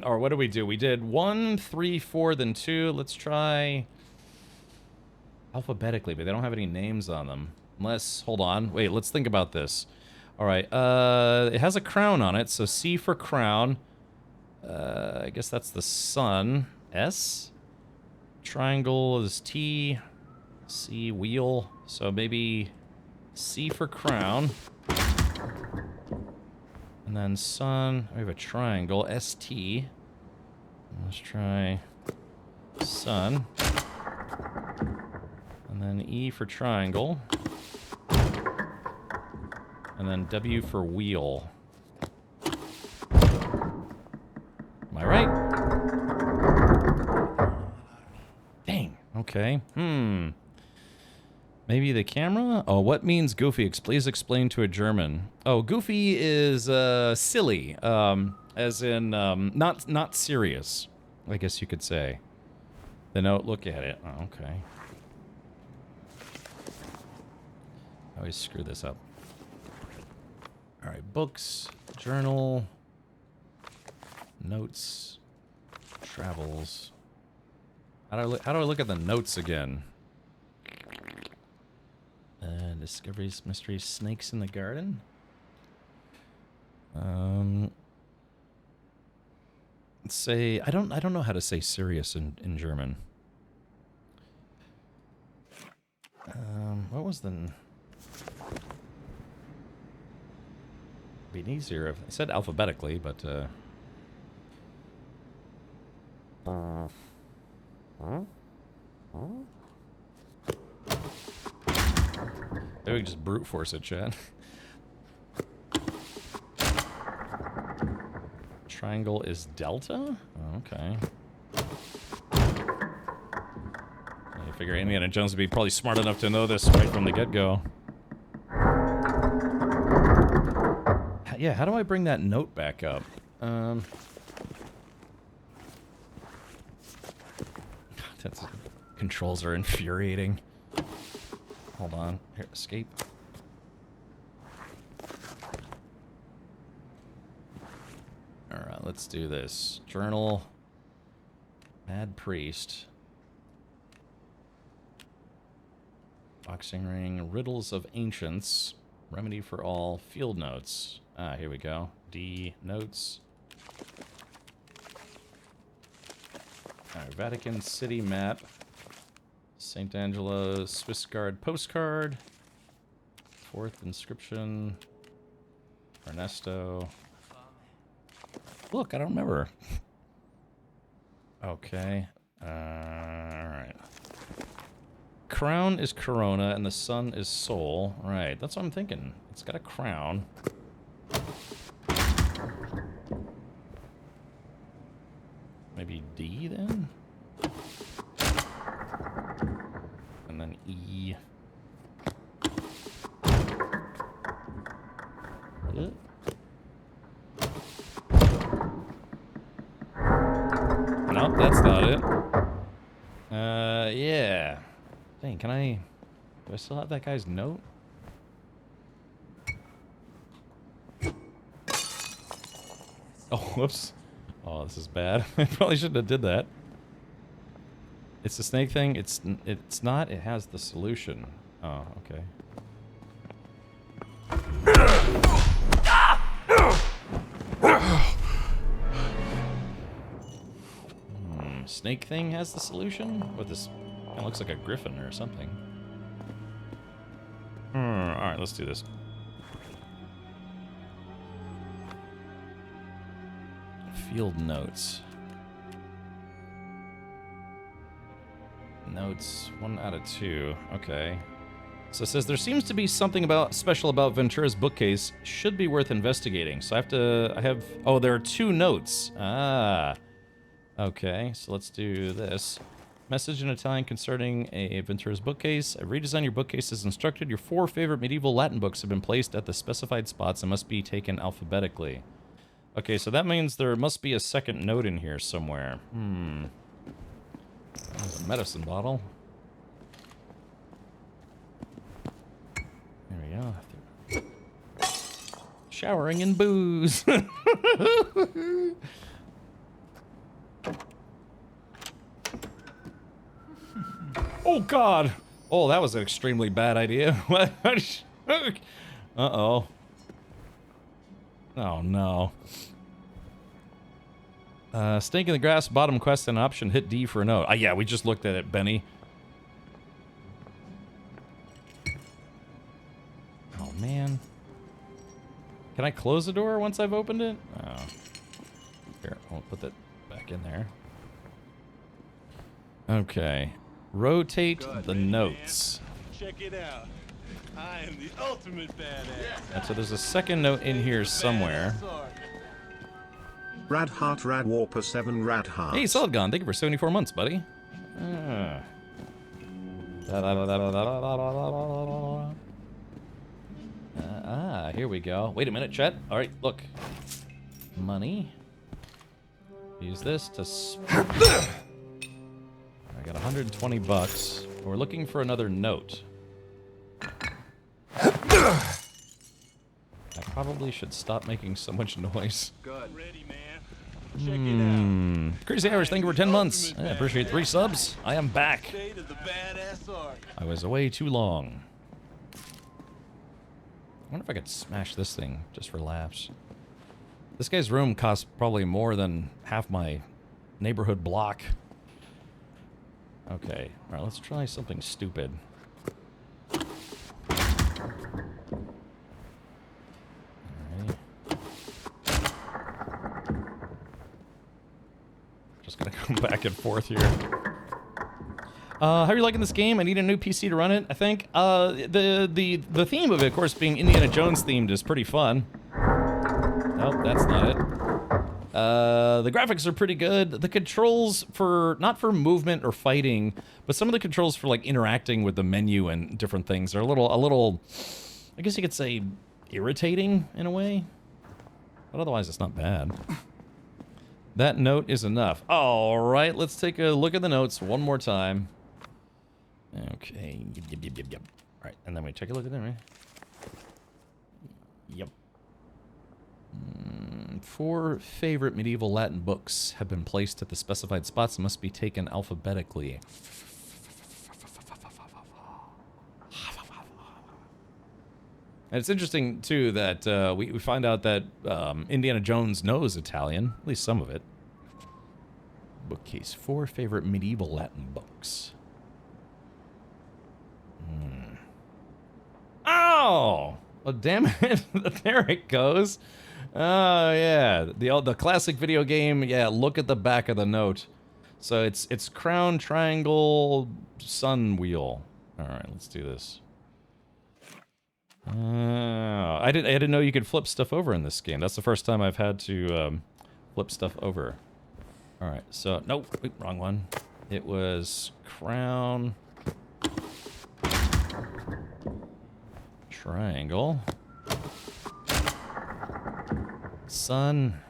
S1: Or what did we do? We did 1, 3, 4, then 2. Let's try alphabetically, but they don't have any names on them. Unless, hold on. Wait, let's think about this. All right. It has a crown on it, so C for crown. I guess that's the sun. S. Triangle is T. C, wheel. So maybe C for crown. And then sun, we have a triangle, ST. Let's try sun. And then E for triangle. And then W for wheel. Am I right? Dang, okay. Maybe the camera? Oh, what means goofy? Please explain to a German. Oh, goofy is silly, as in not serious, I guess you could say. The note, look at it. Oh, okay. I always screw this up. All right, books, journal, notes, travels. How do I look at the notes again? Discoveries, mysteries, snakes in the garden. Let's say I don't know how to say serious in German. was the... Be easier if I said alphabetically, but maybe we can just brute force it, chat. Triangle is delta? Oh, okay. I figure Indiana Jones would be probably smart enough to know this right from the get-go. Yeah, how do I bring that note back up? Controls are infuriating. Hold on. Here, escape. Alright, let's do this. Journal. Mad Priest. Boxing ring. Riddles of Ancients. Remedy for all. Field notes. Ah, here we go. D notes. Alright, Vatican City map. St. Angelo Swiss Guard postcard. Fourth inscription. Ernesto. Look, I don't remember. Okay. Alright. Crown is Corona and the sun is Sol. Right, that's what I'm thinking. It's got a crown. Maybe D then? And then E. Nope, that's not it. Yeah. Dang, can I... Do I still have that guy's note? Oh, whoops. Oh, this is bad. I probably shouldn't have did that. It's the snake thing. It's not. It has the solution. Oh, okay. Snake thing has the solution? What this? It looks like a griffin or something. All right, let's do this. Field notes. Notes 1 out of 2. Okay. So it says there seems to be something special about Ventura's bookcase. Should be worth investigating. So I have. Oh, there are 2 notes. Ah. Okay. So let's do this. Message in Italian concerning a Ventura's bookcase. I redesigned your bookcase as instructed. Your 4 favorite medieval Latin books have been placed at the specified spots and must be taken alphabetically. Okay, so that means there must be a second note in here somewhere. There's a medicine bottle. There we go. Showering in booze. Oh, God. Oh, that was an extremely bad idea. Uh-oh. Oh, no. Snake in the grass, bottom quest, and option, hit D for a note. Yeah, we just looked at it, Benny. Oh, man. Can I close the door once I've opened it? Oh. Here, I'll put that back in there. Okay. Rotate the notes.
S20: Check it out. I am the ultimate badass.
S1: And so there's a second note in here somewhere.
S8: Rad Heart Rad Warper 7 Rad Heart.
S1: Hey, Solid Gone, thank you for 74 months, buddy. Here we go. Wait a minute, Chet. All right, look. Money. Use this to... I got 120 bucks. We're looking for another note. I probably should stop making so much noise.
S20: Good. Ready, man.
S1: Crazy Irish, thank you for 10 months. I appreciate 3 subs. I am back. I was away too long. I wonder if I could smash this thing just for laughs. This guy's room costs probably more than half my neighborhood block. Okay, alright, let's try something stupid. Just gonna go back and forth here. How are you liking this game? I need a new PC to run it, I think. The theme of it, of course, being Indiana Jones themed is pretty fun. Nope, that's not it. The graphics are pretty good. The controls not for movement or fighting, but some of the controls for like interacting with the menu and different things are a little, I guess you could say, irritating in a way. But otherwise, it's not bad. That note is enough. All right, let's take a look at the notes one more time. Okay. Yep. All right, and then we take a look at them, right? Yep. 4 favorite medieval Latin books have been placed at the specified spots and must be taken alphabetically. And it's interesting, too, that we find out that Indiana Jones knows Italian, at least some of it. Bookcase, 4 favorite medieval Latin books. Oh! Well, damn it. There it goes. Oh, yeah. The classic video game, yeah, look at the back of the note. So it's crown, triangle, sun wheel. All right, let's do this. I didn't know you could flip stuff over in this game. That's the first time I've had to flip stuff over. All right, so nope, wrong one. It was crown, triangle, sun,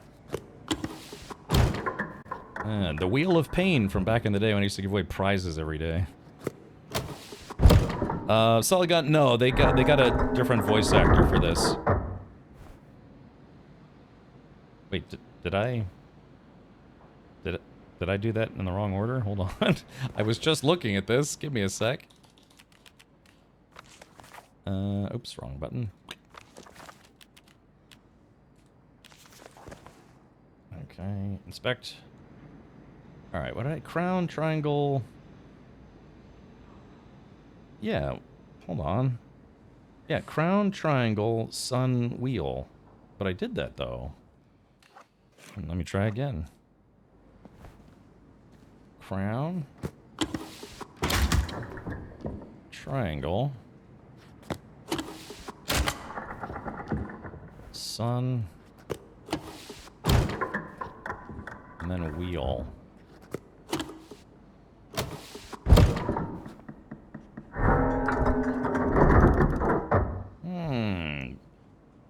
S1: and the Wheel of Pain from back in the day when I used to give away prizes every day. Solid Gun, no, they got a different voice actor for this. Wait, did I do that in the wrong order? Hold on. I was just looking at this. Give me a sec. Oops, wrong button. Okay, inspect. All right, what did I... Crown, triangle... Yeah, hold on. Yeah, crown, triangle, sun, wheel. But I did that, though. Let me try again. Crown. Triangle. Sun. And then wheel.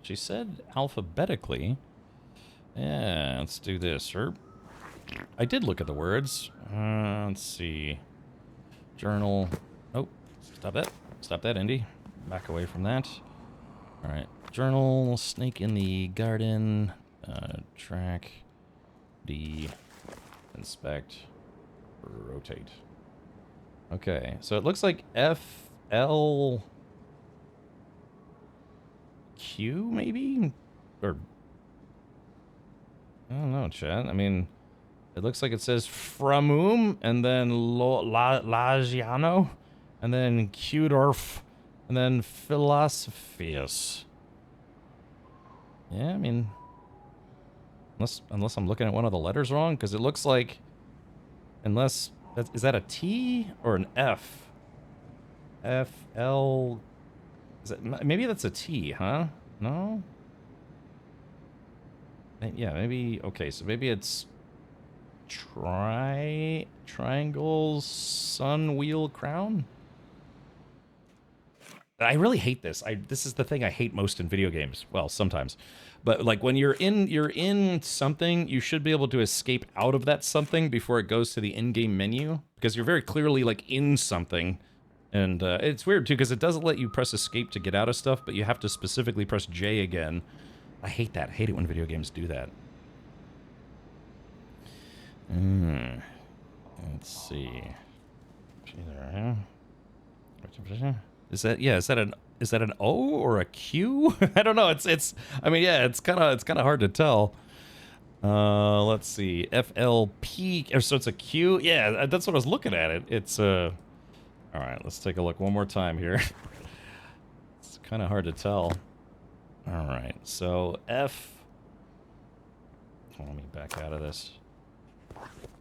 S1: She said alphabetically. Yeah, let's do this. I did look at the words. Let's see. Journal. Oh, stop that. Stop that, Indy. Back away from that. All right. Journal, snake in the garden, track, D, inspect, rotate. Okay, so it looks like F, L... Q, maybe? Or... I don't know, Chad. I mean, it looks like it says Framum, and then Lagiano, and then Qdorf, and then Philosophius. Yeah, I mean... Unless I'm looking at one of the letters wrong, because it looks like... Unless... Is that a T or an F? F, L... Maybe that's a T, huh? No? Yeah, maybe... Okay, so maybe it's... Triangle, sun, wheel, crown? I really hate this. This is the thing I hate most in video games. Well, sometimes. But, like, when you're in something, you should be able to escape out of that something before it goes to the in-game menu. Because you're very clearly, like, in something. And it's weird, too, because it doesn't let you press escape to get out of stuff, but you have to specifically press J again. I hate that. I hate it when video games do that. Let's see. Is that an O or a Q? I don't know. It's I mean, yeah, it's kind of hard to tell. Let's see. FLP, so it's a Q? Yeah, that's what I was looking at. It's all right, let's take a look one more time here. It's kind of hard to tell. All right, so F... Let me back out of this.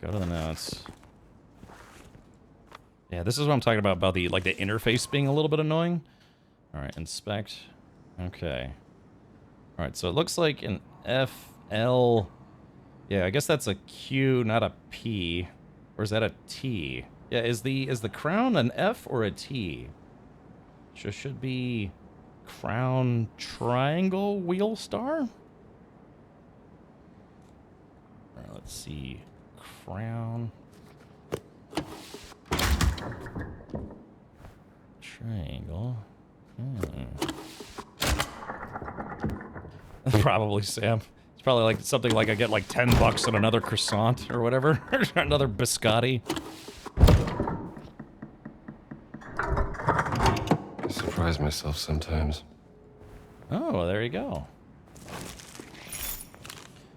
S1: Go to the notes. Yeah, this is what I'm talking about the like the interface being a little bit annoying. All right, inspect. Okay. All right, so it looks like an FL. Yeah, I guess that's a Q, not a P. Or is that a T? Yeah, is the crown an F or a T? Should be crown triangle wheel star? All right, let's see. Crown triangle. Probably, Sam. It's probably like something like I get like $10 on another croissant or whatever. Another biscotti.
S19: I surprise myself sometimes.
S1: Oh, well, there you go.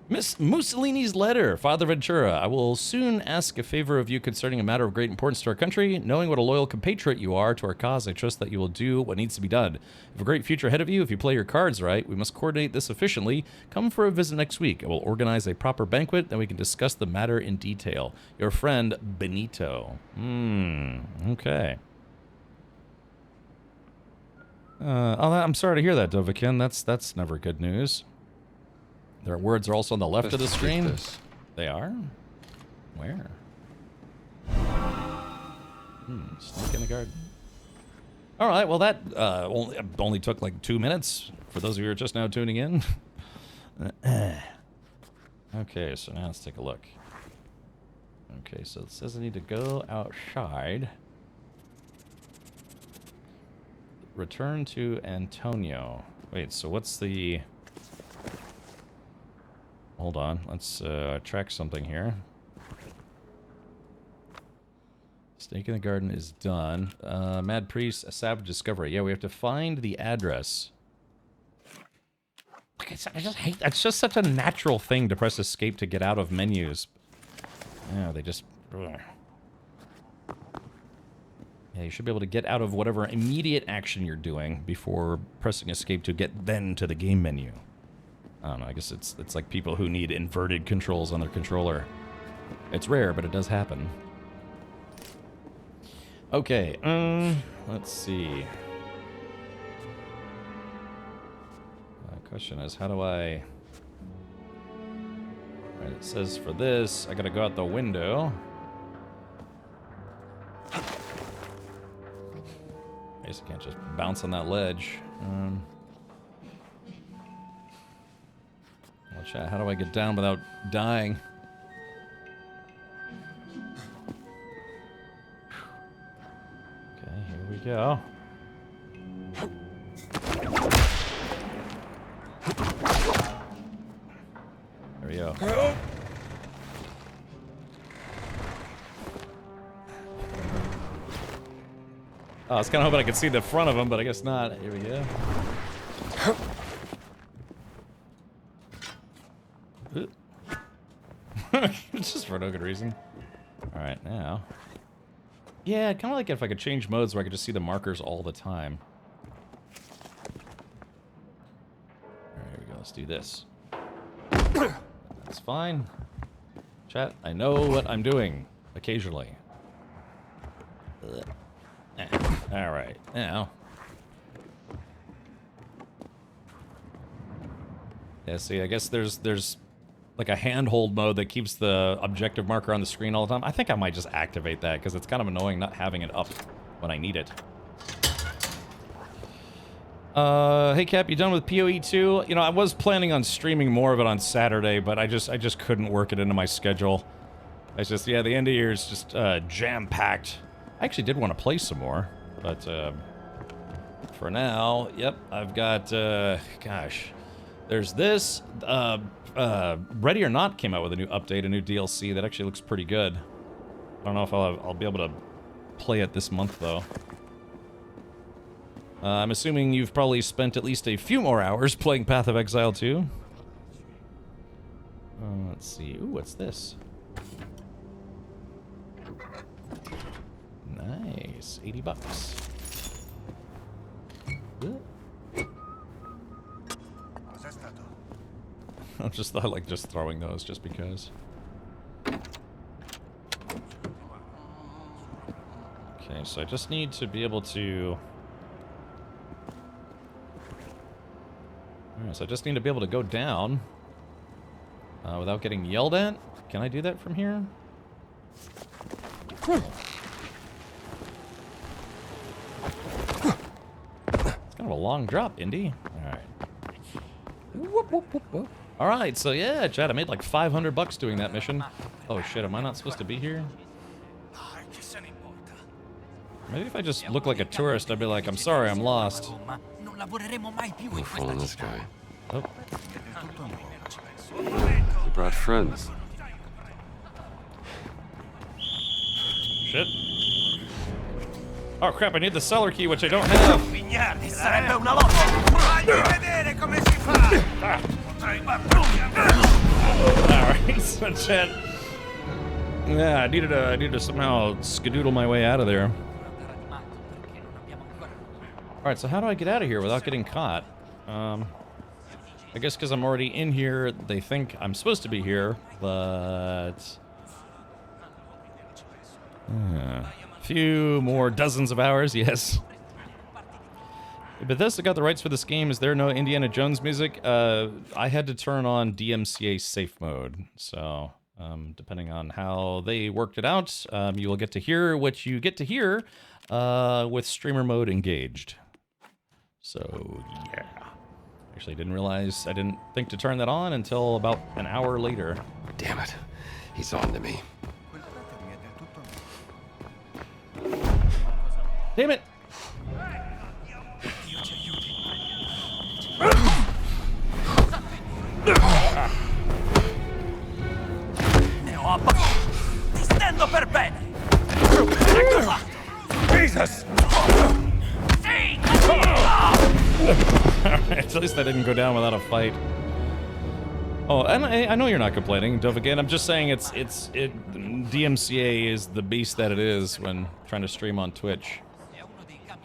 S1: Miss Mussolini's letter, Father Ventura. I will soon ask a favor of you concerning a matter of great importance to our country. Knowing what a loyal compatriot you are to our cause, I trust that you will do what needs to be done. You have a great future ahead of you if you play your cards right. We must coordinate this efficiently. Come for a visit next week. I will organize a proper banquet, then we can discuss the matter in detail. Your friend, Benito. Okay. I'm sorry to hear that, Dovahkiin. That's never good news. Their words are also on the left of the screen. They are? Where? Snake in the garden. All right, well that only took like 2 minutes for those of you who are just now tuning in. Okay, so now let's take a look. Okay, so it says I need to go outside. Return to Antonio. Wait, so what's the... Hold on, let's track something here. Snake in the Garden is done. Mad Priest, a savage discovery. Yeah, we have to find the address. I just hate... It's just such a natural thing to press escape to get out of menus. Yeah, they just... Ugh. Yeah, you should be able to get out of whatever immediate action you're doing before pressing escape to get then to the game menu. I don't know, I guess it's like people who need inverted controls on their controller. It's rare, but it does happen. Okay, let's see. Question is, how do I... Right, it says for this, I gotta go out the window. I guess I can't just bounce on that ledge. Well, chat, how do I get down without dying? Okay, here we go. There we go. Oh, I was kind of hoping I could see the front of him, but I guess not. Here we go. Just for no good reason. Alright, now. Yeah, I'd kind of like it if I could change modes where I could just see the markers all the time. Alright, here we go. Let's do this. That's fine. Chat, I know what I'm doing. Occasionally. Alright, now. Yeah, see, I guess there's like a handhold mode that keeps the objective marker on the screen all the time. I think I might just activate that because it's kind of annoying not having it up when I need it. Hey Cap, you done with PoE 2? You know, I was planning on streaming more of it on Saturday, but I just couldn't work it into my schedule. It's just, yeah, the end of the year is just jam-packed. I actually did want to play some more, but for now, yep, I've got, gosh, there's this, Ready or Not came out with a new update, a new DLC that actually looks pretty good. I don't know if I'll be able to play it this month, though. I'm assuming you've probably spent at least a few more hours playing Path of Exile 2. Let's see. Ooh, what's this? Nice. $80. I'm just, I like just throwing those just because. Okay, so I just need to be able to... Alright, so I just need to be able to go down without getting yelled at. Can I do that from here? It's kind of a long drop, Indy. Alright. Alright, so yeah, Chad, I made like $500 doing that mission. Oh shit, am I not supposed to be here? Maybe if I just look like a tourist, I'd be like, I'm sorry, I'm lost.
S19: We're following this guy.
S1: Oh.
S19: He brought friends.
S1: Shit. Oh crap, I need the cellar key, which I don't have. Alright, so Chad. Yeah, I needed to somehow skedoodle my way out of there. Alright, so how do I get out of here without getting caught? I guess because I'm already in here, they think I'm supposed to be here, but... few more dozens of hours, yes. Bethesda got the rights for this game. Is there no Indiana Jones music? I had to turn on DMCA safe mode, so depending on how they worked it out, you will get to hear what you get to hear with streamer mode engaged. So, yeah. Actually, I didn't think to turn that on until about an hour later.
S19: Damn it. He's on to me.
S1: Damn it!
S2: Ti stendo per bene!
S19: Jesus!
S1: At least I didn't go down without a fight. Oh, and I know you're not complaining, Dovagan. I'm just saying DMCA is the beast that it is when trying to stream on Twitch.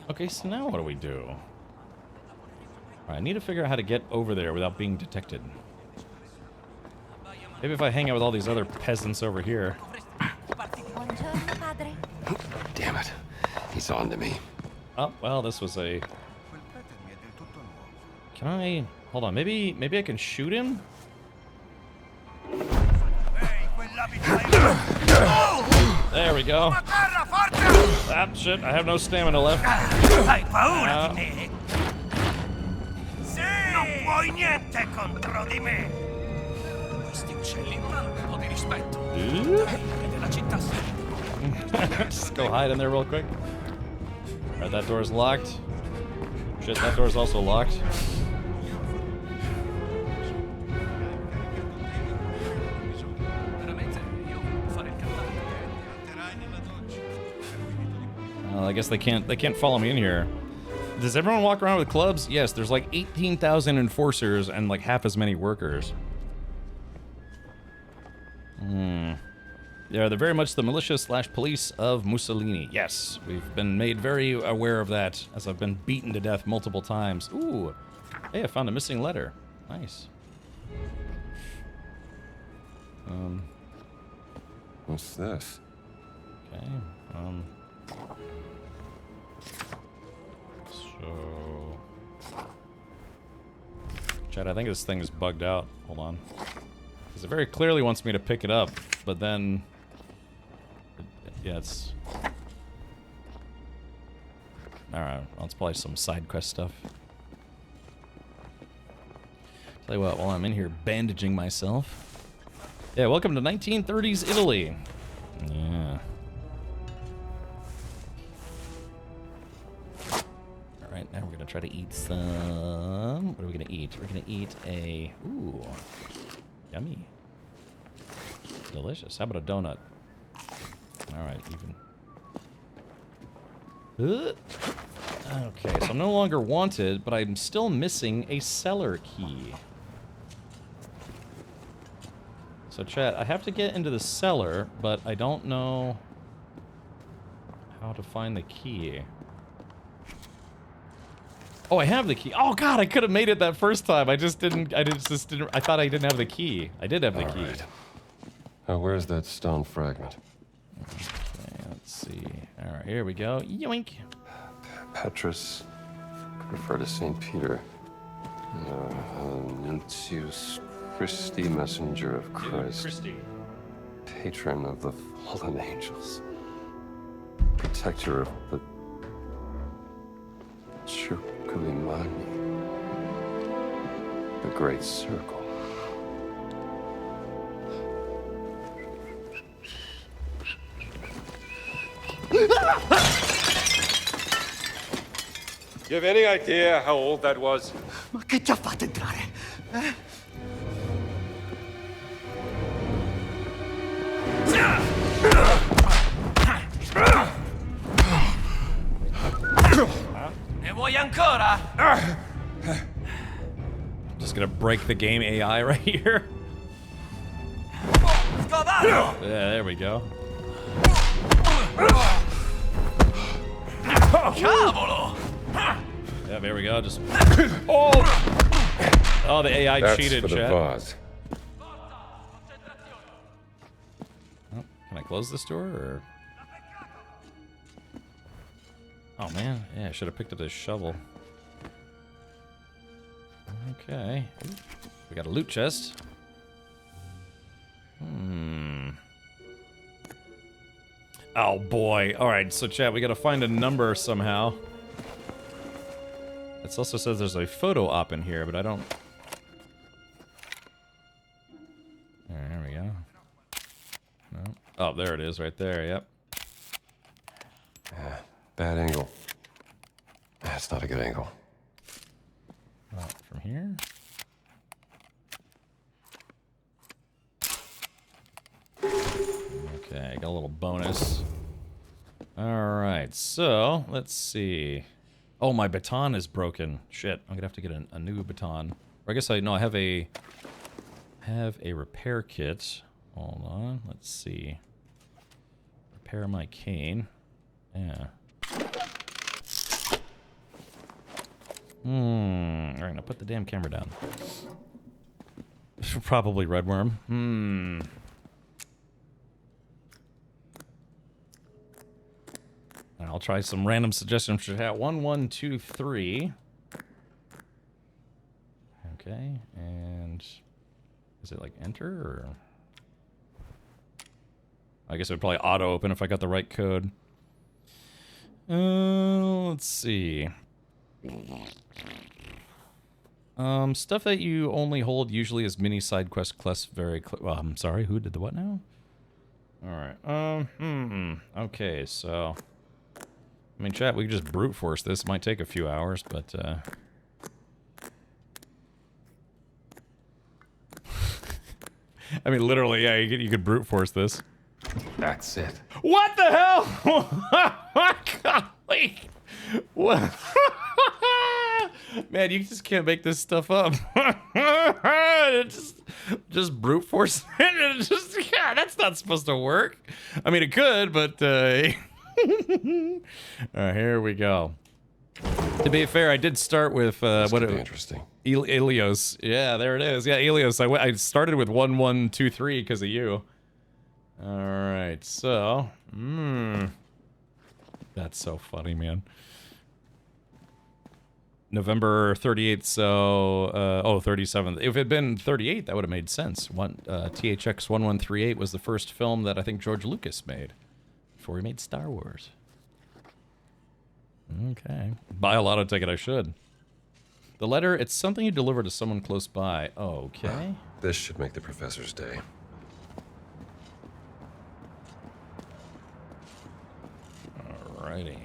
S1: Okay, so now what do we do? Alright, I need to figure out how to get over there without being detected. Maybe if I hang out with all these other peasants over here.
S19: Damn it. He's on to me.
S1: Oh, well, this was a... Can I... Hold on, maybe I can shoot him? There we go. Ah, shit, I have no stamina left.
S2: Hai paura di me? Non puoi niente contro di me! Questi uccelli non hanno un po' di rispetto. Della città.
S1: Just go hide in there real quick. Alright, that door's locked. Shit, that door's also locked. I guess they can't follow me in here. Does everyone walk around with clubs? Yes, there's like 18,000 enforcers and like half as many workers. Yeah, they're very much the militia/police of Mussolini. Yes, we've been made very aware of that as I've been beaten to death multiple times. Ooh, hey, I found a missing letter. Nice.
S19: What's this?
S1: Okay, so... Chad, I think this thing is bugged out. Hold on. Because it very clearly wants me to pick it up, but then... Yeah, it's... Alright, well, it's probably some side quest stuff. Tell you what, while I'm in here bandaging myself... Yeah, welcome to 1930s Italy. Yeah. Alright, now we're gonna try to eat some... What are we gonna eat? We're gonna eat a... Ooh. Yummy. Delicious. How about a donut? Alright, even. Okay, so I'm no longer wanted, but I'm still missing a cellar key. So chat, I have to get into the cellar, but I don't know how to find the key. Oh, I have the key. Oh god, I could have made it that first time. I just didn't. I thought I didn't have the key. I did have the key.
S19: Right. Where's that stone fragment?
S1: Okay, let's see. All right, here we go. Yoink.
S19: Petrus could refer to St. Peter. Nuntius Christi, messenger of Christ.
S1: Christi.
S19: Patron of the fallen angels. Protector of the Circulimani. The Great Circle.
S12: You have any idea how old that was?
S6: Ma che ti ha fatto entrare?
S11: Ne vuoi ancora?
S1: Just gonna break the game AI right here.
S11: Scovato!
S1: Yeah, there we go.
S11: Cavolo!
S1: Yeah, there we go. Just oh, the AI
S12: That's
S1: cheated.
S12: for the
S1: Chat.
S12: vase.
S1: Oh, can I close this door or? Oh man, yeah, I should have picked up this shovel. Okay, we got a loot chest. Oh boy. All right, so chat, we got to find a number somehow. It also says there's a photo op in here, but I don't. There we go. No. Oh, there it is, right there. Yep.
S19: Bad angle. That's not a good angle.
S1: Oh, from here. Okay, got a little bonus. Alright, so, let's see. Oh, my baton is broken. Shit, I'm gonna have to get a new baton. Or I guess I have a repair kit. Hold on, let's see. Repair my cane. Yeah. Alright, now put the damn camera down. Probably redworm. I'll try some random suggestions for chat. 1, 1, 2, 3. Okay, and is it like enter or? I guess it would probably auto open if I got the right code. Let's see. Stuff that you only hold usually as mini side quest very. Well, I'm sorry. Who did the what now? All right. Okay, so. I mean, chat, we could just brute force this. It might take a few hours, but, I mean, literally, yeah, you could brute force this.
S19: That's it.
S1: What the hell? Golly. What? Man, you just can't make this stuff up. just brute force it. Yeah, that's not supposed to work. I mean, it could, but, Alright, here we go. To be fair, I did start with
S19: interesting.
S1: Ilios. Yeah, there it is. Yeah, Ilios. I started with 1, 1, 2, 3 because of you. Alright, so that's so funny, man. November 38th, so 37th. If it had been 38, that would have made sense. THX 1138 was the first film that I think George Lucas made. Before he made Star Wars. Okay. Buy a lotto ticket, I should. The letter, it's something you deliver to someone close by. Okay.
S19: This should make the professor's day.
S1: Alrighty.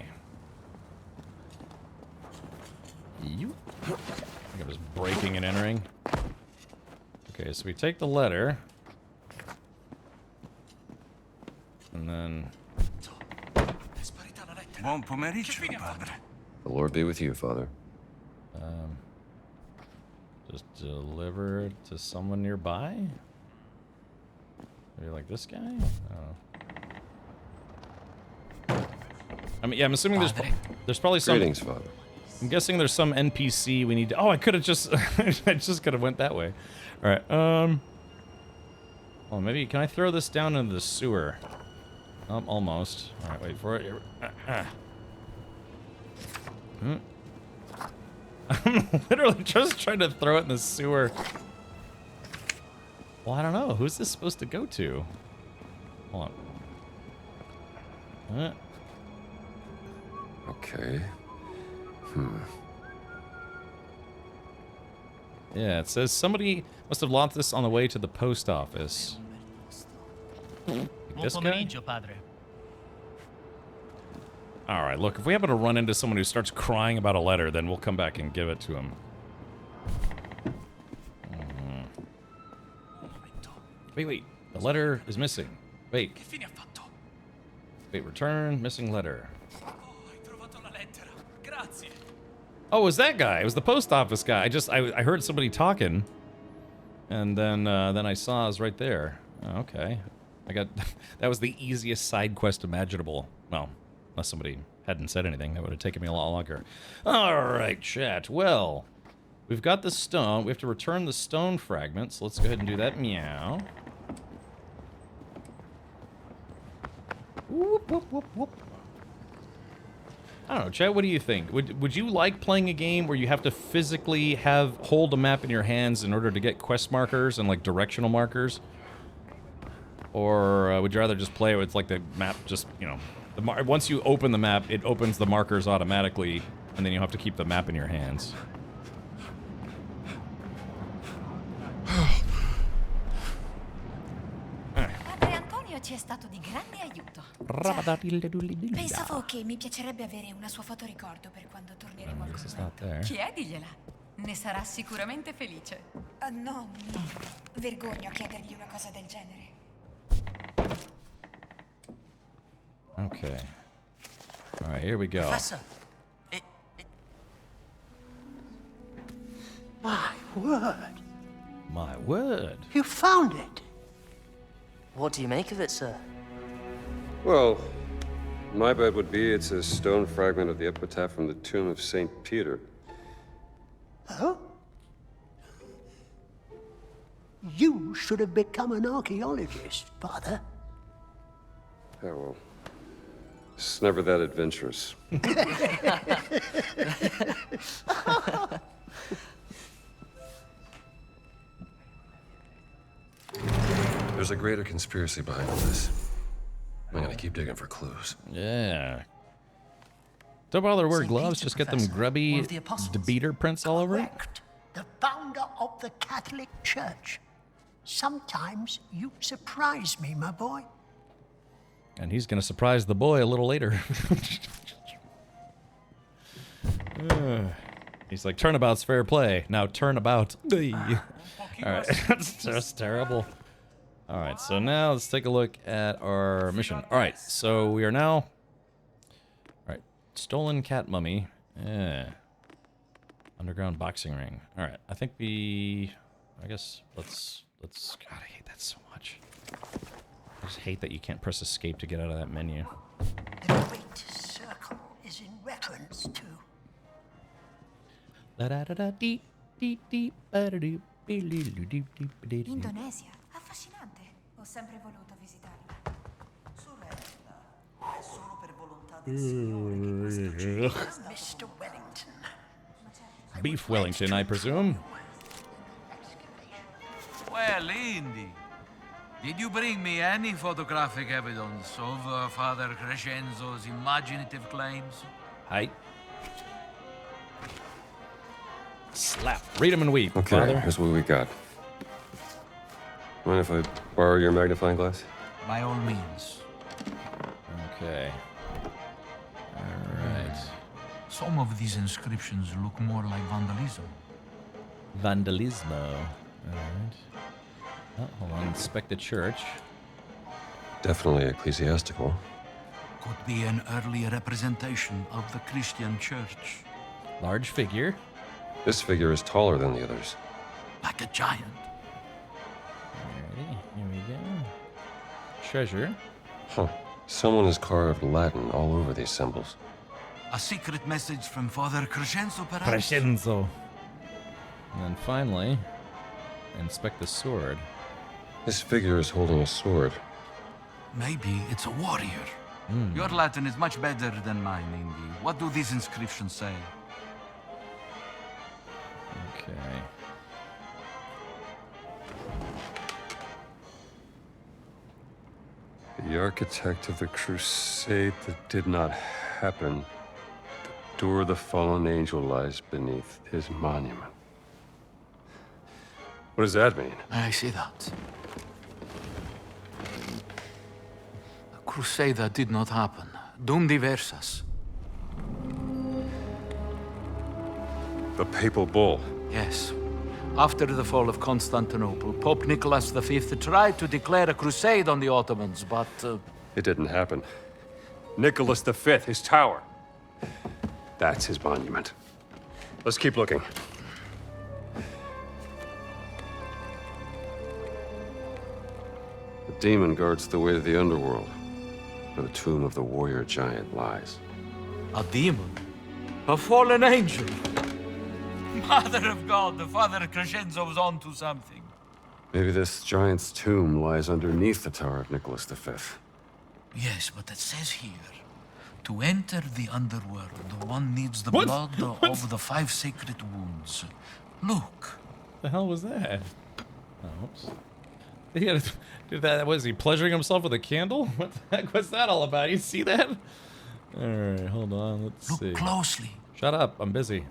S1: You. I think I'm just breaking and entering. Okay, so we take the letter. And then...
S3: Buon pomeriggio, padre.
S19: The Lord be with you, Father.
S1: Just deliver it to someone nearby? Maybe like this guy? Oh. I mean, yeah, I'm assuming there's probably some...
S19: Greetings, Father.
S1: I'm guessing there's some NPC we need to... Oh, I could have just... I just could have went that way. Alright, well, maybe... Can I throw this down into the sewer? Almost. All right, wait for it. I'm literally just trying to throw it in the sewer. Well, I don't know. Who's this supposed to go to? Hold on.
S19: Okay.
S1: Yeah, it says somebody must have lost this on the way to the post office. This guy?
S18: padre.
S1: All right, look, if we happen to run into someone who starts crying about a letter, then we'll come back and give it to him. Wait, the letter is missing. Wait, return, missing letter. Oh, it was that guy. It was the post office guy. I heard somebody talking, and then I saw it was right there. Oh, okay. That was the easiest side quest imaginable. Well, unless somebody hadn't said anything, that would have taken me a lot longer. All right, chat. Well, we've got the stone. We have to return the stone fragments. Let's go ahead and do that. Meow. Whoop, whoop, whoop, whoop. I don't know, chat, what do you think? Would you like playing a game where you have to physically hold a map in your hands in order to get quest markers and like directional markers? Or would you rather just play with like the map just, you know, once you open the map, it opens the markers automatically, and then you have to keep the map in your hands?
S22: Padre Antonio ci è stato di grande aiuto.
S21: Pensavo che mi piacerebbe avere una sua fotoricordo per quando torneremo al convento.
S22: Chiedigliela. Ne sarà sicuramente felice.
S21: No, mi vergogno a chiedergli una cosa del genere.
S1: Okay. All right, here we go.
S14: Professor,
S13: My word.
S1: My word.
S13: You found it.
S14: what do you make of it, sir?
S12: Well, my bet would be it's a stone fragment of the epitaph from the tomb of St. Peter.
S13: Oh? You should have become an archaeologist, Father.
S12: Yeah, well, it's never that adventurous.
S19: There's a greater conspiracy behind all this. I'm gonna keep digging for clues.
S1: Yeah. Don't bother to wear gloves, just get them grubby beater prints all over it.
S13: The founder of the Catholic Church. Sometimes you surprise me, my boy.
S1: And he's gonna surprise the boy a little later. He's like, turnabout's fair play. Now turnabout. Alright, that's just terrible. Alright, so now let's take a look at our mission. Alright, so we are now... Alright, stolen cat mummy. Yeah. Underground boxing ring. Alright, I think we... I guess let's... God, I hate that so much. I just hate that you can't press escape to get out of that menu.
S13: The great circle is in reference to...
S21: Indonesia? Affascinante. Ho sempre voluto visitarla.
S14: Sorella, è solo per volontà del Signore che questo
S13: Mr. Wellington.
S1: Beef Wellington, I presume.
S7: Well, Indy, did you bring me any photographic evidence of Father Crescenzo's imaginative claims?
S1: Hi. Slap. Read 'em and weep,
S12: Okay,
S1: Father.
S12: here's what we got. Mind if I borrow your magnifying glass?
S7: By all means.
S1: Okay. Alright.
S7: Some of these inscriptions look more like vandalism.
S1: Vandalismo. Alright. Oh, hold on. Inspect the church.
S12: Definitely ecclesiastical.
S7: Could be an early representation of the Christian church.
S1: Large figure.
S12: This figure is taller than the others.
S7: Like a giant.
S1: Alrighty, here we go. Treasure.
S12: Huh. Someone has carved Latin all over these symbols.
S7: A secret message from Father Crescenzo, perhaps?
S1: Crescenzo. And then finally, inspect the sword.
S12: This figure is holding a sword.
S7: Maybe it's a warrior. Your Latin is much better than mine, Indy. What do these inscriptions say?
S1: Okay.
S12: The architect of the crusade that did not happen. The door of the fallen angel lies beneath his monument. What does that mean?
S17: I see that. The crusade that did not happen. Dum diversas.
S12: The papal bull.
S17: Yes. After the fall of Constantinople, Pope Nicholas V tried to declare a crusade on the Ottomans, but...
S12: It didn't happen. Nicholas V, his tower. That's his monument. Let's keep looking. The demon guards the way to the underworld, where the tomb of the warrior giant lies.
S17: A demon? A fallen angel?
S7: Mother of God, the Father Crescenzo was onto something.
S12: Maybe this giant's tomb lies underneath the tower of Nicholas V.
S7: Yes, but it says here, to enter the underworld, one needs the blood of the 5 sacred wounds. Look.
S1: The hell was that? Oh, oops. He had did that. Was he pleasuring himself with a candle? What the heck was that all about? You see that? All right, hold on. Let's see.
S7: Look closely.
S1: Shut up. I'm busy.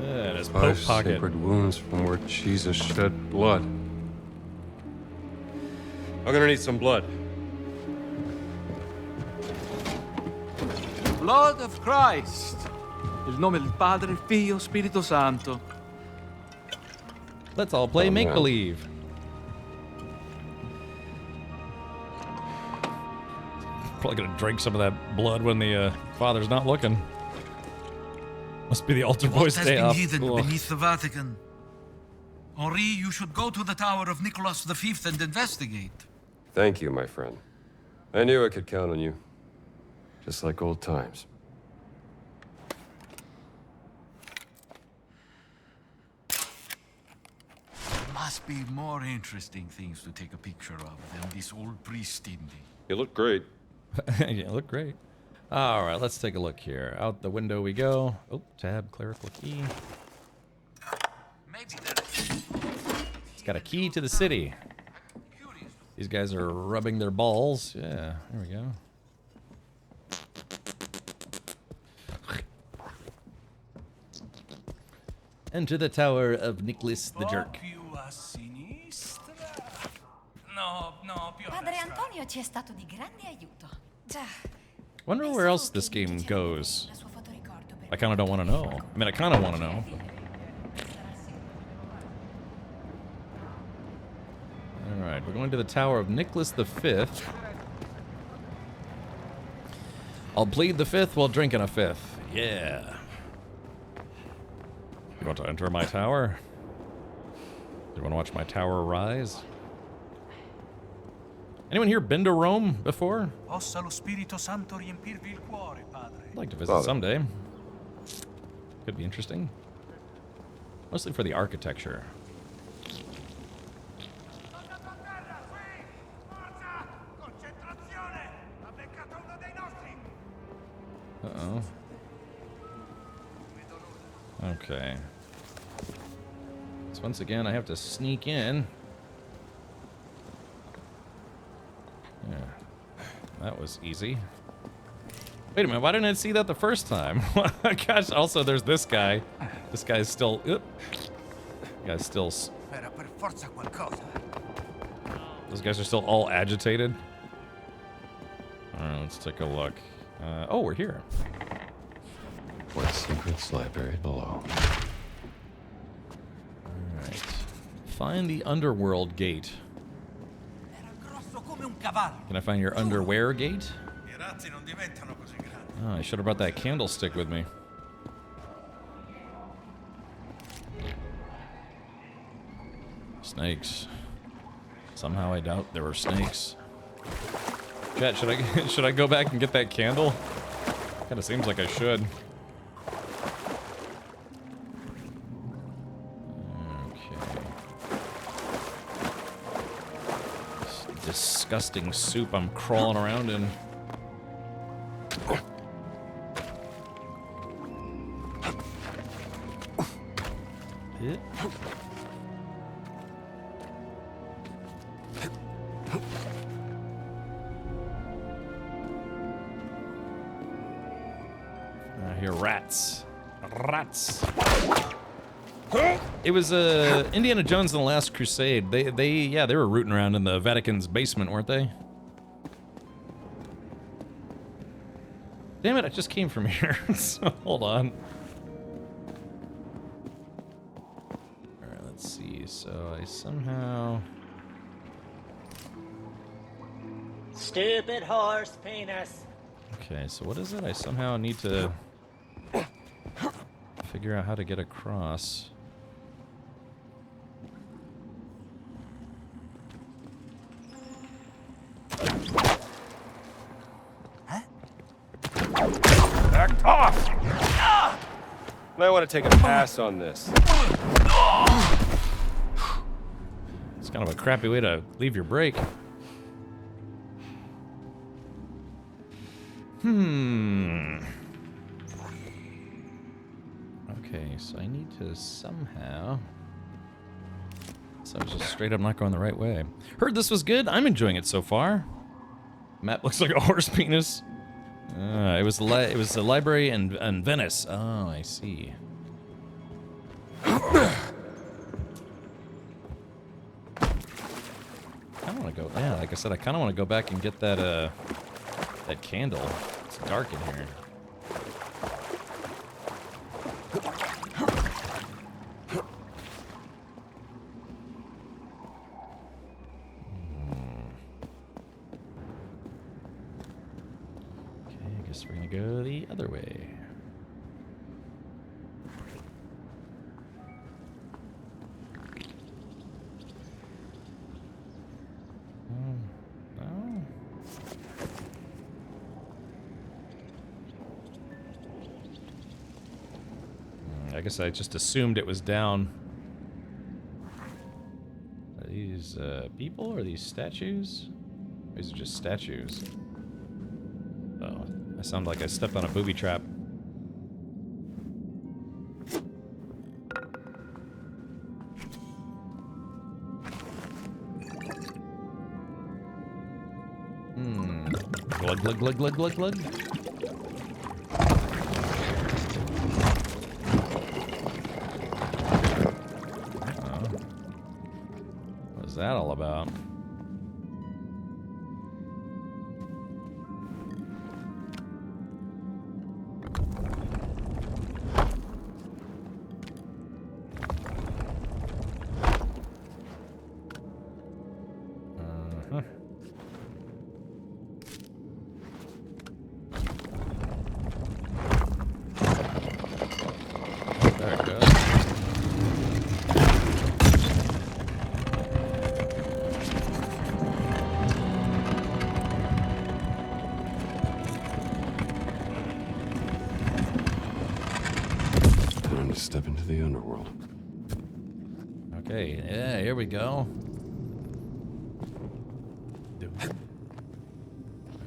S1: Yeah, his
S12: 5
S1: coat pocket.
S12: sacred wounds from where Jesus shed blood. I'm gonna need some blood.
S17: Blood of Christ. Nel nome del Padre, Figlio, Spirito Santo.
S1: Let's all play make-believe. Probably gonna drink some of that blood when the father's not looking. Must be the altar boys
S7: What has
S1: stay
S7: been
S1: up.
S7: hidden
S1: Ugh.
S7: beneath the Vatican? Henri, you should go to the tower of Nicholas V and investigate.
S12: Thank you, my friend. I knew I could count on you. Just like old times.
S7: There must be more interesting things to take a picture of than this old priest Indy.
S12: You look great.
S1: Yeah, look great. All right, let's take a look here. Out the window we go. Oh, tab, clerical key. It's got a key to the city. These guys are rubbing their balls. Yeah, there we go. Enter the tower of Nicholas the Jerk.
S21: Padre Antonio ci è stato di grande aiuto. Già.
S1: Wonder where else this game goes. I kind of don't want to know. I mean, I kind of want to know. All right, we're going to the Tower of Nicholas V. I'll plead the fifth while drinking a fifth. Yeah. You want to enter my tower? You want to watch my tower rise? Anyone here been to Rome before?
S2: Possa lo Spirito Santo riempirvi il cuore, Padre.
S1: I'd like to visit someday. Could be interesting. Mostly for the architecture. Uh-oh. Okay. So once again, I have to sneak in. Yeah. That was easy. Wait a minute, why didn't I see that the first time? Gosh, also there's this guy. This guy's still... Guy's still... Those guys are still all agitated. Alright, let's take a look. Oh, we're here.
S19: What secrets lie buried below?
S1: Alright. Find the underworld gate. Can I find your underwear gate? Oh, I should have brought that candlestick with me. Snakes. Somehow I doubt there were snakes. Chat, should I go back and get that candle? Kinda seems like I should. Okay. disgusting soup I'm crawling around in. Yeah. I hear rats. Rats. It was Indiana Jones and the Last Crusade. They were rooting around in the Vatican's basement, weren't they? Damn it, I just came from here. So hold on. Alright, let's see. So I somehow...
S10: Stupid horse penis.
S1: Okay, so what is it? I somehow need to figure out how to get across.
S12: Back off! I want to take a pass on this.
S1: It's kind of a crappy way to leave your break. Okay, so I need to somehow... So I was just straight up not going the right way. Heard this was good. I'm enjoying it so far. Map looks like a horse penis. It was a library in Venice. Oh, I see. I kind of want to go. Yeah, like I said, I kind of want to go back and get that that candle. It's dark in here. We're gonna go the other way. No. I guess I just assumed it was down. Are these people or are these statues? These are just statues. Oh. I sound like I stepped on a booby trap. Glug, glug, glug, glug, glug, glug. What was that all about?
S19: Step into the underworld.
S1: Okay, yeah, here we go. Alright,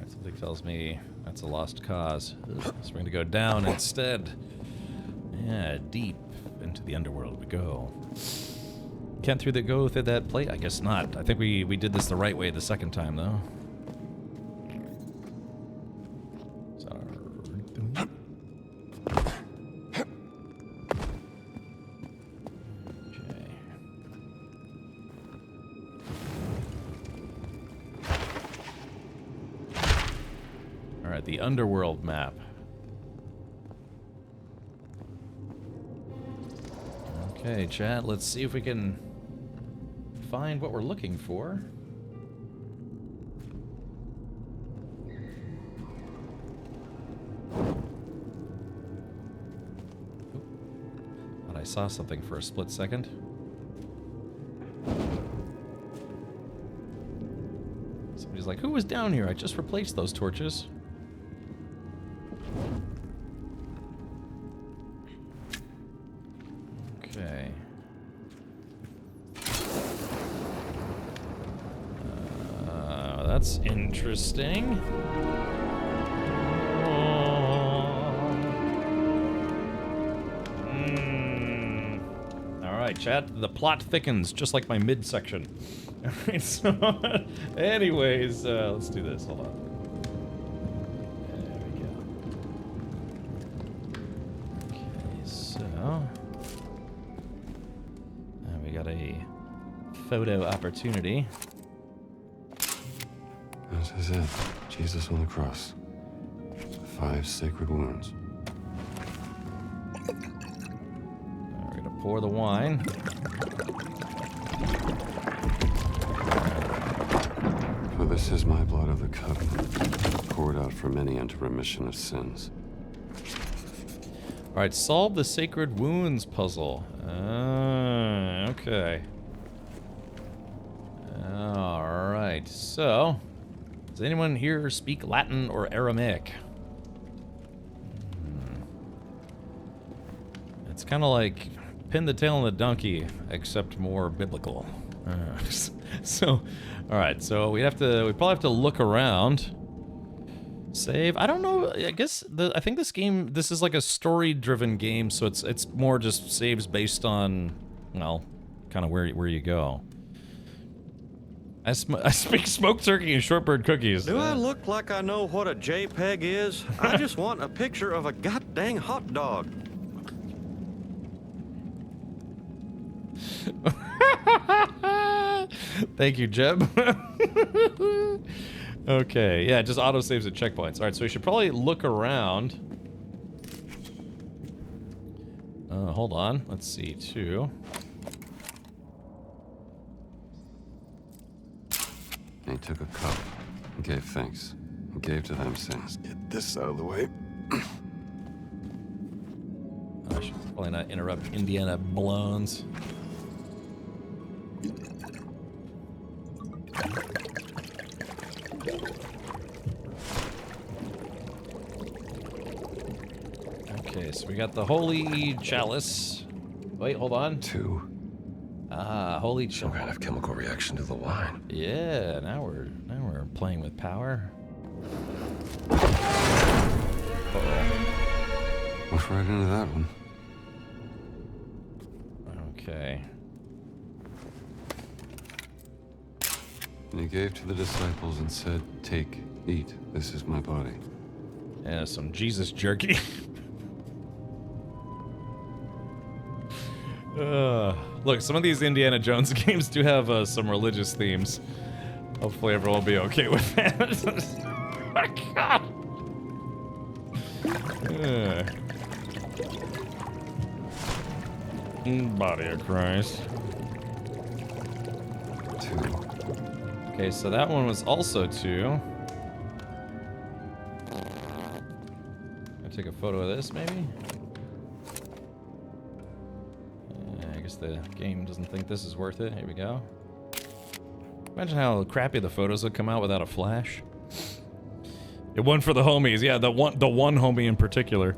S1: something tells me that's a lost cause. So we're gonna go down instead. Yeah, deep into the underworld we go. Can't go through that plate? I guess not. I think we did this the right way the second time, though. The underworld map. Okay, chat, let's see if we can find what we're looking for. But I saw something for a split second. Somebody's like, who was down here? I just replaced those torches. Okay. that's interesting. All right, chat. The plot thickens, just like my midsection. All right, so, anyways, let's do this. Hold on. There we go. Okay, so now we got a photo opportunity.
S19: This is it. Jesus on the cross. 5 sacred wounds.
S1: We're gonna pour the wine.
S19: For this is my blood of the covenant, poured out for many unto remission of sins.
S1: All right, solve the sacred wounds puzzle. Okay. All right, so does anyone here speak Latin or Aramaic? It's kind of like Pin the Tail on the Donkey, except more biblical. So, all right, so we probably have to look around. Save. I don't know. I guess I think this is like a story-driven game, so it's more just saves based on, well, kind of where you go. I speak smoked turkey and shortbread cookies.
S10: Do I look like I know what a JPEG is? I just want a picture of a goddamn hot dog.
S1: Thank you, Jeb. Okay, yeah, it just auto-saves at checkpoints. Alright, so we should probably look around. Hold on. Let's see, too.
S19: He took a cup and gave thanks and gave to them, saying, "Get this out of the way."
S1: I should probably not interrupt Indiana Blones. Okay, so we got the holy chalice. Wait, hold on.
S19: 2.
S1: Ah, holy chalice.
S19: Some kind of chemical reaction to the wine.
S1: Yeah, now we're playing with power.
S19: Went right into that one.
S1: Okay.
S19: And he gave to the disciples and said, "Take, eat, this is my body."
S1: Yeah, some Jesus jerky. Look, some of these Indiana Jones games do have some religious themes. Hopefully everyone will be okay with that. Oh, God. Body of Christ.
S19: 2.
S1: Okay, so that one was also 2. I'll take a photo of this, maybe? I guess the game doesn't think this is worth it. Here we go. Imagine how crappy the photos would come out without a flash. It won for the homies. Yeah, the one homie in particular.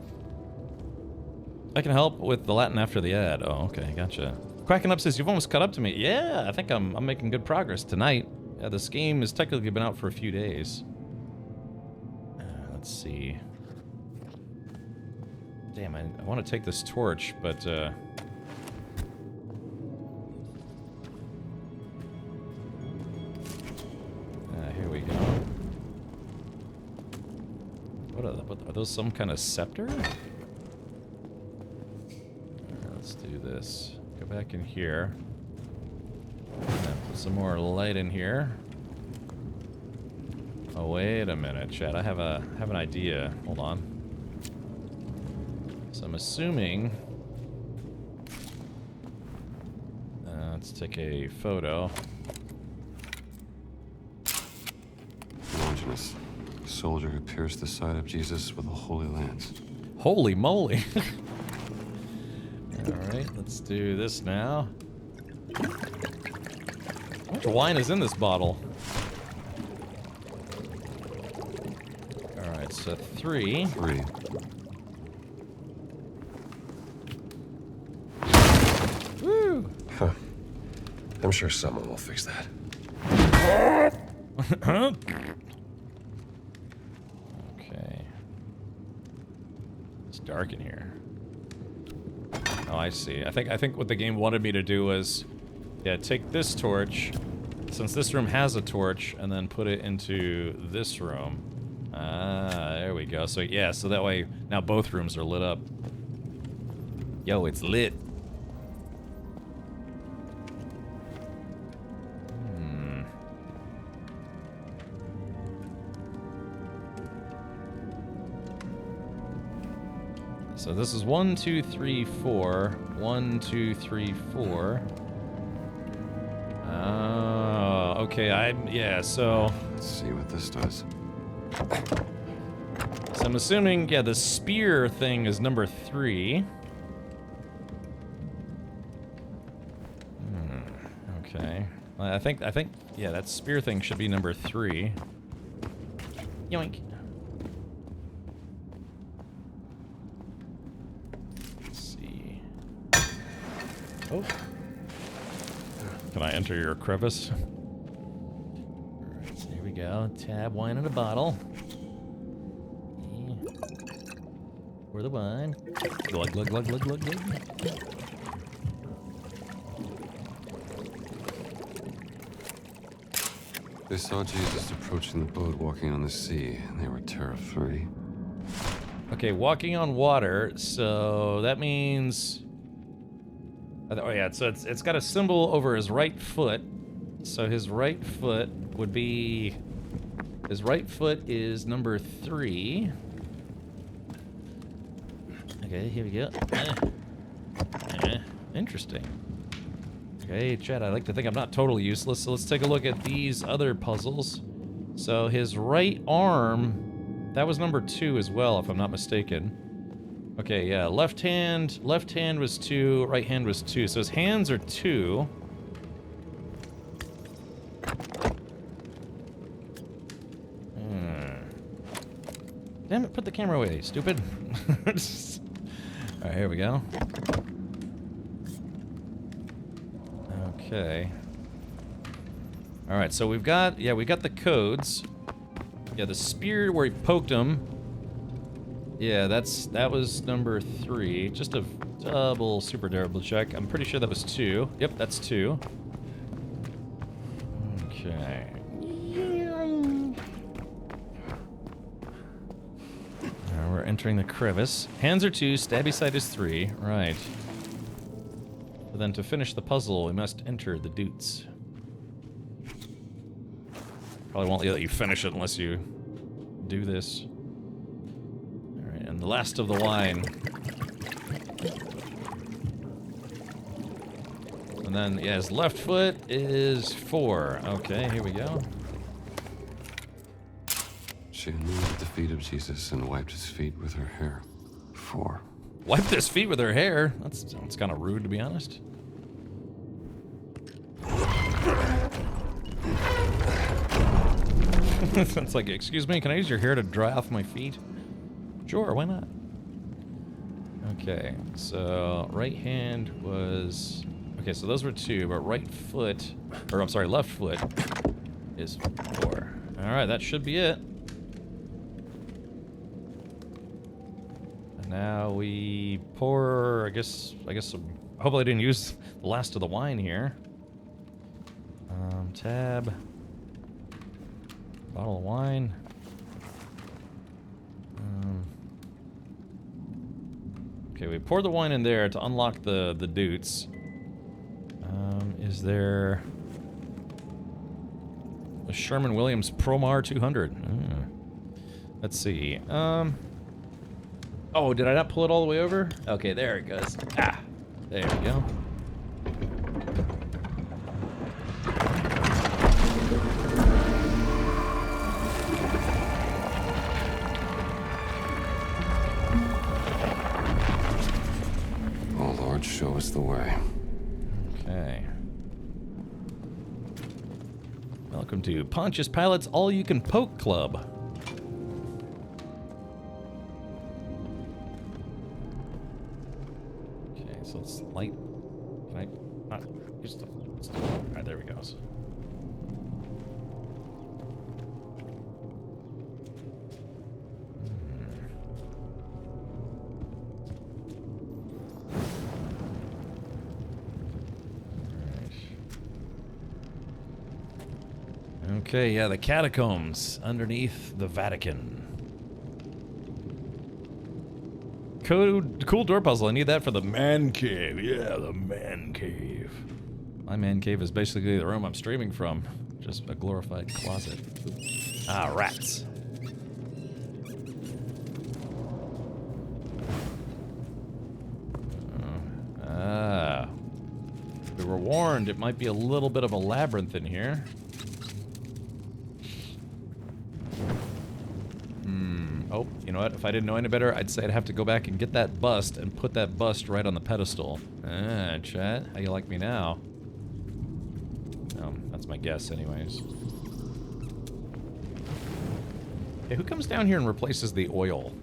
S1: I can help with the Latin after the ad. Oh, okay, gotcha. Quacking Up says, "You've almost caught up to me." Yeah, I think I'm making good progress tonight. Yeah, this game has technically been out for a few days. Let's see. Damn, I want to take this torch, but here we go. What are those? Some kind of scepter? Let's do this. Go back in here. Put some more light in here. Oh, wait a minute, chat. I have an idea. Hold on. So I'm assuming. Let's take a photo.
S19: Longinus, the soldier who pierced the side of Jesus with a holy lance.
S1: Holy moly! Alright, let's do this now. How much wine is in this bottle? Alright, so 3.
S19: 3.
S1: Woo!
S19: Huh. I'm sure someone will fix that.
S1: Okay. It's dark in here. Oh, I see. I think what the game wanted me to do was, yeah, take this torch, since this room has a torch, and then put it into this room. Ah, there we go. So yeah, so that way now both rooms are lit up. Yo, it's lit. So this is 1, 2, 3, 4. 1, 2, 3, 4. Oh, okay. Yeah. So
S19: let's see what this does.
S1: So I'm assuming, yeah, the spear thing is number 3. Okay. I think, yeah, that spear thing should be number 3. Yoink. Oh. Can I enter your crevice? Alright, so here we go. Tab wine in a bottle. Pour the wine. Glug, glug, glug, glug, glug, glug.
S19: They saw Jesus approaching the boat walking on the sea, and they were terror-free.
S1: Okay, walking on water, so that means... Oh yeah, so it's got a symbol over his right foot. So his right foot would be... His right foot is number 3. Okay, here we go. Interesting. Okay, Chad, I like to think I'm not totally useless, so let's take a look at these other puzzles. So his right arm, that was number 2 as well, if I'm not mistaken. Okay, yeah, left hand was 2, right hand was 2, so his hands are 2. Damn it, put the camera away, stupid. Alright, here we go. Okay. Alright, so we've got, yeah, we got the codes. Yeah, the spear where he poked him. Yeah, that was number 3. Just a super double check. I'm pretty sure that was 2. Yep, that's 2. Okay. Now we're entering the crevice. Hands are 2, stabby side is 3. Right. But then to finish the puzzle, we must enter the Doots. Probably won't let you finish it unless you do this. Alright, and the last of the wine. And then, yeah, his left foot is 4. Okay, here we go.
S19: She anointed the feet of Jesus and wiped his feet with her hair. 4.
S1: Wiped his feet with her hair? That sounds kind of rude, to be honest. It's like, excuse me, can I use your hair to dry off my feet? Sure, why not? Okay, so right hand was... Okay, so those were 2, but right foot, or I'm sorry, left foot is 4. Alright, that should be it. And now we pour, I guess, hopefully I didn't use the last of the wine here. Tab. Bottle of wine. Okay, we poured the wine in there to unlock the Doots. Is there a Sherman-Williams Promar 200? Let's see. Oh, did I not pull it all the way over? Okay, there it goes. Ah, there we go.
S19: Oh, Lord, show us the way.
S1: Okay. Welcome to Pontius Pilate's All-You-Can-Poke Club. Okay, so it's light. Can I not use the... Alright, there we go. Okay, yeah, the catacombs underneath the Vatican. Cool door puzzle. I need that for the man cave. Yeah, the man cave. My man cave is basically the room I'm streaming from. Just a glorified closet. Ah, rats. We were warned it might be a little bit of a labyrinth in here. Oh, you know what? If I didn't know any better, I'd say I'd have to go back and get that bust and put that bust right on the pedestal. Ah, chat, how you like me now? That's my guess anyways. Hey, who comes down here and replaces the oil?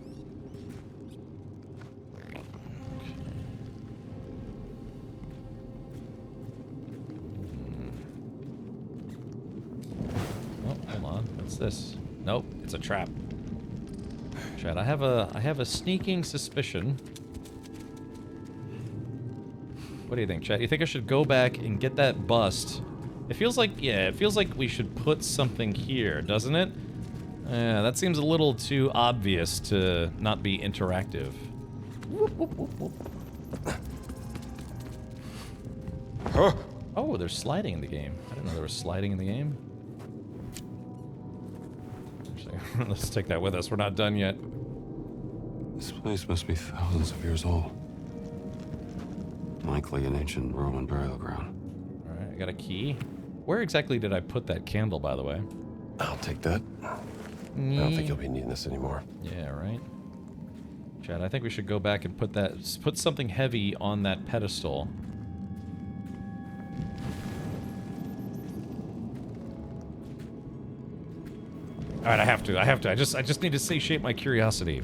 S1: Oh, hold on. What's this? Nope, it's a trap. Chat, I have a sneaking suspicion. What do you think, chat? You think I should go back and get that bust? It feels like, yeah, it feels like we should put something here, doesn't it? Yeah, that seems a little too obvious to not be interactive. Whoop, whoop, whoop, whoop. Huh? Oh, there's sliding in the game. I didn't know there was sliding in the game. Let's take that with us. We're not done yet.
S19: This place must be thousands of years old. Likely an ancient Roman burial ground.
S1: Alright, I got a key. Where exactly did I put that candle, by the way?
S19: I'll take that. I don't think you'll be needing this anymore.
S1: Yeah, right. Chad, I think we should go back and put something heavy on that pedestal. Alright, I have to. I just need to satiate my curiosity.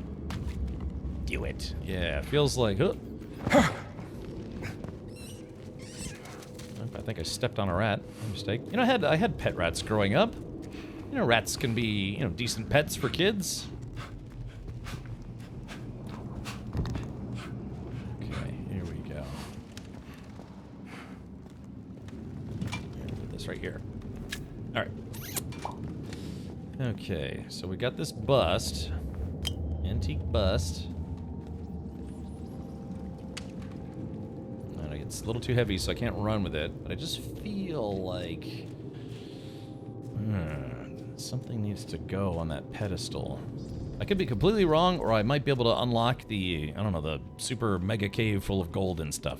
S1: Do it. Yeah, it feels like... I think I stepped on a rat. My mistake. You know, I had pet rats growing up. You know, rats can be, you know, decent pets for kids. Okay, here we go. This right here. All right. Okay, so we got this bust. Antique bust. And it's a little too heavy, so I can't run with it. But I just feel like... something needs to go on that pedestal. I could be completely wrong, or I might be able to unlock the, I don't know, the super mega cave full of gold and stuff.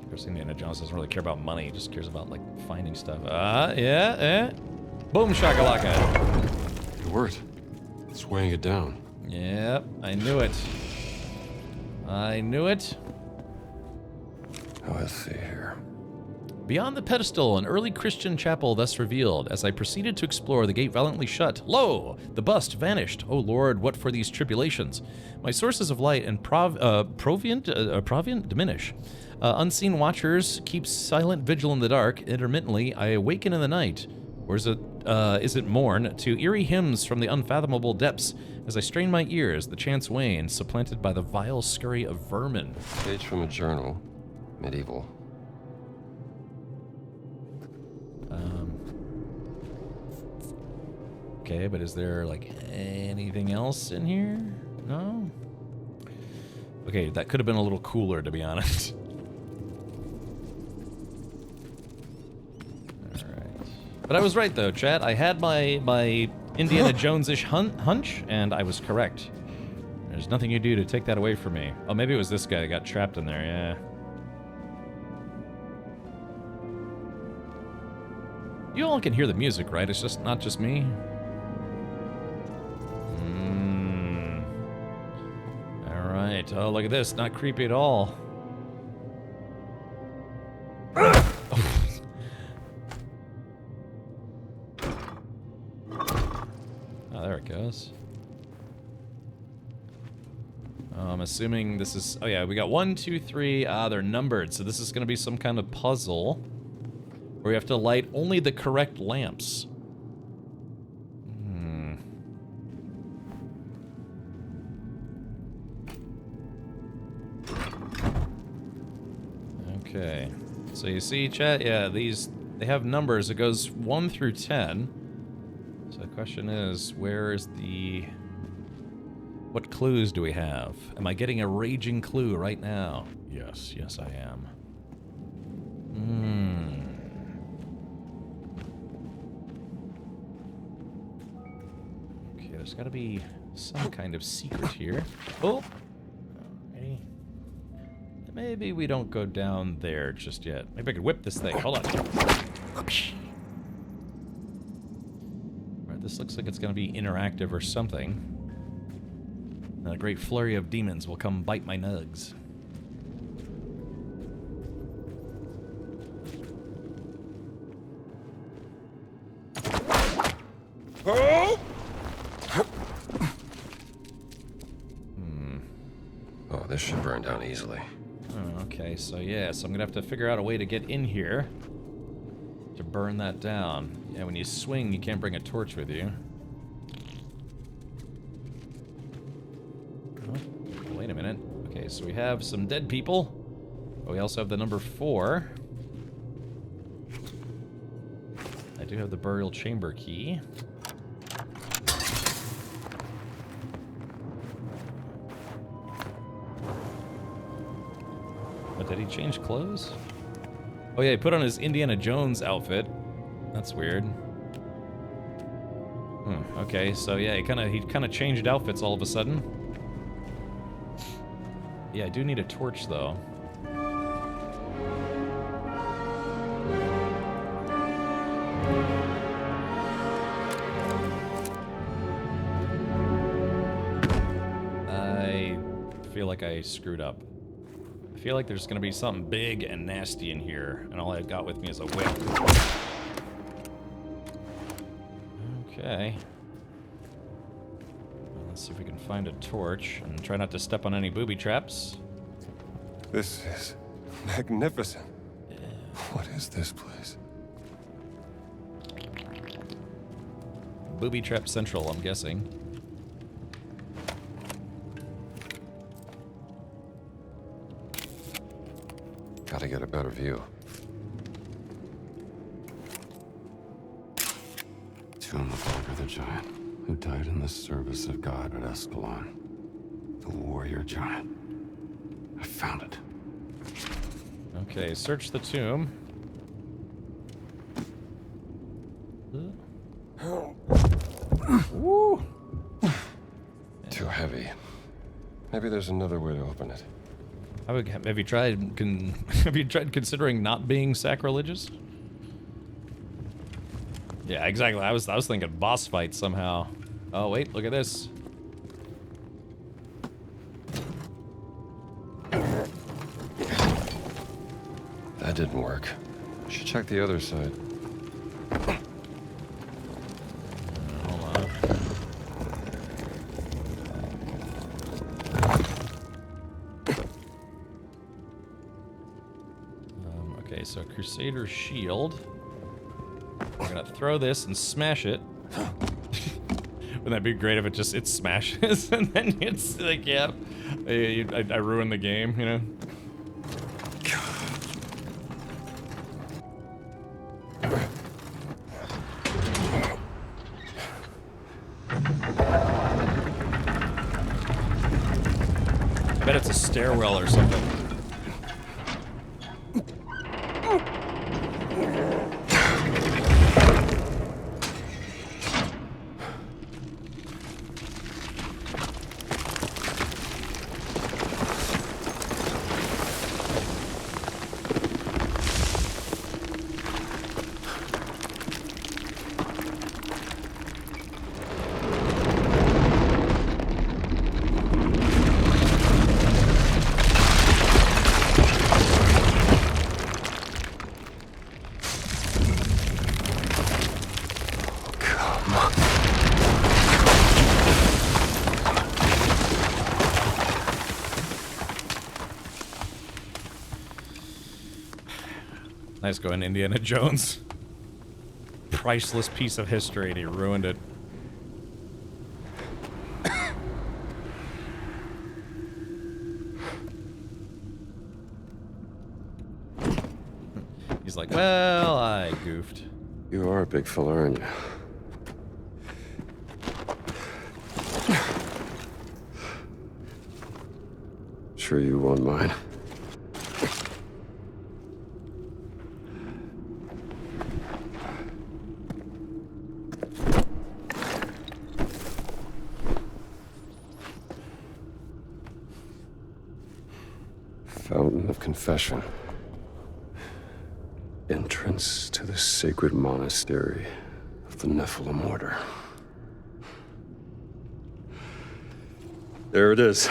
S1: Of course, Indiana Jones doesn't really care about money. He just cares about, like, finding stuff. Boom shakalaka.
S19: It worked. It's weighing it down.
S1: Yep, I knew it. I knew it.
S19: Oh, let's see here.
S1: Beyond the pedestal, an early Christian chapel thus revealed. As I proceeded to explore, the gate violently shut. Lo! The bust vanished. Oh Lord, what for these tribulations? My sources of light and proviant diminish. Unseen watchers keep silent vigil in the dark. Intermittently, I awaken in the night. Or is it morn? To eerie hymns from the unfathomable depths. As I strain my ears, the chants wane, supplanted by the vile scurry of vermin.
S19: Page from a journal. Medieval.
S1: Okay, but is there, like, anything else in here? No? Okay, that could have been a little cooler, to be honest. Alright. But I was right, though, chat. I had my Indiana Jones-ish hunch, and I was correct. There's nothing you do to take that away from me. Oh, maybe it was this guy that got trapped in there, yeah. You all can hear the music, right? It's just not just me. Alright. Oh, look at this. Not creepy at all. Oh, there it goes. I'm assuming this is... Oh, yeah, we got 1, 2, 3. Ah, they're numbered. So this is going to be some kind of puzzle where we have to light only the correct lamps. Okay. So you see, chat? Yeah, these They have numbers. It goes 1 through 10. So the question is, where is the... What clues do we have? Am I getting a raging clue right now? Yes, yes I am. Okay, there's gotta be some kind of secret here. Oh! Okay. Maybe we don't go down there just yet. Maybe I could whip this thing. Hold on. Alright, this looks like it's gonna be interactive or something. And a great flurry of demons will come bite my nugs.
S12: Oh! Oh, this should burn down easily.
S1: Oh, okay, so yeah, so I'm gonna have to figure out a way to get in here to burn that down. Yeah, when you swing, you can't bring a torch with you. Oh, wait a minute. Okay, so we have some dead people, but we also have the number 4. I do have the burial chamber key. But did he change clothes? Oh yeah, he put on his Indiana Jones outfit. That's weird. Okay, so yeah, he kind of changed outfits all of a sudden. Yeah, I do need a torch though. I feel like I screwed up. I feel like there's gonna be something big and nasty in here, and all I've got with me is a whip. Okay. Well, let's see if we can find a torch, and try not to step on any booby traps.
S12: This is magnificent.
S1: Yeah.
S12: What is this place?
S1: Booby trap central, I'm guessing.
S12: Gotta get a better view.
S19: Tomb of Arthur the Giant, who died in the service of God at Escalon. The warrior giant. I found it.
S1: Okay, search the tomb. Woo!
S12: Too heavy. Maybe there's another way to open it.
S1: Have you tried considering not being sacrilegious? Yeah, exactly. I was thinking boss fight somehow. Oh wait, look at this.
S12: That didn't work. Should check the other side.
S1: Hold on. Okay, so Crusader Shield. We're gonna throw this and smash it. Wouldn't that be great if it smashes and then it's like, yeah, I ruined the game, you know? I bet it's a stairwell or something. Nice going, Indiana Jones. Priceless piece of history, and he ruined it. He's like, well, I goofed.
S12: You are a big fella, aren't you? Sure you won't mind. Fountain of Confession. Entrance to the sacred monastery of the Nephilim Order. There it is.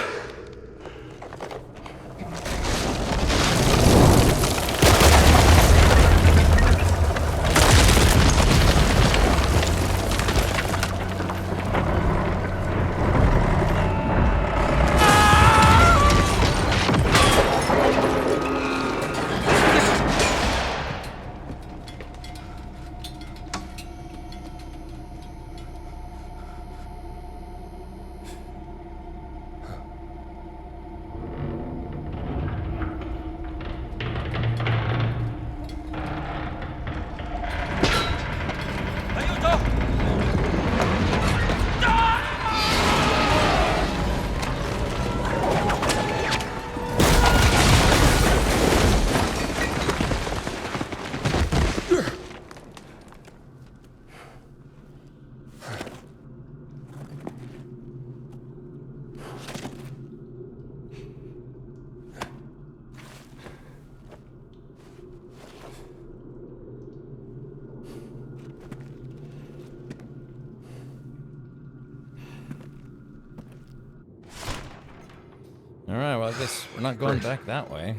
S1: Alright, well, I guess we're not going back that way.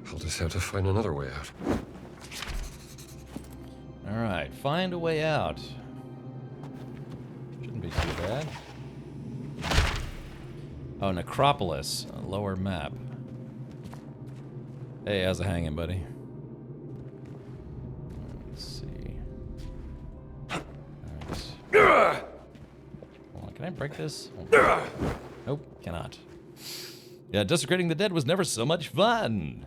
S12: I'll just have to find another way out.
S1: Alright, find a way out. Shouldn't be too bad. Oh, Necropolis, a lower map. Hey, how's it hanging, buddy? Let's see. Alright. Hold on, can I break this? Nope, cannot. Yeah, desecrating the dead was never so much fun.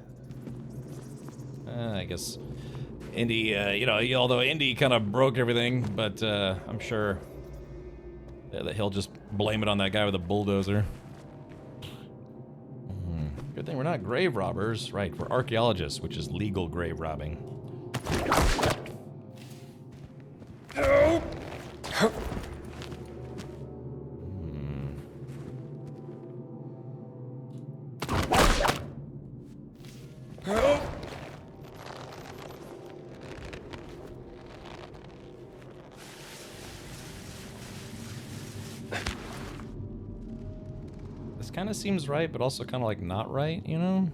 S1: I guess Indy, although Indy kind of broke everything, but I'm sure that he'll just blame it on that guy with a bulldozer. Good thing we're not grave robbers. Right, we're archaeologists, which is legal grave robbing. This kind of seems right, but also kind of like not right, you know?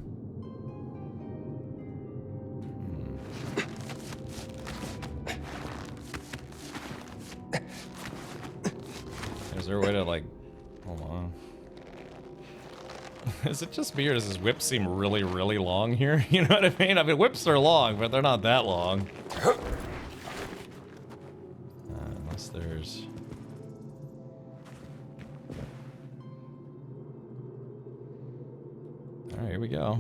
S1: Is there a way to, like, hold on. Is it just me or does his whip seem really, really long here? You know what I mean? I mean, whips are long, but they're not that long. Unless there's... Alright, here we go.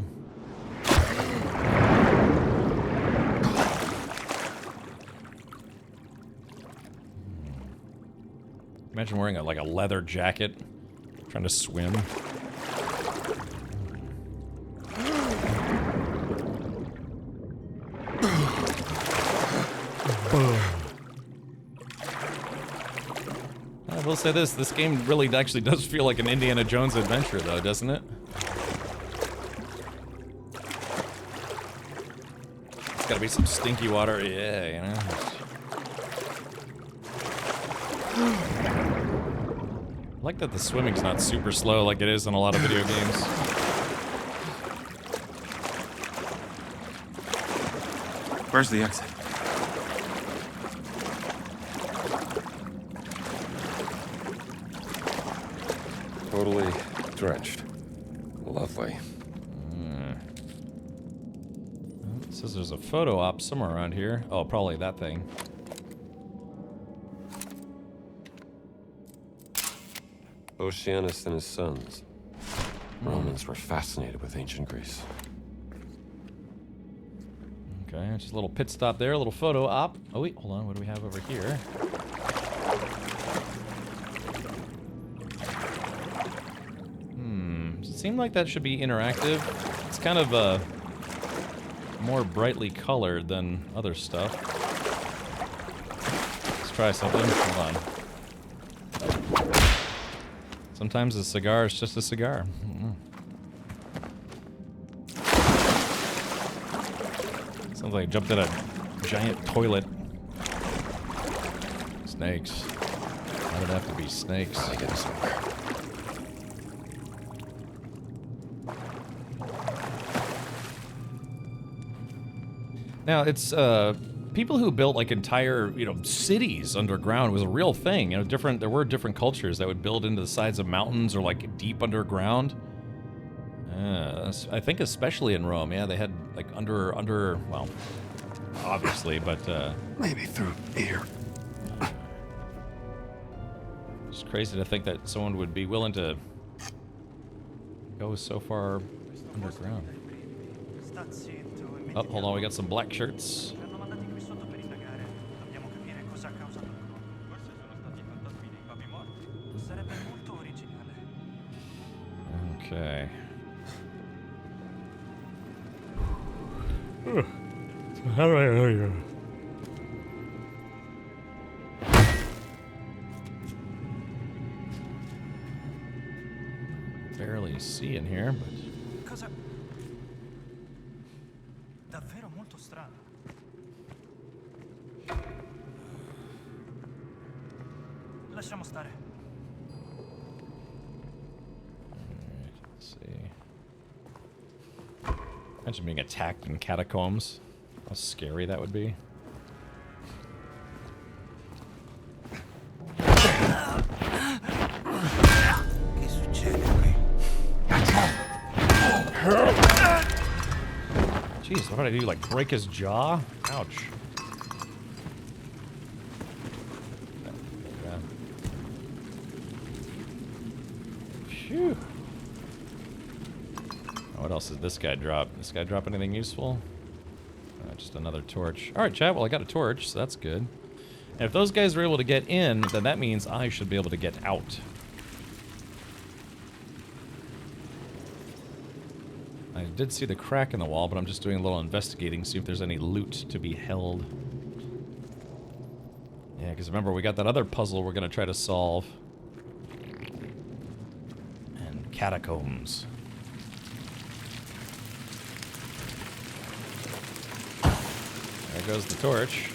S1: Imagine wearing like a leather jacket, trying to swim. I will say this game really actually does feel like an Indiana Jones adventure though, doesn't it? It's gotta be some stinky water, yeah, you know. I like that the swimming's not super slow like it is in a lot of video games.
S19: Where's the exit?
S12: Totally drenched. Lovely.
S1: It says there's a photo op somewhere around here. Oh, probably that thing.
S12: Oceanus and his sons. Romans were fascinated with ancient Greece.
S1: Okay, just a little pit stop there, a little photo op. Oh wait, hold on, what do we have over here? Does it seem like that should be interactive? It's kind of more brightly colored than other stuff. Let's try something. Hold on. Sometimes a cigar is just a cigar. Sounds like I jumped in a giant toilet. Snakes. Why did it have to be snakes? I get somewhere. Now, it's people who built like entire, cities underground was a real thing. There were different cultures that would build into the sides of mountains or like deep underground. I think especially in Rome, yeah, they had like well, obviously, but
S19: maybe through here.
S1: It's crazy to think that someone would be willing to go so far underground. Oh, hold on, we got some black shirts. Okay. So how do I know you? Barely see in here, but
S18: Cosa davvero molto strano. Lasciamo stare.
S1: Let's see. Imagine being attacked in catacombs. How scary that would be.
S3: Che succede qui?
S1: Jeez, what did I do? Like break his jaw? Ouch. Yeah. Phew. What else did this guy drop? This guy drop anything useful? Just another torch. Alright, chat, well I got a torch, so that's good. And if those guys were able to get in, then that means I should be able to get out. I did see the crack in the wall, but I'm just doing a little investigating, see if there's any loot to be held. Yeah, because remember, we got that other puzzle we're going to try to solve. And catacombs. There goes the torch.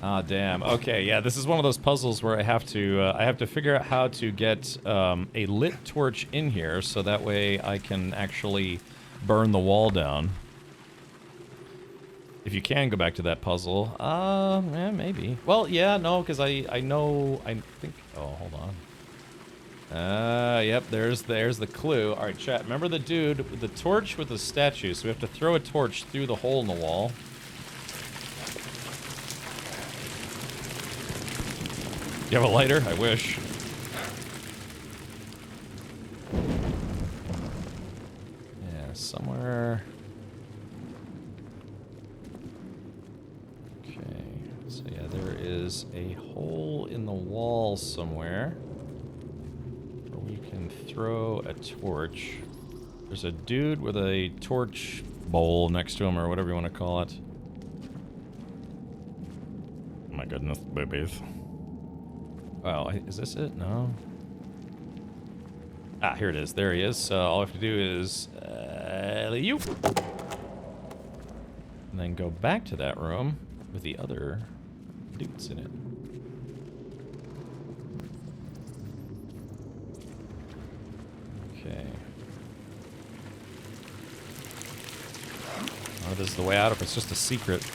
S1: Ah, damn. Okay, yeah, this is one of those puzzles where I have to figure out how to get a lit torch in here, so that way I can actually burn the wall down. If you can go back to that puzzle, yeah, maybe. Well, yeah, no, because I think. Oh, hold on. Yep, there's the clue. All right, chat. Remember the dude with the torch with the statue? So we have to throw a torch through the hole in the wall. You have a lighter? I wish. Yeah, somewhere. Okay, so yeah, there is a hole in the wall somewhere where we can throw a torch. There's a dude with a torch bowl next to him, or whatever you want to call it. Oh my goodness, babies. Wow, is this it? No. Ah, here it is. There he is. So all I have to do is you, and then go back to that room with the other dudes in it. Okay. Oh, this is the way out if it's just a secret.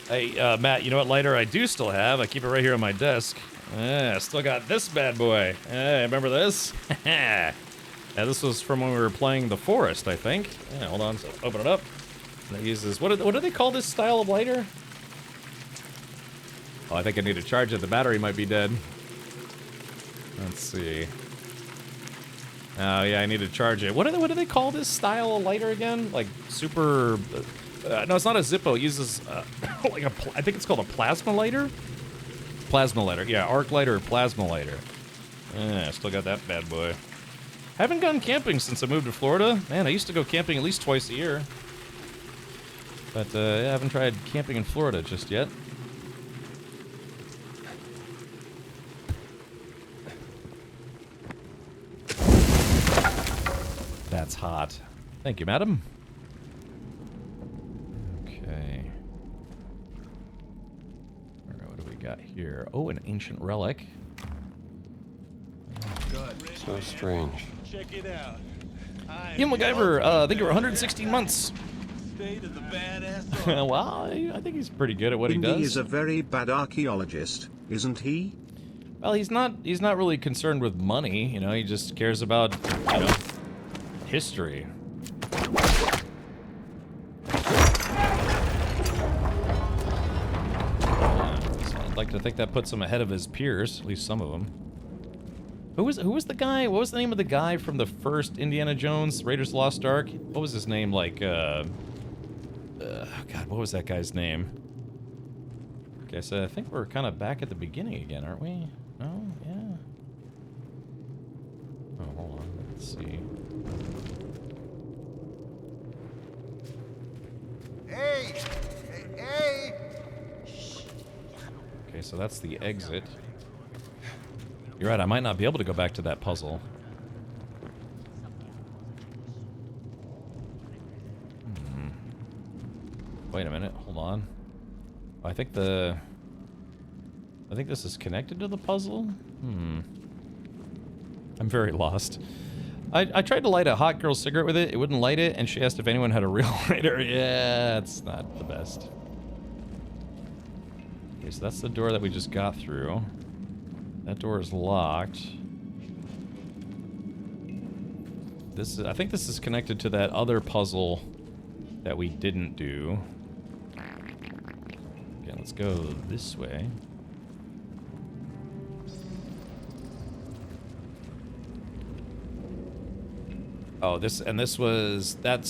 S1: Hey, Matt, you know what lighter I do still have? I keep it right here on my desk. Still got this bad boy. Remember this? Yeah, this was from when we were playing The Forest, I think. Yeah, hold on, so open it up. And it uses, what do they call this style of lighter? Oh, I think I need to charge it. The battery might be dead. Let's see. Oh, yeah, I need to charge it. What do they call this style of lighter again? Like, super... no, it's not a Zippo. It uses, like I think it's called a plasma lighter? Plasma lighter. Yeah, arc lighter or plasma lighter. Yeah, still got that bad boy. Haven't gone camping since I moved to Florida. Man, I used to go camping at least twice a year. But, I haven't tried camping in Florida just yet. That's hot. Thank you, madam. Okay. What do we got here? Oh, an ancient relic.
S12: So strange.
S20: Check it out.
S1: Ian MacGyver, I think you're 116 months.
S20: State of the badass.
S1: Well, I think he's pretty good at what he
S8: Indy
S1: does.
S8: is a very bad archaeologist, isn't he?
S1: Well, he's not really concerned with money, you know, he just cares about, you know, history. So I'd like to think that puts him ahead of his peers, at least some of them. Who was the guy? What was the name of the guy from the first Indiana Jones, Raiders of the Lost Ark? What was his name? Like, God, what was that guy's name? Okay, so I think we're kind of back at the beginning again, aren't we? No? Yeah. Oh, hold on. Let's see.
S6: Hey! Hey!
S1: Okay, so that's the exit. You're right, I might not be able to go back to that puzzle. Wait a minute, hold on. I think this is connected to the puzzle? I'm very lost. I tried to light a hot girl cigarette with it, it wouldn't light it, and she asked if anyone had a real lighter. Yeah, it's not the best. Okay, so that's the door that we just got through. That door is locked. I think this is connected to that other puzzle that we didn't do. Okay, let's go this way. Oh, that's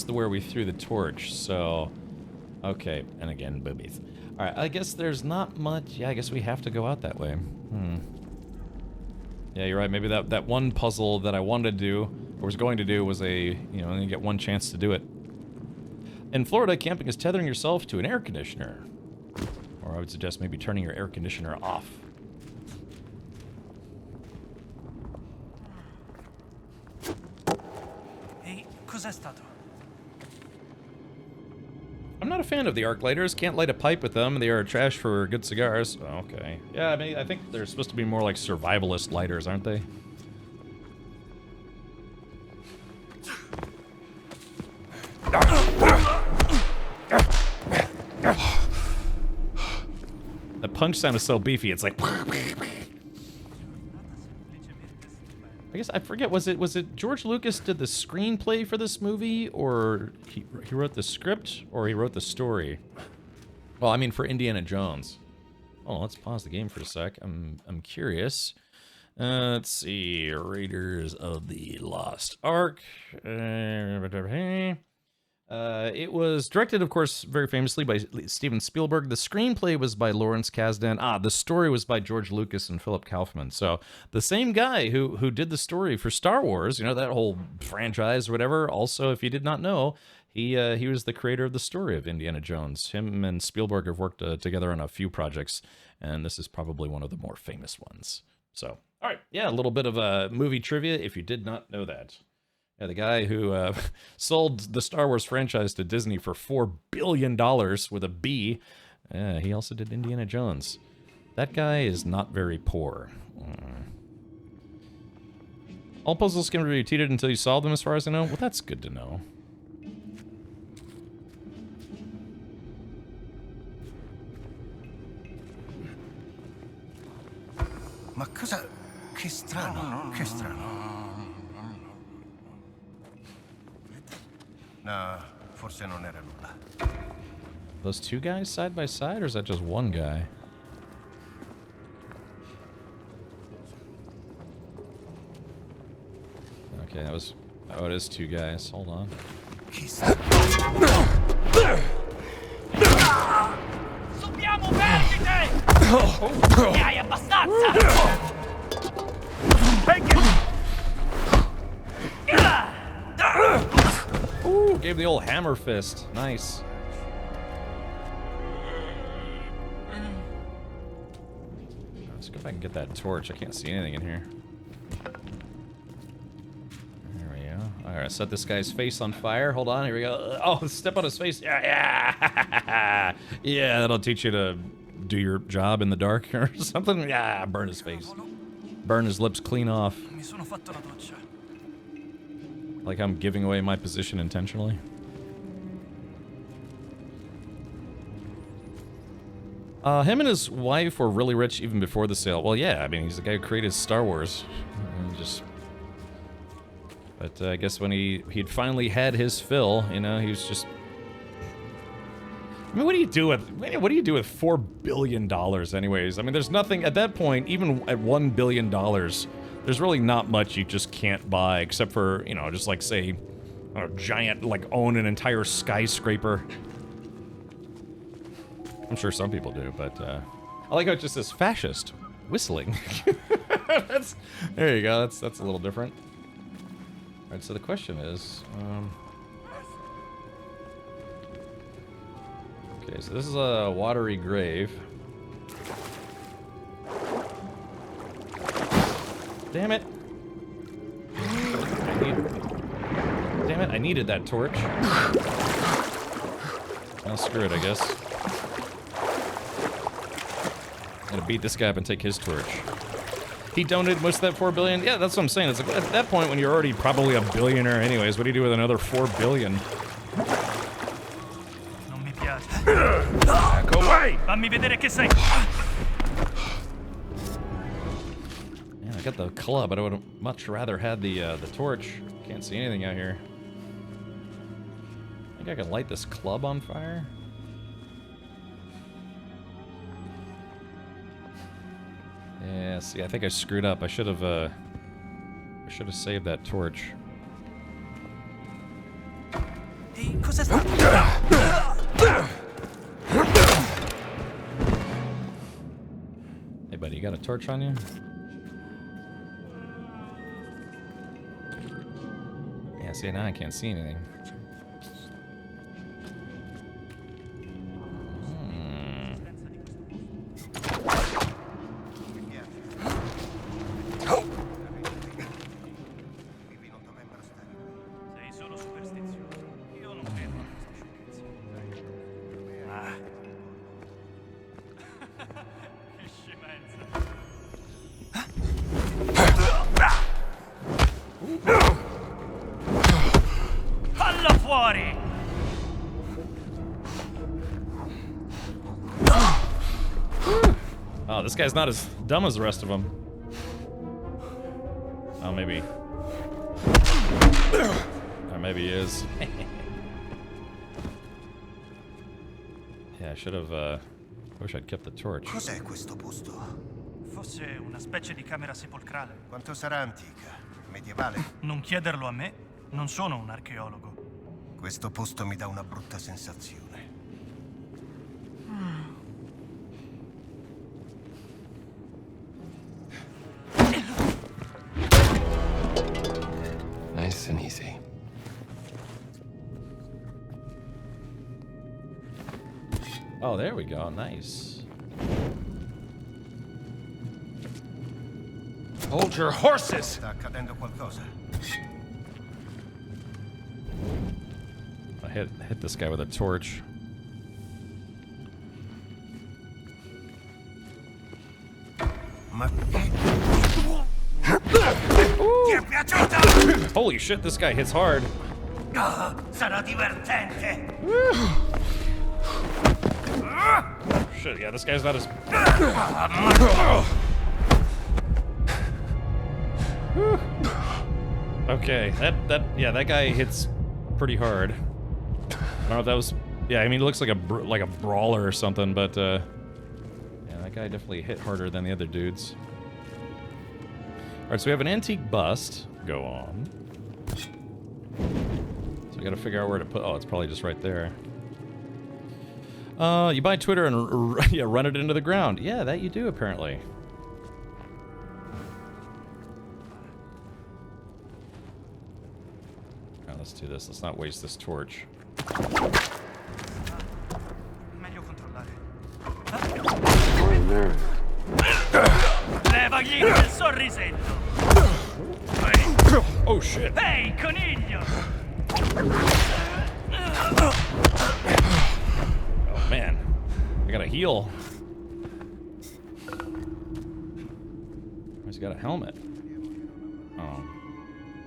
S1: where we threw the torch, so... Okay, and again, boobies. Alright, I guess there's not much... Yeah, I guess we have to go out that way. Yeah, you're right, maybe that one puzzle that I wanted to do, or was going to do, was only get one chance to do it. In Florida, camping is tethering yourself to an air conditioner. Or I would suggest maybe turning your air conditioner off.
S18: Ehi, cos'è stato?
S1: I'm not a fan of the arc lighters. Can't light a pipe with them. They are trash for good cigars. Oh, okay. Yeah, I mean, I think they're supposed to be more like survivalist lighters, aren't they? The punch sound is so beefy. It's like... I guess I forget, was it George Lucas did the screenplay for this movie, or he wrote the script, or he wrote the story? Well, I mean for Indiana Jones. Oh, let's pause the game for a sec. I'm curious. Let's see, Raiders of the Lost Ark. It was directed, of course, very famously by Steven Spielberg. The screenplay was by Lawrence Kasdan. The story was by George Lucas and Philip Kaufman. So the same guy who did the story for Star Wars, you know, that whole franchise or whatever. Also, if you did not know, he was the creator of the story of Indiana Jones. Him and Spielberg have worked together on a few projects, and this is probably one of the more famous ones. So, all right, yeah, a little bit of movie trivia if you did not know that. Yeah, the guy who sold the Star Wars franchise to Disney for $4 billion with a B, he also did Indiana Jones. That guy is not very poor. All puzzles can be repeated until you solve them, as far as I know. Well, that's good to know.
S6: Ma cosa... Che strano, che strano. No, forse non era nulla.
S1: Those two guys side by side, or is that just one guy? Okay, that was... Oh, it is 2 guys. Hold on.
S18: Subiamo vergine! Ne hai abbastanza!
S1: Ooh, gave the old hammer fist. Nice. Let's go back and get that torch. I can't see anything in here. There we go. Alright, set this guy's face on fire. Hold on, here we go. Oh, step on his face. Yeah. Yeah, that'll teach you to do your job in the dark or something. Yeah, burn his face. Burn his lips clean off.
S18: Mi sono fatto la doccia.
S1: Like I'm giving away my position intentionally. Him and his wife were really rich even before the sale. Well, yeah, I mean, he's the guy who created Star Wars. But I guess when he'd finally had his fill, you know, he was just... I mean, what do you do with $4 billion anyways? I mean, there's nothing, at that point, even at $1 billion, there's really not much you just can't buy, except for, you know, just like, say, a giant, like, own an entire skyscraper. I'm sure some people do, but, I like how it just says fascist. Whistling. There you go, that's a little different. Alright, so the question is, okay, so this is a watery grave. Damn it! Damn it, I needed that torch. Well, screw it, I guess. I'm gonna beat this guy up and take his torch. He donated most of that $4 billion? Yeah, that's what I'm saying. It's like, at that point, when you're already probably a billionaire anyways, what do you do with another $4 billion?
S18: Non mi piace. Back away! Fammi vedere che sei.
S1: Yeah, I got the club, but I would have much rather had the torch. Can't see anything out here. I think I can light this club on fire? Yeah, see, I think I screwed up. I should have saved that torch.
S18: Ehi, cos'è stato?
S1: Hey, buddy, you got a torch on you? Yeah, see, now I can't see anything.
S18: Sei solo superstizioso. Io non credo a queste sciocchezze. Che scemenza. Falla fuori!
S1: Oh, this guy's not as dumb as the rest of them. Oh, maybe. Or maybe he is. Yeah, I should have, wish I'd kept the torch.
S6: Cos'è questo posto?
S18: Fosse una specie di camera sepolcrale.
S6: Quanto sarà antica? Medievale?
S18: Non chiederlo a me, non sono un archeologo.
S6: Questo posto mi dà una brutta sensazione.
S19: Nice and easy.
S1: Oh, there we go. Nice.
S20: Hold your horses!
S6: Sta accadendo qualcosa.
S1: I hit this guy with a torch. Holy shit, this guy hits hard.
S18: Sarà divertente.
S1: Shit, yeah, this guy's not as... Okay, that guy hits pretty hard. I don't know if that was... Yeah, I mean, it looks like a brawler or something, but, yeah, that guy definitely hit harder than the other dudes. Alright, so we have an antique bust. Go on. So I gotta figure out where to put... Oh, it's probably just right there. You buy Twitter and yeah, run it into the ground. Yeah, that you do, apparently. Now, let's do this. Let's not waste this torch.
S18: Meglio controllare.
S2: Levagli quel sorrisetto!
S1: Oh shit!
S2: Ehi, coniglio!
S1: Oh man, I gotta heal. He's got a helmet. Oh,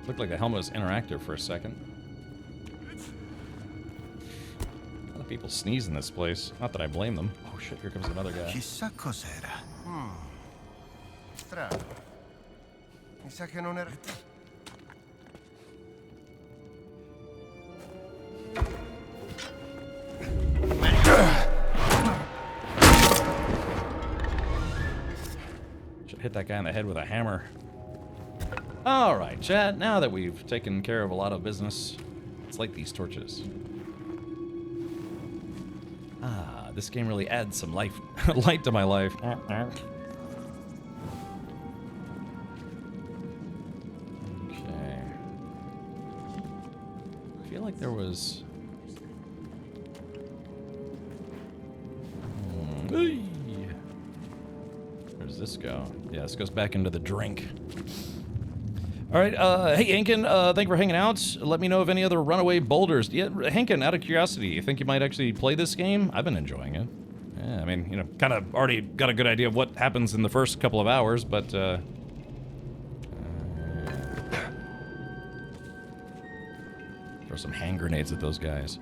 S1: looked like the helmet was interactive for a second. A lot of people sneeze in this place. Not that I blame them. Oh shit, here comes another guy.
S3: Chissà cos'era. Strano. Mi sa che non era...
S1: Should hit that guy in the head with a hammer. Alright, chat, now that we've taken care of a lot of business, let's light these torches. Ah, this game really adds some light to my life. Okay. I feel like there was... Where does this go? Yeah, this goes back into the drink. Alright, hey Hankin, thank you for hanging out. Let me know of any other runaway boulders. Yeah, Hankin, out of curiosity, you think you might actually play this game? I've been enjoying it. Yeah, I mean, you know, kind of already got a good idea of what happens in the first couple of hours, but, throw some hand grenades at those guys.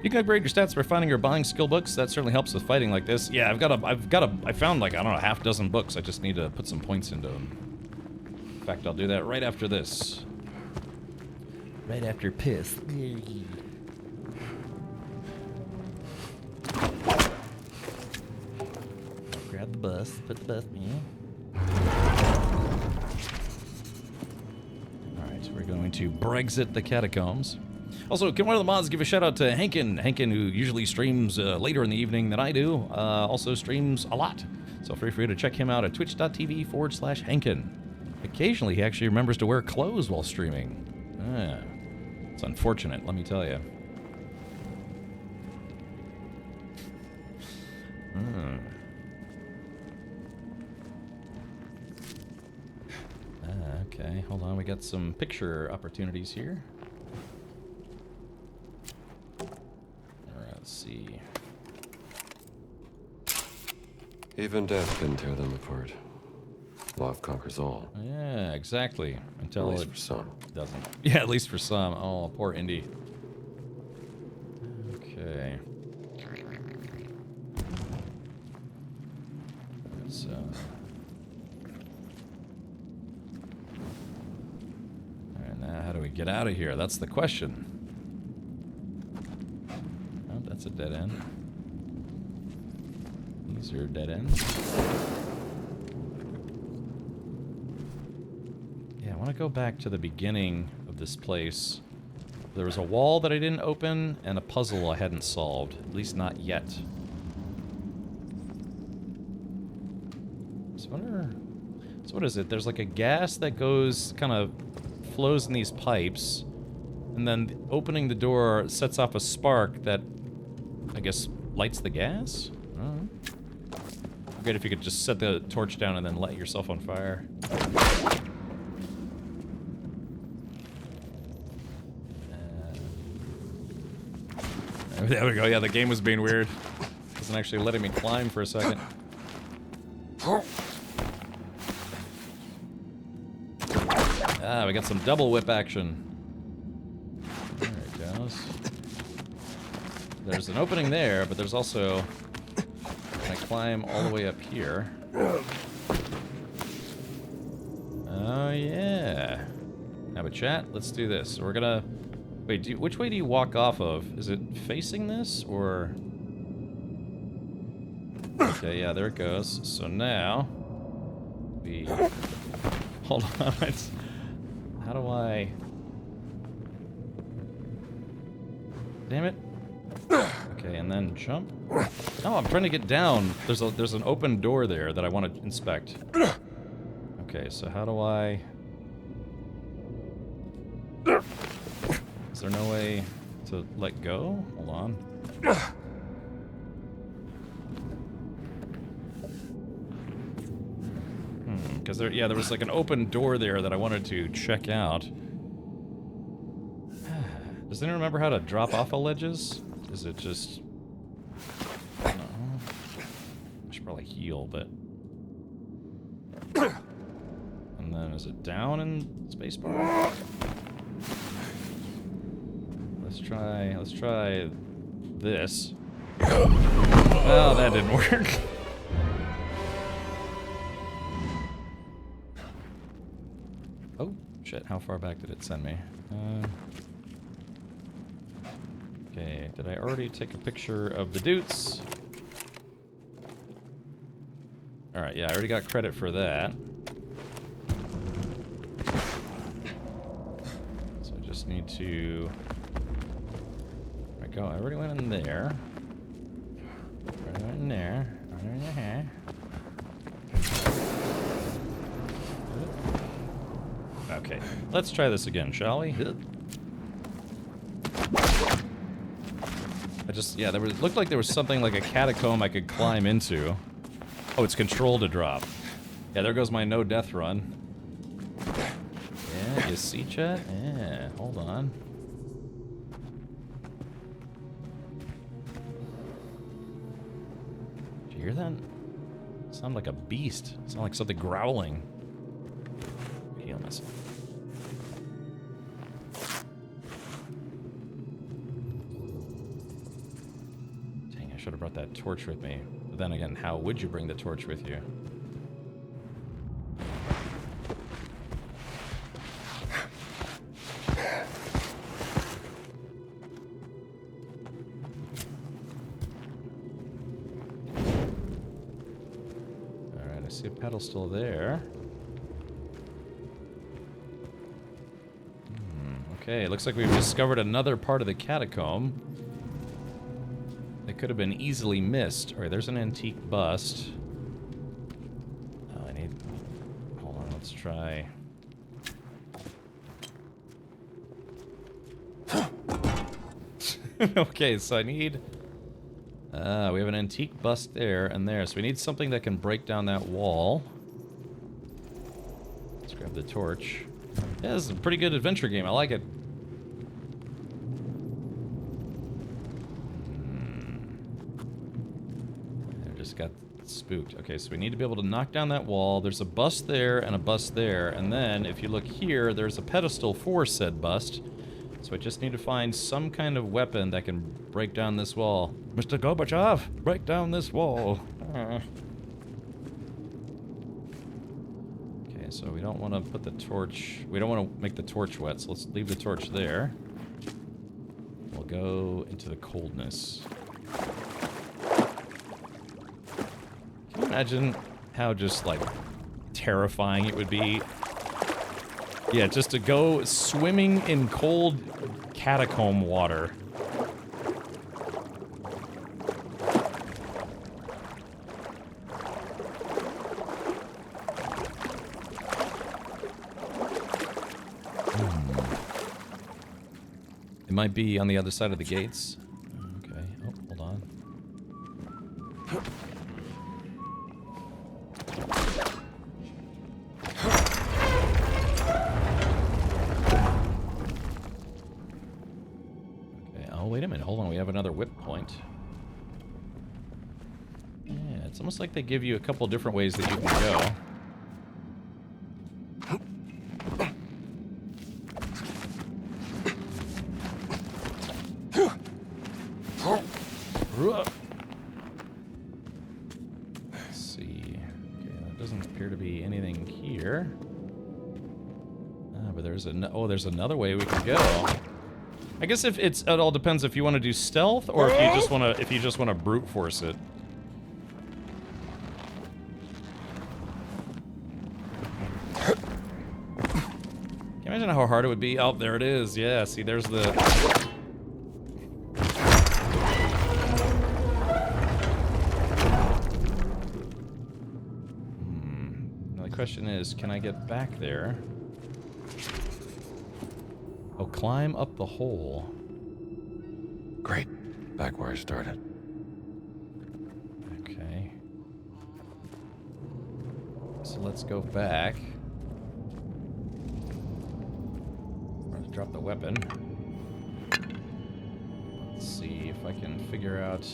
S1: You can upgrade your stats by finding or buying skill books. That certainly helps with fighting like this. Yeah, I found like, I don't know, half dozen books. I just need to put some points into them. In fact, I'll do that right after this. Right after piss. Grab the bus, put the bus in. Alright, so we're going to Brexit the catacombs. Also, can one of the mods give a shout out to Hankin? Hankin, who usually streams later in the evening than I do, also streams a lot. So feel free to check him out at twitch.tv/Hankin. Occasionally, he actually remembers to wear clothes while streaming. It's unfortunate, let me tell you. Okay, hold on, we got some picture opportunities here. Let's see.
S19: Even death can tear them apart. Love conquers all.
S1: Yeah, exactly. Until
S19: at least for some.
S1: Doesn't. Yeah, at least for some. Oh, poor Indy. Okay. Let's, Alright, now how do we get out of here? That's the question. Oh, that's a dead end. These are dead ends. Yeah, I want to go back to the beginning of this place. There was a wall that I didn't open and a puzzle I hadn't solved. At least not yet. So what is it? There's like a gas that goes, kind of flows in these pipes. And then opening the door sets off a spark that, I guess, lights the gas? I don't know. Great if you could just set the torch down and then light yourself on fire. There we go. Yeah, the game was being weird. Wasn't actually letting me climb for a second. Ah, we got some double whip action. There it goes. There's an opening there, but there's also... I climb all the way up here. Oh, yeah. Now, but chat, let's do this. So we're gonna... Wait, which way do you walk off of? Is it facing this, or... Okay, yeah, there it goes. So now... we... Hold on. How do I... Damn it. Okay, and then jump. Oh, I'm trying to get down. There's an open door there that I want to inspect. Okay, so how do I... Is there no way to let go? Hold on. Because there was like an open door there that I wanted to check out. Does anyone remember how to drop off of ledges? Is it just... No. I should probably heal, but... And then is it down in spacebar? Let's try this. Oh, that didn't work. Oh, shit, how far back did it send me? Okay, did I already take a picture of the dudes? Alright, yeah, I already got credit for that. So I just need to... There we go, I already went in there. Already went in there. Already went in there. Okay, let's try this again, shall we? There looked like there was something like a catacomb I could climb into. Oh, it's control to drop. Yeah, there goes my no death run. Yeah, you see, chat? Yeah, hold on. Did you hear that? It sounded like a beast. It sounded like something growling. Heal myself. Dang, I should have brought that torch with me. But then again, how would you bring the torch with you? Alright, I see a pedal still there. Okay, it looks like we've discovered another part of the catacomb. It could have been easily missed. Alright, there's an antique bust. Oh, I need... Hold on, let's try... Okay, so I need... we have an antique bust there and there, so we need something that can break down that wall. Let's grab the torch. Yeah, this is a pretty good adventure game. I like it. I just got spooked. Okay, so we need to be able to knock down that wall. There's a bust there and a bust there. And then, if you look here, there's a pedestal for said bust. So I just need to find some kind of weapon that can break down this wall. Mr. Gorbachev, break down this wall. So we don't want to put the torch... We don't want to make the torch wet, so let's leave the torch there. We'll go into the coldness. Can you imagine how just, like, terrifying it would be? Yeah, just to go swimming in cold catacomb water. It might be on the other side of the gates. Okay. Oh, hold on. Okay. Oh, wait a minute. Hold on. We have another whip point. Yeah, it's almost like they give you a couple different ways that you can go. Let's see. Okay, that doesn't appear to be anything here. But there's there's another way we can go. I guess it all depends if you want to do stealth or if you just want to brute force it. Can you imagine how hard it would be? Oh, there it is. Yeah, see, there's the... question is, can I get back there? Oh, climb up the hole.
S19: Great. Back where I started.
S1: Okay. So let's go back. I'm gonna drop the weapon. Let's see if I can figure out...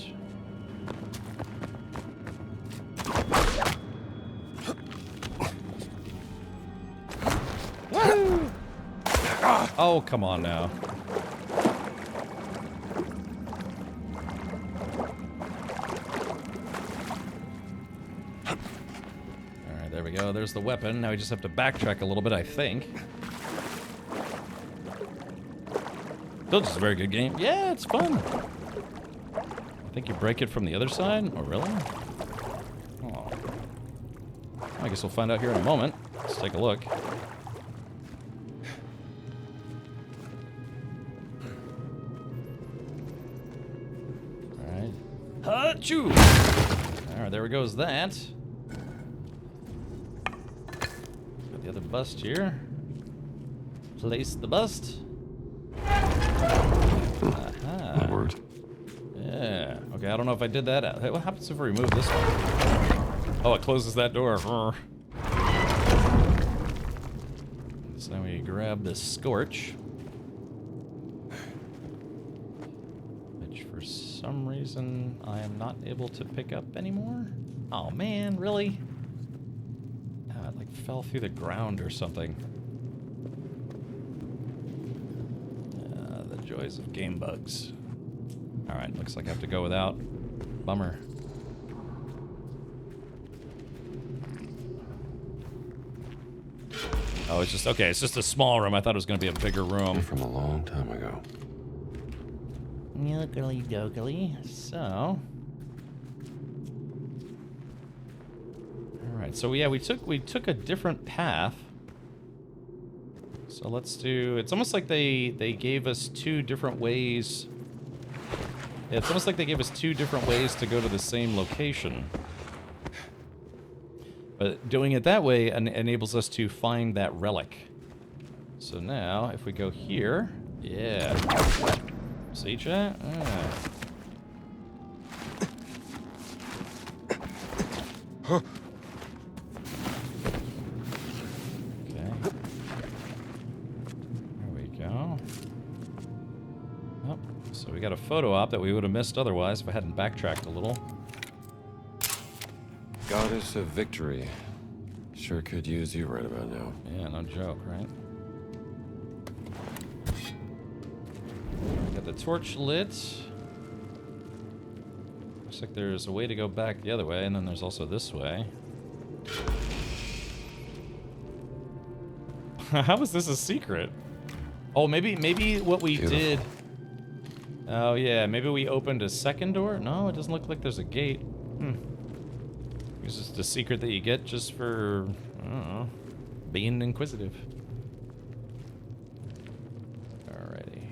S1: Woo! Oh, come on now. Alright, there we go. There's the weapon. Now we just have to backtrack a little bit, I think. Still just a very good game. Yeah, it's fun. I think you break it from the other side? Oh, really? Oh. I guess we'll find out here in a moment. Let's take a look. Alright. Achoo! Alright, there goes that. Got the other bust here. Place the bust. Aha.
S19: That worked.
S1: Yeah. Okay, I don't know if I did that. What happens if we remove this one? Oh, it closes that door. So now we grab this Scorch. Which for some reason I am not able to pick up anymore. Oh man, really? It like fell through the ground or something. The joys of game bugs. Alright, looks like I have to go without. Bummer. Oh, it's just, okay, it's just a small room. I thought it was going to be a bigger room.
S19: From a long time ago.
S1: Milkily dokily. So. Alright, so yeah, we took a different path. So let's do, it's almost like they gave us two different ways. Yeah, it's almost like they gave us two different ways to go to the same location. But doing it that way enables us to find that relic. So now, if we go here, yeah. See, chat? Ah. Okay. There we go. Oh, so we got a photo op that we would have missed otherwise if I hadn't backtracked a little.
S19: Goddess of Victory. Sure could use you right about now.
S1: Yeah, no joke, right? Got the torch lit. Looks like there's a way to go back the other way, and then there's also this way. How is this a secret? Oh, maybe what we did... Oh, yeah, maybe we opened a second door? No, it doesn't look like there's a gate. It's just a secret that you get just for, I don't know, being inquisitive. Alrighty.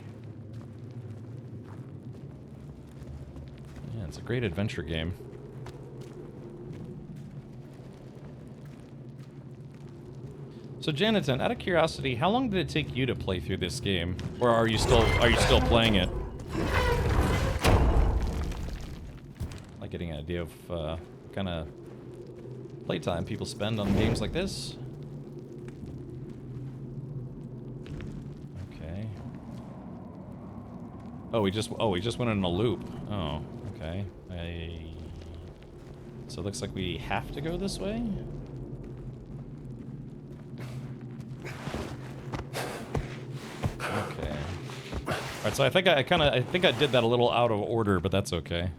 S1: Yeah, it's a great adventure game. So Janiton, out of curiosity, how long did it take you to play through this game? Or are you still playing it? Like getting an idea of kind of playtime people spend on games like this. Okay. Oh, we just went in a loop. Oh, okay. So it looks like we have to go this way. Okay. All right, so I think I did that a little out of order, but that's okay.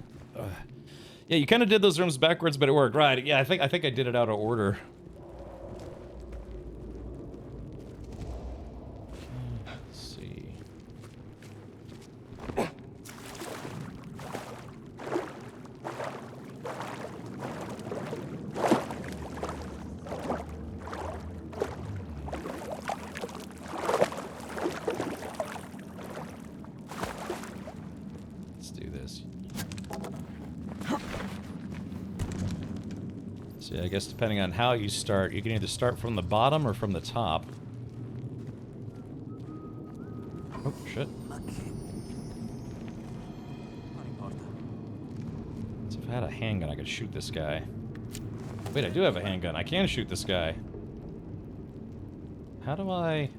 S1: Yeah, you kind of did those rooms backwards, but it worked. Right, yeah, I think I did it out of order. Let's see. Let's do this. So Yeah, I guess depending on how you start, you can either start from the bottom or from the top. Oh, shit. So if I had a handgun, I could shoot this guy. Wait, I do have a handgun. I can shoot this guy. How do I...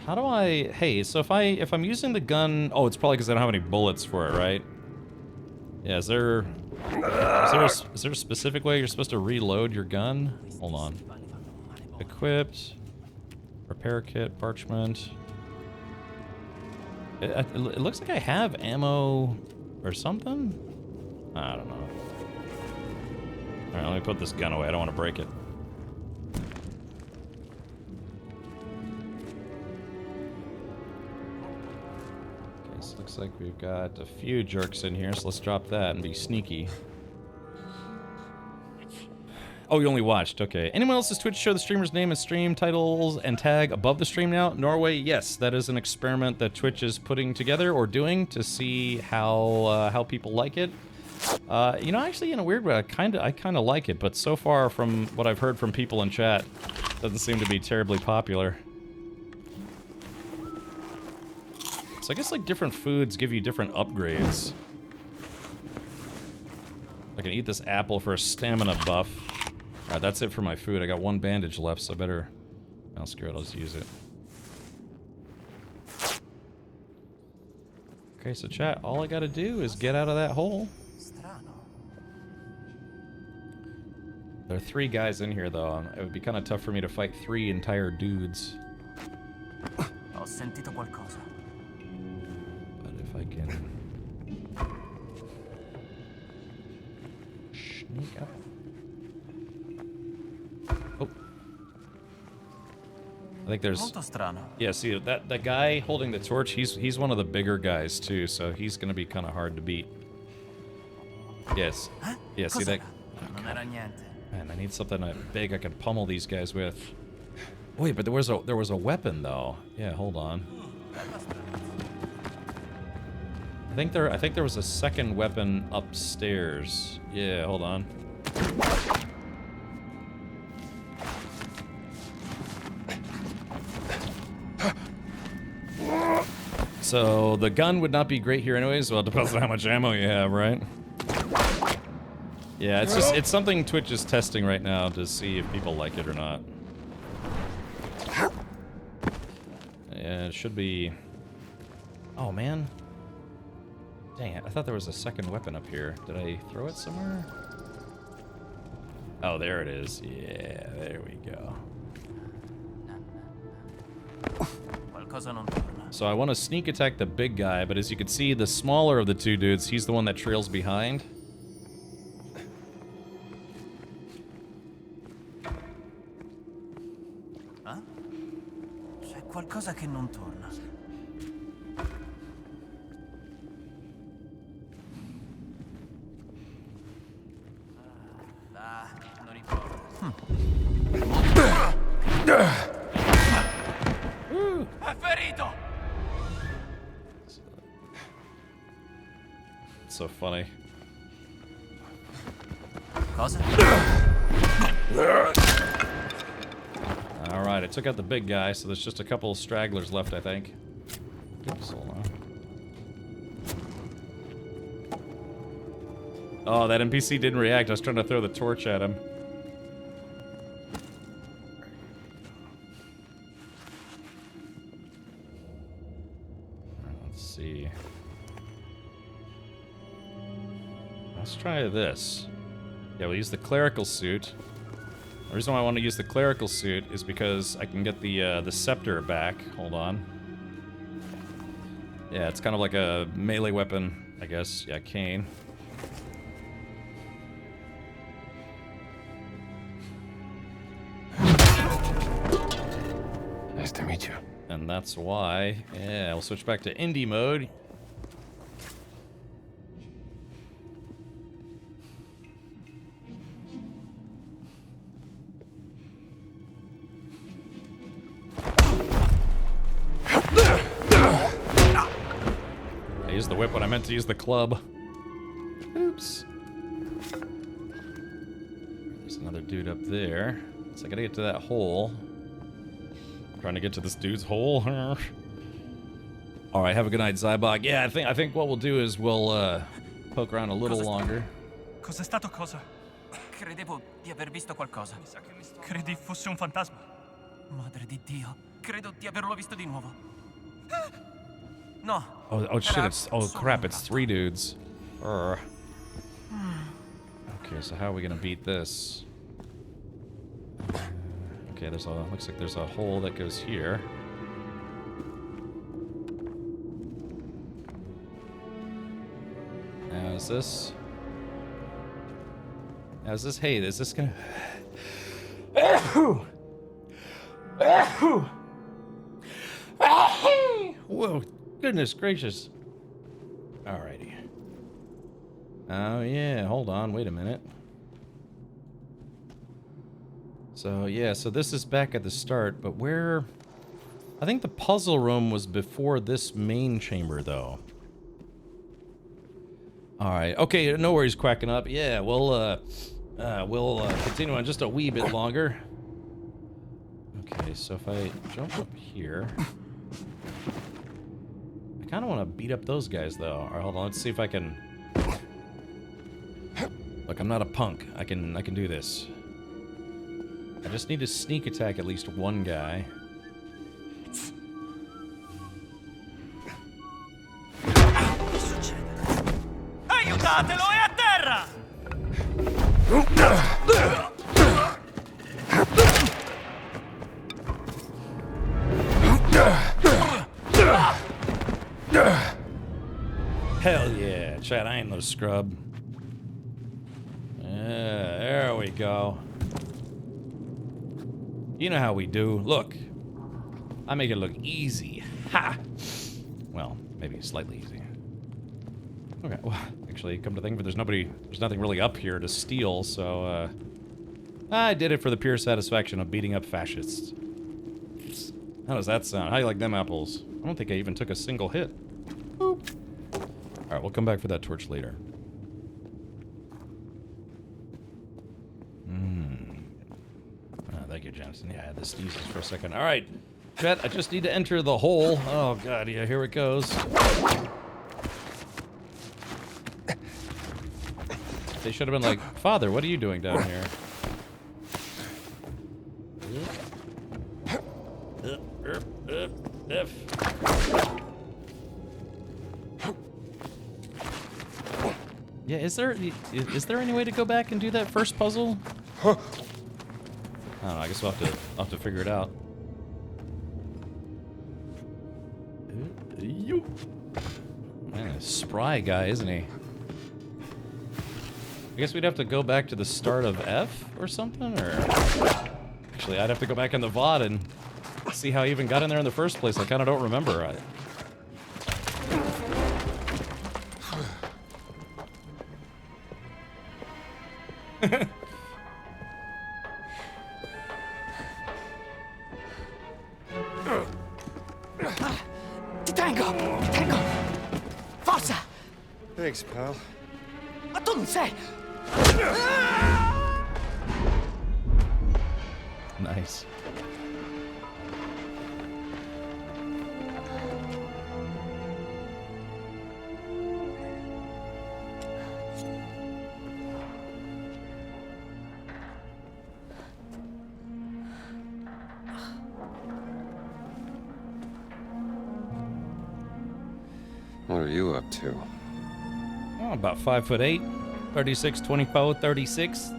S1: How do I... Hey, so if I'm using the gun... Oh, it's probably because I don't have any bullets for it, right? Yeah, is there a specific way you're supposed to reload your gun? Hold on. Equipped. Repair kit, parchment. It looks like I have ammo or something? I don't know. Alright, let me put this gun away. I don't want to break it. Okay, so looks like we've got a few jerks in here, so let's drop that and be sneaky. Oh, you only watched. Okay. Anyone else's Twitch show the streamer's name and stream titles and tag above the stream now? Norway, yes. That is an experiment that Twitch is putting together or doing to see how people like it. You know, actually, in a weird way, I kind of like it, but so far from what I've heard from people in chat, doesn't seem to be terribly popular. So I guess like different foods give you different upgrades. I can eat this apple for a stamina buff. Alright, that's it for my food. I got one bandage left, so I better... I'll screw it, I'll just use it. Okay, so chat, all I gotta do is get out of that hole. There are 3 guys in here, though. It would be kind of tough for me to fight 3 entire dudes.
S18: Ho sentito qualcosa.
S1: But if I can... sneak up. Oh. I think there's...
S18: Molto strano.
S1: Yeah, see, that guy holding the torch, he's one of the bigger guys, too, so he's gonna be kind of hard to beat. Yes. Yeah, see that...
S18: Non era niente.
S1: Man, I need something big I can pummel these guys with. Wait, but there was a weapon though. Yeah, hold on. I think there was a second weapon upstairs. Yeah, hold on. So the gun would not be great here anyways. Well, it depends on how much ammo you have, right? Yeah, it's something Twitch is testing right now to see if people like it or not. Yeah, it should be... Oh, man. Dang it, I thought there was a second weapon up here. Did I throw it somewhere? Oh, there it is. Yeah, there we go. So I want to sneak attack the big guy, but as you can see, the smaller of the 2 dudes, he's the one that trails behind.
S18: Qualcosa che non torna. Non importa. È ferito!
S1: It's so funny.
S18: Cosa?
S1: Alright, I took out the big guy, so there's just a couple of stragglers left, I think. Oops, hold on. Oh, that NPC didn't react. I was trying to throw the torch at him. Let's see. Let's try this. Yeah, we'll use the clerical suit. The reason why I want to use the clerical suit is because I can get the scepter back. Hold on. Yeah, it's kind of like a melee weapon, I guess. Yeah, cane.
S19: Nice to meet you.
S1: And that's why, yeah, we'll switch back to indie mode. I used the whip when I meant to use the club. Oops. dude up there. So I gotta get to that hole. I'm trying to get to this dude's hole. All right, have a good night, Zybog. Yeah, I think what we'll do is we'll poke around a little longer.
S18: Cos'è stato cosa?
S11: Credevo di aver visto qualcosa.
S18: Credi fosse un fantasma?
S11: Madre di Dio, credo di averlo visto di nuovo. No.
S1: Oh shit! Oh crap! It's 3 dudes. Okay, so how are we gonna beat this? Okay, looks like there's a hole that goes here. Now is this? Hey, is this gonna? Whoa, goodness gracious. Alrighty. Oh yeah, hold on, wait a minute. So yeah, so this is back at the start, but where... I think the puzzle room was before this main chamber, though. Alright, okay, no worries, Quacking Up. Yeah, we'll continue on just a wee bit longer. Okay, so if I jump up here... I kind of want to beat up those guys, though. Alright, hold on, let's see if I can... Look, I'm not a punk. I can do this. I just need to sneak attack at least one guy.
S18: Aiutatelo, è a terra!
S1: Hell yeah, Chad, I ain't no scrub. There we go. You know how we do. Look. I make it look easy. Ha! Well, maybe slightly easy. Okay, well, actually, come to think of it, there's nothing really up here to steal, so, I did it for the pure satisfaction of beating up fascists. How does that sound? How do you like them apples? I don't think I even took a single hit. Boop. Alright, we'll come back for that torch later. Thank you, Jensen. Yeah, I had the sneezes for a second. Alright, Chet, I just need to enter the hole. Oh, God, yeah, here it goes. They should have been like, Father, what are you doing down here? Yeah, is there any way to go back and do that first puzzle? I don't know, I guess I'll have to figure it out. Man, a spry guy, isn't he? I guess we'd have to go back to the start of F or something, or... Actually, I'd have to go back in the VOD and see how I even got in there in the first place. I kind of don't remember.
S13: Ti tengo! Forza!
S20: Thanks, pal.
S13: Ma tu non sei!
S1: Nice.
S12: What are you up to?
S1: Oh, about 5'8", 36, 24, 36.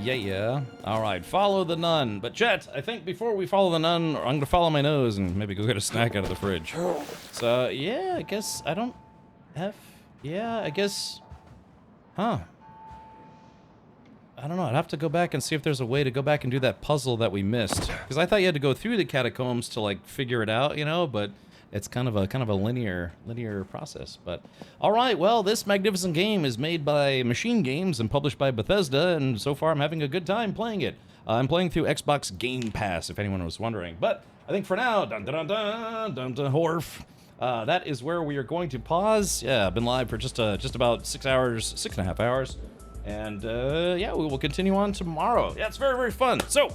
S1: Yeah. All right, follow the nun. But Chet, I think before we follow the nun, I'm gonna follow my nose and maybe go get a snack out of the fridge. So yeah, I guess I don't have. Yeah, I guess. Huh. I don't know. I'd have to go back and see if there's a way to go back and do that puzzle that we missed. Because I thought you had to go through the catacombs to like figure it out, you know, but. It's kind of a linear process, but all right. Well, this magnificent game is made by Machine Games and published by Bethesda, and so far I'm having a good time playing it. I'm playing through Xbox Game Pass, if anyone was wondering. But I think for now, horf. That is where we are going to pause. Yeah, I've been live for just about 6 hours, 6.5 hours. And yeah, we will continue on tomorrow. Yeah, it's very, very fun. So,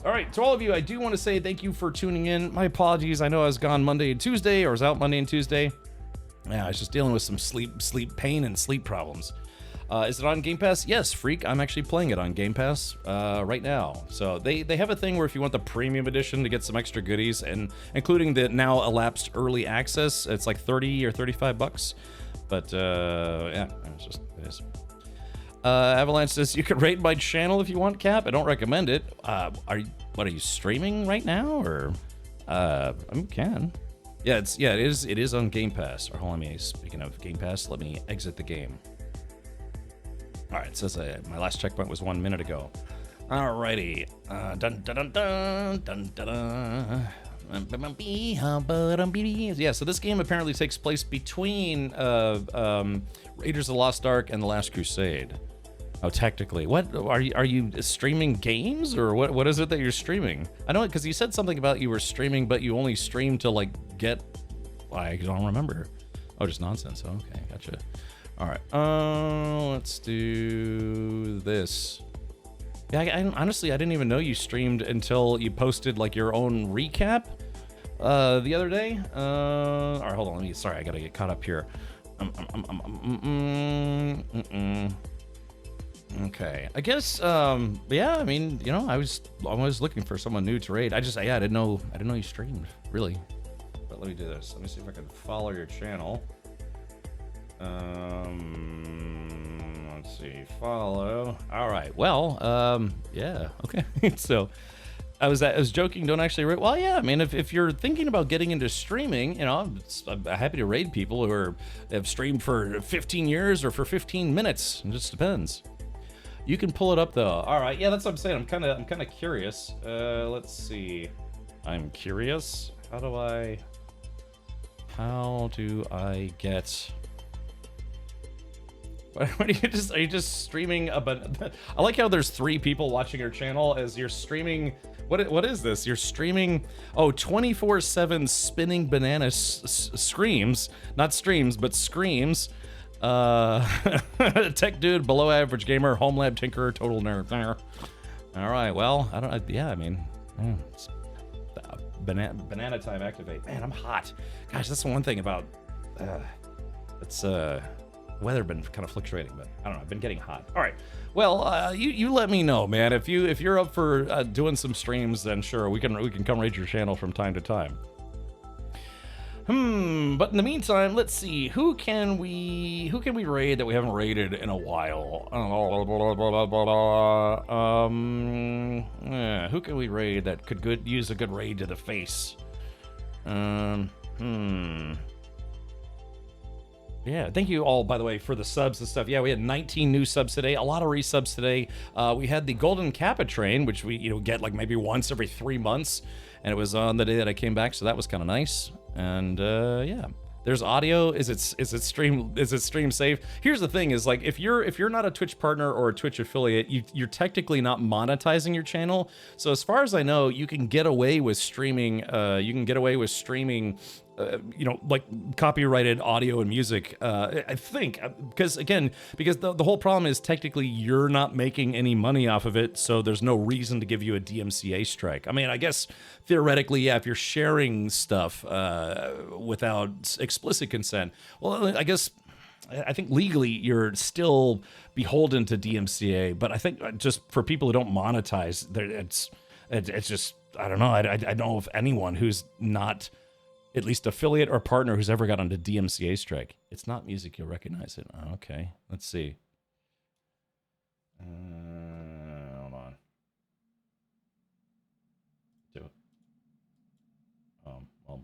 S1: all right, to all of you, I do want to say thank you for tuning in. My apologies. I know I was gone Monday and Tuesday, or was out Monday and Tuesday. Yeah, I was just dealing with some sleep pain and sleep problems. Is it on Game Pass? Yes, Freak. I'm actually playing it on Game Pass right now. So they have a thing where if you want the premium edition to get some extra goodies, and including the now elapsed early access, it's like 30 or 35 bucks. But yeah, it is. Avalanche says you can rate my channel if you want, Cap. I don't recommend it. Are you streaming right now, or I can? Yeah, it is on Game Pass. Or hold on, speaking of Game Pass, let me exit the game. All right, it says my last checkpoint was 1 minute ago. Alrighty. Dun dun dun dun dun dun. Yeah, so this game apparently takes place between Raiders of the Lost Ark and The Last Crusade. Oh, technically. What are you streaming games, or what is it that you're streaming? I know, because you said something about you were streaming, but you only streamed to like get, I don't remember. Oh, just nonsense. Oh, okay, gotcha. All right, let's do this. Yeah, I honestly, I didn't even know you streamed until you posted like your own recap the other day. All right, hold on. Sorry, I gotta get caught up here. Okay, I guess. Yeah, I mean, you know, I was looking for someone new to raid. I didn't know you streamed, really. But let me do this. Let me see if I can follow your channel. Let's see, follow. All right, well, yeah, okay. So I was joking, don't actually raid. Well, yeah, I mean, if you're thinking about getting into streaming, you know, I'm happy to raid people who have streamed for 15 years or for 15 minutes. It just depends. You can pull it up though. All right, yeah, that's what I'm saying. I'm kind of curious. Let's see. I'm curious. How do I get? What are you just streaming I like how there's 3 people watching your channel as you're streaming. What is this? You're streaming 24/7 spinning banana screams, not streams, but screams. Tech dude, below average gamer, home lab tinkerer, total nerd. All right, well, I mean, banana time activate. Man, I'm hot. Gosh, that's the one thing about weather been kind of fluctuating, but I don't know, I've been getting hot. All right, well, you let me know, man. If you're up for doing some streams, then sure, we can come raid your channel from time to time. But in the meantime, let's see, who can we raid that we haven't raided in a while? Who can we raid that could use a good raid to the face? Yeah, thank you all, by the way, for the subs and stuff. Yeah, we had 19 new subs today, a lot of resubs today. We had the Golden Kappa train, which we get like maybe once every 3 months, and it was on the day that I came back, so that was kind of nice. And yeah, there's audio. Is it stream safe? Here's the thing: is like if you're not a Twitch partner or a Twitch affiliate, you're technically not monetizing your channel. So as far as I know, you can get away with streaming. Like copyrighted audio and music, I think, because the whole problem is technically you're not making any money off of it, so there's no reason to give you a DMCA strike. I mean, I guess theoretically, yeah, if you're sharing stuff without explicit consent, well, I think legally you're still beholden to DMCA, but I think just for people who don't monetize, it's just, I don't know, I don't know if anyone who's not at least affiliate or partner who's ever got onto DMCA strike. It's not music, you'll recognize it. Oh, okay, let's see. Hold on. Do it. Well,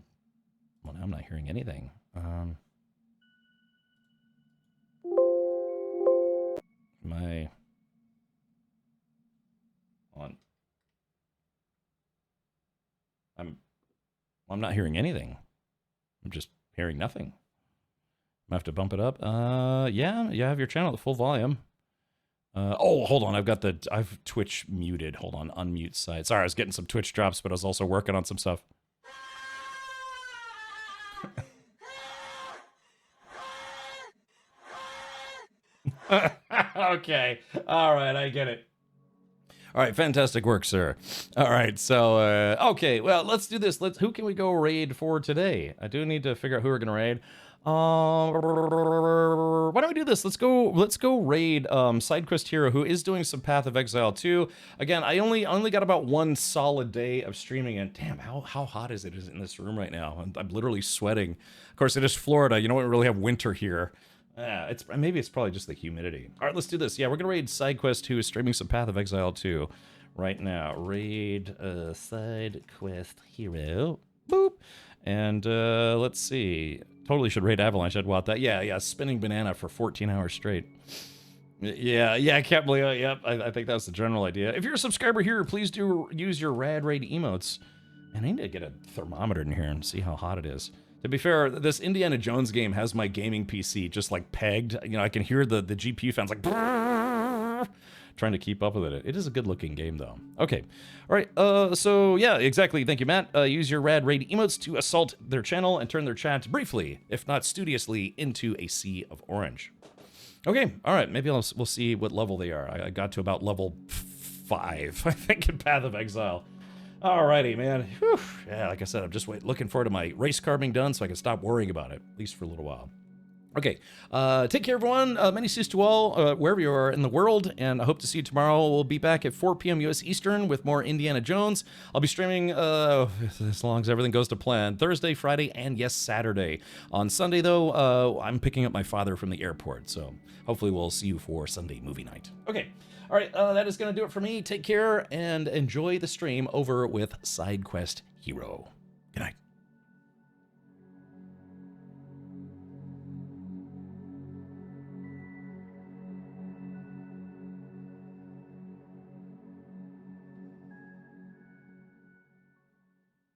S1: now I'm not hearing anything. I'm not hearing anything. I'm just hearing nothing. I have to bump it up. Yeah, you have your channel at full volume. Oh, hold on. I've Twitch muted. Hold on, unmute side. Sorry, I was getting some Twitch drops, but I was also working on some stuff. Okay. All right, I get it. All right, fantastic work, sir. All right, so okay, well, let's do this. Who can we go raid for today? I do need to figure out who we're gonna raid. Why don't we do this? Let's go raid SideQuest Hero, who is doing some Path of Exile 2. Again, I only got about one solid day of streaming, and damn, how hot is it in this room right now? I'm literally sweating. Of course, it is Florida. You know, we don't really have winter here. Maybe it's probably just the humidity. All right, let's do this. Yeah, we're gonna raid SideQuest, who is streaming some Path of Exile 2 right now. Raid SideQuest Hero. Boop. And let's see. Totally should raid Avalanche. I'd want that. Yeah. Spinning banana for 14 hours straight. Yeah. I can't believe it. Yep. I think that's the general idea. If you're a subscriber here, please do use your rad raid emotes. And I need to get a thermometer in here and see how hot it is. To be fair, this Indiana Jones game has my gaming PC just like pegged. You know, I can hear the GPU fans like trying to keep up with it. It is a good looking game though. Okay. All right. So yeah, exactly. Thank you, Matt. Use your rad raid emotes to assault their channel and turn their chat briefly, if not studiously, into a sea of orange. Okay. All right. Maybe we'll see what level they are. I got to about level 5, I think, in Path of Exile. Alrighty, man. Whew. Yeah, like I said, I'm just looking forward to my race car being done so I can stop worrying about it, at least for a little while. Okay, take care, everyone. Many seas to all, wherever you are in the world, and I hope to see you tomorrow. We'll be back at 4 p.m. U.S. Eastern with more Indiana Jones. I'll be streaming, as long as everything goes to plan, Thursday, Friday, and yes, Saturday. On Sunday, though, I'm picking up my father from the airport, so hopefully we'll see you for Sunday movie night. Okay, all right, that is going to do it for me. Take care, and enjoy the stream over with SideQuest Hero.